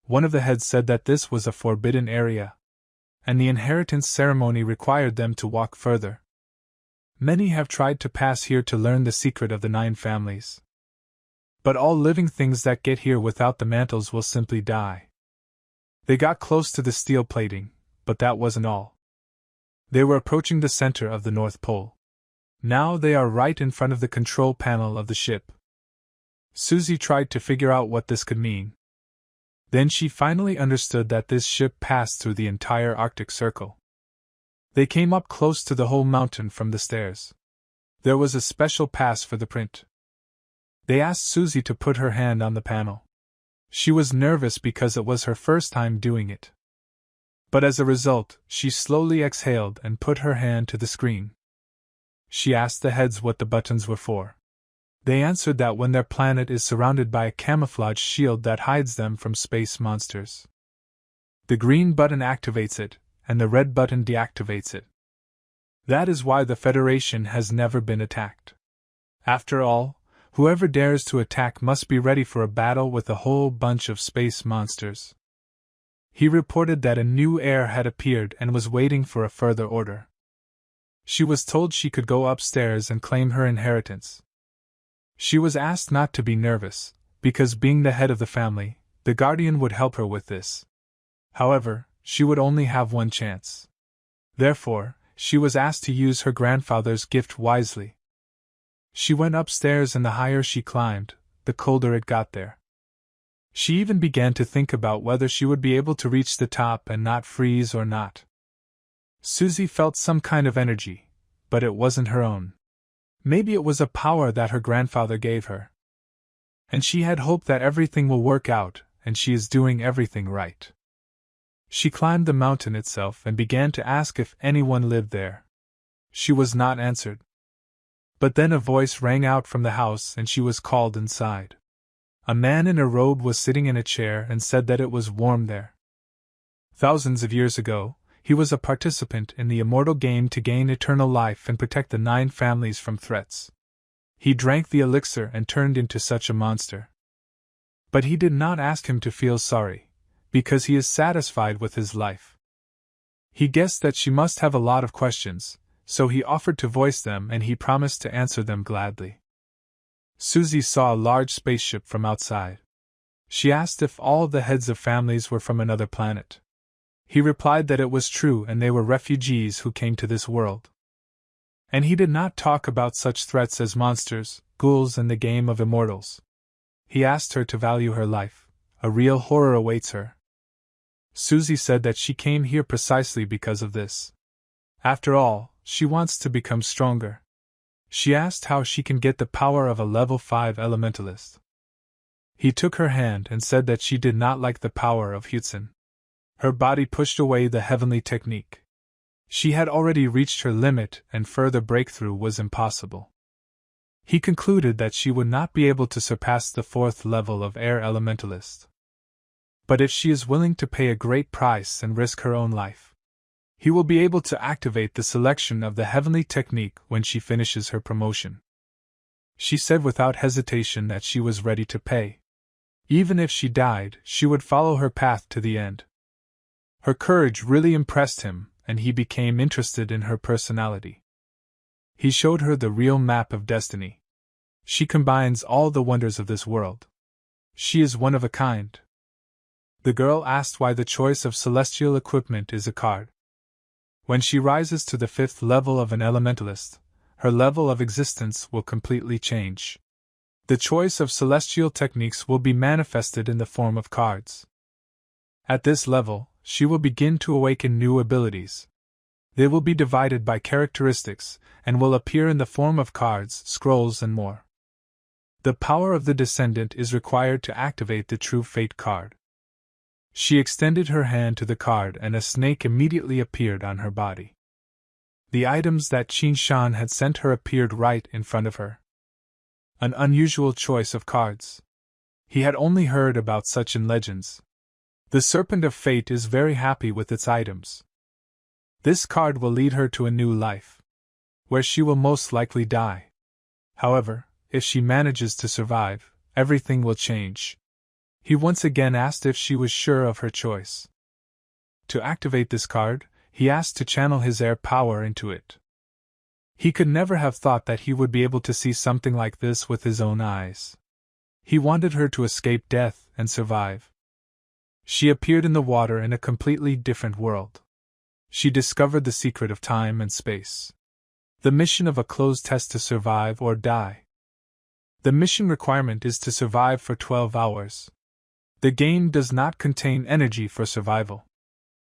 One of the heads said that this was a forbidden area, and the inheritance ceremony required them to walk further. Many have tried to pass here to learn the secret of the 9 families. But all living things that get here without the mantles will simply die. They got close to the steel plating, but that wasn't all. They were approaching the center of the North Pole. Now they are right in front of the control panel of the ship. Susie tried to figure out what this could mean. Then she finally understood that this ship passed through the entire Arctic Circle. They came up close to the whole mountain from the stairs. There was a special pass for the print. They asked Susie to put her hand on the panel. She was nervous because it was her first time doing it. But as a result, she slowly exhaled and put her hand to the screen. She asked the heads what the buttons were for. They answered that when their planet is surrounded by a camouflage shield that hides them from space monsters, the green button activates it, and the red button deactivates it. That is why the Federation has never been attacked. After all, whoever dares to attack must be ready for a battle with a whole bunch of space monsters. He reported that a new heir had appeared and was waiting for a further order. She was told she could go upstairs and claim her inheritance. She was asked not to be nervous, because being the head of the family, the guardian would help her with this. However, she would only have one chance. Therefore, she was asked to use her grandfather's gift wisely. She went upstairs, and the higher she climbed, the colder it got there. She even began to think about whether she would be able to reach the top and not freeze or not. Susie felt some kind of energy, but it wasn't her own. Maybe it was a power that her grandfather gave her. And she had hope that everything will work out, and she is doing everything right. She climbed the mountain itself and began to ask if anyone lived there. She was not answered. But then a voice rang out from the house and she was called inside. A man in a robe was sitting in a chair and said that it was warm there. Thousands of years ago, he was a participant in the immortal game to gain eternal life and protect the 9 families from threats. He drank the elixir and turned into such a monster. But he did not ask him to feel sorry, because he is satisfied with his life. He guessed that she must have a lot of questions, so he offered to voice them and he promised to answer them gladly. Susie saw a large spaceship from outside. She asked if all the heads of families were from another planet. He replied that it was true and they were refugees who came to this world. And he did not talk about such threats as monsters, ghouls, and the game of immortals. He asked her to value her life. A real horror awaits her. Susie said that she came here precisely because of this. After all, she wants to become stronger. She asked how she can get the power of a level 5 elementalist. He took her hand and said that she did not like the power of Hudson. Her body pushed away the heavenly technique. She had already reached her limit and further breakthrough was impossible. He concluded that she would not be able to surpass the 4th level of air elementalist. But if she is willing to pay a great price and risk her own life, he will be able to activate the selection of the heavenly technique when she finishes her promotion. She said without hesitation that she was ready to pay. Even if she died, she would follow her path to the end. Her courage really impressed him, and he became interested in her personality. He showed her the real map of destiny. She combines all the wonders of this world. She is one of a kind. The girl asked why the choice of celestial equipment is a card. When she rises to the 5th level of an elementalist, her level of existence will completely change. The choice of celestial techniques will be manifested in the form of cards. At this level, she will begin to awaken new abilities. They will be divided by characteristics, and will appear in the form of cards, scrolls, and more. The power of the descendant is required to activate the True Fate card. She extended her hand to the card and a snake immediately appeared on her body. The items that Qin Shan had sent her appeared right in front of her. An unusual choice of cards. He had only heard about such in legends. The Serpent of Fate is very happy with its items. This card will lead her to a new life, where she will most likely die. However, if she manages to survive, everything will change. He once again asked if she was sure of her choice. To activate this card, he asked to channel his air power into it. He could never have thought that he would be able to see something like this with his own eyes. He wanted her to escape death and survive. She appeared in the water in a completely different world. She discovered the secret of time and space. The mission of a closed test to survive or die. The mission requirement is to survive for 12 hours. The game does not contain energy for survival.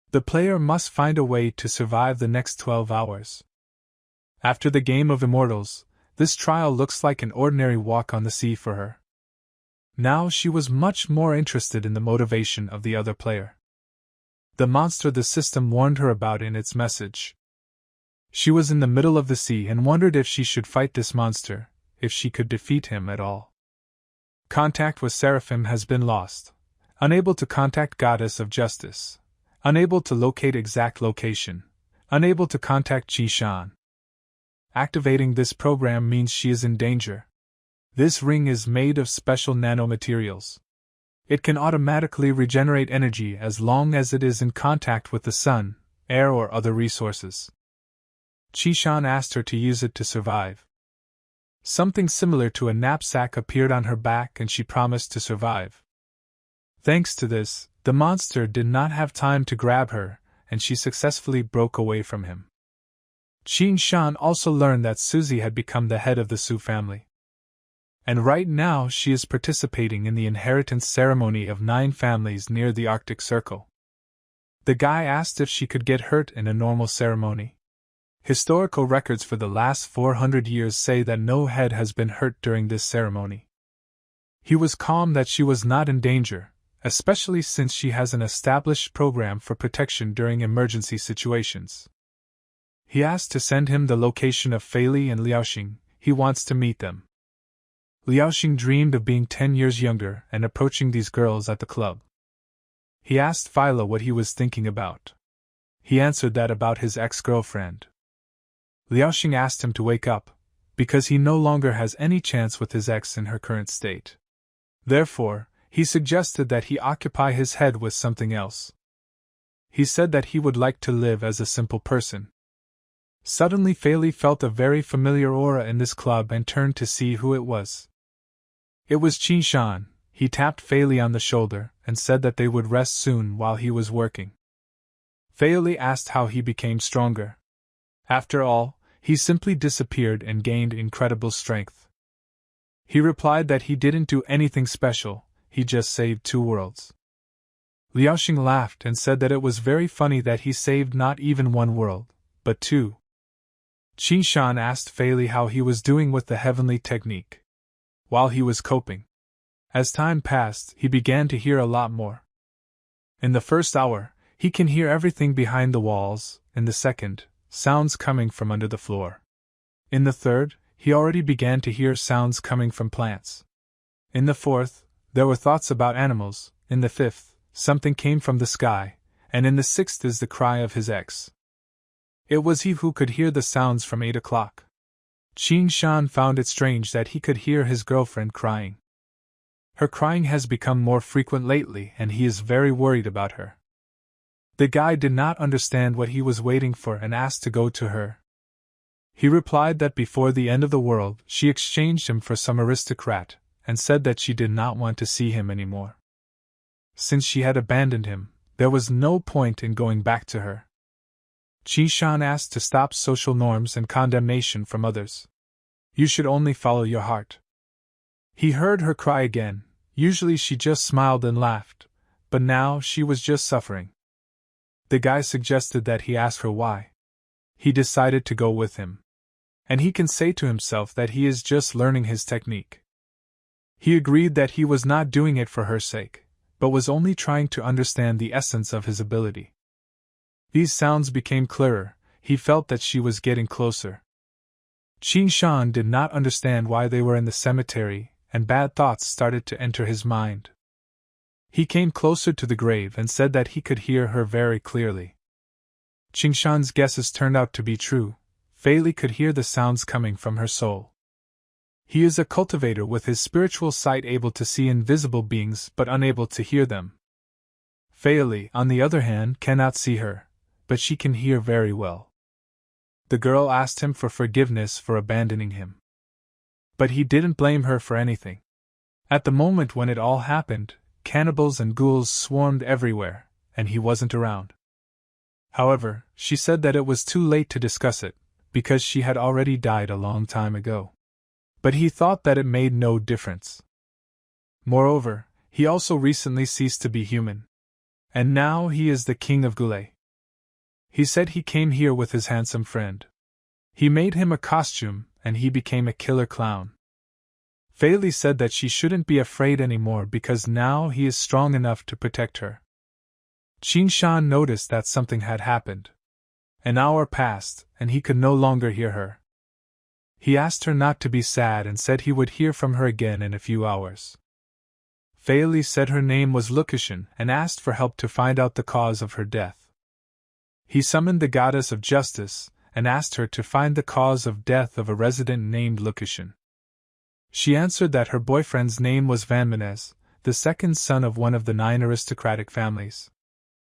The player must find a way to survive the next 12 hours. After the game of immortals, this trial looks like an ordinary walk on the sea for her. Now she was much more interested in the motivation of the other player. The monster the system warned her about in its message. She was in the middle of the sea and wondered if she should fight this monster, if she could defeat him at all. Contact with Seraphim has been lost. Unable to contact Goddess of Justice. Unable to locate exact location. Unable to contact Qi Shan. Activating this program means she is in danger. This ring is made of special nanomaterials. It can automatically regenerate energy as long as it is in contact with the sun, air, or other resources. Qi Shan asked her to use it to survive. Something similar to a knapsack appeared on her back and she promised to survive. Thanks to this, the monster did not have time to grab her, and she successfully broke away from him. Qin Shan also learned that Suzy had become the head of the Su family. And right now she is participating in the inheritance ceremony of 9 families near the Arctic Circle. The guy asked if she could get hurt in a normal ceremony. Historical records for the last 400 years say that no head has been hurt during this ceremony. He was calm that she was not in danger, especially since she has an established program for protection during emergency situations. He asked to send him the location of Fei Li and Liaoxing. He wants to meet them. Liaoxing dreamed of being 10 years younger and approaching these girls at the club. He asked Philo what he was thinking about. He answered that about his ex-girlfriend. Liaoxing asked him to wake up, because he no longer has any chance with his ex in her current state. Therefore, he suggested that he occupy his head with something else. He said that he would like to live as a simple person. Suddenly Fei Li felt a very familiar aura in this club and turned to see who it was. It was Qin Shan. He tapped Fei Li on the shoulder and said that they would rest soon while he was working. Fei Li asked how he became stronger. After all, he simply disappeared and gained incredible strength. He replied that he didn't do anything special, he just saved 2 worlds. Liaoxing laughed and said that it was very funny that he saved not even 1 world, but 2. Qin Shan asked Fei Li how he was doing with the heavenly technique. While he was coping. As time passed, he began to hear a lot more. In the first hour, he can hear everything behind the walls. In the second, sounds coming from under the floor. In the third, he already began to hear sounds coming from plants. In the fourth, there were thoughts about animals. In the fifth, something came from the sky, and in the sixth is the cry of his ex. It was he who could hear the sounds from 8 o'clock. Qin Shan found it strange that he could hear his girlfriend crying. Her crying has become more frequent lately and he is very worried about her. The guy did not understand what he was waiting for and asked to go to her. He replied that before the end of the world she exchanged him for some aristocrat, and said that she did not want to see him anymore. Since she had abandoned him, there was no point in going back to her. Qin Shan asked to stop social norms and condemnation from others. You should only follow your heart. He heard her cry again. Usually she just smiled and laughed, but now she was just suffering. The guy suggested that he ask her why. He decided to go with him. And he can say to himself that he is just learning his technique. He agreed that he was not doing it for her sake, but was only trying to understand the essence of his ability. These sounds became clearer. He felt that she was getting closer. Qin Shan did not understand why they were in the cemetery, and bad thoughts started to enter his mind. He came closer to the grave and said that he could hear her very clearly. Qin Shan's guesses turned out to be true. Fei Li could hear the sounds coming from her soul. He is a cultivator with his spiritual sight, able to see invisible beings but unable to hear them. Fei Li, on the other hand, cannot see her, but she can hear very well. The girl asked him for forgiveness for abandoning him. But he didn't blame her for anything. At the moment when it all happened, cannibals and ghouls swarmed everywhere, and he wasn't around. However, she said that it was too late to discuss it, because she had already died a long time ago. But he thought that it made no difference. Moreover, he also recently ceased to be human. And now he is the king of Gulay. He said he came here with his handsome friend. He made him a costume, and he became a killer clown. Fei Li said that she shouldn't be afraid anymore because now he is strong enough to protect her. Qin Shan noticed that something had happened. An hour passed, and he could no longer hear her. He asked her not to be sad and said he would hear from her again in a few hours. Fei Li said her name was Lukushan and asked for help to find out the cause of her death. He summoned the goddess of justice and asked her to find the cause of death of a resident named Lukushan. She answered that her boyfriend's name was Van Menez, the second son of one of the 9 aristocratic families.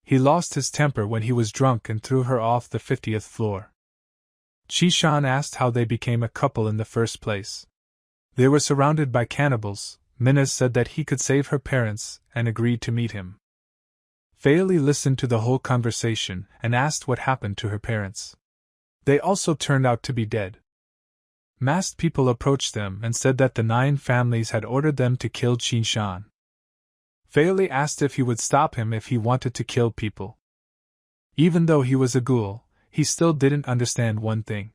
He lost his temper when he was drunk and threw her off the 50th floor. Qin Shan asked how they became a couple in the first place. They were surrounded by cannibals. Minna said that he could save her parents and agreed to meet him. Faili listened to the whole conversation and asked what happened to her parents. They also turned out to be dead. Masked people approached them and said that the 9 families had ordered them to kill Qin Shan. Faili asked if he would stop him if he wanted to kill people. Even though he was a ghoul, he still didn't understand one thing.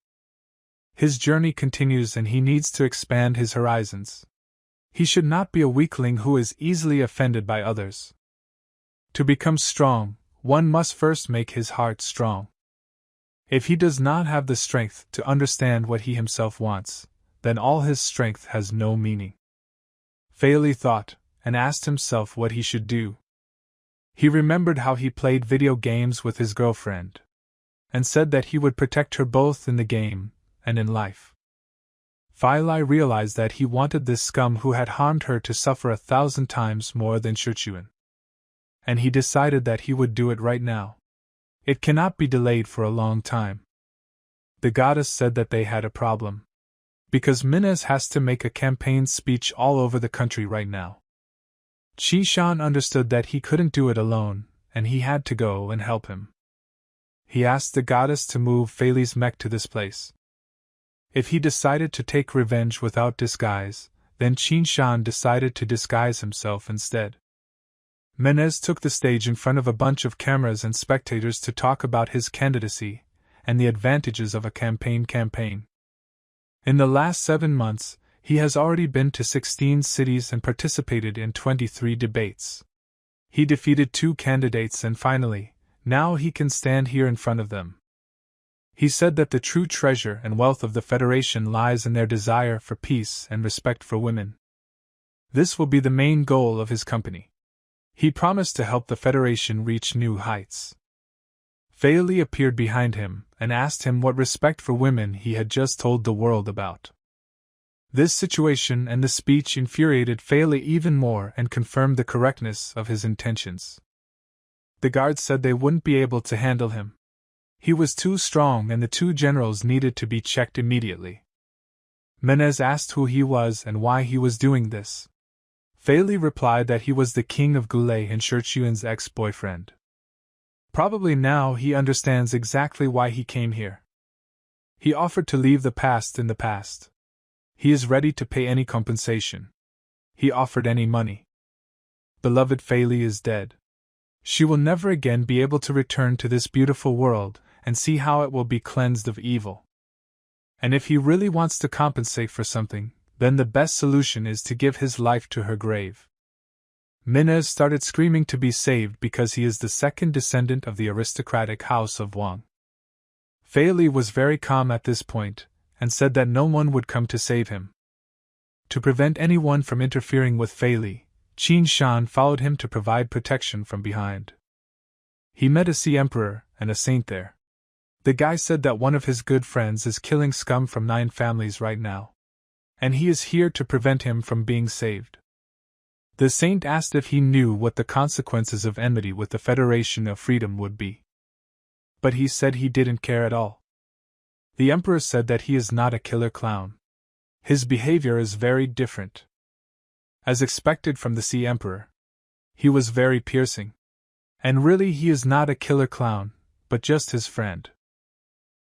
His journey continues and he needs to expand his horizons. He should not be a weakling who is easily offended by others. To become strong, one must first make his heart strong. If he does not have the strength to understand what he himself wants, then all his strength has no meaning. Faili thought, and asked himself what he should do. He remembered how he played video games with his girlfriend, and said that he would protect her both in the game and in life. Faili realized that he wanted this scum who had harmed her to suffer 1,000 times more than Shuchuan. And he decided that he would do it right now. It cannot be delayed for a long time. The goddess said that they had a problem. Because Minaz has to make a campaign speech all over the country right now. Qi Shan understood that he couldn't do it alone, and he had to go and help him. He asked the goddess to move Faili's mech to this place. If he decided to take revenge without disguise, then Qin Shan decided to disguise himself instead. Menez took the stage in front of a bunch of cameras and spectators to talk about his candidacy and the advantages of a campaign. In the last 7 months, he has already been to 16 cities and participated in 23 debates. He defeated 2 candidates and finally, now he can stand here in front of them. He said that the true treasure and wealth of the Federation lies in their desire for peace and respect for women. This will be the main goal of his company. He promised to help the Federation reach new heights. Faili appeared behind him and asked him what respect for women he had just told the world about. This situation and the speech infuriated Faili even more and confirmed the correctness of his intentions. The guards said they wouldn't be able to handle him. He was too strong and the 2 generals needed to be checked immediately. Menez asked who he was and why he was doing this. Faili replied that he was the king of Gulay and Shuchuan's ex-boyfriend. Probably now he understands exactly why he came here. He offered to leave the past in the past. He is ready to pay any compensation. He offered any money. Beloved Faili is dead. She will never again be able to return to this beautiful world and see how it will be cleansed of evil. And if he really wants to compensate for something, then the best solution is to give his life to her grave. Minez started screaming to be saved because he is the second descendant of the aristocratic house of Wang. Faili was very calm at this point, and said that no one would come to save him. To prevent anyone from interfering with Faili, Qin Shan followed him to provide protection from behind. He met a sea emperor and a saint there. The guy said that one of his good friends is killing scum from 9 families right now, and he is here to prevent him from being saved. The saint asked if he knew what the consequences of enmity with the Federation of Freedom would be. But he said he didn't care at all. The emperor said that he is not a killer clown. His behavior is very different. As expected from the sea emperor, he was very piercing. And really he is not a killer clown, but just his friend.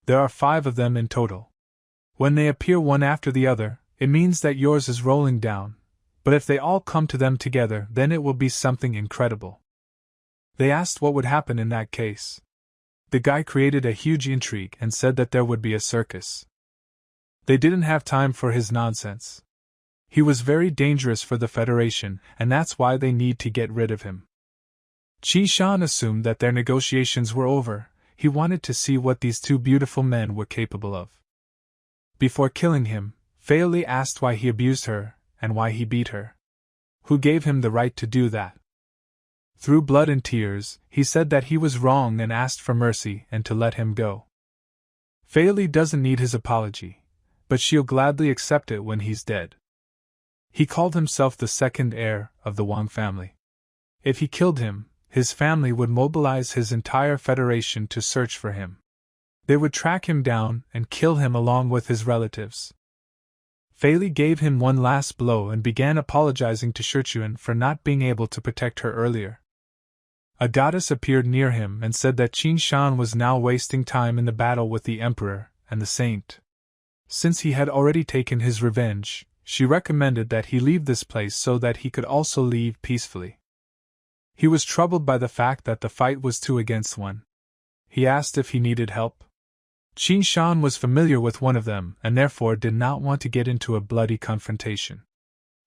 There are 5 of them in total. When they appear one after the other, it means that yours is rolling down, but if they all come to them together, then it will be something incredible. They asked what would happen in that case. The guy created a huge intrigue and said that there would be a circus. They didn't have time for his nonsense. He was very dangerous for the Federation, and that's why they need to get rid of him. Qi Shan assumed that their negotiations were over. He wanted to see what these 2 beautiful men were capable of. Before killing him, Faili asked why he abused her, and why he beat her. Who gave him the right to do that? Through blood and tears, he said that he was wrong and asked for mercy and to let him go. Faili doesn't need his apology, but she'll gladly accept it when he's dead. He called himself the second heir of the Wang family. If he killed him, his family would mobilize his entire federation to search for him. They would track him down and kill him along with his relatives. Fei Li gave him one last blow and began apologizing to Shirchuan for not being able to protect her earlier. A goddess appeared near him and said that Qin Shan was now wasting time in the battle with the emperor and the saint. Since he had already taken his revenge, she recommended that he leave this place so that he could also leave peacefully. He was troubled by the fact that the fight was 2 against 1. He asked if he needed help. Qin Shan was familiar with one of them and therefore did not want to get into a bloody confrontation.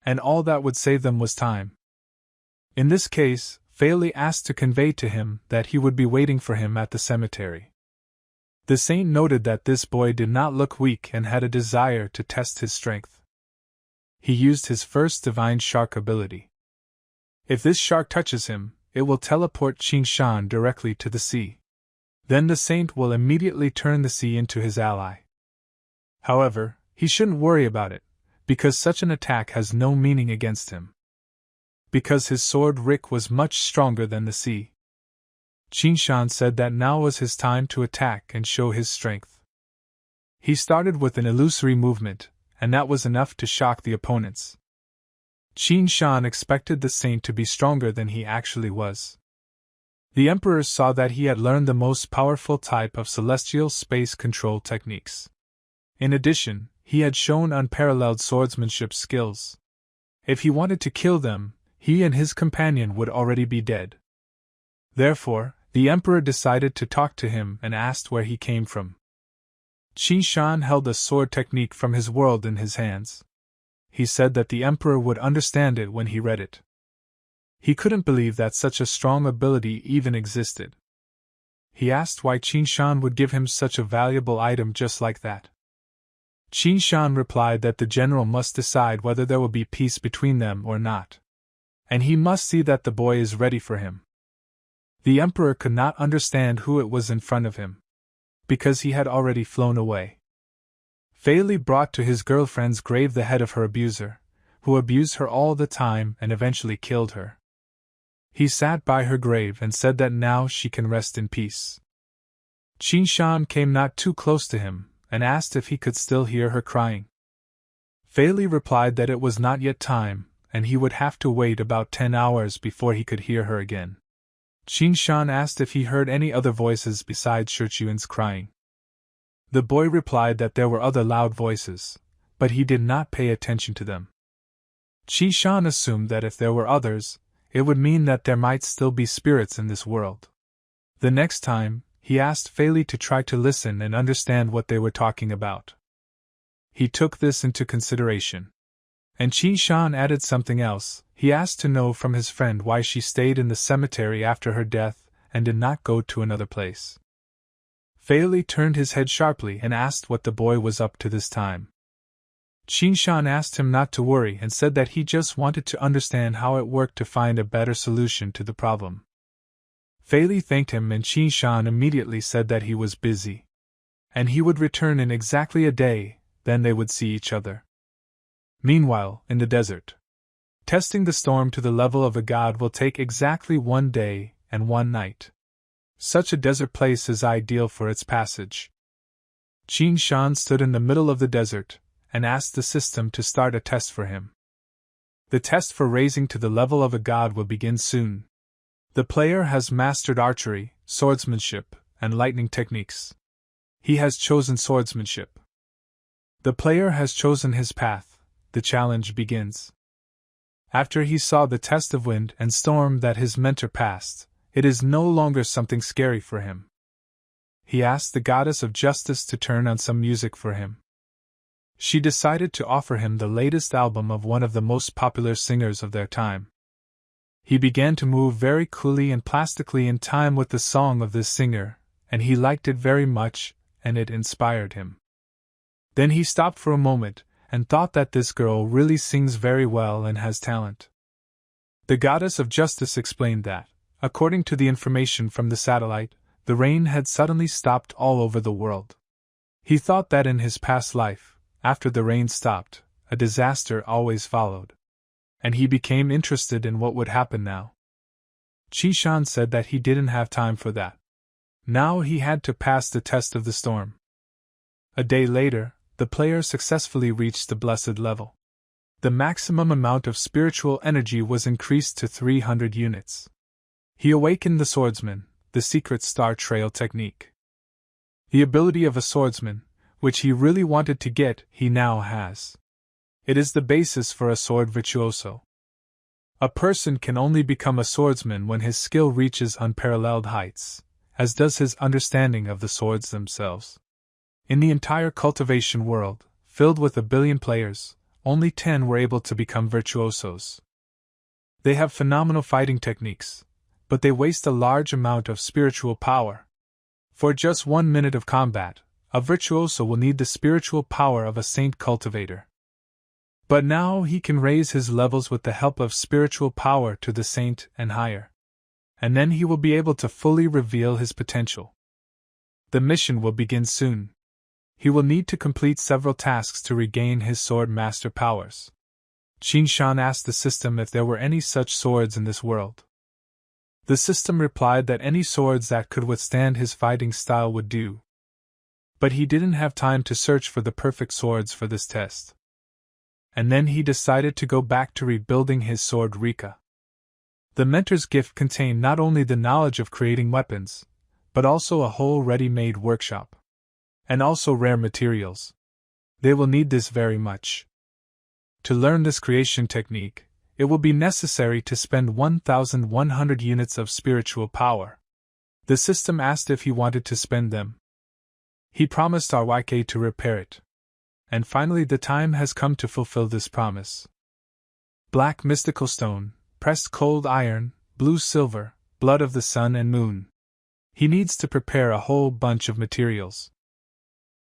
And all that would save them was time. In this case, Fei Li asked to convey to him that he would be waiting for him at the cemetery. The saint noted that this boy did not look weak and had a desire to test his strength. He used his first divine shark ability. If this shark touches him, it will teleport Qin Shan directly to the sea. Then the saint will immediately turn the sea into his ally. However, he shouldn't worry about it, because such an attack has no meaning against him. Because his sword Rick was much stronger than the sea. Qin Shan said that now was his time to attack and show his strength. He started with an illusory movement, and that was enough to shock the opponents. Qin Shan expected the saint to be stronger than he actually was. The emperor saw that he had learned the most powerful type of celestial space control techniques. In addition, he had shown unparalleled swordsmanship skills. If he wanted to kill them, he and his companion would already be dead. Therefore, the emperor decided to talk to him and asked where he came from. Qin Shan held a sword technique from his world in his hands. He said that the emperor would understand it when he read it. He couldn't believe that such a strong ability even existed. He asked why Qin Shan would give him such a valuable item just like that. Qin Shan replied that the general must decide whether there will be peace between them or not. And he must see that the boy is ready for him. The emperor could not understand who it was in front of him, because he had already flown away. Fei Li brought to his girlfriend's grave the head of her abuser, who abused her all the time and eventually killed her. He sat by her grave and said that now she can rest in peace. Qin Shan came not too close to him and asked if he could still hear her crying. Fei Li replied that it was not yet time, and he would have to wait about 10 hours before he could hear her again. Qin Shan asked if he heard any other voices besides Shirchuan's crying. The boy replied that there were other loud voices, but he did not pay attention to them. Qin Shan assumed that if there were others, it would mean that there might still be spirits in this world. The next time, he asked Fei Li to try to listen and understand what they were talking about. He took this into consideration. And Qin Shan added something else. He asked to know from his friend why she stayed in the cemetery after her death and did not go to another place. Fei Li turned his head sharply and asked what the boy was up to this time. Qin Shan asked him not to worry and said that he just wanted to understand how it worked to find a better solution to the problem. Fei Li thanked him and Qin Shan immediately said that he was busy. And he would return in exactly a day, then they would see each other. Meanwhile, in the desert. Testing the storm to the level of a god will take exactly 1 day and 1 night. Such a desert place is ideal for its passage. Qin Shan stood in the middle of the desert and asked the system to start a test for him. The test for raising to the level of a god will begin soon. The player has mastered archery, swordsmanship, and lightning techniques. He has chosen swordsmanship. The player has chosen his path. The challenge begins. After he saw the test of wind and storm that his mentor passed, it is no longer something scary for him. He asked the goddess of justice to turn on some music for him. She decided to offer him the latest album of one of the most popular singers of their time. He began to move very coolly and plastically in time with the song of this singer, and he liked it very much, and it inspired him. Then he stopped for a moment, and thought that this girl really sings very well and has talent. The goddess of justice explained that, according to the information from the satellite, the rain had suddenly stopped all over the world. He thought that in his past life, after the rain stopped, a disaster always followed. And he became interested in what would happen now. Qin Shan said that he didn't have time for that. Now he had to pass the test of the storm. A day later, the player successfully reached the blessed level. The maximum amount of spiritual energy was increased to 300 units. He awakened the swordsman, the secret star trail technique. The ability of a swordsman, which he really wanted to get, he now has. It is the basis for a sword virtuoso. A person can only become a swordsman when his skill reaches unparalleled heights, as does his understanding of the swords themselves. In the entire cultivation world, filled with 1 billion players, only 10 were able to become virtuosos. They have phenomenal fighting techniques, but they waste a large amount of spiritual power. For just 1 minute of combat, a virtuoso will need the spiritual power of a saint cultivator. But now he can raise his levels with the help of spiritual power to the saint and higher. And then he will be able to fully reveal his potential. The mission will begin soon. He will need to complete several tasks to regain his sword master powers. Qin Shan asked the system if there were any such swords in this world. The system replied that any swords that could withstand his fighting style would do. But he didn't have time to search for the perfect swords for this test. And then he decided to go back to rebuilding his sword Rika. The mentor's gift contained not only the knowledge of creating weapons, but also a whole ready-made workshop. And also rare materials. They will need this very much. To learn this creation technique, it will be necessary to spend 1,100 units of spiritual power. The system asked if he wanted to spend them. He promised RYK to repair it. And finally the time has come to fulfill this promise. Black mystical stone, pressed cold iron, blue silver, blood of the sun and moon. He needs to prepare a whole bunch of materials.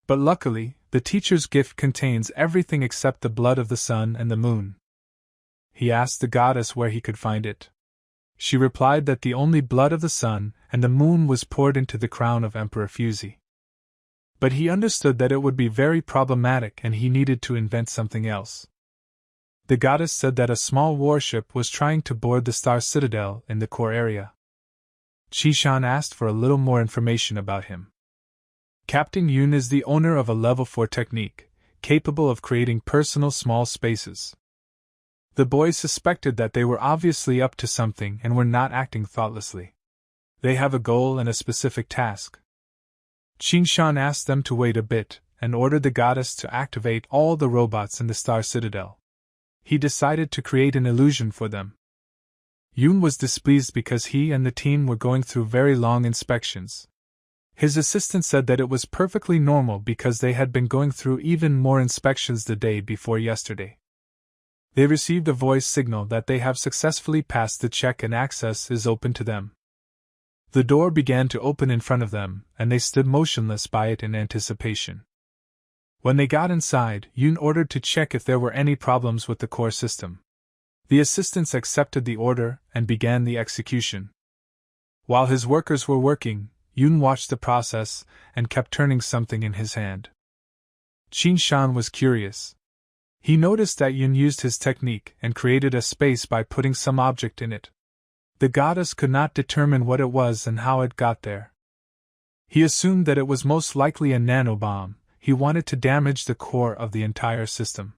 But luckily, the teacher's gift contains everything except the blood of the sun and the moon. He asked the goddess where he could find it. She replied that the only blood of the sun and the moon was poured into the crown of Emperor Fuzi. But he understood that it would be very problematic and he needed to invent something else. The goddess said that a small warship was trying to board the Star Citadel in the core area. Qishan asked for a little more information about him. Captain Yun is the owner of a level 4 technique, capable of creating personal small spaces. The boys suspected that they were obviously up to something and were not acting thoughtlessly. They have a goal and a specific task. Qinshan asked them to wait a bit and ordered the goddess to activate all the robots in the Star Citadel. He decided to create an illusion for them. Yun was displeased because he and the team were going through very long inspections. His assistant said that it was perfectly normal because they had been going through even more inspections the day before yesterday. They received a voice signal that they have successfully passed the check and access is open to them. The door began to open in front of them, and they stood motionless by it in anticipation. When they got inside, Yun ordered to check if there were any problems with the core system. The assistants accepted the order and began the execution. While his workers were working, Yun watched the process and kept turning something in his hand. Qinshan was curious. He noticed that Yun used his technique and created a space by putting some object in it. The goddess could not determine what it was and how it got there. He assumed that it was most likely a nanobomb. He wanted to damage the core of the entire system.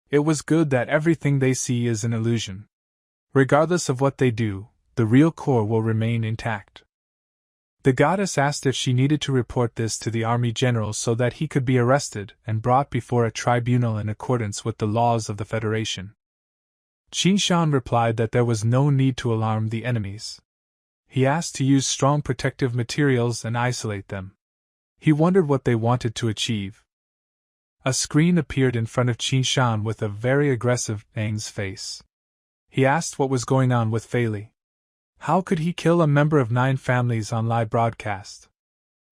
It was good that everything they see is an illusion. Regardless of what they do, the real core will remain intact. The goddess asked if she needed to report this to the army general so that he could be arrested and brought before a tribunal in accordance with the laws of the Federation. Qinshan replied that there was no need to alarm the enemies. He asked to use strong protective materials and isolate them. He wondered what they wanted to achieve. A screen appeared in front of Qinshan with a very aggressive Aang's face. He asked what was going on with Fei Li. How could he kill a member of 9 families on live broadcast?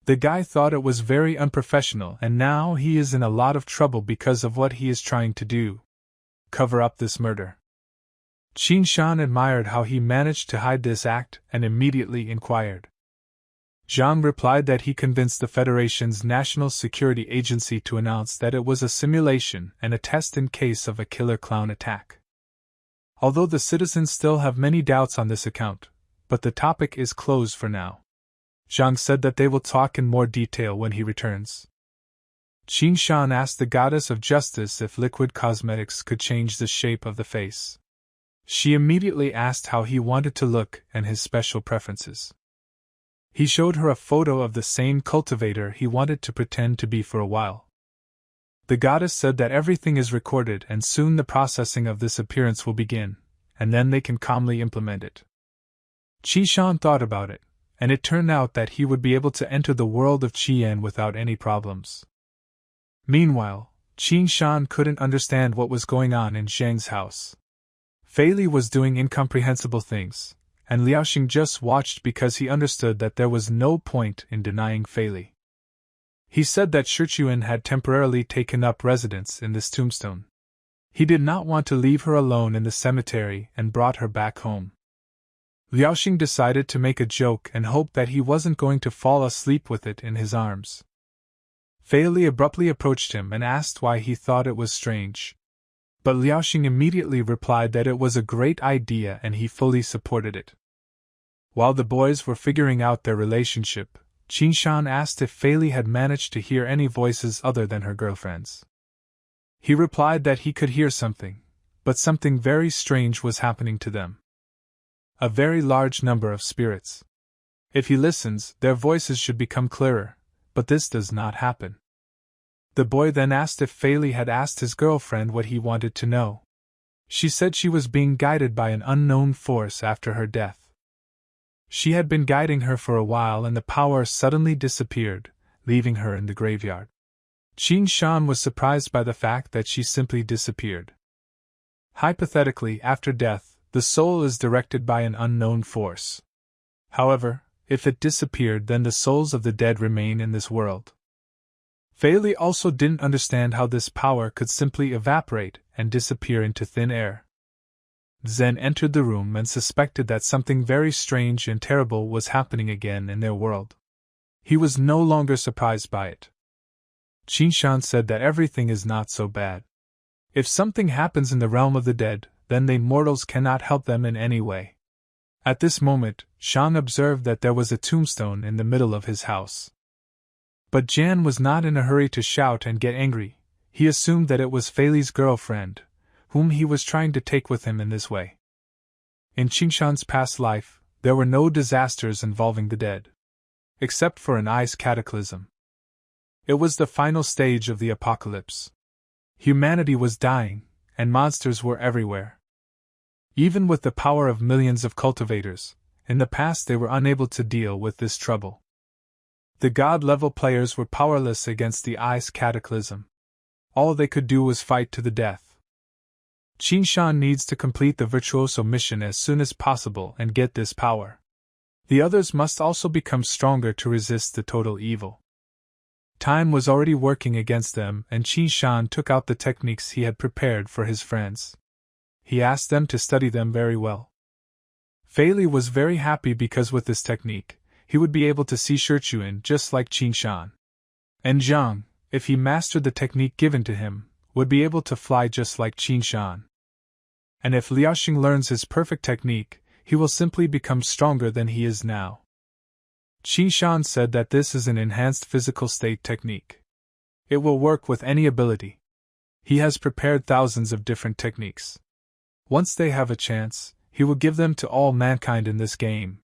The guy thought it was very unprofessional and now he is in a lot of trouble because of what he is trying to do. Cover up this murder. Qinshan admired how he managed to hide this act and immediately inquired. Zhang replied that he convinced the Federation's National Security Agency to announce that it was a simulation and a test in case of a killer clown attack. Although the citizens still have many doubts on this account, but the topic is closed for now. Zhang said that they will talk in more detail when he returns. Qin Shan asked the goddess of justice if liquid cosmetics could change the shape of the face. She immediately asked how he wanted to look and his special preferences. He showed her a photo of the same cultivator he wanted to pretend to be for a while. The goddess said that everything is recorded and soon the processing of this appearance will begin, and then they can calmly implement it. Qi Shan thought about it, and it turned out that he would be able to enter the world of Qian without any problems. Meanwhile, Qin Shan couldn't understand what was going on in Zhang's house. Fei Li was doing incomprehensible things, and Liaoxing just watched because he understood that there was no point in denying Fei Li. He said that Shichuan had temporarily taken up residence in this tombstone. He did not want to leave her alone in the cemetery and brought her back home. Liaoxing decided to make a joke and hoped that he wasn't going to fall asleep with it in his arms. Fei Li abruptly approached him and asked why he thought it was strange. But Liaoxing immediately replied that it was a great idea and he fully supported it. While the boys were figuring out their relationship, Qin Shan asked if Fei Li had managed to hear any voices other than her girlfriend's. He replied that he could hear something, but something very strange was happening to them. A very large number of spirits. If he listens, their voices should become clearer, but this does not happen. The boy then asked if Fei Li had asked his girlfriend what he wanted to know. She said she was being guided by an unknown force after her death. She had been guiding her for a while and the power suddenly disappeared, leaving her in the graveyard. Qin Shan was surprised by the fact that she simply disappeared. Hypothetically, after death, the soul is directed by an unknown force. However, if it disappeared, then the souls of the dead remain in this world. Fei Li also didn't understand how this power could simply evaporate and disappear into thin air. Zhen entered the room and suspected that something very strange and terrible was happening again in their world. He was no longer surprised by it. Qin Shan said that everything is not so bad. If something happens in the realm of the dead, then they mortals cannot help them in any way. At this moment, Shan observed that there was a tombstone in the middle of his house. But Jan was not in a hurry to shout and get angry. He assumed that it was Fei Li's girlfriend, whom he was trying to take with him in this way. In Qingshan's past life, there were no disasters involving the dead. Except for an ice cataclysm. It was the final stage of the apocalypse. Humanity was dying, and monsters were everywhere. Even with the power of millions of cultivators, in the past they were unable to deal with this trouble. The god-level players were powerless against the ice cataclysm. All they could do was fight to the death. Qin Shan needs to complete the virtuoso mission as soon as possible and get this power. The others must also become stronger to resist the total evil. Time was already working against them, and Qin Shan took out the techniques he had prepared for his friends. He asked them to study them very well. Fei Li was very happy because with this technique, he would be able to see Shichuan just like Qin Shan. And Zhang, if he mastered the technique given to him, would be able to fly just like Qin Shan. And if Liaoxing learns his perfect technique, he will simply become stronger than he is now. Qin Shan said that this is an enhanced physical state technique. It will work with any ability. He has prepared thousands of different techniques. Once they have a chance, he will give them to all mankind in this game.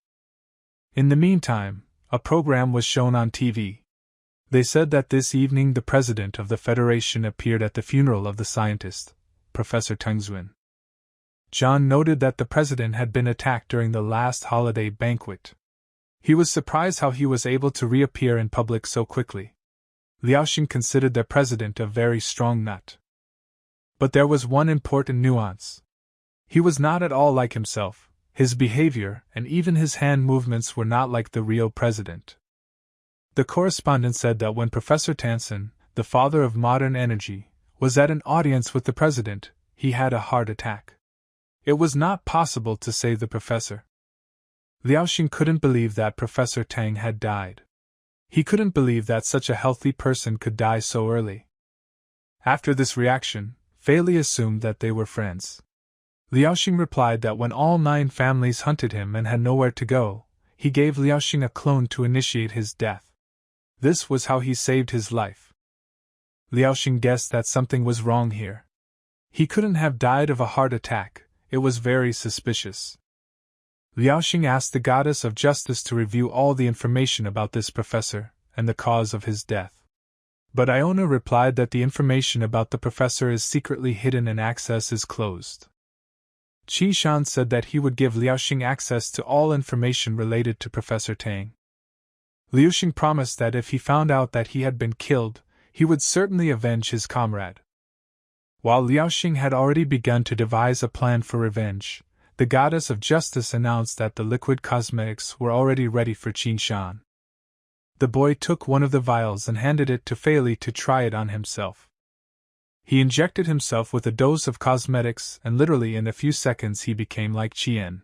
In the meantime, a program was shown on TV. They said that this evening the president of the Federation appeared at the funeral of the scientist, Professor Teng Xuan. John noted that the president had been attacked during the last holiday banquet. He was surprised how he was able to reappear in public so quickly. Liaoxing considered the president a very strong nut. But there was one important nuance. He was not at all like himself. His behavior and even his hand movements were not like the real president. The correspondent said that when Professor Tansen, the father of modern energy, was at an audience with the president, he had a heart attack. It was not possible to save the professor. Liaoxing couldn't believe that Professor Tang had died. He couldn't believe that such a healthy person could die so early. After this reaction, Fei Li assumed that they were friends. Liaoxing replied that when all 9 families hunted him and had nowhere to go, he gave Liaoxing a clone to initiate his death. This was how he saved his life. Liaoxing guessed that something was wrong here. He couldn't have died of a heart attack, it was very suspicious. Liaoxing asked the goddess of justice to review all the information about this professor and the cause of his death. But Iona replied that the information about the professor is secretly hidden and access is closed. Qi Shan said that he would give Liaoxing access to all information related to Professor Tang. Liaoxing promised that if he found out that he had been killed, he would certainly avenge his comrade. While Liaoxing had already begun to devise a plan for revenge, the goddess of justice announced that the liquid cosmetics were already ready for Qin Shan. The boy took one of the vials and handed it to Fei Li to try it on himself. He injected himself with a dose of cosmetics, and literally in a few seconds he became like Qian.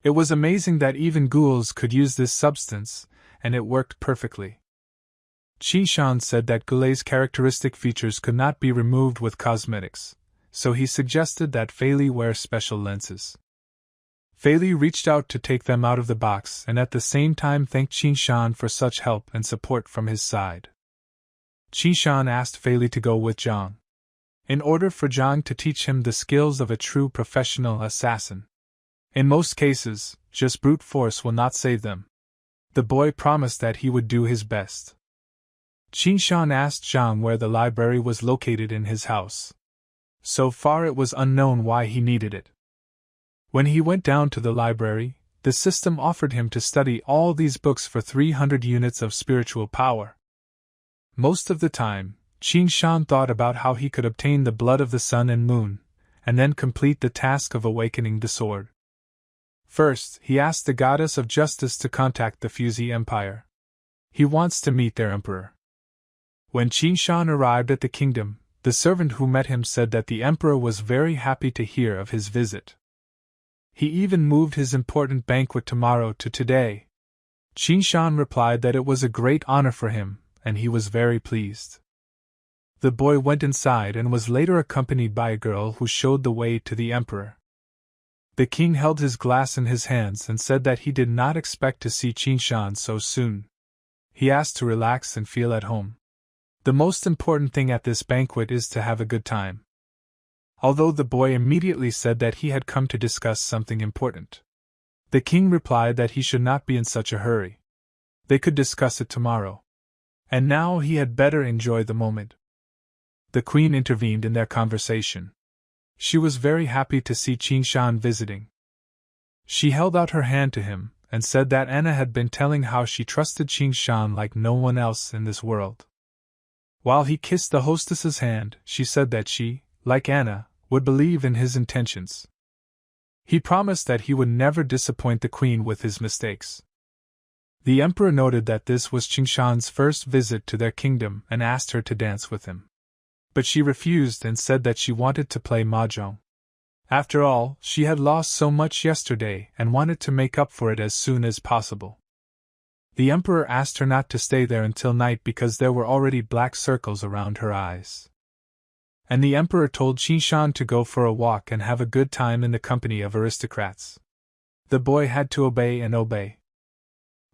It was amazing that even ghouls could use this substance, and it worked perfectly. Qi Shan said that Goulet's characteristic features could not be removed with cosmetics, so he suggested that Fei Li wear special lenses. Fei Li reached out to take them out of the box and at the same time thanked Qi Shan for such help and support from his side. Qi Shan asked Fei Li to go with Zhang, in order for Zhang to teach him the skills of a true professional assassin. In most cases, just brute force will not save them. The boy promised that he would do his best. Qi Shan asked Zhang where the library was located in his house. So far it was unknown why he needed it. When he went down to the library, the system offered him to study all these books for 300 units of spiritual power. Most of the time, Qin Shan thought about how he could obtain the blood of the sun and moon, and then complete the task of awakening the sword. First, he asked the goddess of justice to contact the Fuzi Empire. He wants to meet their emperor. When Qin Shan arrived at the kingdom, the servant who met him said that the emperor was very happy to hear of his visit. He even moved his important banquet tomorrow to today. Qin Shan replied that it was a great honor for him, and he was very pleased. The boy went inside and was later accompanied by a girl who showed the way to the emperor. The king held his glass in his hands and said that he did not expect to see Qin Shan so soon. He asked to relax and feel at home. The most important thing at this banquet is to have a good time. Although the boy immediately said that he had come to discuss something important, the king replied that he should not be in such a hurry. They could discuss it tomorrow. And now he had better enjoy the moment. The queen intervened in their conversation. She was very happy to see Qin Shan visiting. She held out her hand to him, and said that Anna had been telling how she trusted Qin Shan like no one else in this world. While he kissed the hostess's hand, she said that she, like Anna, would believe in his intentions. He promised that he would never disappoint the queen with his mistakes. The emperor noted that this was Qin Shan's first visit to their kingdom and asked her to dance with him. But she refused and said that she wanted to play mahjong. After all, she had lost so much yesterday and wanted to make up for it as soon as possible. The emperor asked her not to stay there until night because there were already black circles around her eyes. And the emperor told Qin Shan to go for a walk and have a good time in the company of aristocrats. The boy had to obey and obey.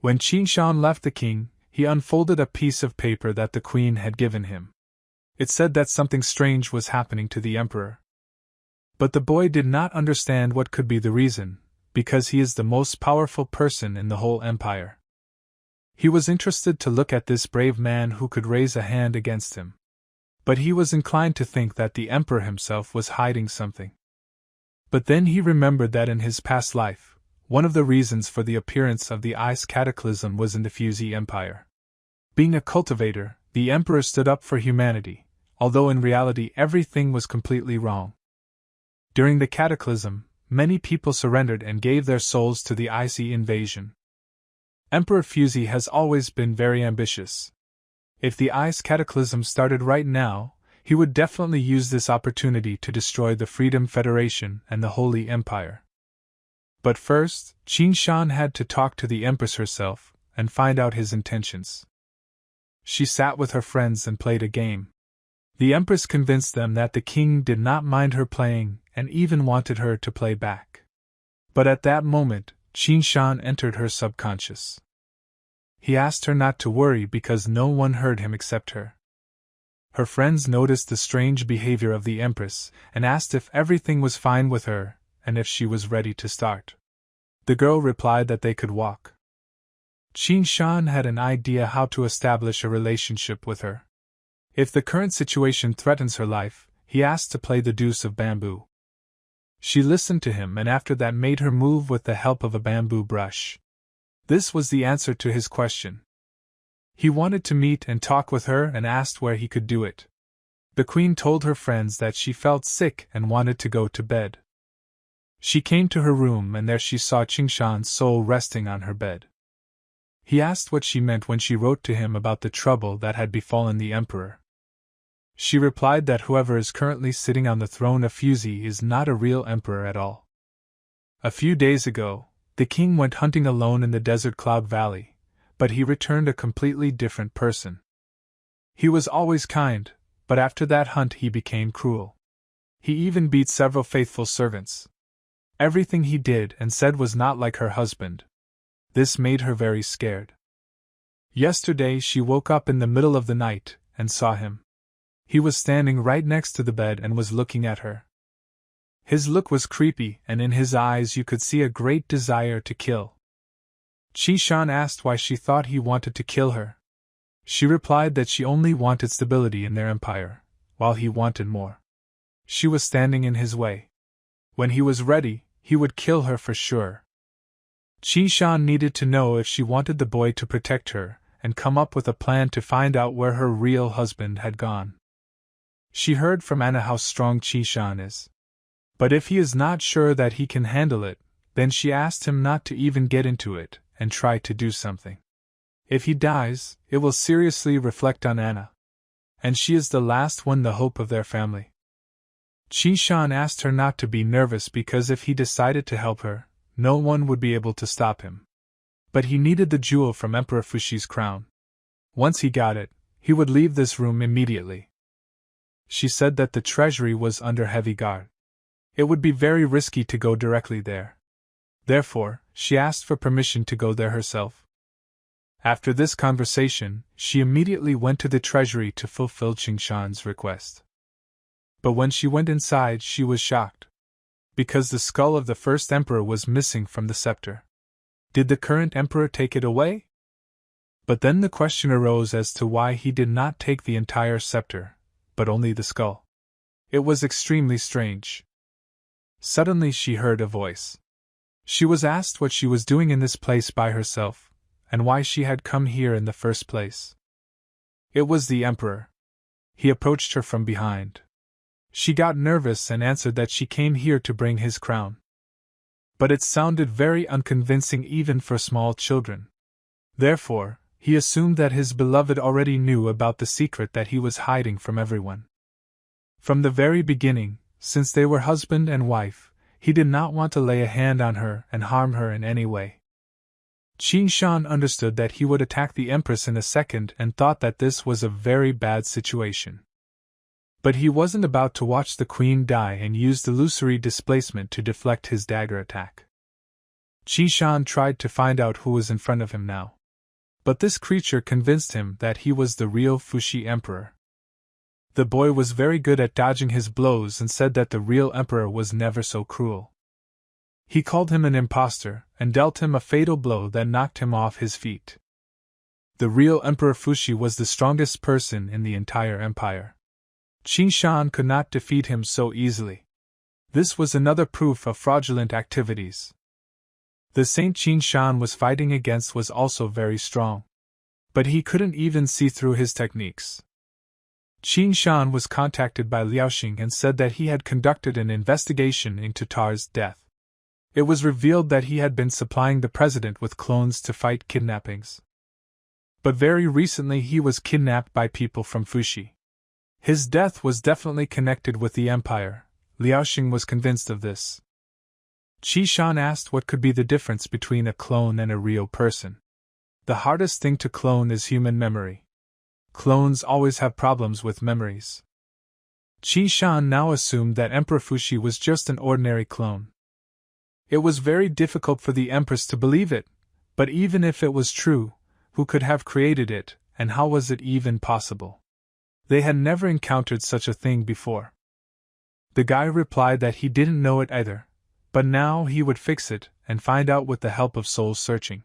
When Qin Shan left the king, he unfolded a piece of paper that the queen had given him. It said that something strange was happening to the emperor. But the boy did not understand what could be the reason, because he is the most powerful person in the whole empire. He was interested to look at this brave man who could raise a hand against him. But he was inclined to think that the emperor himself was hiding something. But then he remembered that in his past life, one of the reasons for the appearance of the ice cataclysm was in the Fuzi Empire. Being a cultivator, the emperor stood up for humanity, although in reality everything was completely wrong. During the cataclysm, many people surrendered and gave their souls to the icy invasion. Emperor Fuzi has always been very ambitious. If the ice cataclysm started right now, he would definitely use this opportunity to destroy the Freedom Federation and the Holy Empire. But first, Qin Shan had to talk to the Empress herself and find out his intentions. She sat with her friends and played a game. The Empress convinced them that the king did not mind her playing and even wanted her to play back. But at that moment, Qin Shan entered her subconscious. He asked her not to worry because no one heard him except her. Her friends noticed the strange behavior of the Empress and asked if everything was fine with her and if she was ready to start. The girl replied that they could walk. Qin Shan had an idea how to establish a relationship with her. If the current situation threatens her life, he asked to play the deuce of bamboo. She listened to him and after that made her move with the help of a bamboo brush. This was the answer to his question. He wanted to meet and talk with her and asked where he could do it. The queen told her friends that she felt sick and wanted to go to bed. She came to her room and there she saw Qingshan's soul resting on her bed. He asked what she meant when she wrote to him about the trouble that had befallen the emperor. She replied that whoever is currently sitting on the throne of Fuzi is not a real emperor at all. A few days ago, the king went hunting alone in the desert Cloud Valley, but he returned a completely different person. He was always kind, but after that hunt he became cruel. He even beat several faithful servants. Everything he did and said was not like her husband. This made her very scared. Yesterday she woke up in the middle of the night and saw him. He was standing right next to the bed and was looking at her. His look was creepy and in his eyes you could see a great desire to kill. Qi Shan asked why she thought he wanted to kill her. She replied that she only wanted stability in their empire, while he wanted more. She was standing in his way. When he was ready, he would kill her for sure. Qi Shan needed to know if she wanted the boy to protect her and come up with a plan to find out where her real husband had gone. She heard from Anna how strong Qi Shan is. But if he is not sure that he can handle it, then she asked him not to even get into it and try to do something. If he dies, it will seriously reflect on Anna. And she is the last one, the hope of their family. Qi Shan asked her not to be nervous because if he decided to help her, no one would be able to stop him. But he needed the jewel from Emperor Fushi's crown. Once he got it, he would leave this room immediately. She said that the treasury was under heavy guard. It would be very risky to go directly there. Therefore, she asked for permission to go there herself. After this conversation, she immediately went to the treasury to fulfill Qingshan's request. But when she went inside, she was shocked. Because the skull of the first emperor was missing from the scepter. Did the current emperor take it away? But then the question arose as to why he did not take the entire scepter, but only the skull. It was extremely strange. Suddenly she heard a voice. She was asked what she was doing in this place by herself, and why she had come here in the first place. It was the emperor. He approached her from behind. She got nervous and answered that she came here to bring his crown. But it sounded very unconvincing even for small children. Therefore, he assumed that his beloved already knew about the secret that he was hiding from everyone. From the very beginning, since they were husband and wife, he did not want to lay a hand on her and harm her in any way. Qi Shan understood that he would attack the Empress in a second and thought that this was a very bad situation. But he wasn't about to watch the queen die and used illusory displacement to deflect his dagger attack. Qi Shan tried to find out who was in front of him now. But this creature convinced him that he was the real Fushi emperor. The boy was very good at dodging his blows and said that the real emperor was never so cruel. He called him an impostor and dealt him a fatal blow that knocked him off his feet. The real Emperor Fushi was the strongest person in the entire empire. Qi Shan could not defeat him so easily. This was another proof of fraudulent activities. The saint Qin Shan was fighting against was also very strong. But he couldn't even see through his techniques. Qin Shan was contacted by Liaoxing and said that he had conducted an investigation into Tar's death. It was revealed that he had been supplying the president with clones to fight kidnappings. But very recently he was kidnapped by people from Fushi. His death was definitely connected with the empire. Liaoxing was convinced of this. Qi Shan asked what could be the difference between a clone and a real person. The hardest thing to clone is human memory. Clones always have problems with memories. Qi Shan now assumed that Emperor Fushi was just an ordinary clone. It was very difficult for the Empress to believe it, but even if it was true, who could have created it, and how was it even possible? They had never encountered such a thing before. The guy replied that he didn't know it either, but now he would fix it and find out with the help of soul searching.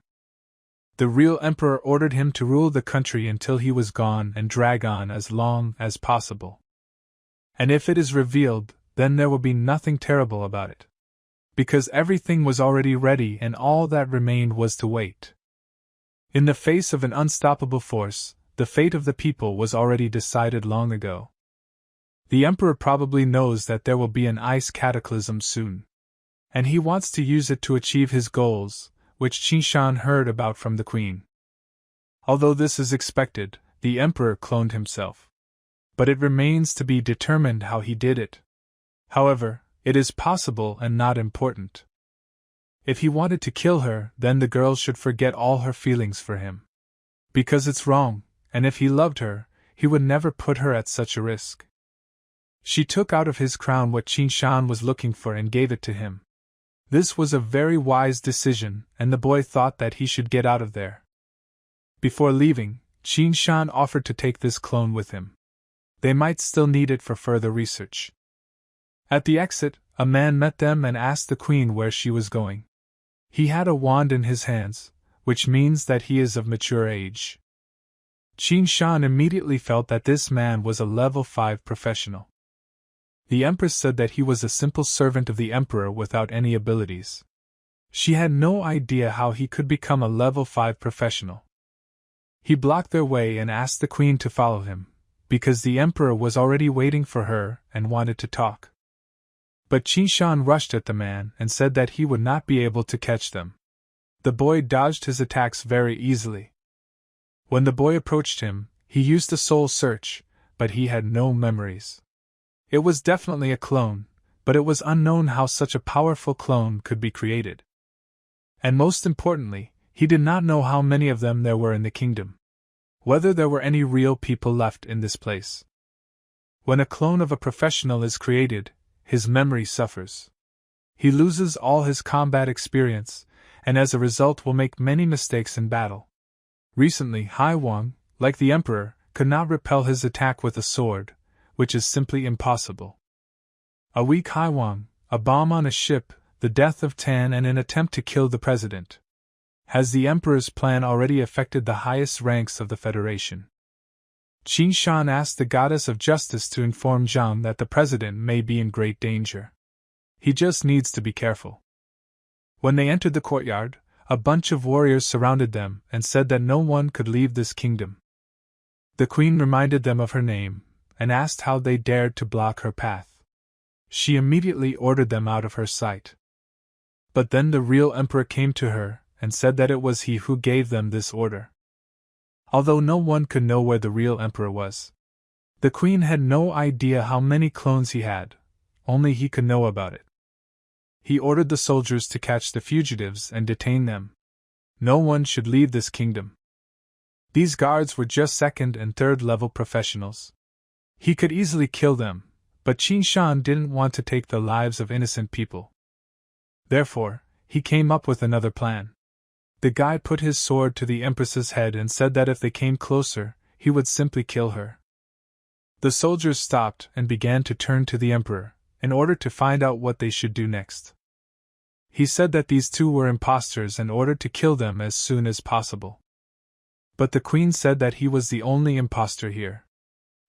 The real emperor ordered him to rule the country until he was gone and drag on as long as possible. And if it is revealed, then there will be nothing terrible about it. Because everything was already ready and all that remained was to wait. In the face of an unstoppable force, the fate of the people was already decided long ago. The emperor probably knows that there will be an ice cataclysm soon. And he wants to use it to achieve his goals, which Qin Shan heard about from the queen. Although this is expected, the emperor cloned himself. But it remains to be determined how he did it. However, it is possible and not important. If he wanted to kill her, then the girl should forget all her feelings for him. Because it's wrong, and if he loved her, he would never put her at such a risk. She took out of his crown what Qin Shan was looking for and gave it to him. This was a very wise decision, and the boy thought that he should get out of there. Before leaving, Qin Shan offered to take this clone with him. They might still need it for further research. At the exit, a man met them and asked the queen where she was going. He had a wand in his hands, which means that he is of mature age. Qin Shan immediately felt that this man was a level 5 professional. The empress said that he was a simple servant of the emperor without any abilities. She had no idea how he could become a level 5 professional. He blocked their way and asked the queen to follow him, because the emperor was already waiting for her and wanted to talk. But Qin Shan rushed at the man and said that he would not be able to catch them. The boy dodged his attacks very easily. When the boy approached him, he used a soul search, but he had no memories. It was definitely a clone, but it was unknown how such a powerful clone could be created. And most importantly, he did not know how many of them there were in the kingdom. Whether there were any real people left in this place. When a clone of a professional is created, his memory suffers. He loses all his combat experience, and as a result will make many mistakes in battle. Recently, Hai Wang, like the emperor, could not repel his attack with a sword, which is simply impossible. A weak Hai Wang, a bomb on a ship, the death of Tan and an attempt to kill the president. Has the emperor's plan already affected the highest ranks of the Federation? Qin Shan asked the goddess of justice to inform Zhang that the president may be in great danger. He just needs to be careful. When they entered the courtyard, a bunch of warriors surrounded them and said that no one could leave this kingdom. The queen reminded them of her name and asked how they dared to block her path. She immediately ordered them out of her sight. But then the real emperor came to her and said that it was he who gave them this order. Although no one could know where the real emperor was. The queen had no idea how many clones he had, only he could know about it. He ordered the soldiers to catch the fugitives and detain them. No one should leave this kingdom. These guards were just 2nd and 3rd level professionals. He could easily kill them, but Qin Shan didn't want to take the lives of innocent people. Therefore, he came up with another plan. The guy put his sword to the empress's head and said that if they came closer, he would simply kill her. The soldiers stopped and began to turn to the emperor, in order to find out what they should do next. He said that these two were impostors and ordered to kill them as soon as possible. But the queen said that he was the only impostor here.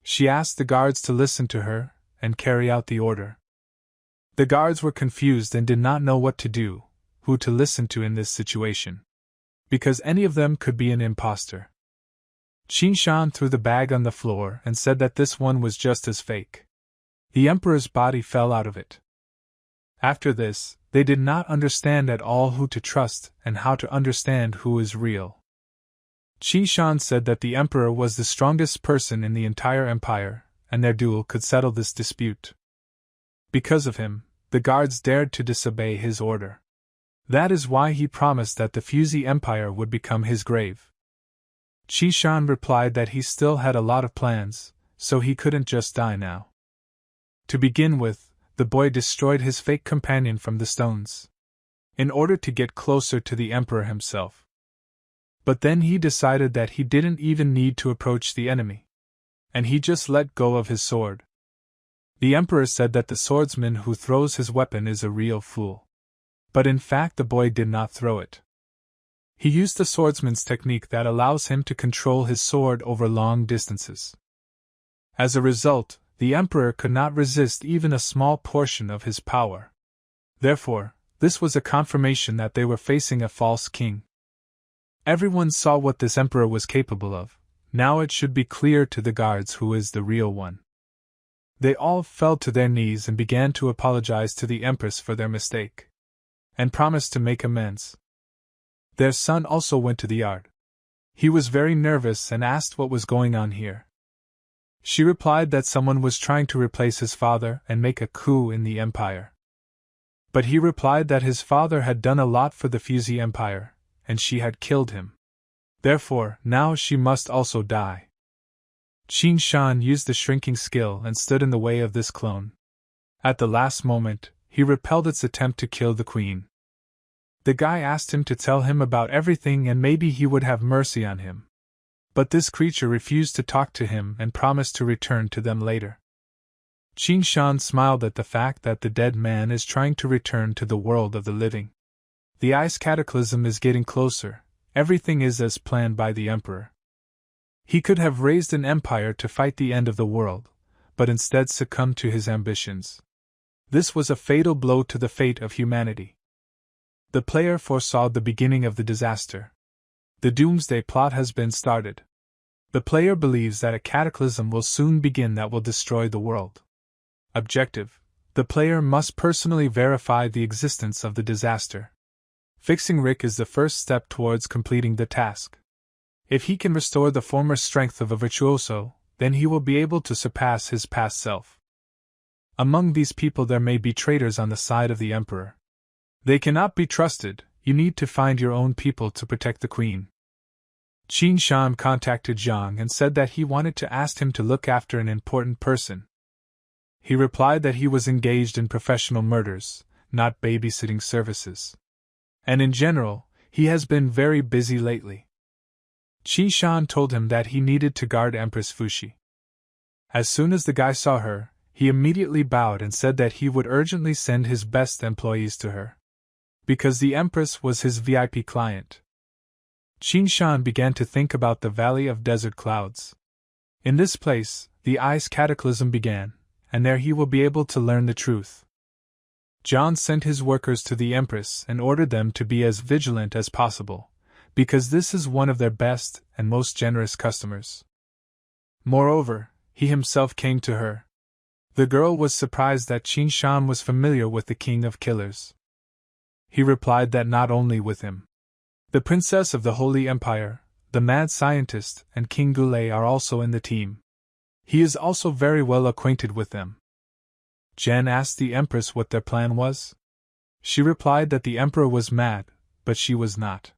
She asked the guards to listen to her and carry out the order. The guards were confused and did not know what to do, who to listen to in this situation. Because any of them could be an impostor. Qin Shan threw the bag on the floor and said that this one was just as fake. The emperor's body fell out of it. After this, they did not understand at all who to trust and how to understand who is real. Qin Shan said that the emperor was the strongest person in the entire empire, and their duel could settle this dispute. Because of him, the guards dared to disobey his order. That is why he promised that the Fuzi Empire would become his grave. Qin Shan replied that he still had a lot of plans, so he couldn't just die now. To begin with, the boy destroyed his fake companion from the stones, in order to get closer to the emperor himself. But then he decided that he didn't even need to approach the enemy. and he just let go of his sword. The emperor said that the swordsman who throws his weapon is a real fool. But in fact the boy did not throw it. He used the swordsman's technique that allows him to control his sword over long distances. As a result, the emperor could not resist even a small portion of his power. Therefore, this was a confirmation that they were facing a false king. Everyone saw what this emperor was capable of. Now it should be clear to the guards who is the real one. They all fell to their knees and began to apologize to the empress for their mistake, and promised to make amends. Their son also went to the yard. He was very nervous and asked what was going on here. She replied that someone was trying to replace his father and make a coup in the empire. But he replied that his father had done a lot for the Fuzi Empire, and she had killed him. Therefore, now she must also die. Qin Shan used the shrinking skill and stood in the way of this clone. At the last moment, he repelled its attempt to kill the queen. The guy asked him to tell him about everything and maybe he would have mercy on him. But this creature refused to talk to him and promised to return to them later. Qin Shan smiled at the fact that the dead man is trying to return to the world of the living. The ice cataclysm is getting closer, everything is as planned by the emperor. He could have raised an empire to fight the end of the world, but instead succumbed to his ambitions. This was a fatal blow to the fate of humanity. The player foresaw the beginning of the disaster. The doomsday plot has been started. The player believes that a cataclysm will soon begin that will destroy the world. Objective: the player must personally verify the existence of the disaster. Fixing Rick is the first step towards completing the task. If he can restore the former strength of a virtuoso, then he will be able to surpass his past self. Among these people there may be traitors on the side of the emperor. They cannot be trusted. You need to find your own people to protect the queen. Qin Shan contacted Zhang and said that he wanted to ask him to look after an important person. He replied that he was engaged in professional murders, not babysitting services. And in general, he has been very busy lately. Qin Shan told him that he needed to guard Empress Fuxi. As soon as the guy saw her, he immediately bowed and said that he would urgently send his best employees to her. Because the Empress was his VIP client. Qin Shan began to think about the Valley of Desert Clouds. In this place, the ice cataclysm began, and there he will be able to learn the truth. John sent his workers to the Empress and ordered them to be as vigilant as possible, because this is one of their best and most generous customers. Moreover, he himself came to her. The girl was surprised that Qin Shan was familiar with the King of Killers. He replied that not only with him. The Princess of the Holy Empire, the Mad Scientist, and King Goulet are also in the team. He is also very well acquainted with them. Jen asked the Empress what their plan was. She replied that the Emperor was mad, but she was not.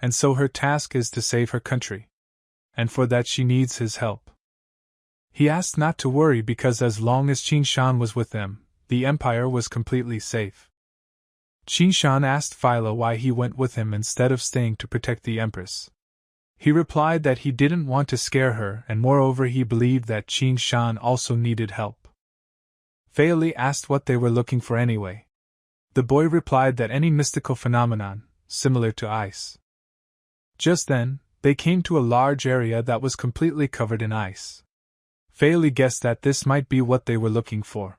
And so her task is to save her country. And for that she needs his help. He asked not to worry because as long as Qin Shan was with them, the Empire was completely safe. Qin Shan asked Philo why he went with him instead of staying to protect the Empress. He replied that he didn't want to scare her and moreover he believed that Qin Shan also needed help. Feili asked what they were looking for anyway. The boy replied that any mystical phenomenon, similar to ice. Just then, they came to a large area that was completely covered in ice. Feili guessed that this might be what they were looking for.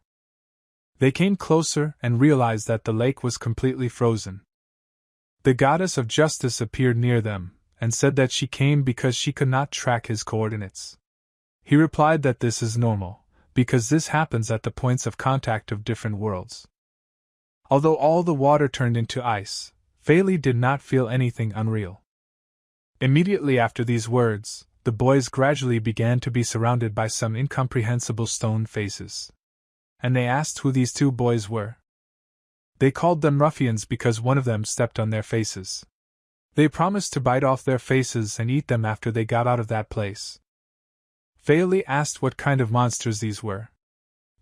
They came closer and realized that the lake was completely frozen. The goddess of justice appeared near them, and said that she came because she could not track his coordinates. He replied that this is normal, because this happens at the points of contact of different worlds. Although all the water turned into ice, Feili did not feel anything unreal. Immediately after these words, the boys gradually began to be surrounded by some incomprehensible stone faces. And they asked who these two boys were. They called them ruffians because one of them stepped on their faces. They promised to bite off their faces and eat them after they got out of that place. Feili asked what kind of monsters these were.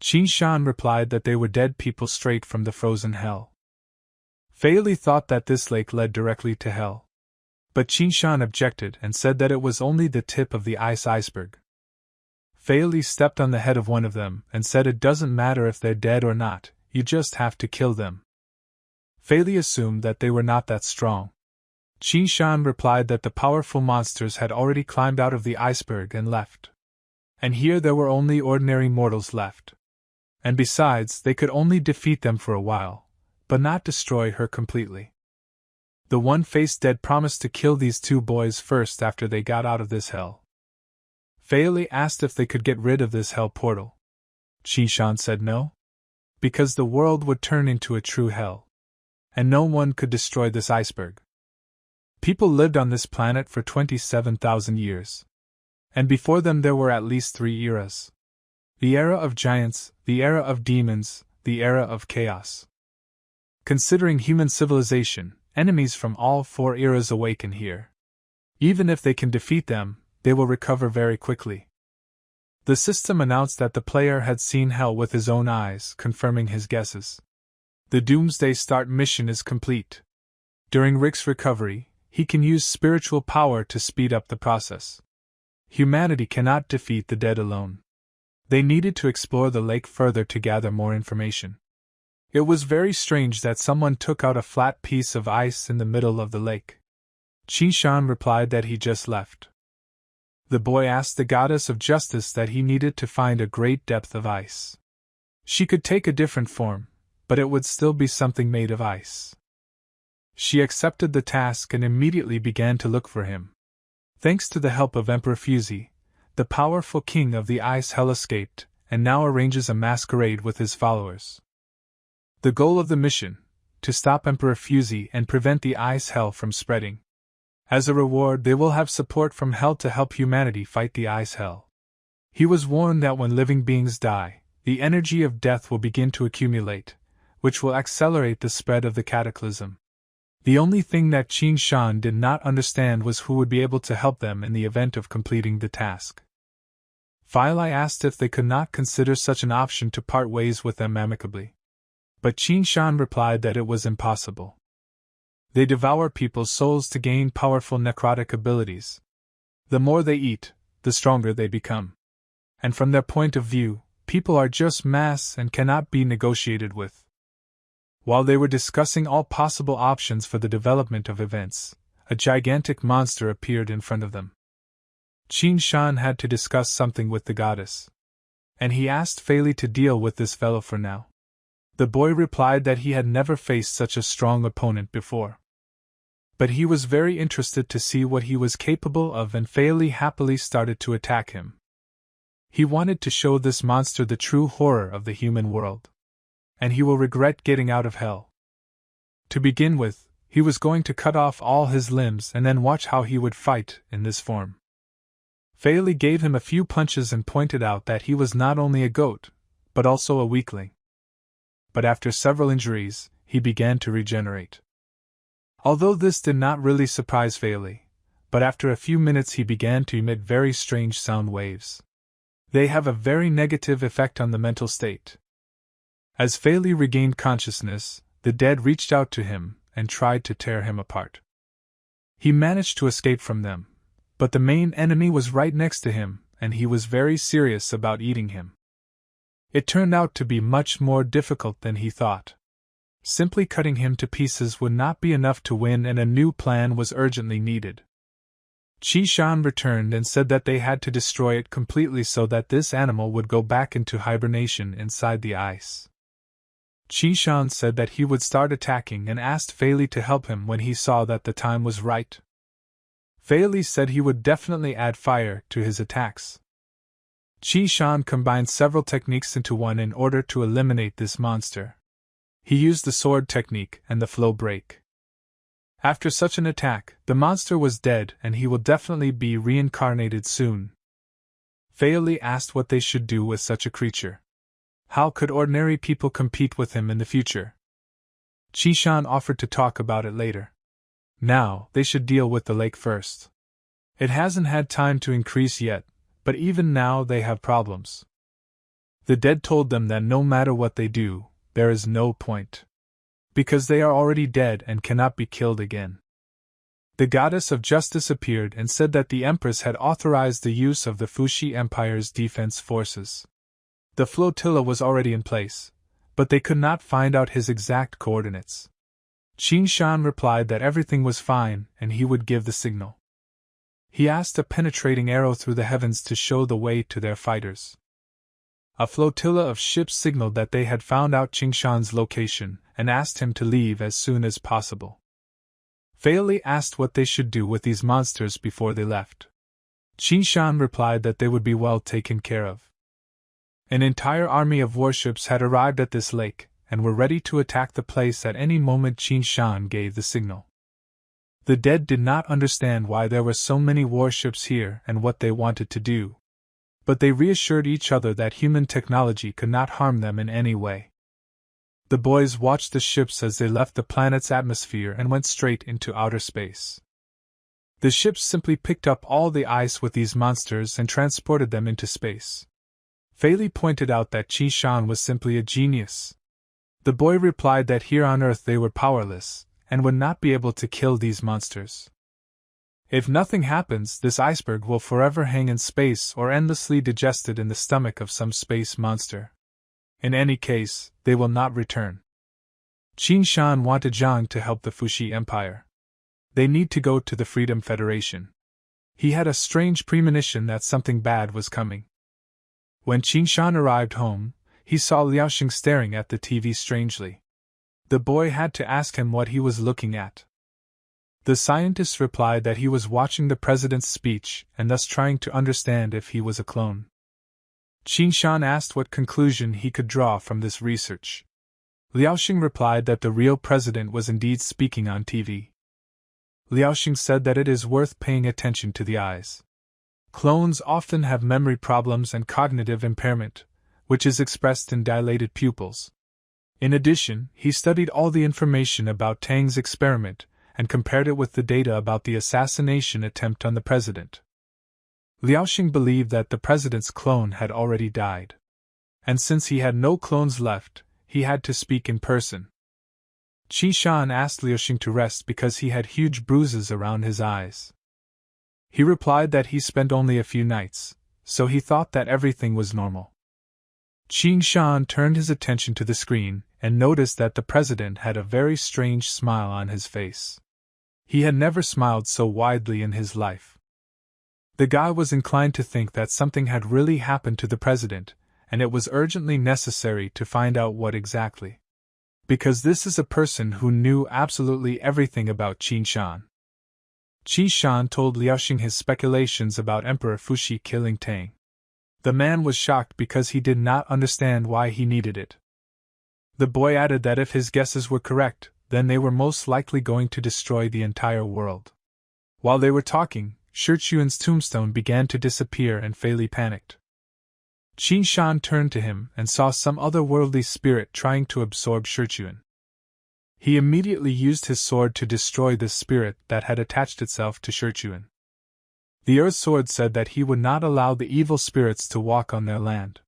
Qin Shan replied that they were dead people straight from the frozen hell. Feili thought that this lake led directly to hell. But Qin Shan objected and said that it was only the tip of the iceberg. Li stepped on the head of one of them and said it doesn't matter if they're dead or not, you just have to kill them. Li assumed that they were not that strong. Qin Shan replied that the powerful monsters had already climbed out of the iceberg and left. And here there were only ordinary mortals left. And besides, they could only defeat them for a while, but not destroy her completely. The one-faced dead promised to kill these two boys first after they got out of this hell. Li asked if they could get rid of this hell portal. Qin Shan said no. Because the world would turn into a true hell. And no one could destroy this iceberg. People lived on this planet for 27,000 years. And before them there were at least 3 eras. The era of giants, the era of demons, the era of chaos. Considering human civilization, enemies from all 4 eras awaken here. Even if they can defeat them, they will recover very quickly. The system announced that the player had seen hell with his own eyes, confirming his guesses. The Doomsday Start mission is complete. During Rick's recovery, he can use spiritual power to speed up the process. Humanity cannot defeat the dead alone. They needed to explore the lake further to gather more information. It was very strange that someone took out a flat piece of ice in the middle of the lake. Qin Shan replied that he just left. The boy asked the goddess of justice that he needed to find a great depth of ice. She could take a different form, but it would still be something made of ice. She accepted the task and immediately began to look for him. Thanks to the help of Emperor Fusey, the powerful king of the ice hell escaped, and now arranges a masquerade with his followers. The goal of the mission: to stop Emperor Fusey and prevent the ice hell from spreading. As a reward, they will have support from hell to help humanity fight the ice hell. He was warned that when living beings die, the energy of death will begin to accumulate, which will accelerate the spread of the cataclysm. The only thing that Qin Shan did not understand was who would be able to help them in the event of completing the task. Li asked if they could not consider such an option to part ways with them amicably. But Qin Shan replied that it was impossible. They devour people's souls to gain powerful necrotic abilities. The more they eat, the stronger they become. And from their point of view, people are just mass and cannot be negotiated with. While they were discussing all possible options for the development of events, a gigantic monster appeared in front of them. Qin Shan had to discuss something with the goddess. And he asked Li to deal with this fellow for now. The boy replied that he had never faced such a strong opponent before. But he was very interested to see what he was capable of, and Li happily started to attack him. He wanted to show this monster the true horror of the human world. And he will regret getting out of hell. To begin with, he was going to cut off all his limbs and then watch how he would fight in this form. Li gave him a few punches and pointed out that he was not only a goat, but also a weakling. But after several injuries, he began to regenerate. Although this did not really surprise Li, but after a few minutes he began to emit very strange sound waves. They have a very negative effect on the mental state. As Li regained consciousness, the dead reached out to him and tried to tear him apart. He managed to escape from them, but the main enemy was right next to him, and he was very serious about eating him. It turned out to be much more difficult than he thought. Simply cutting him to pieces would not be enough to win, and a new plan was urgently needed. Qin Shan returned and said that they had to destroy it completely so that this animal would go back into hibernation inside the ice. Qin Shan said that he would start attacking and asked Li to help him when he saw that the time was right. Li said he would definitely add fire to his attacks. Qin Shan combined several techniques into one in order to eliminate this monster. He used the sword technique and the flow break. After such an attack, the monster was dead and he will definitely be reincarnated soon. Li asked what they should do with such a creature. How could ordinary people compete with him in the future? Qin Shan offered to talk about it later. Now, they should deal with the lake first. It hasn't had time to increase yet, but even now they have problems. The dead told them that no matter what they do, there is no point. Because they are already dead and cannot be killed again. The goddess of justice appeared and said that the empress had authorized the use of the Fuxi Empire's defense forces. The flotilla was already in place, but they could not find out his exact coordinates. Qin Shan replied that everything was fine and he would give the signal. He asked a penetrating arrow through the heavens to show the way to their fighters. A flotilla of ships signaled that they had found out Qin Shan's location and asked him to leave as soon as possible. Fei Li asked what they should do with these monsters before they left. Qin Shan replied that they would be well taken care of. An entire army of warships had arrived at this lake and were ready to attack the place at any moment Qin Shan gave the signal. The dead did not understand why there were so many warships here and what they wanted to do, but they reassured each other that human technology could not harm them in any way. The boys watched the ships as they left the planet's atmosphere and went straight into outer space. The ships simply picked up all the ice with these monsters and transported them into space. Fei Li pointed out that Qin Shan was simply a genius. The boy replied that here on Earth they were powerless, and would not be able to kill these monsters. If nothing happens, this iceberg will forever hang in space or endlessly digested in the stomach of some space monster. In any case, they will not return. Qin Shan wanted Zhang to help the Fuxi Empire. They need to go to the Freedom Federation. He had a strange premonition that something bad was coming. When Qin Shan arrived home, he saw Liaoxing staring at the TV strangely. The boy had to ask him what he was looking at. The scientist replied that he was watching the president's speech and thus trying to understand if he was a clone. Qin Shan asked what conclusion he could draw from this research. Liaoxing replied that the real president was indeed speaking on TV. Liaoxing said that it is worth paying attention to the eyes. Clones often have memory problems and cognitive impairment, which is expressed in dilated pupils. In addition, he studied all the information about Tang's experiment and compared it with the data about the assassination attempt on the president. Liaoxing believed that the president's clone had already died. And since he had no clones left, he had to speak in person. Qin Shan asked Liaoxing to rest because he had huge bruises around his eyes. He replied that he spent only a few nights, so he thought that everything was normal. Qin Shan turned his attention to the screen and noticed that the president had a very strange smile on his face. He had never smiled so widely in his life. The guy was inclined to think that something had really happened to the president, and it was urgently necessary to find out what exactly. Because this is a person who knew absolutely everything about Qin Shan. Qin Shan told Liaoxing his speculations about Emperor Fuxi killing Tang. The man was shocked because he did not understand why he needed it. The boy added that if his guesses were correct, then they were most likely going to destroy the entire world. While they were talking, Shirchuan's tombstone began to disappear and Fei Li panicked. Qin Shan turned to him and saw some otherworldly spirit trying to absorb Shirchuan. He immediately used his sword to destroy this spirit that had attached itself to Shirchuan. The Earth Sword said that he would not allow the evil spirits to walk on their land.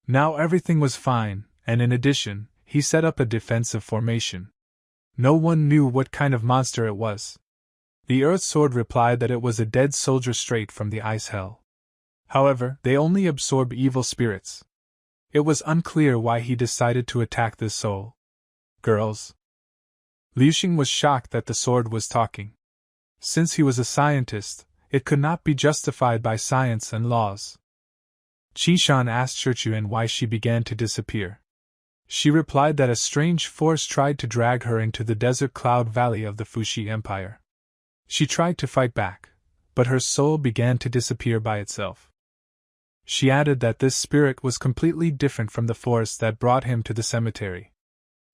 Now everything was fine, and in addition, he set up a defensive formation. No one knew what kind of monster it was. The Earth Sword replied that it was a dead soldier straight from the ice hell. However, they only absorb evil spirits. It was unclear why he decided to attack this soul. Girls. Liaoxing was shocked that the sword was talking. Since he was a scientist, it could not be justified by science and laws. Qin Shan asked Shirchuan why she began to disappear. She replied that a strange force tried to drag her into the desert cloud valley of the Fuxi Empire. She tried to fight back, but her soul began to disappear by itself. She added that this spirit was completely different from the force that brought him to the cemetery.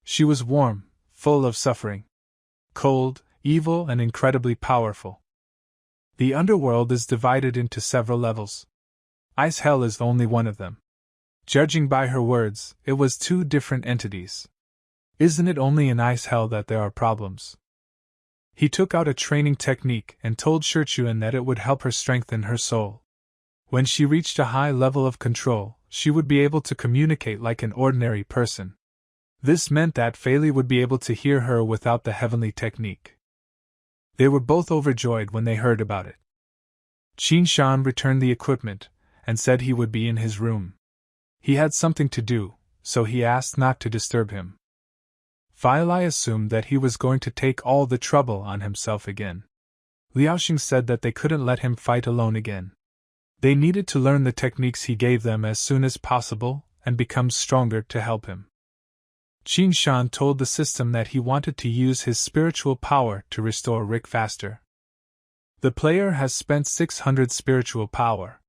She was warm, full of suffering, cold, evil, and incredibly powerful. The underworld is divided into several levels. Ice Hell is only one of them. Judging by her words, it was two different entities. Isn't it only in Ice Hell that there are problems? He took out a training technique and told Shirchuan that it would help her strengthen her soul. When she reached a high level of control, she would be able to communicate like an ordinary person. This meant that Fei Li would be able to hear her without the heavenly technique. They were both overjoyed when they heard about it. Qin Shan returned the equipment, and said he would be in his room. He had something to do, so he asked not to disturb him. Phi Lai assumed that he was going to take all the trouble on himself again. Liaoxing said that they couldn't let him fight alone again. They needed to learn the techniques he gave them as soon as possible, and become stronger to help him. Qin Shan told the system that he wanted to use his spiritual power to restore Rick faster. The player has spent 600 spiritual power.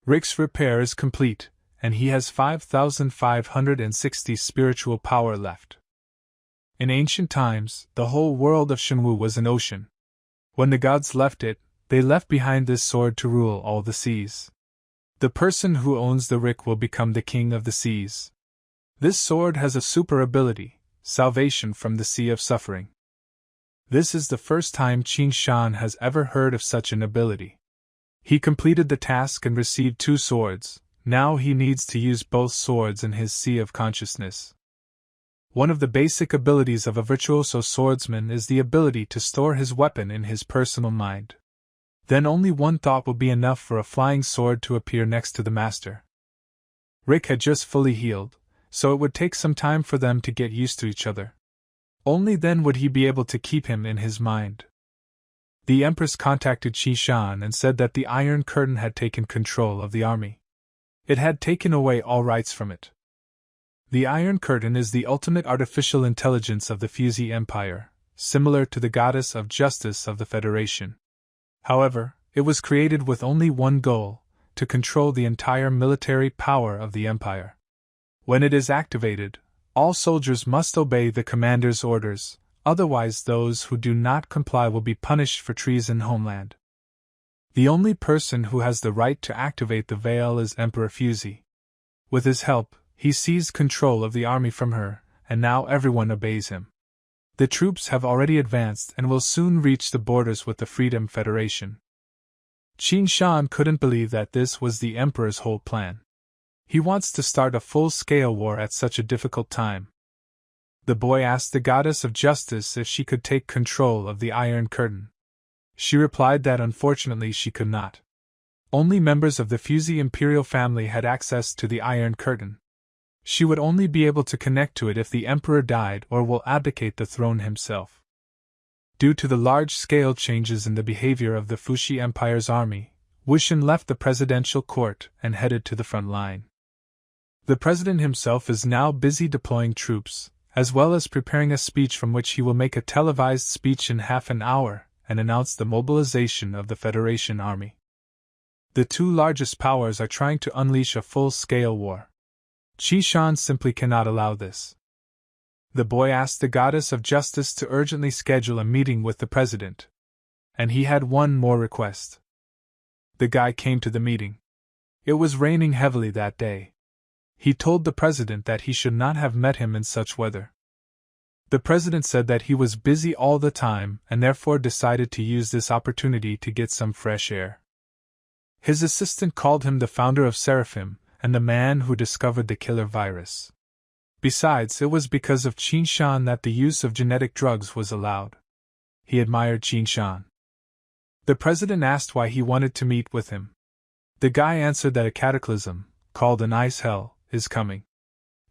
Rick's repair is complete, and he has 5,560 spiritual power left. In ancient times, the whole world of Shenwu was an ocean. When the gods left it, they left behind this sword to rule all the seas. The person who owns the Rick will become the king of the seas. This sword has a super ability, salvation from the sea of suffering. This is the first time Qin Shan has ever heard of such an ability. He completed the task and received 2 swords. Now he needs to use both swords in his sea of consciousness. One of the basic abilities of a virtuoso swordsman is the ability to store his weapon in his personal mind. Then only one thought will be enough for a flying sword to appear next to the master. Rick had just fully healed, so it would take some time for them to get used to each other. Only then would he be able to keep him in his mind. The Empress contacted Qi Shan and said that the Iron Curtain had taken control of the army. It had taken away all rights from it. The Iron Curtain is the ultimate artificial intelligence of the Fuzi Empire, similar to the goddess of justice of the Federation. However, it was created with only one goal: to control the entire military power of the empire. When it is activated, all soldiers must obey the commander's orders, otherwise those who do not comply will be punished for treason homeland. The only person who has the right to activate the veil is Emperor Fuzi. With his help, he seized control of the army from her, and now everyone obeys him. The troops have already advanced and will soon reach the borders with the Freedom Federation. Qin Shan couldn't believe that this was the Emperor's whole plan. He wants to start a full-scale war at such a difficult time. The boy asked the Goddess of Justice if she could take control of the Iron Curtain. She replied that unfortunately she could not. Only members of the Fuzi imperial family had access to the Iron Curtain. She would only be able to connect to it if the Emperor died or will abdicate the throne himself. Due to the large-scale changes in the behavior of the Fuxi Empire's army, Wuxian left the presidential court and headed to the front line. The president himself is now busy deploying troops, as well as preparing a speech from which he will make a televised speech in half an hour and announce the mobilization of the Federation army. The 2 largest powers are trying to unleash a full-scale war. Qi Shan simply cannot allow this. The boy asked the Goddess of Justice to urgently schedule a meeting with the president. And he had one more request. The guy came to the meeting. It was raining heavily that day. He told the president that he should not have met him in such weather. The president said that he was busy all the time and therefore decided to use this opportunity to get some fresh air. His assistant called him the founder of Seraphim, and the man who discovered the killer virus. Besides, it was because of Qin Shan that the use of genetic drugs was allowed. He admired Qin Shan. The president asked why he wanted to meet with him. The guy answered that a cataclysm, called an ice hell, is coming.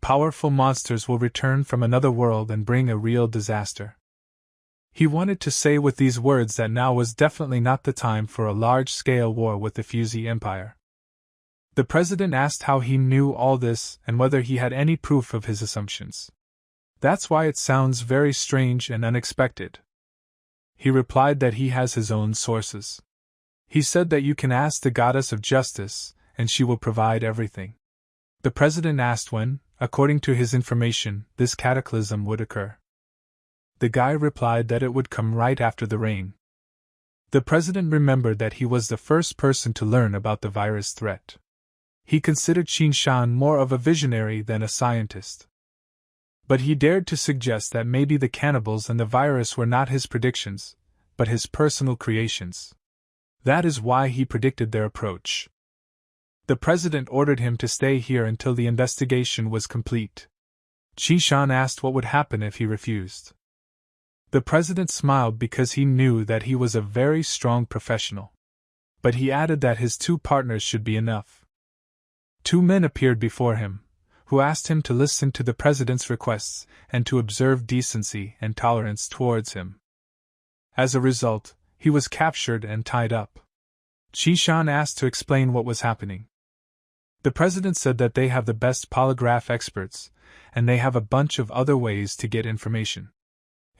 Powerful monsters will return from another world and bring a real disaster. He wanted to say with these words that now was definitely not the time for a large-scale war with the Fuzi Empire. The president asked how he knew all this and whether he had any proof of his assumptions. That's why it sounds very strange and unexpected. He replied that he has his own sources. He said that you can ask the Goddess of Justice, and she will provide everything. The president asked when, according to his information, this cataclysm would occur. The guy replied that it would come right after the rain. The president remembered that he was the first person to learn about the virus threat. He considered Qin Shan more of a visionary than a scientist. But he dared to suggest that maybe the cannibals and the virus were not his predictions, but his personal creations. That is why he predicted their approach. The president ordered him to stay here until the investigation was complete. Qin Shan asked what would happen if he refused. The president smiled because he knew that he was a very strong professional. But he added that his 2 partners should be enough. 2 men appeared before him, who asked him to listen to the president's requests and to observe decency and tolerance towards him. As a result, he was captured and tied up. Qishan asked to explain what was happening. The president said that they have the best polygraph experts, and they have a bunch of other ways to get information.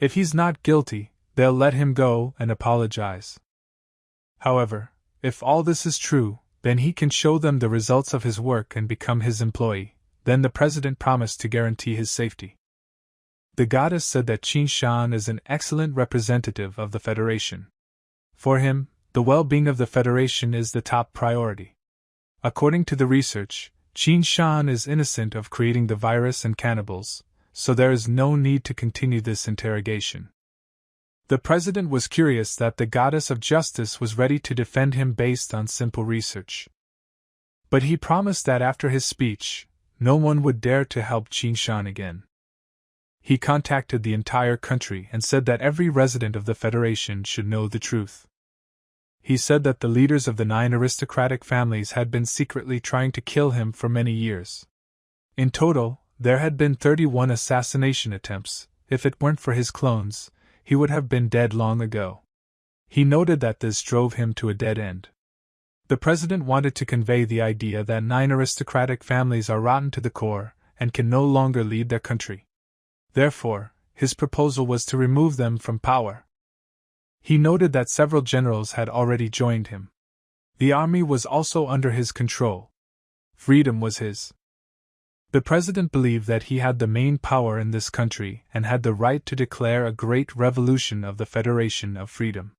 If he's not guilty, they'll let him go and apologize. However, if all this is true, then he can show them the results of his work and become his employee. Then the president promised to guarantee his safety. The goddess said that Qin Shan is an excellent representative of the Federation. For him, the well-being of the Federation is the top priority. According to the research, Qin Shan is innocent of creating the virus and cannibals, so there is no need to continue this interrogation. The president was curious that the goddess of justice was ready to defend him based on simple research. But he promised that after his speech, no one would dare to help Qin Shan again. He contacted the entire country and said that every resident of the Federation should know the truth. He said that the leaders of the 9 aristocratic families had been secretly trying to kill him for many years. In total, there had been 31 assassination attempts. If it weren't for his clones, he would have been dead long ago. He noted that this drove him to a dead end. The president wanted to convey the idea that 9 aristocratic families are rotten to the core and can no longer lead their country. Therefore, his proposal was to remove them from power. He noted that several generals had already joined him. The army was also under his control. Freedom was his. The president believed that he had the main power in this country and had the right to declare a great revolution of the Federation of Freedom.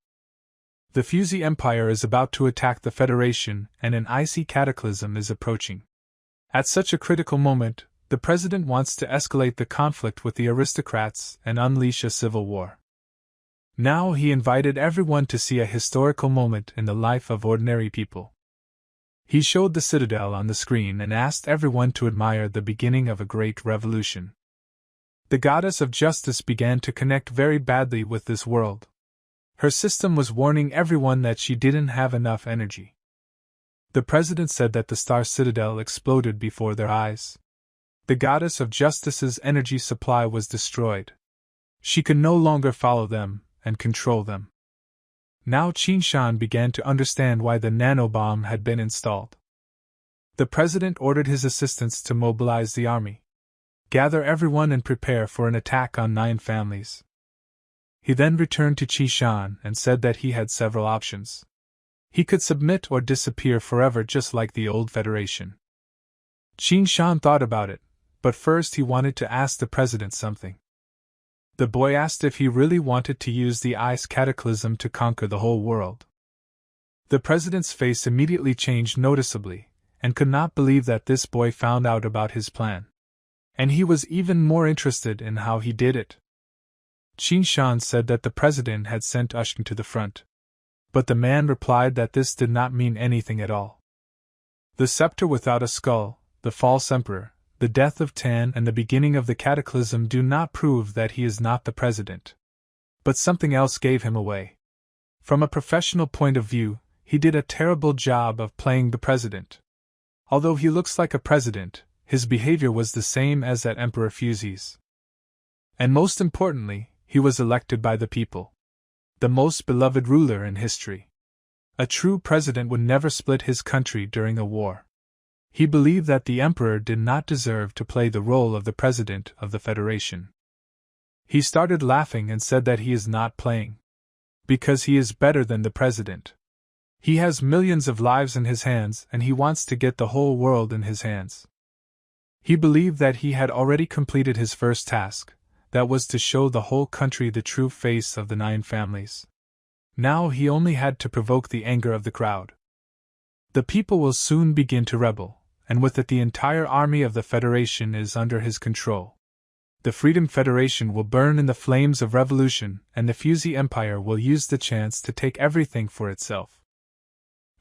The Fuzi Empire is about to attack the Federation and an icy cataclysm is approaching. At such a critical moment, the president wants to escalate the conflict with the aristocrats and unleash a civil war. Now he invited everyone to see a historical moment in the life of ordinary people. He showed the citadel on the screen and asked everyone to admire the beginning of a great revolution. The goddess of justice began to connect very badly with this world. Her system was warning everyone that she didn't have enough energy. The president said that the star citadel exploded before their eyes. The goddess of justice's energy supply was destroyed. She could no longer follow them and control them. Now Qin Shan began to understand why the nanobomb had been installed. The president ordered his assistants to mobilize the army. Gather everyone and prepare for an attack on 9 families. He then returned to Qin Shan and said that he had several options. He could submit or disappear forever just like the old Federation. Qin Shan thought about it, but first he wanted to ask the president something. The boy asked if he really wanted to use the ice cataclysm to conquer the whole world. The president's face immediately changed noticeably, and could not believe that this boy found out about his plan. And he was even more interested in how he did it. Qin Shan said that the president had sent Ushkin to the front. But the man replied that this did not mean anything at all. The scepter without a skull, the false emperor, the death of Tan and the beginning of the cataclysm do not prove that he is not the president. But something else gave him away. From a professional point of view, he did a terrible job of playing the president. Although he looks like a president, his behavior was the same as at Emperor Fuzi's. And most importantly, he was elected by the people. The most beloved ruler in history. A true president would never split his country during a war. He believed that the emperor did not deserve to play the role of the president of the Federation. He started laughing and said that he is not playing. Because he is better than the president. He has millions of lives in his hands and he wants to get the whole world in his hands. He believed that he had already completed his first task, that was to show the whole country the true face of the 9 families. Now he only had to provoke the anger of the crowd. The people will soon begin to rebel, and with it the entire army of the Federation is under his control. The Freedom Federation will burn in the flames of revolution, and the Fuzi Empire will use the chance to take everything for itself.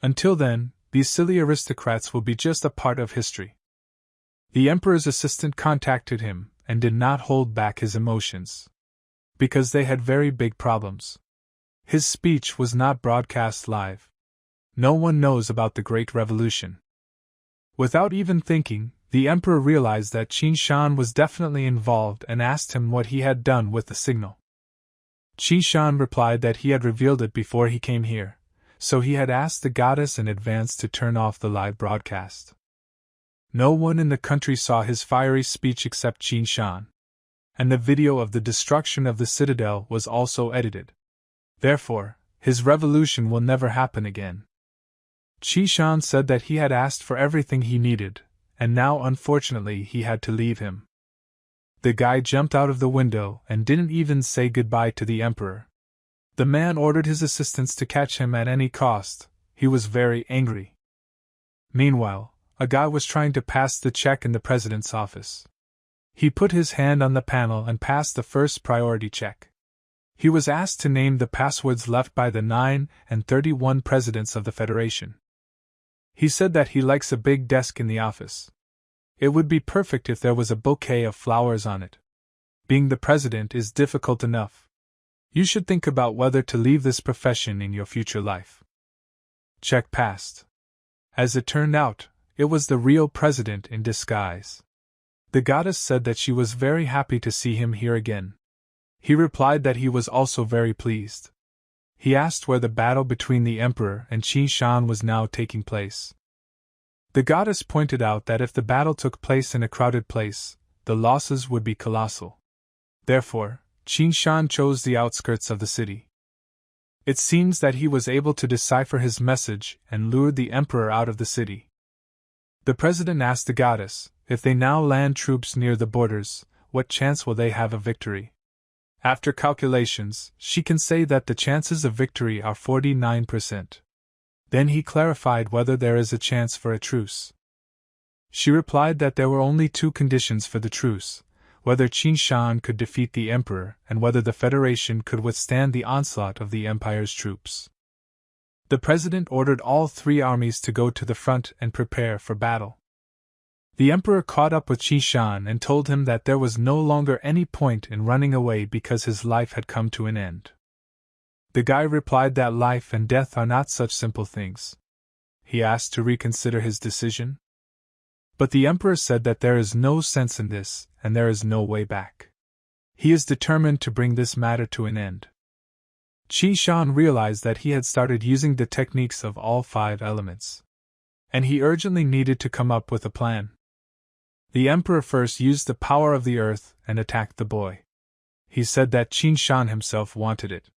Until then, these silly aristocrats will be just a part of history. The emperor's assistant contacted him, and did not hold back his emotions. because they had very big problems. His speech was not broadcast live. No one knows about the Great Revolution. Without even thinking, the emperor realized that Qin Shan was definitely involved and asked him what he had done with the signal. Qin Shan replied that he had revealed it before he came here, so he had asked the goddess in advance to turn off the live broadcast. No one in the country saw his fiery speech except Qin Shan, and the video of the destruction of the citadel was also edited. Therefore, his revolution will never happen again. Qin Shan said that he had asked for everything he needed, and now unfortunately he had to leave him. The guy jumped out of the window and didn't even say goodbye to the emperor. The man ordered his assistants to catch him at any cost. He was very angry. Meanwhile, a guy was trying to pass the check in the president's office. He put his hand on the panel and passed the first priority check. He was asked to name the passwords left by the 9 and 31 presidents of the Federation. He said that he likes a big desk in the office. It would be perfect if there was a bouquet of flowers on it. Being the president is difficult enough. You should think about whether to leave this profession in your future life. Check passed. As it turned out, it was the real president in disguise. The goddess said that she was very happy to see him here again. He replied that he was also very pleased. He asked where the battle between the emperor and Qin Shan was now taking place. The goddess pointed out that if the battle took place in a crowded place, the losses would be colossal. Therefore, Qin Shan chose the outskirts of the city. It seems that he was able to decipher his message and lured the emperor out of the city. The president asked the goddess, if they now land troops near the borders, what chance will they have of victory? After calculations, she can say that the chances of victory are 49%. Then he clarified whether there is a chance for a truce. She replied that there were only two conditions for the truce: whether Qin Shan could defeat the emperor and whether the Federation could withstand the onslaught of the empire's troops. The president ordered all three armies to go to the front and prepare for battle. The emperor caught up with Qin Shan and told him that there was no longer any point in running away because his life had come to an end. The guy replied that life and death are not such simple things. He asked to reconsider his decision. But the emperor said that there is no sense in this, and there is no way back. He is determined to bring this matter to an end. Qin Shan realized that he had started using the techniques of all 5 elements, and he urgently needed to come up with a plan. The emperor first used the power of the earth and attacked the boy. He said that Qin Shan himself wanted it.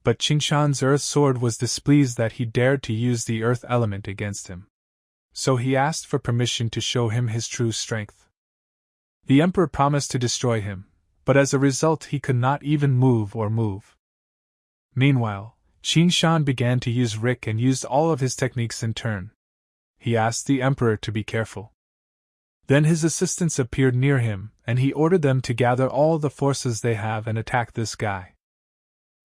But Qin Shan's earth sword was displeased that he dared to use the earth element against him. So he asked for permission to show him his true strength. The emperor promised to destroy him, but as a result he could not even move. Meanwhile, Qin Shan began to use Rick and used all of his techniques in turn. He asked the emperor to be careful. Then his assistants appeared near him, and he ordered them to gather all the forces they have and attack this guy.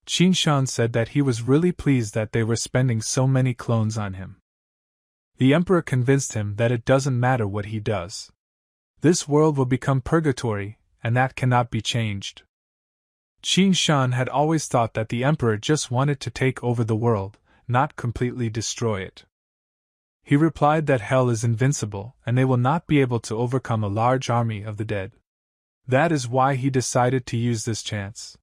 Qin Shan said that he was really pleased that they were spending so many clones on him. The emperor convinced him that it doesn't matter what he does. This world will become purgatory, and that cannot be changed. Qin Shan had always thought that the emperor just wanted to take over the world, not completely destroy it. He replied that hell is invincible and they will not be able to overcome a large army of the dead. That is why he decided to use this chance.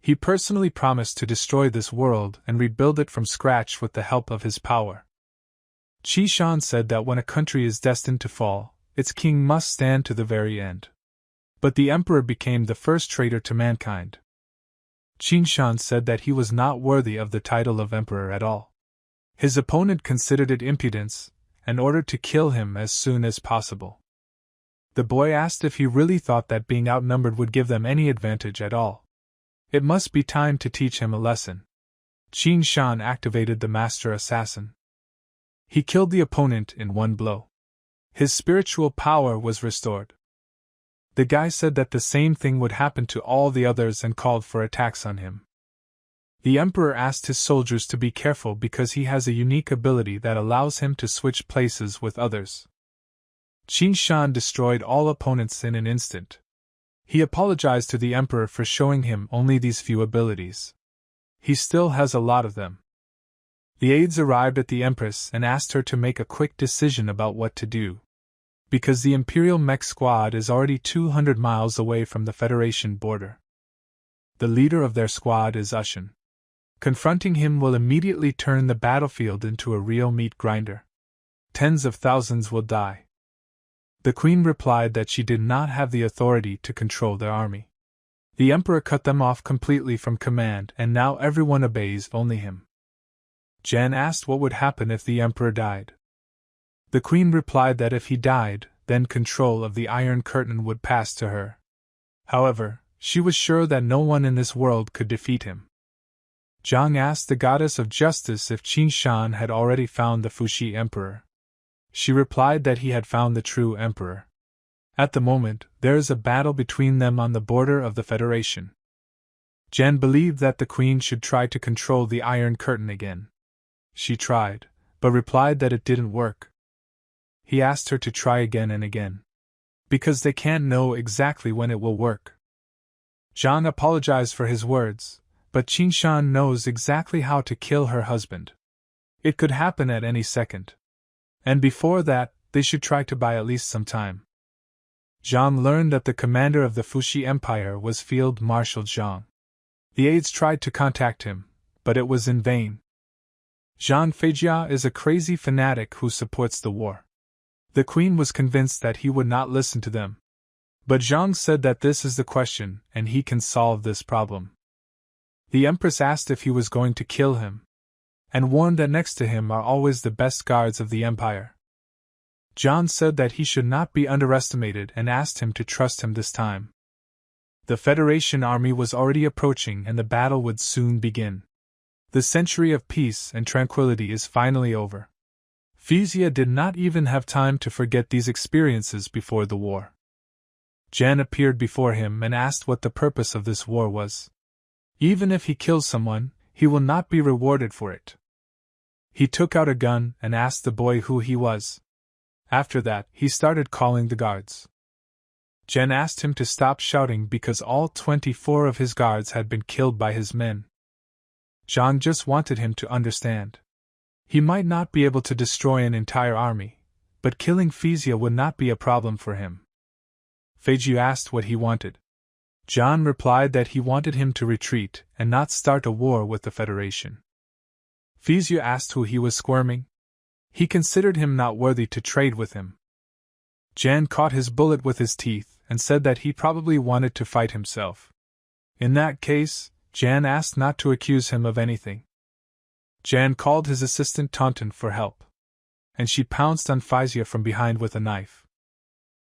He personally promised to destroy this world and rebuild it from scratch with the help of his power. Qin Shan said that when a country is destined to fall, its king must stand to the very end. But the emperor became the first traitor to mankind. Qin Shan said that he was not worthy of the title of emperor at all. His opponent considered it impudence, and ordered to kill him as soon as possible. The boy asked if he really thought that being outnumbered would give them any advantage at all. It must be time to teach him a lesson. Qin Shan activated the master assassin. He killed the opponent in one blow. His spiritual power was restored. The guy said that the same thing would happen to all the others and called for attacks on him. The emperor asked his soldiers to be careful because he has a unique ability that allows him to switch places with others. Qin Shan destroyed all opponents in an instant. He apologized to the emperor for showing him only these few abilities. He still has a lot of them. The aides arrived at the empress and asked her to make a quick decision about what to do, because the Imperial mech squad is already 200 miles away from the Federation border. The leader of their squad is Ushin. Confronting him will immediately turn the battlefield into a real meat grinder. Tens of thousands will die. The queen replied that she did not have the authority to control their army. The emperor cut them off completely from command, and now everyone obeys only him. Jan asked what would happen if the emperor died. The queen replied that if he died, then control of the Iron Curtain would pass to her. However, she was sure that no one in this world could defeat him. Zhang asked the goddess of justice if Qin Shan had already found the Fuxi emperor. She replied that he had found the true emperor. At the moment, there is a battle between them on the border of the Federation. Jan believed that the queen should try to control the Iron Curtain again. She tried, but replied that it didn't work. He asked her to try again and again, because they can't know exactly when it will work. Zhang apologized for his words, but Qin Shan knows exactly how to kill her husband. It could happen at any second. And before that, they should try to buy at least some time. Zhang learned that the commander of the Fuxi Empire was Field Marshal Zhang. The aides tried to contact him, but it was in vain. Zhang Feijia is a crazy fanatic who supports the war. The queen was convinced that he would not listen to them. But Zhang said that this is the question, and he can solve this problem. The empress asked if he was going to kill him, and warned that next to him are always the best guards of the empire. Zhang said that he should not be underestimated and asked him to trust him this time. The Federation army was already approaching and the battle would soon begin. The century of peace and tranquility is finally over. Fezia did not even have time to forget these experiences before the war. Jan appeared before him and asked what the purpose of this war was. Even if he kills someone, he will not be rewarded for it. He took out a gun and asked the boy who he was. After that, he started calling the guards. Jen asked him to stop shouting because all 24 of his guards had been killed by his men. Zhang just wanted him to understand. He might not be able to destroy an entire army, but killing Fezia would not be a problem for him. Feiju asked what he wanted. Zhang replied that he wanted him to retreat and not start a war with the Federation. Fezia asked who he was squirming. He considered him not worthy to trade with him. Jan caught his bullet with his teeth and said that he probably wanted to fight himself. In that case, Jan asked not to accuse him of anything. Jan called his assistant Taunton for help, and she pounced on Fezia from behind with a knife.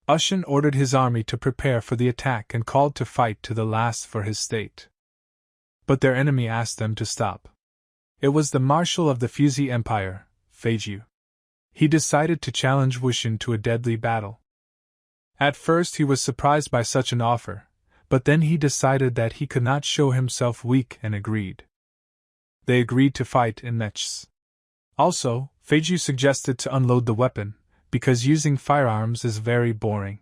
Ushin ordered his army to prepare for the attack and called to fight to the last for his state. But their enemy asked them to stop. It was the marshal of the Fuxi Empire, Feiju. He decided to challenge Wushin to a deadly battle. At first he was surprised by such an offer, but then he decided that he could not show himself weak and agreed. They agreed to fight in matches. Also, Feiju suggested to unload the weapon, because using firearms is very boring.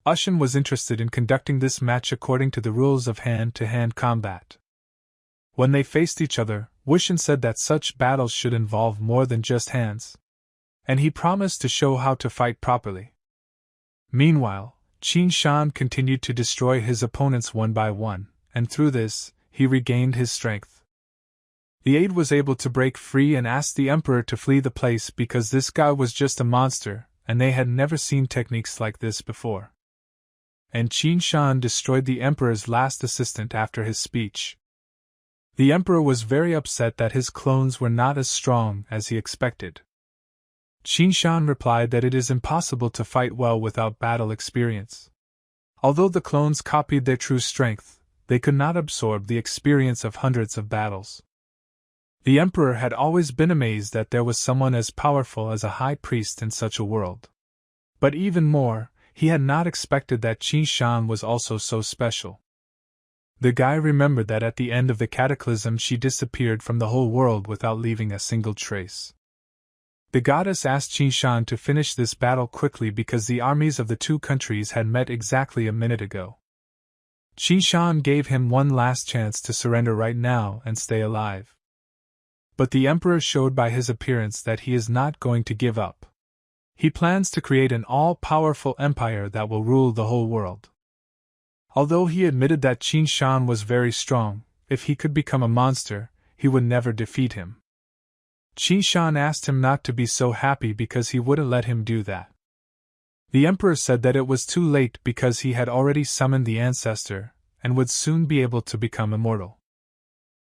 Ushin was interested in conducting this match according to the rules of hand-to-hand combat. When they faced each other, Wushin said that such battles should involve more than just hands, and he promised to show how to fight properly. Meanwhile, Qin Shan continued to destroy his opponents one by one, and through this, he regained his strength. The aide was able to break free and asked the emperor to flee the place because this guy was just a monster, and they had never seen techniques like this before. And Qin Shan destroyed the emperor's last assistant after his speech. The emperor was very upset that his clones were not as strong as he expected. Qin Shan replied that it is impossible to fight well without battle experience. Although the clones copied their true strength, they could not absorb the experience of hundreds of battles. The emperor had always been amazed that there was someone as powerful as a high priest in such a world. But even more, he had not expected that Qin Shan was also so special. The guy remembered that at the end of the cataclysm she disappeared from the whole world without leaving a single trace. The goddess asked Qin Shan to finish this battle quickly because the armies of the two countries had met exactly a minute ago. Qin Shan gave him one last chance to surrender right now and stay alive. But the Emperor showed by his appearance that he is not going to give up. He plans to create an all-powerful empire that will rule the whole world. Although he admitted that Qin Shan was very strong, if he could become a monster, he would never defeat him. Qin Shan asked him not to be so happy because he wouldn't let him do that. The Emperor said that it was too late because he had already summoned the ancestor and would soon be able to become immortal.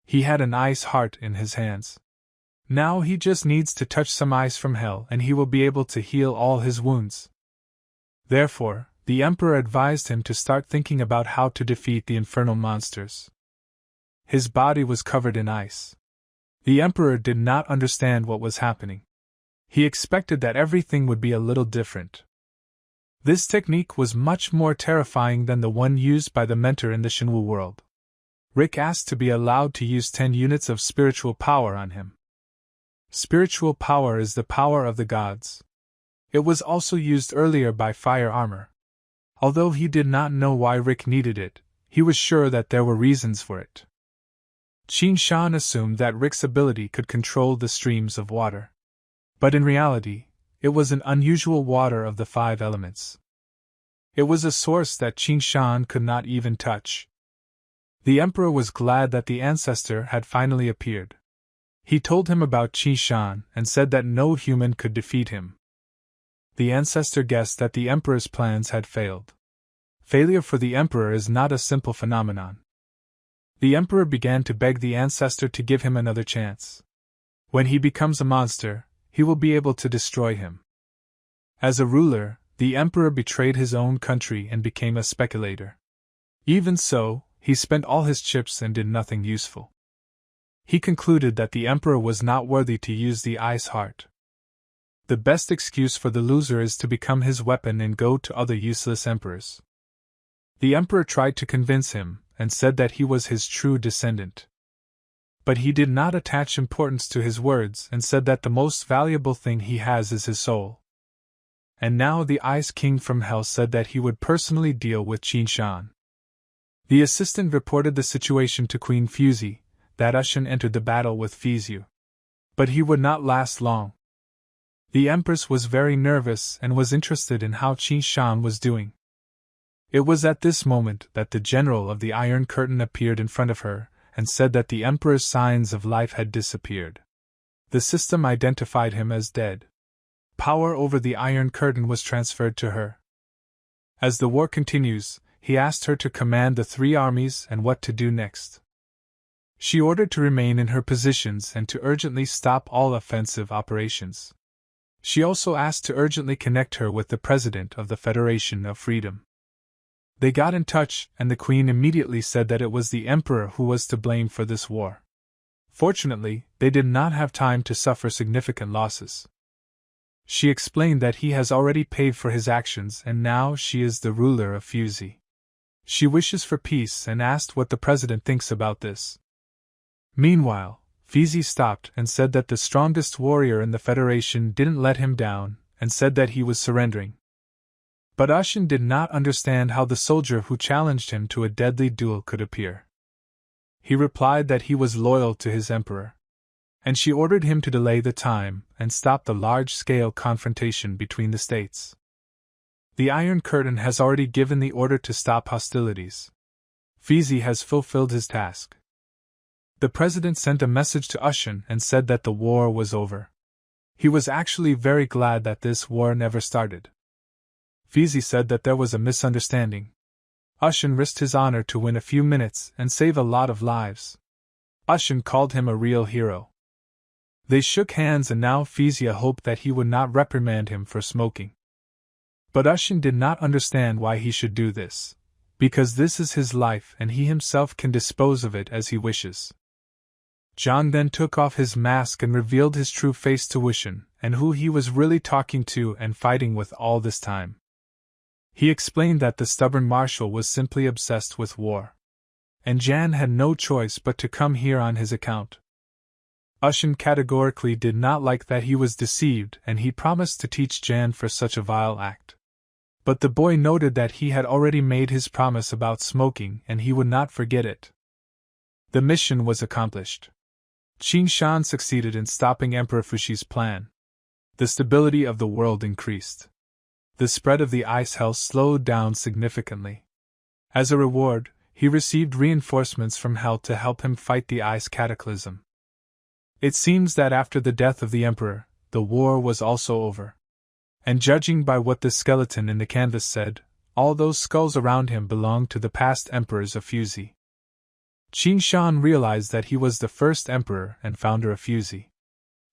He had an ice heart in his hands. Now he just needs to touch some ice from hell and he will be able to heal all his wounds. Therefore, the Emperor advised him to start thinking about how to defeat the infernal monsters. His body was covered in ice. The Emperor did not understand what was happening. He expected that everything would be a little different. This technique was much more terrifying than the one used by the mentor in the Shenwu world. Rick asked to be allowed to use 10 units of spiritual power on him. Spiritual power is the power of the gods. It was also used earlier by Fire Armor. Although he did not know why Rick needed it, he was sure that there were reasons for it. Qin Shan assumed that Rick's ability could control the streams of water. But in reality, it was an unusual water of the 5 elements. It was a source that Qin Shan could not even touch. The Emperor was glad that the ancestor had finally appeared. He told him about Qin Shan and said that no human could defeat him. The ancestor guessed that the Emperor's plans had failed. Failure for the Emperor is not a simple phenomenon. The Emperor began to beg the ancestor to give him another chance. When he becomes a monster, he will be able to destroy him. As a ruler, the Emperor betrayed his own country and became a speculator. Even so, he spent all his chips and did nothing useful. He concluded that the Emperor was not worthy to use the ice heart. The best excuse for the loser is to become his weapon and go to other useless emperors. The Emperor tried to convince him, and said that he was his true descendant. But he did not attach importance to his words and said that the most valuable thing he has is his soul. And now the Ice King from Hell said that he would personally deal with Qin Shan. The assistant reported the situation to Queen Fuzi, that Ushin entered the battle with Fizu. But he would not last long. The Empress was very nervous and was interested in how Qin Shan was doing. It was at this moment that the general of the Iron Curtain appeared in front of her, and said that the Emperor's signs of life had disappeared. The system identified him as dead. Power over the Iron Curtain was transferred to her. As the war continues, he asked her to command the 3 armies and what to do next. She ordered to remain in her positions and to urgently stop all offensive operations. She also asked to urgently connect her with the President of the Federation of Freedom. They got in touch, and the Queen immediately said that it was the Emperor who was to blame for this war. Fortunately, they did not have time to suffer significant losses. She explained that he has already paid for his actions and now she is the ruler of Fuzi. She wishes for peace and asked what the President thinks about this. Meanwhile, Fizi stopped and said that the strongest warrior in the Federation didn't let him down, and said that he was surrendering. But Ushin did not understand how the soldier who challenged him to a deadly duel could appear. He replied that he was loyal to his emperor. And she ordered him to delay the time and stop the large-scale confrontation between the states. The Iron Curtain has already given the order to stop hostilities. Fizi has fulfilled his task. The president sent a message to Ushin and said that the war was over. He was actually very glad that this war never started. Fizi said that there was a misunderstanding. Ushin risked his honor to win a few minutes and save a lot of lives. Ushin called him a real hero. They shook hands and now Fizi hoped that he would not reprimand him for smoking. But Ushin did not understand why he should do this, because this is his life and he himself can dispose of it as he wishes. John then took off his mask and revealed his true face to Ushin, and who he was really talking to and fighting with all this time. He explained that the stubborn marshal was simply obsessed with war. And Jan had no choice but to come here on his account. Ushin categorically did not like that he was deceived and he promised to teach Jan for such a vile act. But the boy noted that he had already made his promise about smoking and he would not forget it. The mission was accomplished. Qin Shan succeeded in stopping Emperor Fushi's plan. The stability of the world increased. The spread of the ice hell slowed down significantly. As a reward, he received reinforcements from hell to help him fight the ice cataclysm. It seems that after the death of the emperor, the war was also over. And judging by what the skeleton in the canvas said, all those skulls around him belonged to the past emperors of Fuzi. Qin Shan realized that he was the first emperor and founder of Fuzi.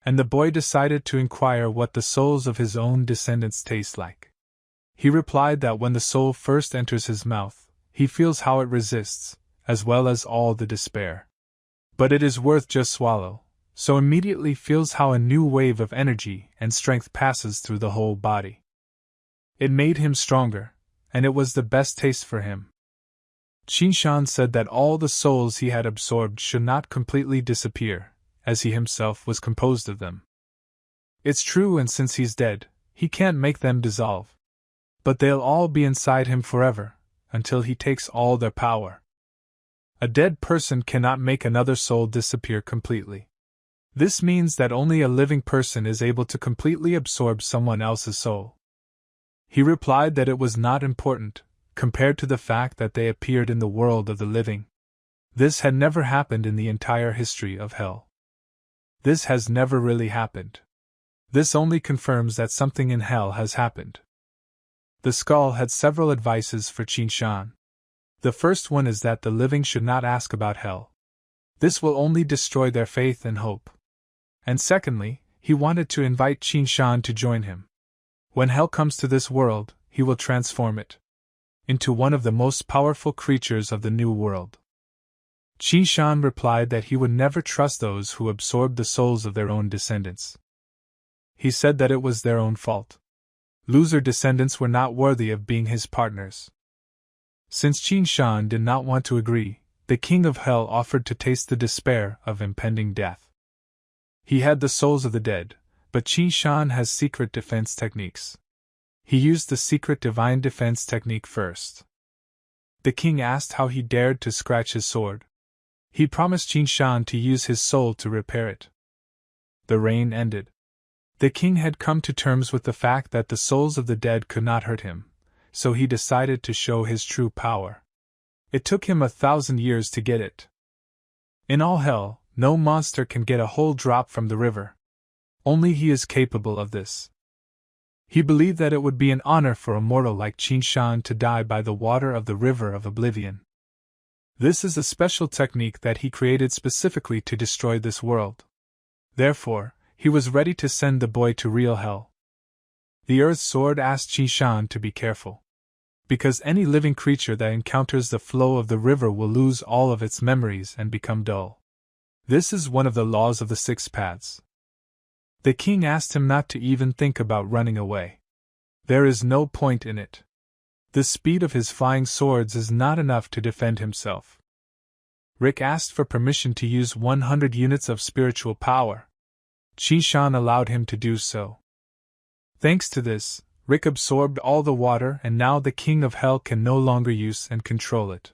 And the boy decided to inquire what the souls of his own descendants taste like. He replied that when the soul first enters his mouth, he feels how it resists, as well as all the despair. But it is worth just swallow, so immediately feels how a new wave of energy and strength passes through the whole body. It made him stronger, and it was the best taste for him. Qin Shan said that all the souls he had absorbed should not completely disappear, as he himself was composed of them. It's true, and since he's dead, he can't make them dissolve. But they'll all be inside him forever, until he takes all their power. A dead person cannot make another soul disappear completely. This means that only a living person is able to completely absorb someone else's soul. He replied that it was not important, compared to the fact that they appeared in the world of the living. This had never happened in the entire history of hell. This has never really happened. This only confirms that something in hell has happened. The skull had several advices for Qin Shan. The first one is that the living should not ask about hell. This will only destroy their faith and hope. And secondly, he wanted to invite Qin Shan to join him. When hell comes to this world, he will transform it into one of the most powerful creatures of the new world. Qin Shan replied that he would never trust those who absorbed the souls of their own descendants. He said that it was their own fault. Loser descendants were not worthy of being his partners. Since Qin Shan did not want to agree, the king of hell offered to taste the despair of impending death. He had the souls of the dead, but Qin Shan has secret defense techniques. He used the secret divine defense technique first. The king asked how he dared to scratch his sword. He promised Qin Shan to use his soul to repair it. The rain ended. The king had come to terms with the fact that the souls of the dead could not hurt him, so he decided to show his true power. It took him 1,000 years to get it. In all hell, no monster can get a whole drop from the river. Only he is capable of this. He believed that it would be an honor for a mortal like Qin Shan to die by the water of the river of oblivion. This is a special technique that he created specifically to destroy this world. Therefore, he was ready to send the boy to real hell. The Earth Sword asked Qin Shan to be careful. Because any living creature that encounters the flow of the river will lose all of its memories and become dull. This is one of the laws of the 6 paths. The king asked him not to even think about running away. There is no point in it. The speed of his flying swords is not enough to defend himself. Rick asked for permission to use 100 units of spiritual power. Qin Shan allowed him to do so. Thanks to this, Rick absorbed all the water, and now the king of hell can no longer use and control it.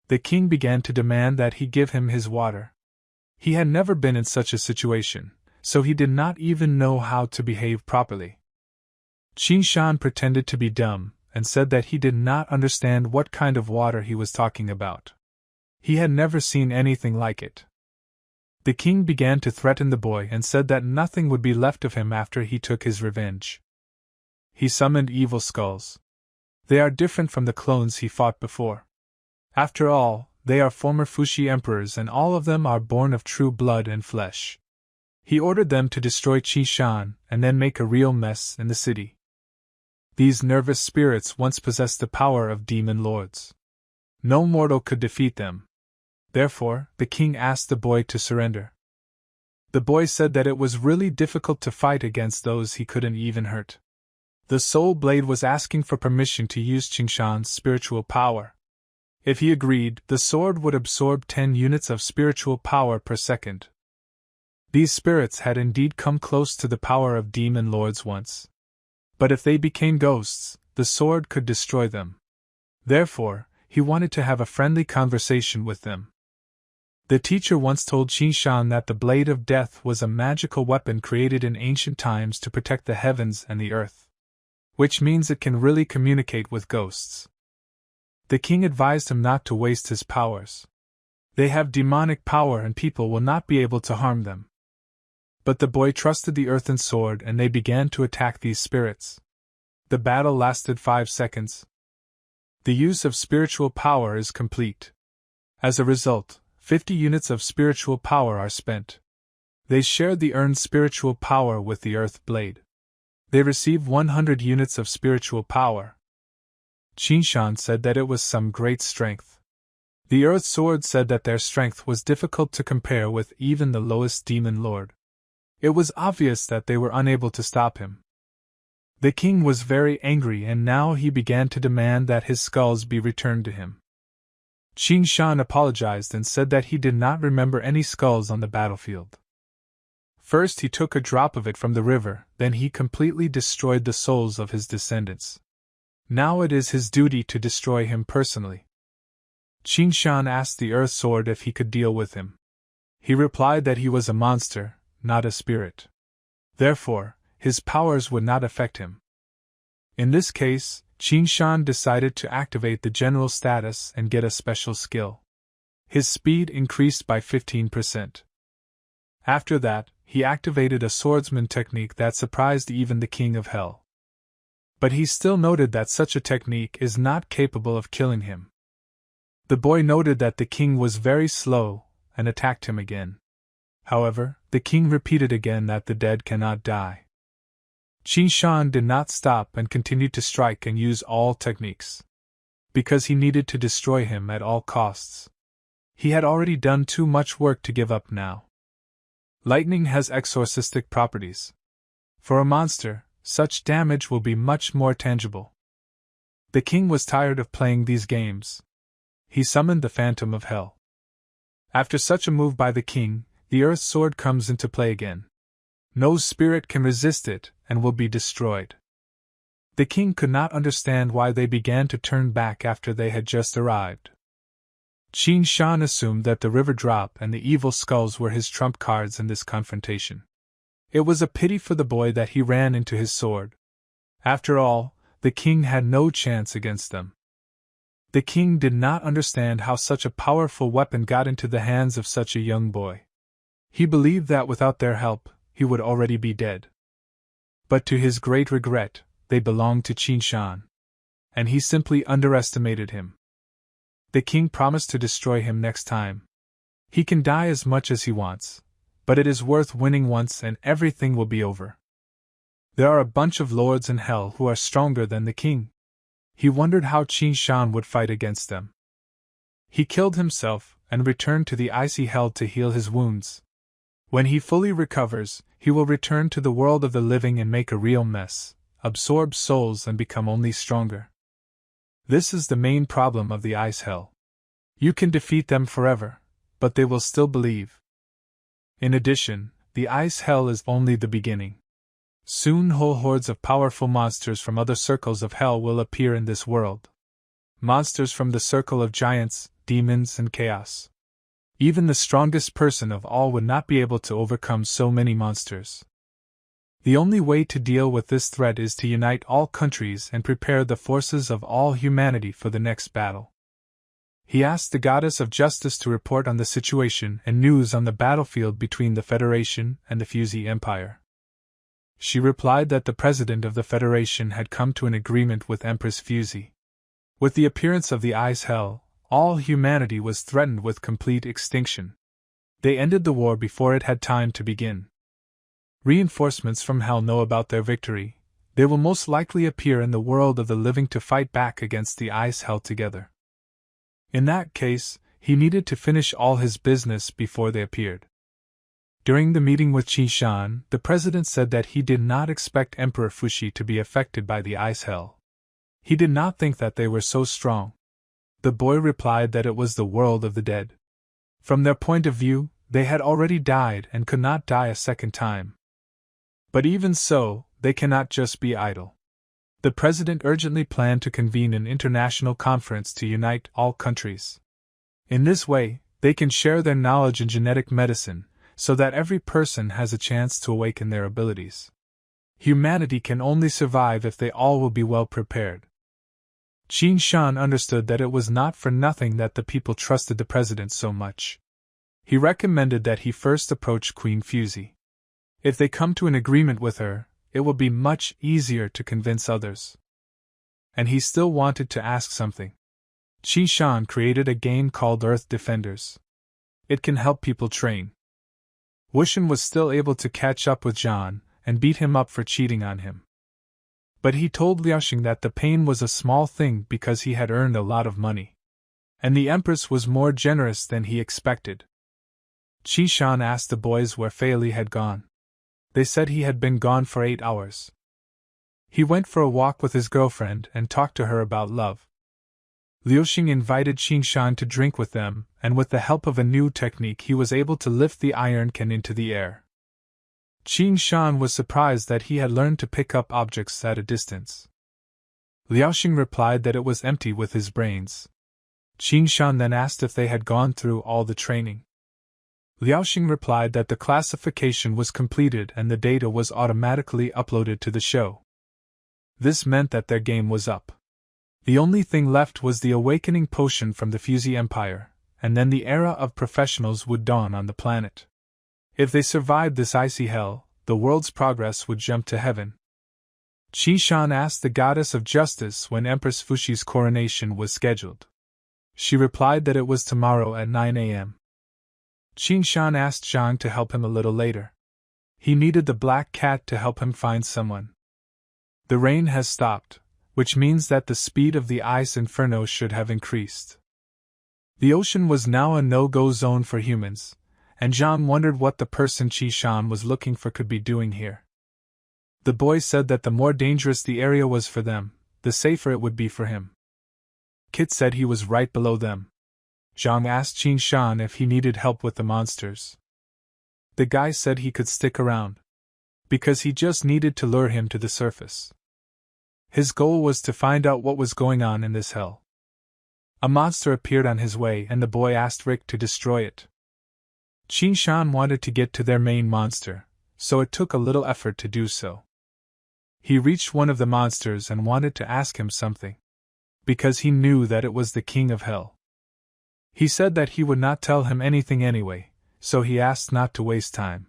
The king began to demand that he give him his water. He had never been in such a situation, so he did not even know how to behave properly. Qin Shan pretended to be dumb, and said that he did not understand what kind of water he was talking about. He had never seen anything like it. The king began to threaten the boy and said that nothing would be left of him after he took his revenge. He summoned evil skulls. They are different from the clones he fought before. After all, they are former Fushi emperors, and all of them are born of true blood and flesh. He ordered them to destroy Qin Shan and then make a real mess in the city. These nervous spirits once possessed the power of demon lords. No mortal could defeat them. Therefore, the king asked the boy to surrender. The boy said that it was really difficult to fight against those he couldn't even hurt. The Soul Blade was asking for permission to use Qin Shan's spiritual power. If he agreed, the sword would absorb 10 units of spiritual power per second. These spirits had indeed come close to the power of demon lords once. But if they became ghosts, the sword could destroy them. Therefore, he wanted to have a friendly conversation with them. The teacher once told Qinshan that the Blade of Death was a magical weapon created in ancient times to protect the heavens and the earth, which means it can really communicate with ghosts. The king advised him not to waste his powers. They have demonic power and people will not be able to harm them. But the boy trusted the earthen sword and they began to attack these spirits. The battle lasted 5 seconds. The use of spiritual power is complete. As a result, 50 units of spiritual power are spent. They shared the earned spiritual power with the earth blade. They received 100 units of spiritual power. Qinshan said that it was some great strength. The earth sword said that their strength was difficult to compare with even the lowest demon lord. It was obvious that they were unable to stop him. The king was very angry and now he began to demand that his skulls be returned to him. Qinshan apologized and said that he did not remember any skulls on the battlefield. First he took a drop of it from the river, then he completely destroyed the souls of his descendants. Now it is his duty to destroy him personally. Qinshan asked the earth sword if he could deal with him. He replied that he was a monster, not a spirit. Therefore, his powers would not affect him. In this case, Qinshan decided to activate the general status and get a special skill. His speed increased by 15%. After that, he activated a swordsman technique that surprised even the king of hell. But he still noted that such a technique is not capable of killing him. The boy noted that the king was very slow and attacked him again. However, the king repeated again that the dead cannot die. Qinshan did not stop and continued to strike and use all techniques. Because he needed to destroy him at all costs. He had already done too much work to give up now. Lightning has exorcistic properties. For a monster, such damage will be much more tangible. The king was tired of playing these games. He summoned the Phantom of Hell. After such a move by the king, the earth sword comes into play again. No spirit can resist it and will be destroyed. The king could not understand why they began to turn back after they had just arrived. Qinshan assumed that the river drop and the evil skulls were his trump cards in this confrontation. It was a pity for the boy that he ran into his sword. After all, the king had no chance against them. The king did not understand how such a powerful weapon got into the hands of such a young boy. He believed that without their help, he would already be dead. But to his great regret, they belonged to Qinshan. And he simply underestimated him. The king promised to destroy him next time. He can die as much as he wants, but it is worth winning once and everything will be over. There are a bunch of lords in hell who are stronger than the king. He wondered how Qinshan would fight against them. He killed himself and returned to the icy hell to heal his wounds. When he fully recovers, he will return to the world of the living and make a real mess, absorb souls and become only stronger. This is the main problem of the ice hell. You can defeat them forever, but they will still believe. In addition, the ice hell is only the beginning. Soon whole hordes of powerful monsters from other circles of hell will appear in this world. Monsters from the circle of giants, demons and chaos. Even the strongest person of all would not be able to overcome so many monsters. The only way to deal with this threat is to unite all countries and prepare the forces of all humanity for the next battle. He asked the goddess of justice to report on the situation and news on the battlefield between the Federation and the Fuzi Empire. She replied that the president of the Federation had come to an agreement with Empress Fuzi. With the appearance of the ice hell, all humanity was threatened with complete extinction. They ended the war before it had time to begin. Reinforcements from hell know about their victory. They will most likely appear in the world of the living to fight back against the ice hell together. In that case, he needed to finish all his business before they appeared. During the meeting with Qinshan, the president said that he did not expect Emperor Fuxi to be affected by the ice hell. He did not think that they were so strong. The boy replied that it was the world of the dead. From their point of view, they had already died and could not die a second time. But even so, they cannot just be idle. The president urgently planned to convene an international conference to unite all countries. In this way, they can share their knowledge in genetic medicine, so that every person has a chance to awaken their abilities. Humanity can only survive if they all will be well prepared. Qin Shan understood that it was not for nothing that the people trusted the president so much. He recommended that he first approach Queen Fuzi. If they come to an agreement with her, it will be much easier to convince others. And he still wanted to ask something. Qin Shan created a game called Earth Defenders. It can help people train. Wushan was still able to catch up with Zhang and beat him up for cheating on him. But he told Liaoxing that the pain was a small thing because he had earned a lot of money. And the Empress was more generous than he expected. Qin Shan asked the boys where Fei Li had gone. They said he had been gone for 8 hours. He went for a walk with his girlfriend and talked to her about love. Liaoxing invited Qin Shan to drink with them, and with the help of a new technique he was able to lift the iron can into the air. Qin Shan was surprised that he had learned to pick up objects at a distance. Liaoxing replied that it was empty with his brains. Qin Shan then asked if they had gone through all the training. Liaoxing replied that the classification was completed and the data was automatically uploaded to the show. This meant that their game was up. The only thing left was the awakening potion from the Fuzi Empire, and then the era of professionals would dawn on the planet. If they survived this icy hell, the world's progress would jump to heaven. Qin Shan asked the goddess of justice when Empress Fuxi's coronation was scheduled. She replied that it was tomorrow at 9 a.m. Qin Shan asked Zhang to help him a little later. He needed the black cat to help him find someone. The rain has stopped, which means that the speed of the ice inferno should have increased. The ocean was now a no-go zone for humans, and Zhang wondered what the person Qin Shan was looking for could be doing here. The boy said that the more dangerous the area was for them, the safer it would be for him. Kit said he was right below them. Zhang asked Qin Shan if he needed help with the monsters. The guy said he could stick around, because he just needed to lure him to the surface. His goal was to find out what was going on in this hell. A monster appeared on his way and the boy asked Rick to destroy it. Qin Shan wanted to get to their main monster, so it took a little effort to do so. He reached one of the monsters and wanted to ask him something, because he knew that it was the king of hell. He said that he would not tell him anything anyway, so he asked not to waste time.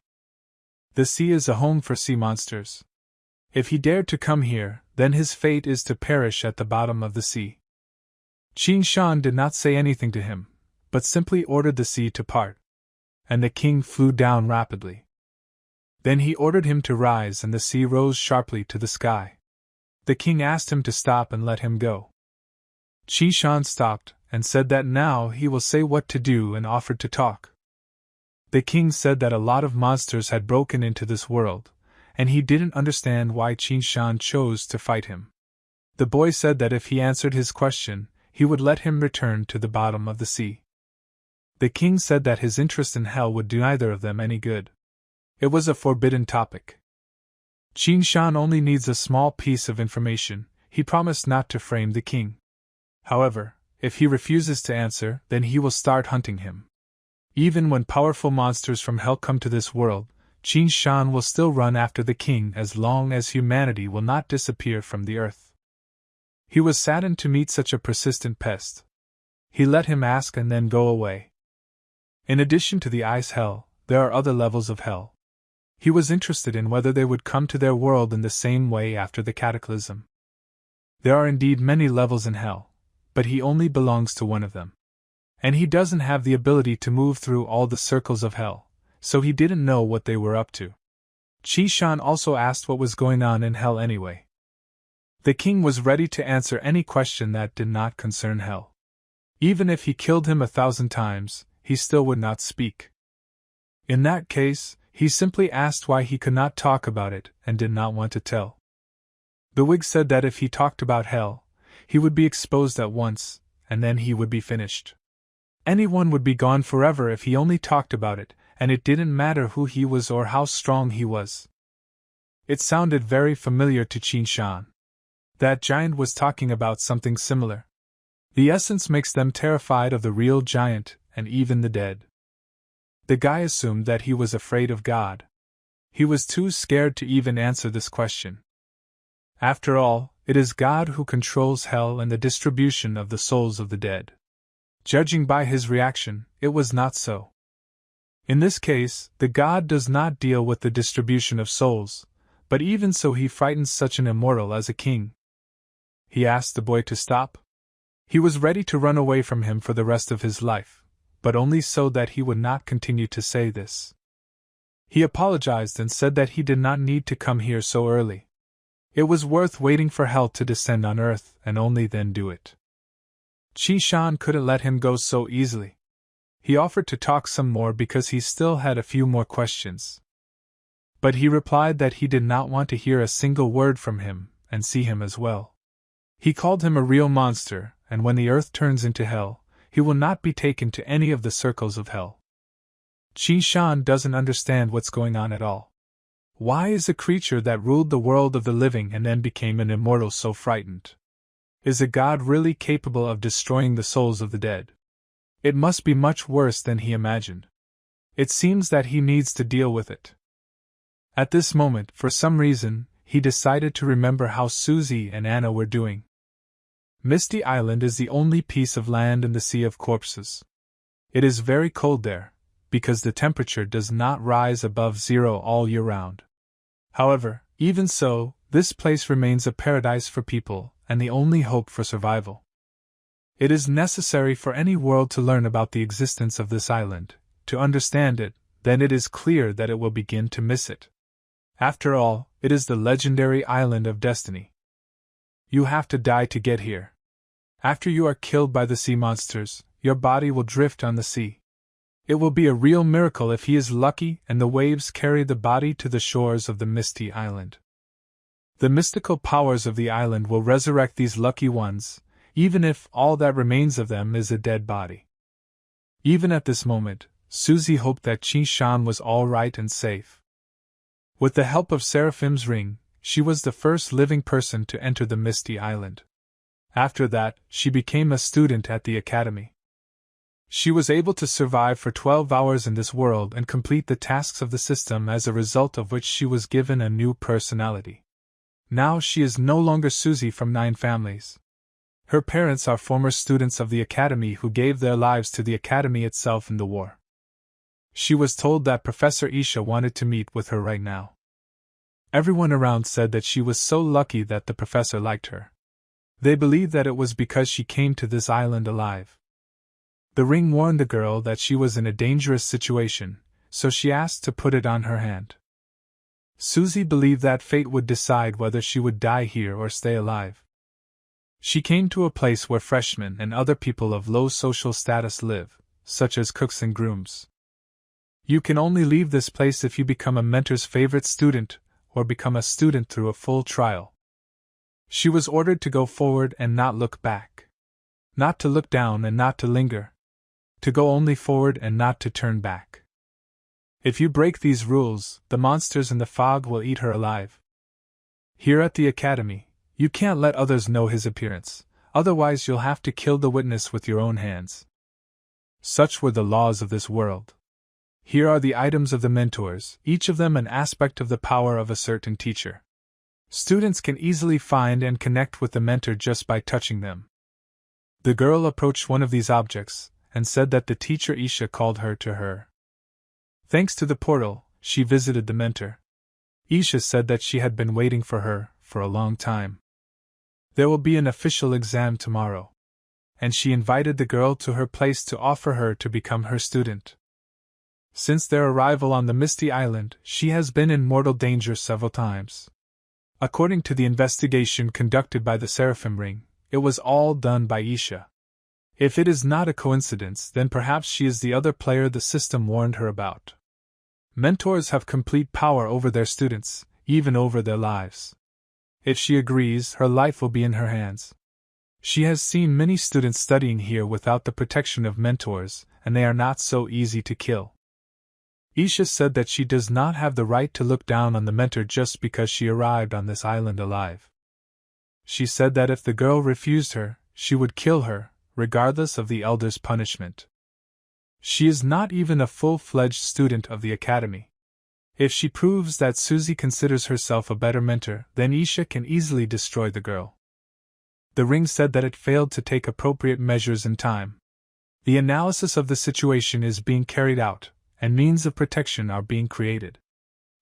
The sea is a home for sea monsters. If he dared to come here, then his fate is to perish at the bottom of the sea. Qin Shan did not say anything to him, but simply ordered the sea to part. And the king flew down rapidly. Then he ordered him to rise and the sea rose sharply to the sky. The king asked him to stop and let him go. Qin Shan stopped and said that now he will say what to do and offered to talk. The king said that a lot of monsters had broken into this world, and he didn't understand why Qin Shan chose to fight him. The boy said that if he answered his question, he would let him return to the bottom of the sea. The king said that his interest in hell would do neither of them any good. It was a forbidden topic. Qin Shan only needs a small piece of information. He promised not to frame the king. However, if he refuses to answer, then he will start hunting him. Even when powerful monsters from hell come to this world, Qin Shan will still run after the king as long as humanity will not disappear from the earth. He was saddened to meet such a persistent pest. He let him ask and then go away. In addition to the ice hell, there are other levels of hell. He was interested in whether they would come to their world in the same way after the cataclysm. There are indeed many levels in hell, but he only belongs to one of them. And he doesn't have the ability to move through all the circles of hell, so he didn't know what they were up to. Qin Shan also asked what was going on in hell anyway. The king was ready to answer any question that did not concern hell. Even if he killed him 1,000 times, he still would not speak. In that case, he simply asked why he could not talk about it and did not want to tell. The Whig said that if he talked about hell, he would be exposed at once, and then he would be finished. Anyone would be gone forever if he only talked about it, and it didn't matter who he was or how strong he was. It sounded very familiar to Qin Shan. That giant was talking about something similar. The essence makes them terrified of the real giant, and even the dead. The guy assumed that he was afraid of God. He was too scared to even answer this question. After all, it is God who controls hell and the distribution of the souls of the dead. Judging by his reaction, it was not so. In this case, the God does not deal with the distribution of souls, but even so he frightens such an immortal as a king. He asked the boy to stop. He was ready to run away from him for the rest of his life, but only so that he would not continue to say this. He apologized and said that he did not need to come here so early. It was worth waiting for hell to descend on earth and only then do it. Qi-shan couldn't let him go so easily. He offered to talk some more because he still had a few more questions. But he replied that he did not want to hear a single word from him and see him as well. He called him a real monster, and when the earth turns into hell, he will not be taken to any of the circles of hell. Qi-shan doesn't understand what's going on at all. Why is a creature that ruled the world of the living and then became an immortal so frightened? Is a god really capable of destroying the souls of the dead? It must be much worse than he imagined. It seems that he needs to deal with it. At this moment, for some reason, he decided to remember how Susie and Anna were doing. Misty Island is the only piece of land in the Sea of Corpses. It is very cold there, because the temperature does not rise above zero all year round. However, even so, this place remains a paradise for people, and the only hope for survival. It is necessary for any world to learn about the existence of this island. To understand it, then it is clear that it will begin to miss it. After all, it is the legendary island of destiny. You have to die to get here. After you are killed by the sea monsters, your body will drift on the sea. It will be a real miracle if he is lucky and the waves carry the body to the shores of the Misty Island. The mystical powers of the island will resurrect these lucky ones, even if all that remains of them is a dead body. Even at this moment, Susie hoped that Qi-shan was all right and safe. With the help of Seraphim's ring, she was the first living person to enter the Misty Island. After that, she became a student at the academy. She was able to survive for 12 hours in this world and complete the tasks of the system, as a result of which she was given a new personality. Now she is no longer Susie from 9 families. Her parents are former students of the academy who gave their lives to the academy itself in the war. She was told that Professor Isha wanted to meet with her right now. Everyone around said that she was so lucky that the professor liked her. They believed that it was because she came to this island alive. The ring warned the girl that she was in a dangerous situation, so she asked to put it on her hand. Susie believed that fate would decide whether she would die here or stay alive. She came to a place where freshmen and other people of low social status live, such as cooks and grooms. You can only leave this place if you become a mentor's favorite student, or become a student through a full trial. She was ordered to go forward and not look back. Not to look down and not to linger. To go only forward and not to turn back. If you break these rules, the monsters in the fog will eat her alive. Here at the academy, you can't let others know his appearance, otherwise you'll have to kill the witness with your own hands. Such were the laws of this world. Here are the items of the mentors, each of them an aspect of the power of a certain teacher. Students can easily find and connect with the mentor just by touching them. The girl approached one of these objects, and said that the teacher Isha called her to her. Thanks to the portal, she visited the mentor. Isha said that she had been waiting for her for a long time. There will be an official exam tomorrow. And she invited the girl to her place to offer her to become her student. Since their arrival on the Misty Island, she has been in mortal danger several times. According to the investigation conducted by the Seraphim Ring, it was all done by Isha. If it is not a coincidence, then perhaps she is the other player the system warned her about. Mentors have complete power over their students, even over their lives. If she agrees, her life will be in her hands. She has seen many students studying here without the protection of mentors, and they are not so easy to kill. Isha said that she does not have the right to look down on the mentor just because she arrived on this island alive. she said that if the girl refused her, she would kill her, regardless of the elder's punishment. She is not even a full-fledged student of the academy. If she proves that Suzy considers herself a better mentor, then Isha can easily destroy the girl. The ring said that it failed to take appropriate measures in time. The analysis of the situation is being carried out, and means of protection are being created.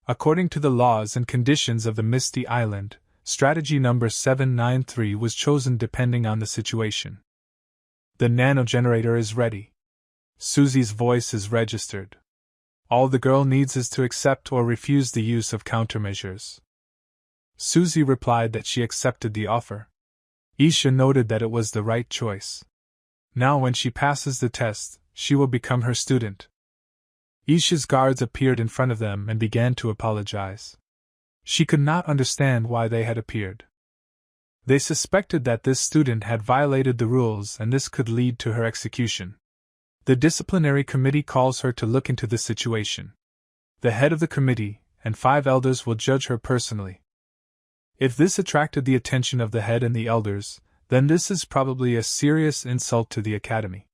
According to the laws and conditions of the Misty Island, strategy number 793 was chosen depending on the situation. The nanogenerator is ready. Suzy's voice is registered. All the girl needs is to accept or refuse the use of countermeasures. Suzy replied that she accepted the offer. Isha noted that it was the right choice. Now when she passes the test, she will become her student. Isha's guards appeared in front of them and began to apologize. She could not understand why they had appeared. They suspected that this student had violated the rules and this could lead to her execution. The disciplinary committee calls her to look into the situation. The head of the committee and 5 elders will judge her personally. If this attracted the attention of the head and the elders, then this is probably a serious insult to the academy.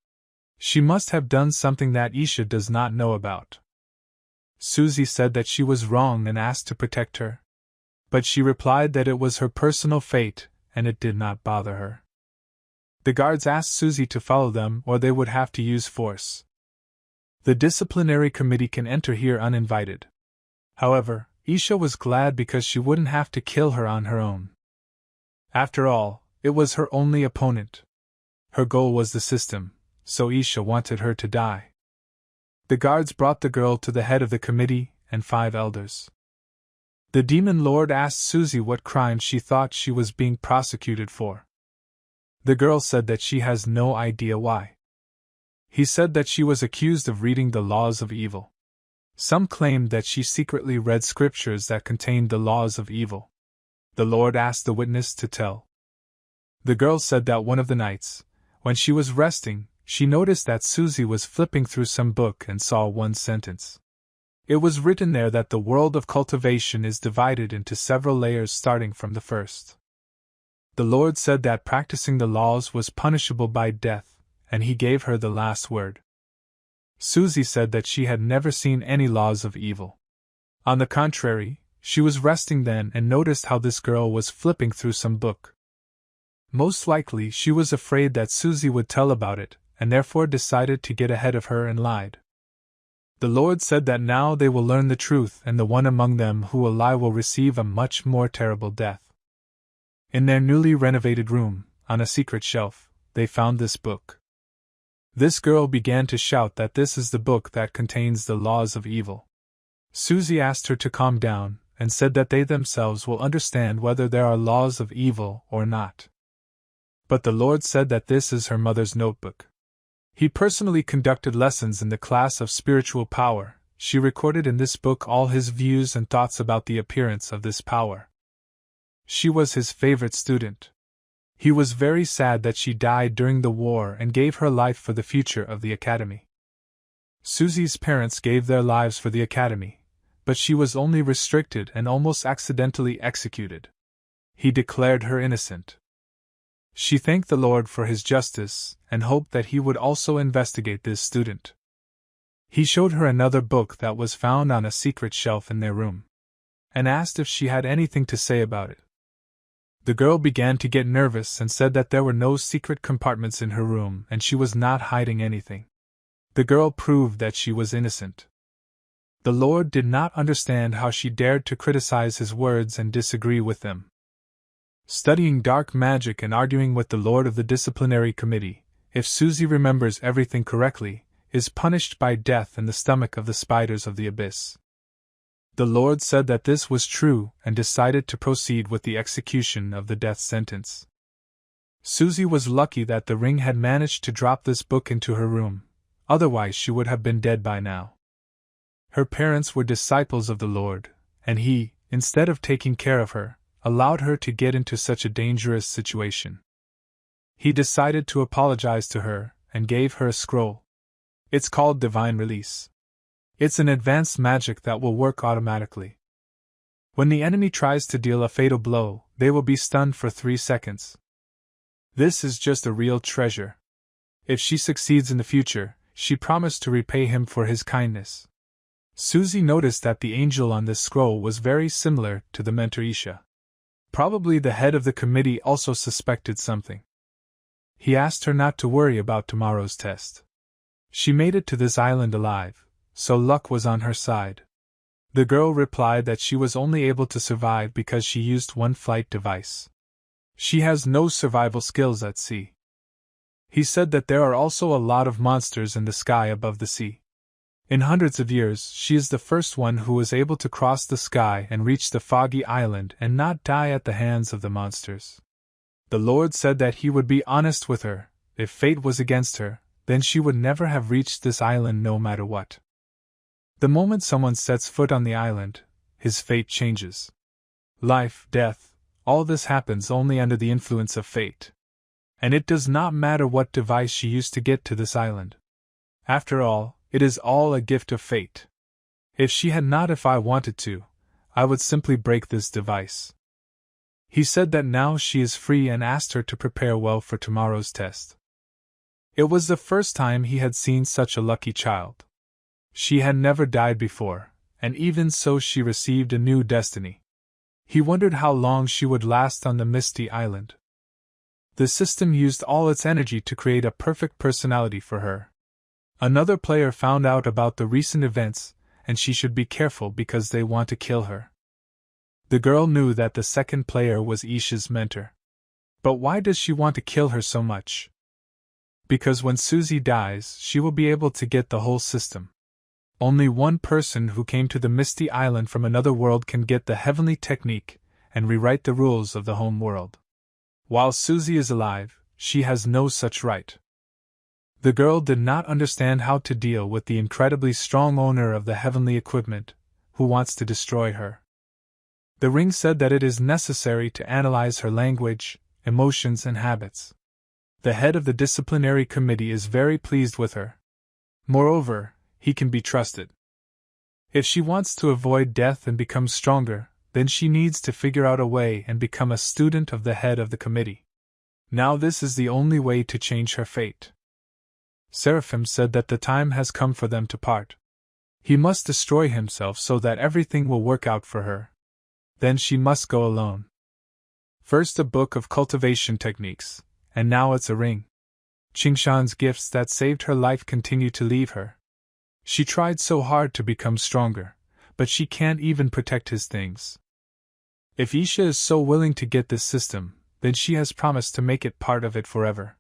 She must have done something that Isha does not know about. Suzy said that she was wrong and asked to protect her. But she replied that it was her personal fate, and it did not bother her. The guards asked Suzy to follow them or they would have to use force. The disciplinary committee can enter here uninvited. However, Isha was glad because she wouldn't have to kill her on her own. After all, it was her only opponent. Her goal was the system, so Isha wanted her to die. The guards brought the girl to the head of the committee and 5 elders. The demon lord asked Suzy what crime she thought she was being prosecuted for. The girl said that she has no idea why. He said that she was accused of reading the laws of evil. Some claimed that she secretly read scriptures that contained the laws of evil. The Lord asked the witness to tell. The girl said that one of the nights, when she was resting, she noticed that Suzy was flipping through some book and saw one sentence. It was written there that the world of cultivation is divided into several layers starting from the first. The Lord said that practicing the laws was punishable by death, and he gave her the last word. Suzy said that she had never seen any laws of evil. On the contrary, she was resting then and noticed how this girl was flipping through some book. Most likely she was afraid that Suzy would tell about it, and therefore decided to get ahead of her and lied. The Lord said that now they will learn the truth, and the one among them who will lie will receive a much more terrible death. In their newly renovated room, on a secret shelf, they found this book. This girl began to shout that this is the book that contains the laws of evil. Suzy asked her to calm down, and said that they themselves will understand whether there are laws of evil or not. But the Lord said that this is her mother's notebook. He personally conducted lessons in the class of spiritual power. She recorded in this book all his views and thoughts about the appearance of this power. She was his favorite student. He was very sad that she died during the war and gave her life for the future of the academy. Suzy's parents gave their lives for the academy, but she was only restricted and almost accidentally executed. He declared her innocent. She thanked the Lord for his justice and hoped that he would also investigate this student. He showed her another book that was found on a secret shelf in their room, and asked if she had anything to say about it. The girl began to get nervous and said that there were no secret compartments in her room and she was not hiding anything. The girl proved that she was innocent. The Lord did not understand how she dared to criticize his words and disagree with them. Studying dark magic and arguing with the Lord of the disciplinary committee, if Suzy remembers everything correctly, is punished by death in the stomach of the spiders of the abyss. The Lord said that this was true and decided to proceed with the execution of the death sentence. Suzy was lucky that the ring had managed to drop this book into her room, otherwise she would have been dead by now. Her parents were disciples of the Lord, and he, instead of taking care of her, allowed her to get into such a dangerous situation. He decided to apologize to her and gave her a scroll. It's called Divine Release. It's an advanced magic that will work automatically. When the enemy tries to deal a fatal blow, they will be stunned for 3 seconds. This is just a real treasure. If she succeeds in the future, she promised to repay him for his kindness. Suzy noticed that the angel on this scroll was very similar to the mentor Isha. Probably the head of the committee also suspected something. He asked her not to worry about tomorrow's test. She made it to this island alive, so luck was on her side. The girl replied that she was only able to survive because she used one flight device. She has no survival skills at sea. He said that there are also a lot of monsters in the sky above the sea. In hundreds of years, she is the first one who was able to cross the sky and reach the foggy island and not die at the hands of the monsters. The Lord said that he would be honest with her. If fate was against her, then she would never have reached this island no matter what. The moment someone sets foot on the island, his fate changes. Life, death, all this happens only under the influence of fate. And it does not matter what device she used to get to this island. After all, it is all a gift of fate. If I wanted to, I would simply break this device. He said that now she is free and asked her to prepare well for tomorrow's test. It was the first time he had seen such a lucky child. She had never died before, and even so she received a new destiny. He wondered how long she would last on the misty island. The system used all its energy to create a perfect personality for her. Another player found out about the recent events, and she should be careful because they want to kill her. The girl knew that the second player was Isha's mentor. But why does she want to kill her so much? Because when Suzy dies, she will be able to get the whole system. Only one person who came to the Misty Island from another world can get the heavenly technique and rewrite the rules of the home world. While Suzy is alive, she has no such right. The girl did not understand how to deal with the incredibly strong owner of the heavenly equipment, who wants to destroy her. The ring said that it is necessary to analyze her language, emotions, and habits. The head of the disciplinary committee is very pleased with her. Moreover, he can be trusted. If she wants to avoid death and become stronger, then she needs to figure out a way and become a student of the head of the committee. Now this is the only way to change her fate. Seraphim said that the time has come for them to part. He must destroy himself so that everything will work out for her. Then she must go alone. First a book of cultivation techniques, and now it's a ring. Qingshan's gifts that saved her life continue to leave her. She tried so hard to become stronger, but she can't even protect his things. If Isha is so willing to get this system, then she has promised to make it part of it forever.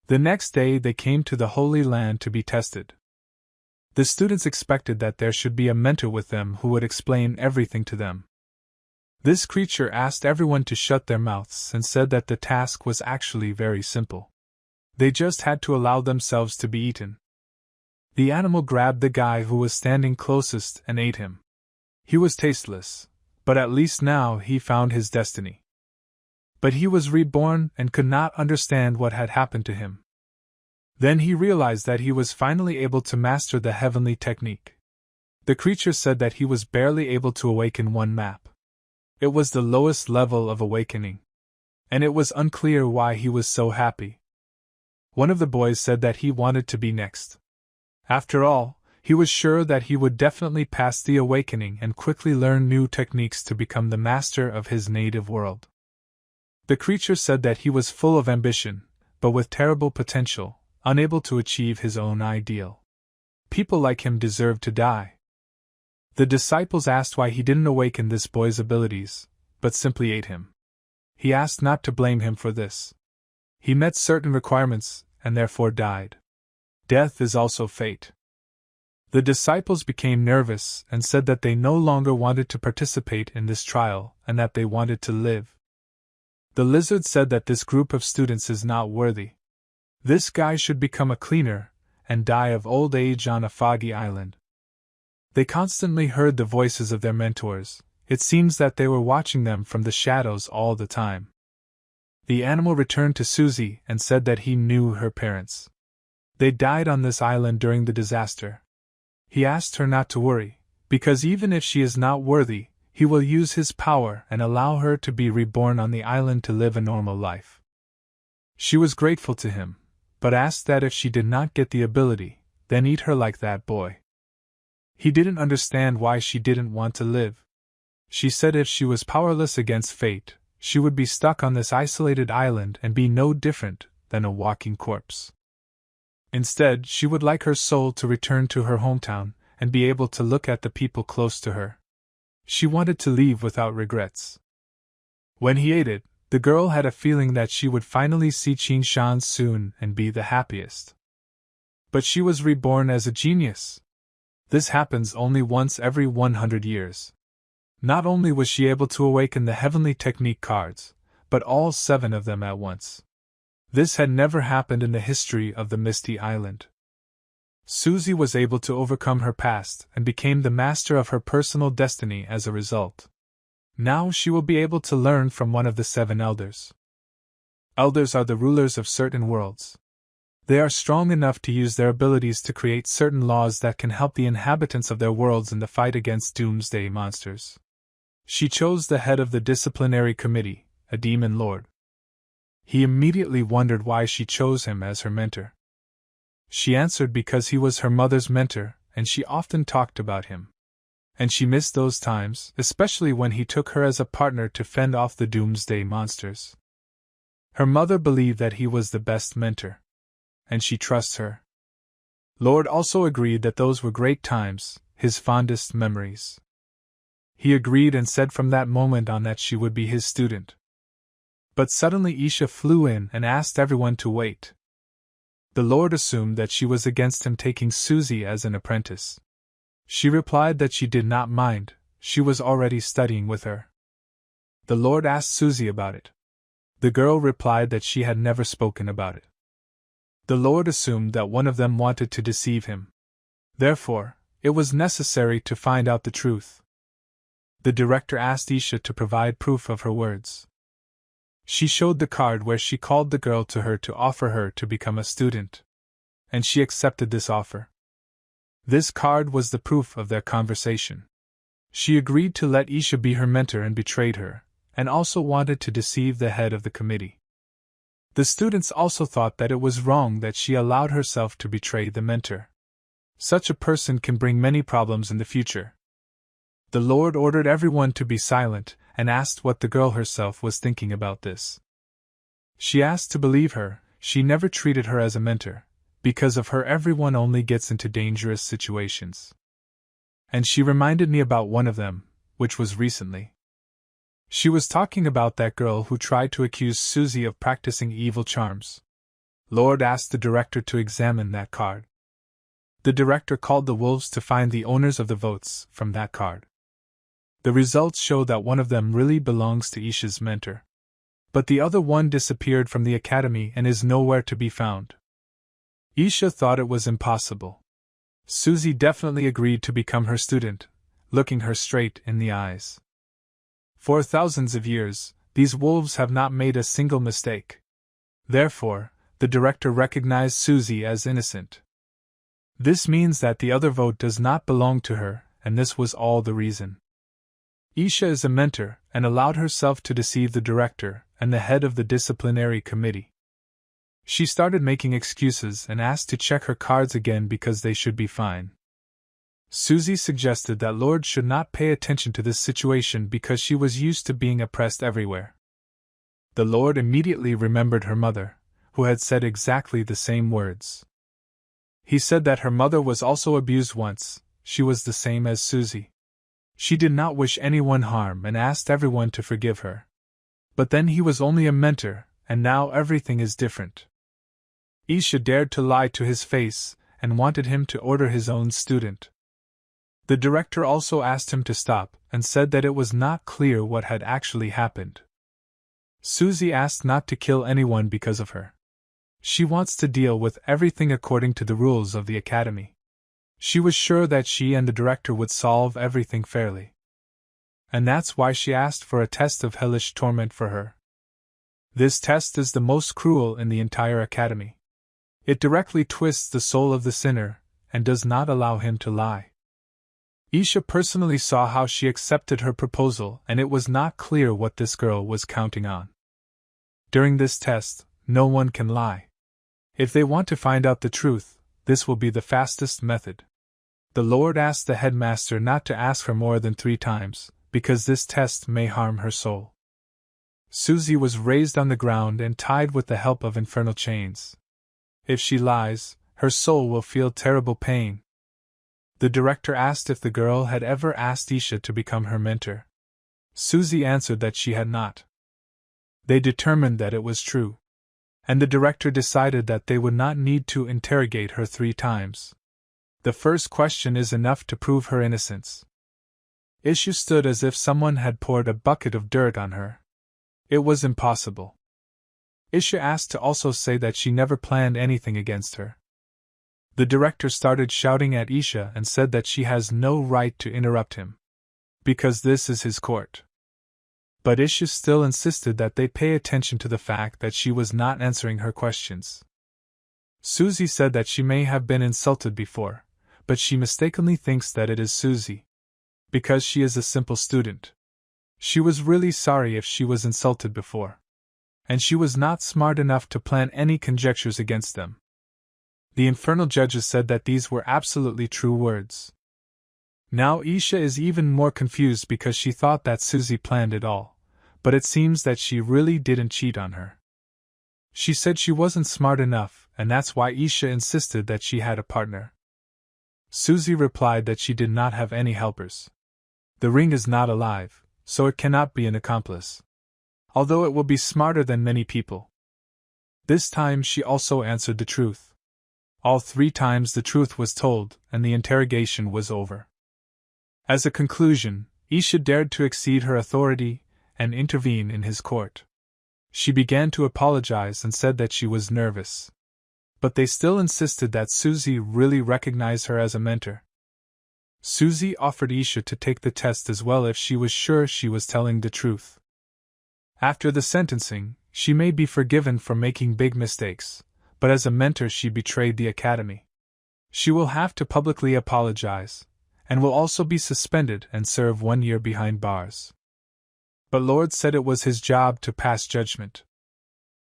The next day they came to the Holy Land to be tested. The students expected that there should be a mentor with them who would explain everything to them. This creature asked everyone to shut their mouths and said that the task was actually very simple. They just had to allow themselves to be eaten. The animal grabbed the guy who was standing closest and ate him. He was tasteless, but at least now he found his destiny. But he was reborn and could not understand what had happened to him. Then he realized that he was finally able to master the heavenly technique. The creature said that he was barely able to awaken one map. It was the lowest level of awakening. And it was unclear why he was so happy. One of the boys said that he wanted to be next. After all, he was sure that he would definitely pass the awakening and quickly learn new techniques to become the master of his native world. The creature said that he was full of ambition, but with terrible potential, unable to achieve his own ideal. People like him deserved to die. The disciples asked why he didn't awaken this boy's abilities, but simply ate him. He asked not to blame him for this. He met certain requirements, and therefore died. Death is also fate. The disciples became nervous and said that they no longer wanted to participate in this trial and that they wanted to live. The lizard said that this group of students is not worthy. This guy should become a cleaner and die of old age on a foggy island. They constantly heard the voices of their mentors. It seems that they were watching them from the shadows all the time. The animal returned to Suzy and said that he knew her parents. They died on this island during the disaster. He asked her not to worry, because even if she is not worthy, he will use his power and allow her to be reborn on the island to live a normal life. She was grateful to him, but asked that if she did not get the ability, then eat her like that boy. He didn't understand why she didn't want to live. She said if she was powerless against fate, she would be stuck on this isolated island and be no different than a walking corpse. Instead, she would like her soul to return to her hometown and be able to look at the people close to her. She wanted to leave without regrets. When he ate it, the girl had a feeling that she would finally see Qin Shan soon and be the happiest. But she was reborn as a genius. This happens only once every 100 years. Not only was she able to awaken the heavenly technique cards, but all 7 of them at once. This had never happened in the history of the Misty Island. Susie was able to overcome her past and became the master of her personal destiny as a result. Now she will be able to learn from one of the 7 elders. Elders are the rulers of certain worlds. They are strong enough to use their abilities to create certain laws that can help the inhabitants of their worlds in the fight against doomsday monsters. She chose the head of the disciplinary committee, a demon lord. He immediately wondered why she chose him as her mentor. She answered because he was her mother's mentor, and she often talked about him. And she missed those times, especially when he took her as a partner to fend off the doomsday monsters. Her mother believed that he was the best mentor. And she trusts her. Lord also agreed that those were great times, his fondest memories. He agreed and said from that moment on that she would be his student. But suddenly Isha flew in and asked everyone to wait. The Lord assumed that she was against him taking Susie as an apprentice. She replied that she did not mind, she was already studying with her. The Lord asked Susie about it. The girl replied that she had never spoken about it. The Lord assumed that one of them wanted to deceive him. Therefore, it was necessary to find out the truth. The director asked Isha to provide proof of her words. She showed the card where she called the girl to her to offer her to become a student. And she accepted this offer. This card was the proof of their conversation. She agreed to let Isha be her mentor and betrayed her, and also wanted to deceive the head of the committee. The students also thought that it was wrong that she allowed herself to betray the mentor. Such a person can bring many problems in the future. The Lord ordered everyone to be silent and asked what the girl herself was thinking about this. She asked to believe her, she never treated her as a mentor. Because of her, everyone only gets into dangerous situations. And she reminded me about one of them, which was recently. She was talking about that girl who tried to accuse Susie of practicing evil charms. Lord asked the director to examine that card. The director called the wolves to find the owners of the votes from that card. The results show that one of them really belongs to Isha's mentor. But the other one disappeared from the academy and is nowhere to be found. Isha thought it was impossible. Susie definitely agreed to become her student, looking her straight in the eyes. For thousands of years, these wolves have not made a single mistake. Therefore, the director recognized Susie as innocent. This means that the other vote does not belong to her, and this was all the reason. Isha is a mentor and allowed herself to deceive the director and the head of the disciplinary committee. She started making excuses and asked to check her cards again because they should be fine. Susie suggested that Lord should not pay attention to this situation because she was used to being oppressed everywhere. The Lord immediately remembered her mother, who had said exactly the same words. He said that her mother was also abused once, she was the same as Susie. She did not wish anyone harm and asked everyone to forgive her. But then he was only a mentor, and now everything is different. Isha dared to lie to his face and wanted him to order his own student. The director also asked him to stop and said that it was not clear what had actually happened. Susie asked not to kill anyone because of her. She wants to deal with everything according to the rules of the academy. She was sure that she and the director would solve everything fairly. And that's why she asked for a test of hellish torment for her. This test is the most cruel in the entire academy. It directly twists the soul of the sinner and does not allow him to lie. Isha personally saw how she accepted her proposal, and it was not clear what this girl was counting on. During this test, no one can lie. If they want to find out the truth, this will be the fastest method. The Lord asked the headmaster not to ask her more than 3 times, because this test may harm her soul. Susie was raised on the ground and tied with the help of infernal chains. If she lies, her soul will feel terrible pain. The director asked if the girl had ever asked Isha to become her mentor. Susie answered that she had not. They determined that it was true, and the director decided that they would not need to interrogate her 3 times. The first question is enough to prove her innocence. Isha stood as if someone had poured a bucket of dirt on her. It was impossible. Isha asked to also say that she never planned anything against her. The director started shouting at Isha and said that she has no right to interrupt him, because this is his court. But Isha still insisted that they pay attention to the fact that she was not answering her questions. Susie said that she may have been insulted before, but she mistakenly thinks that it is Susie, because she is a simple student. She was really sorry if she was insulted before, and she was not smart enough to plan any conjectures against them. The infernal judges said that these were absolutely true words. Now Isha is even more confused because she thought that Susie planned it all, but it seems that she really didn't cheat on her. She said she wasn't smart enough, and that's why Isha insisted that she had a partner. Susie replied that she did not have any helpers. The ring is not alive, so it cannot be an accomplice, although it will be smarter than many people. This time she also answered the truth. All 3 times the truth was told, and the interrogation was over. As a conclusion, Isha dared to exceed her authority and intervene in his court. She began to apologize and said that she was nervous. But they still insisted that Susie really recognized her as a mentor. Susie offered Isha to take the test as well if she was sure she was telling the truth. After the sentencing, she may be forgiven for making big mistakes, but as a mentor she betrayed the academy. She will have to publicly apologize, and will also be suspended and serve 1 year behind bars. But Lord said it was his job to pass judgment.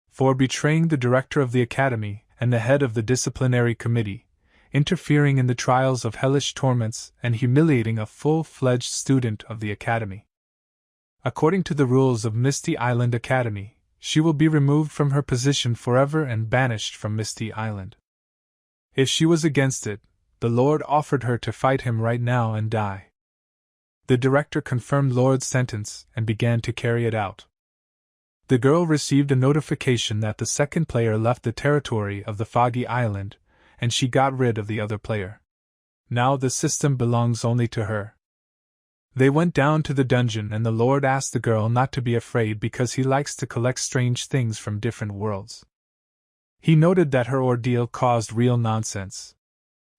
For betraying the director of the academy and the head of the disciplinary committee, interfering in the trials of hellish torments, and humiliating a full-fledged student of the academy. According to the rules of Misty Island Academy, she will be removed from her position forever and banished from Misty Island. If she was against it, the Lord offered her to fight him right now and die. The director confirmed Lord's sentence and began to carry it out. The girl received a notification that the second player left the territory of the Foggy Island, and she got rid of the other player. Now the system belongs only to her. They went down to the dungeon, and the Lord asked the girl not to be afraid because he likes to collect strange things from different worlds. He noted that her ordeal caused real nonsense.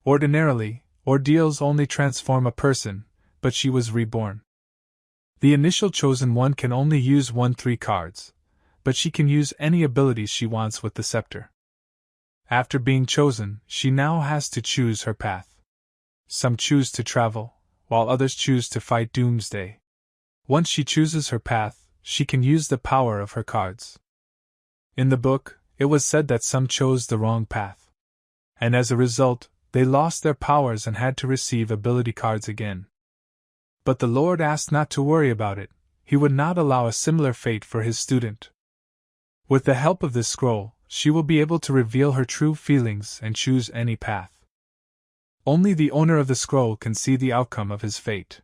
Ordinarily, ordeals only transform a person, but she was reborn. The initial chosen one can only use 1/3 cards, but she can use any abilities she wants with the scepter. After being chosen, she now has to choose her path. Some choose to travel, while others choose to fight Doomsday. Once she chooses her path, she can use the power of her cards. In the book, it was said that some chose the wrong path, and as a result, they lost their powers and had to receive ability cards again. But the Lord asked not to worry about it. He would not allow a similar fate for his student. With the help of this scroll, she will be able to reveal her true feelings and choose any path. Only the owner of the scroll can see the outcome of his fate.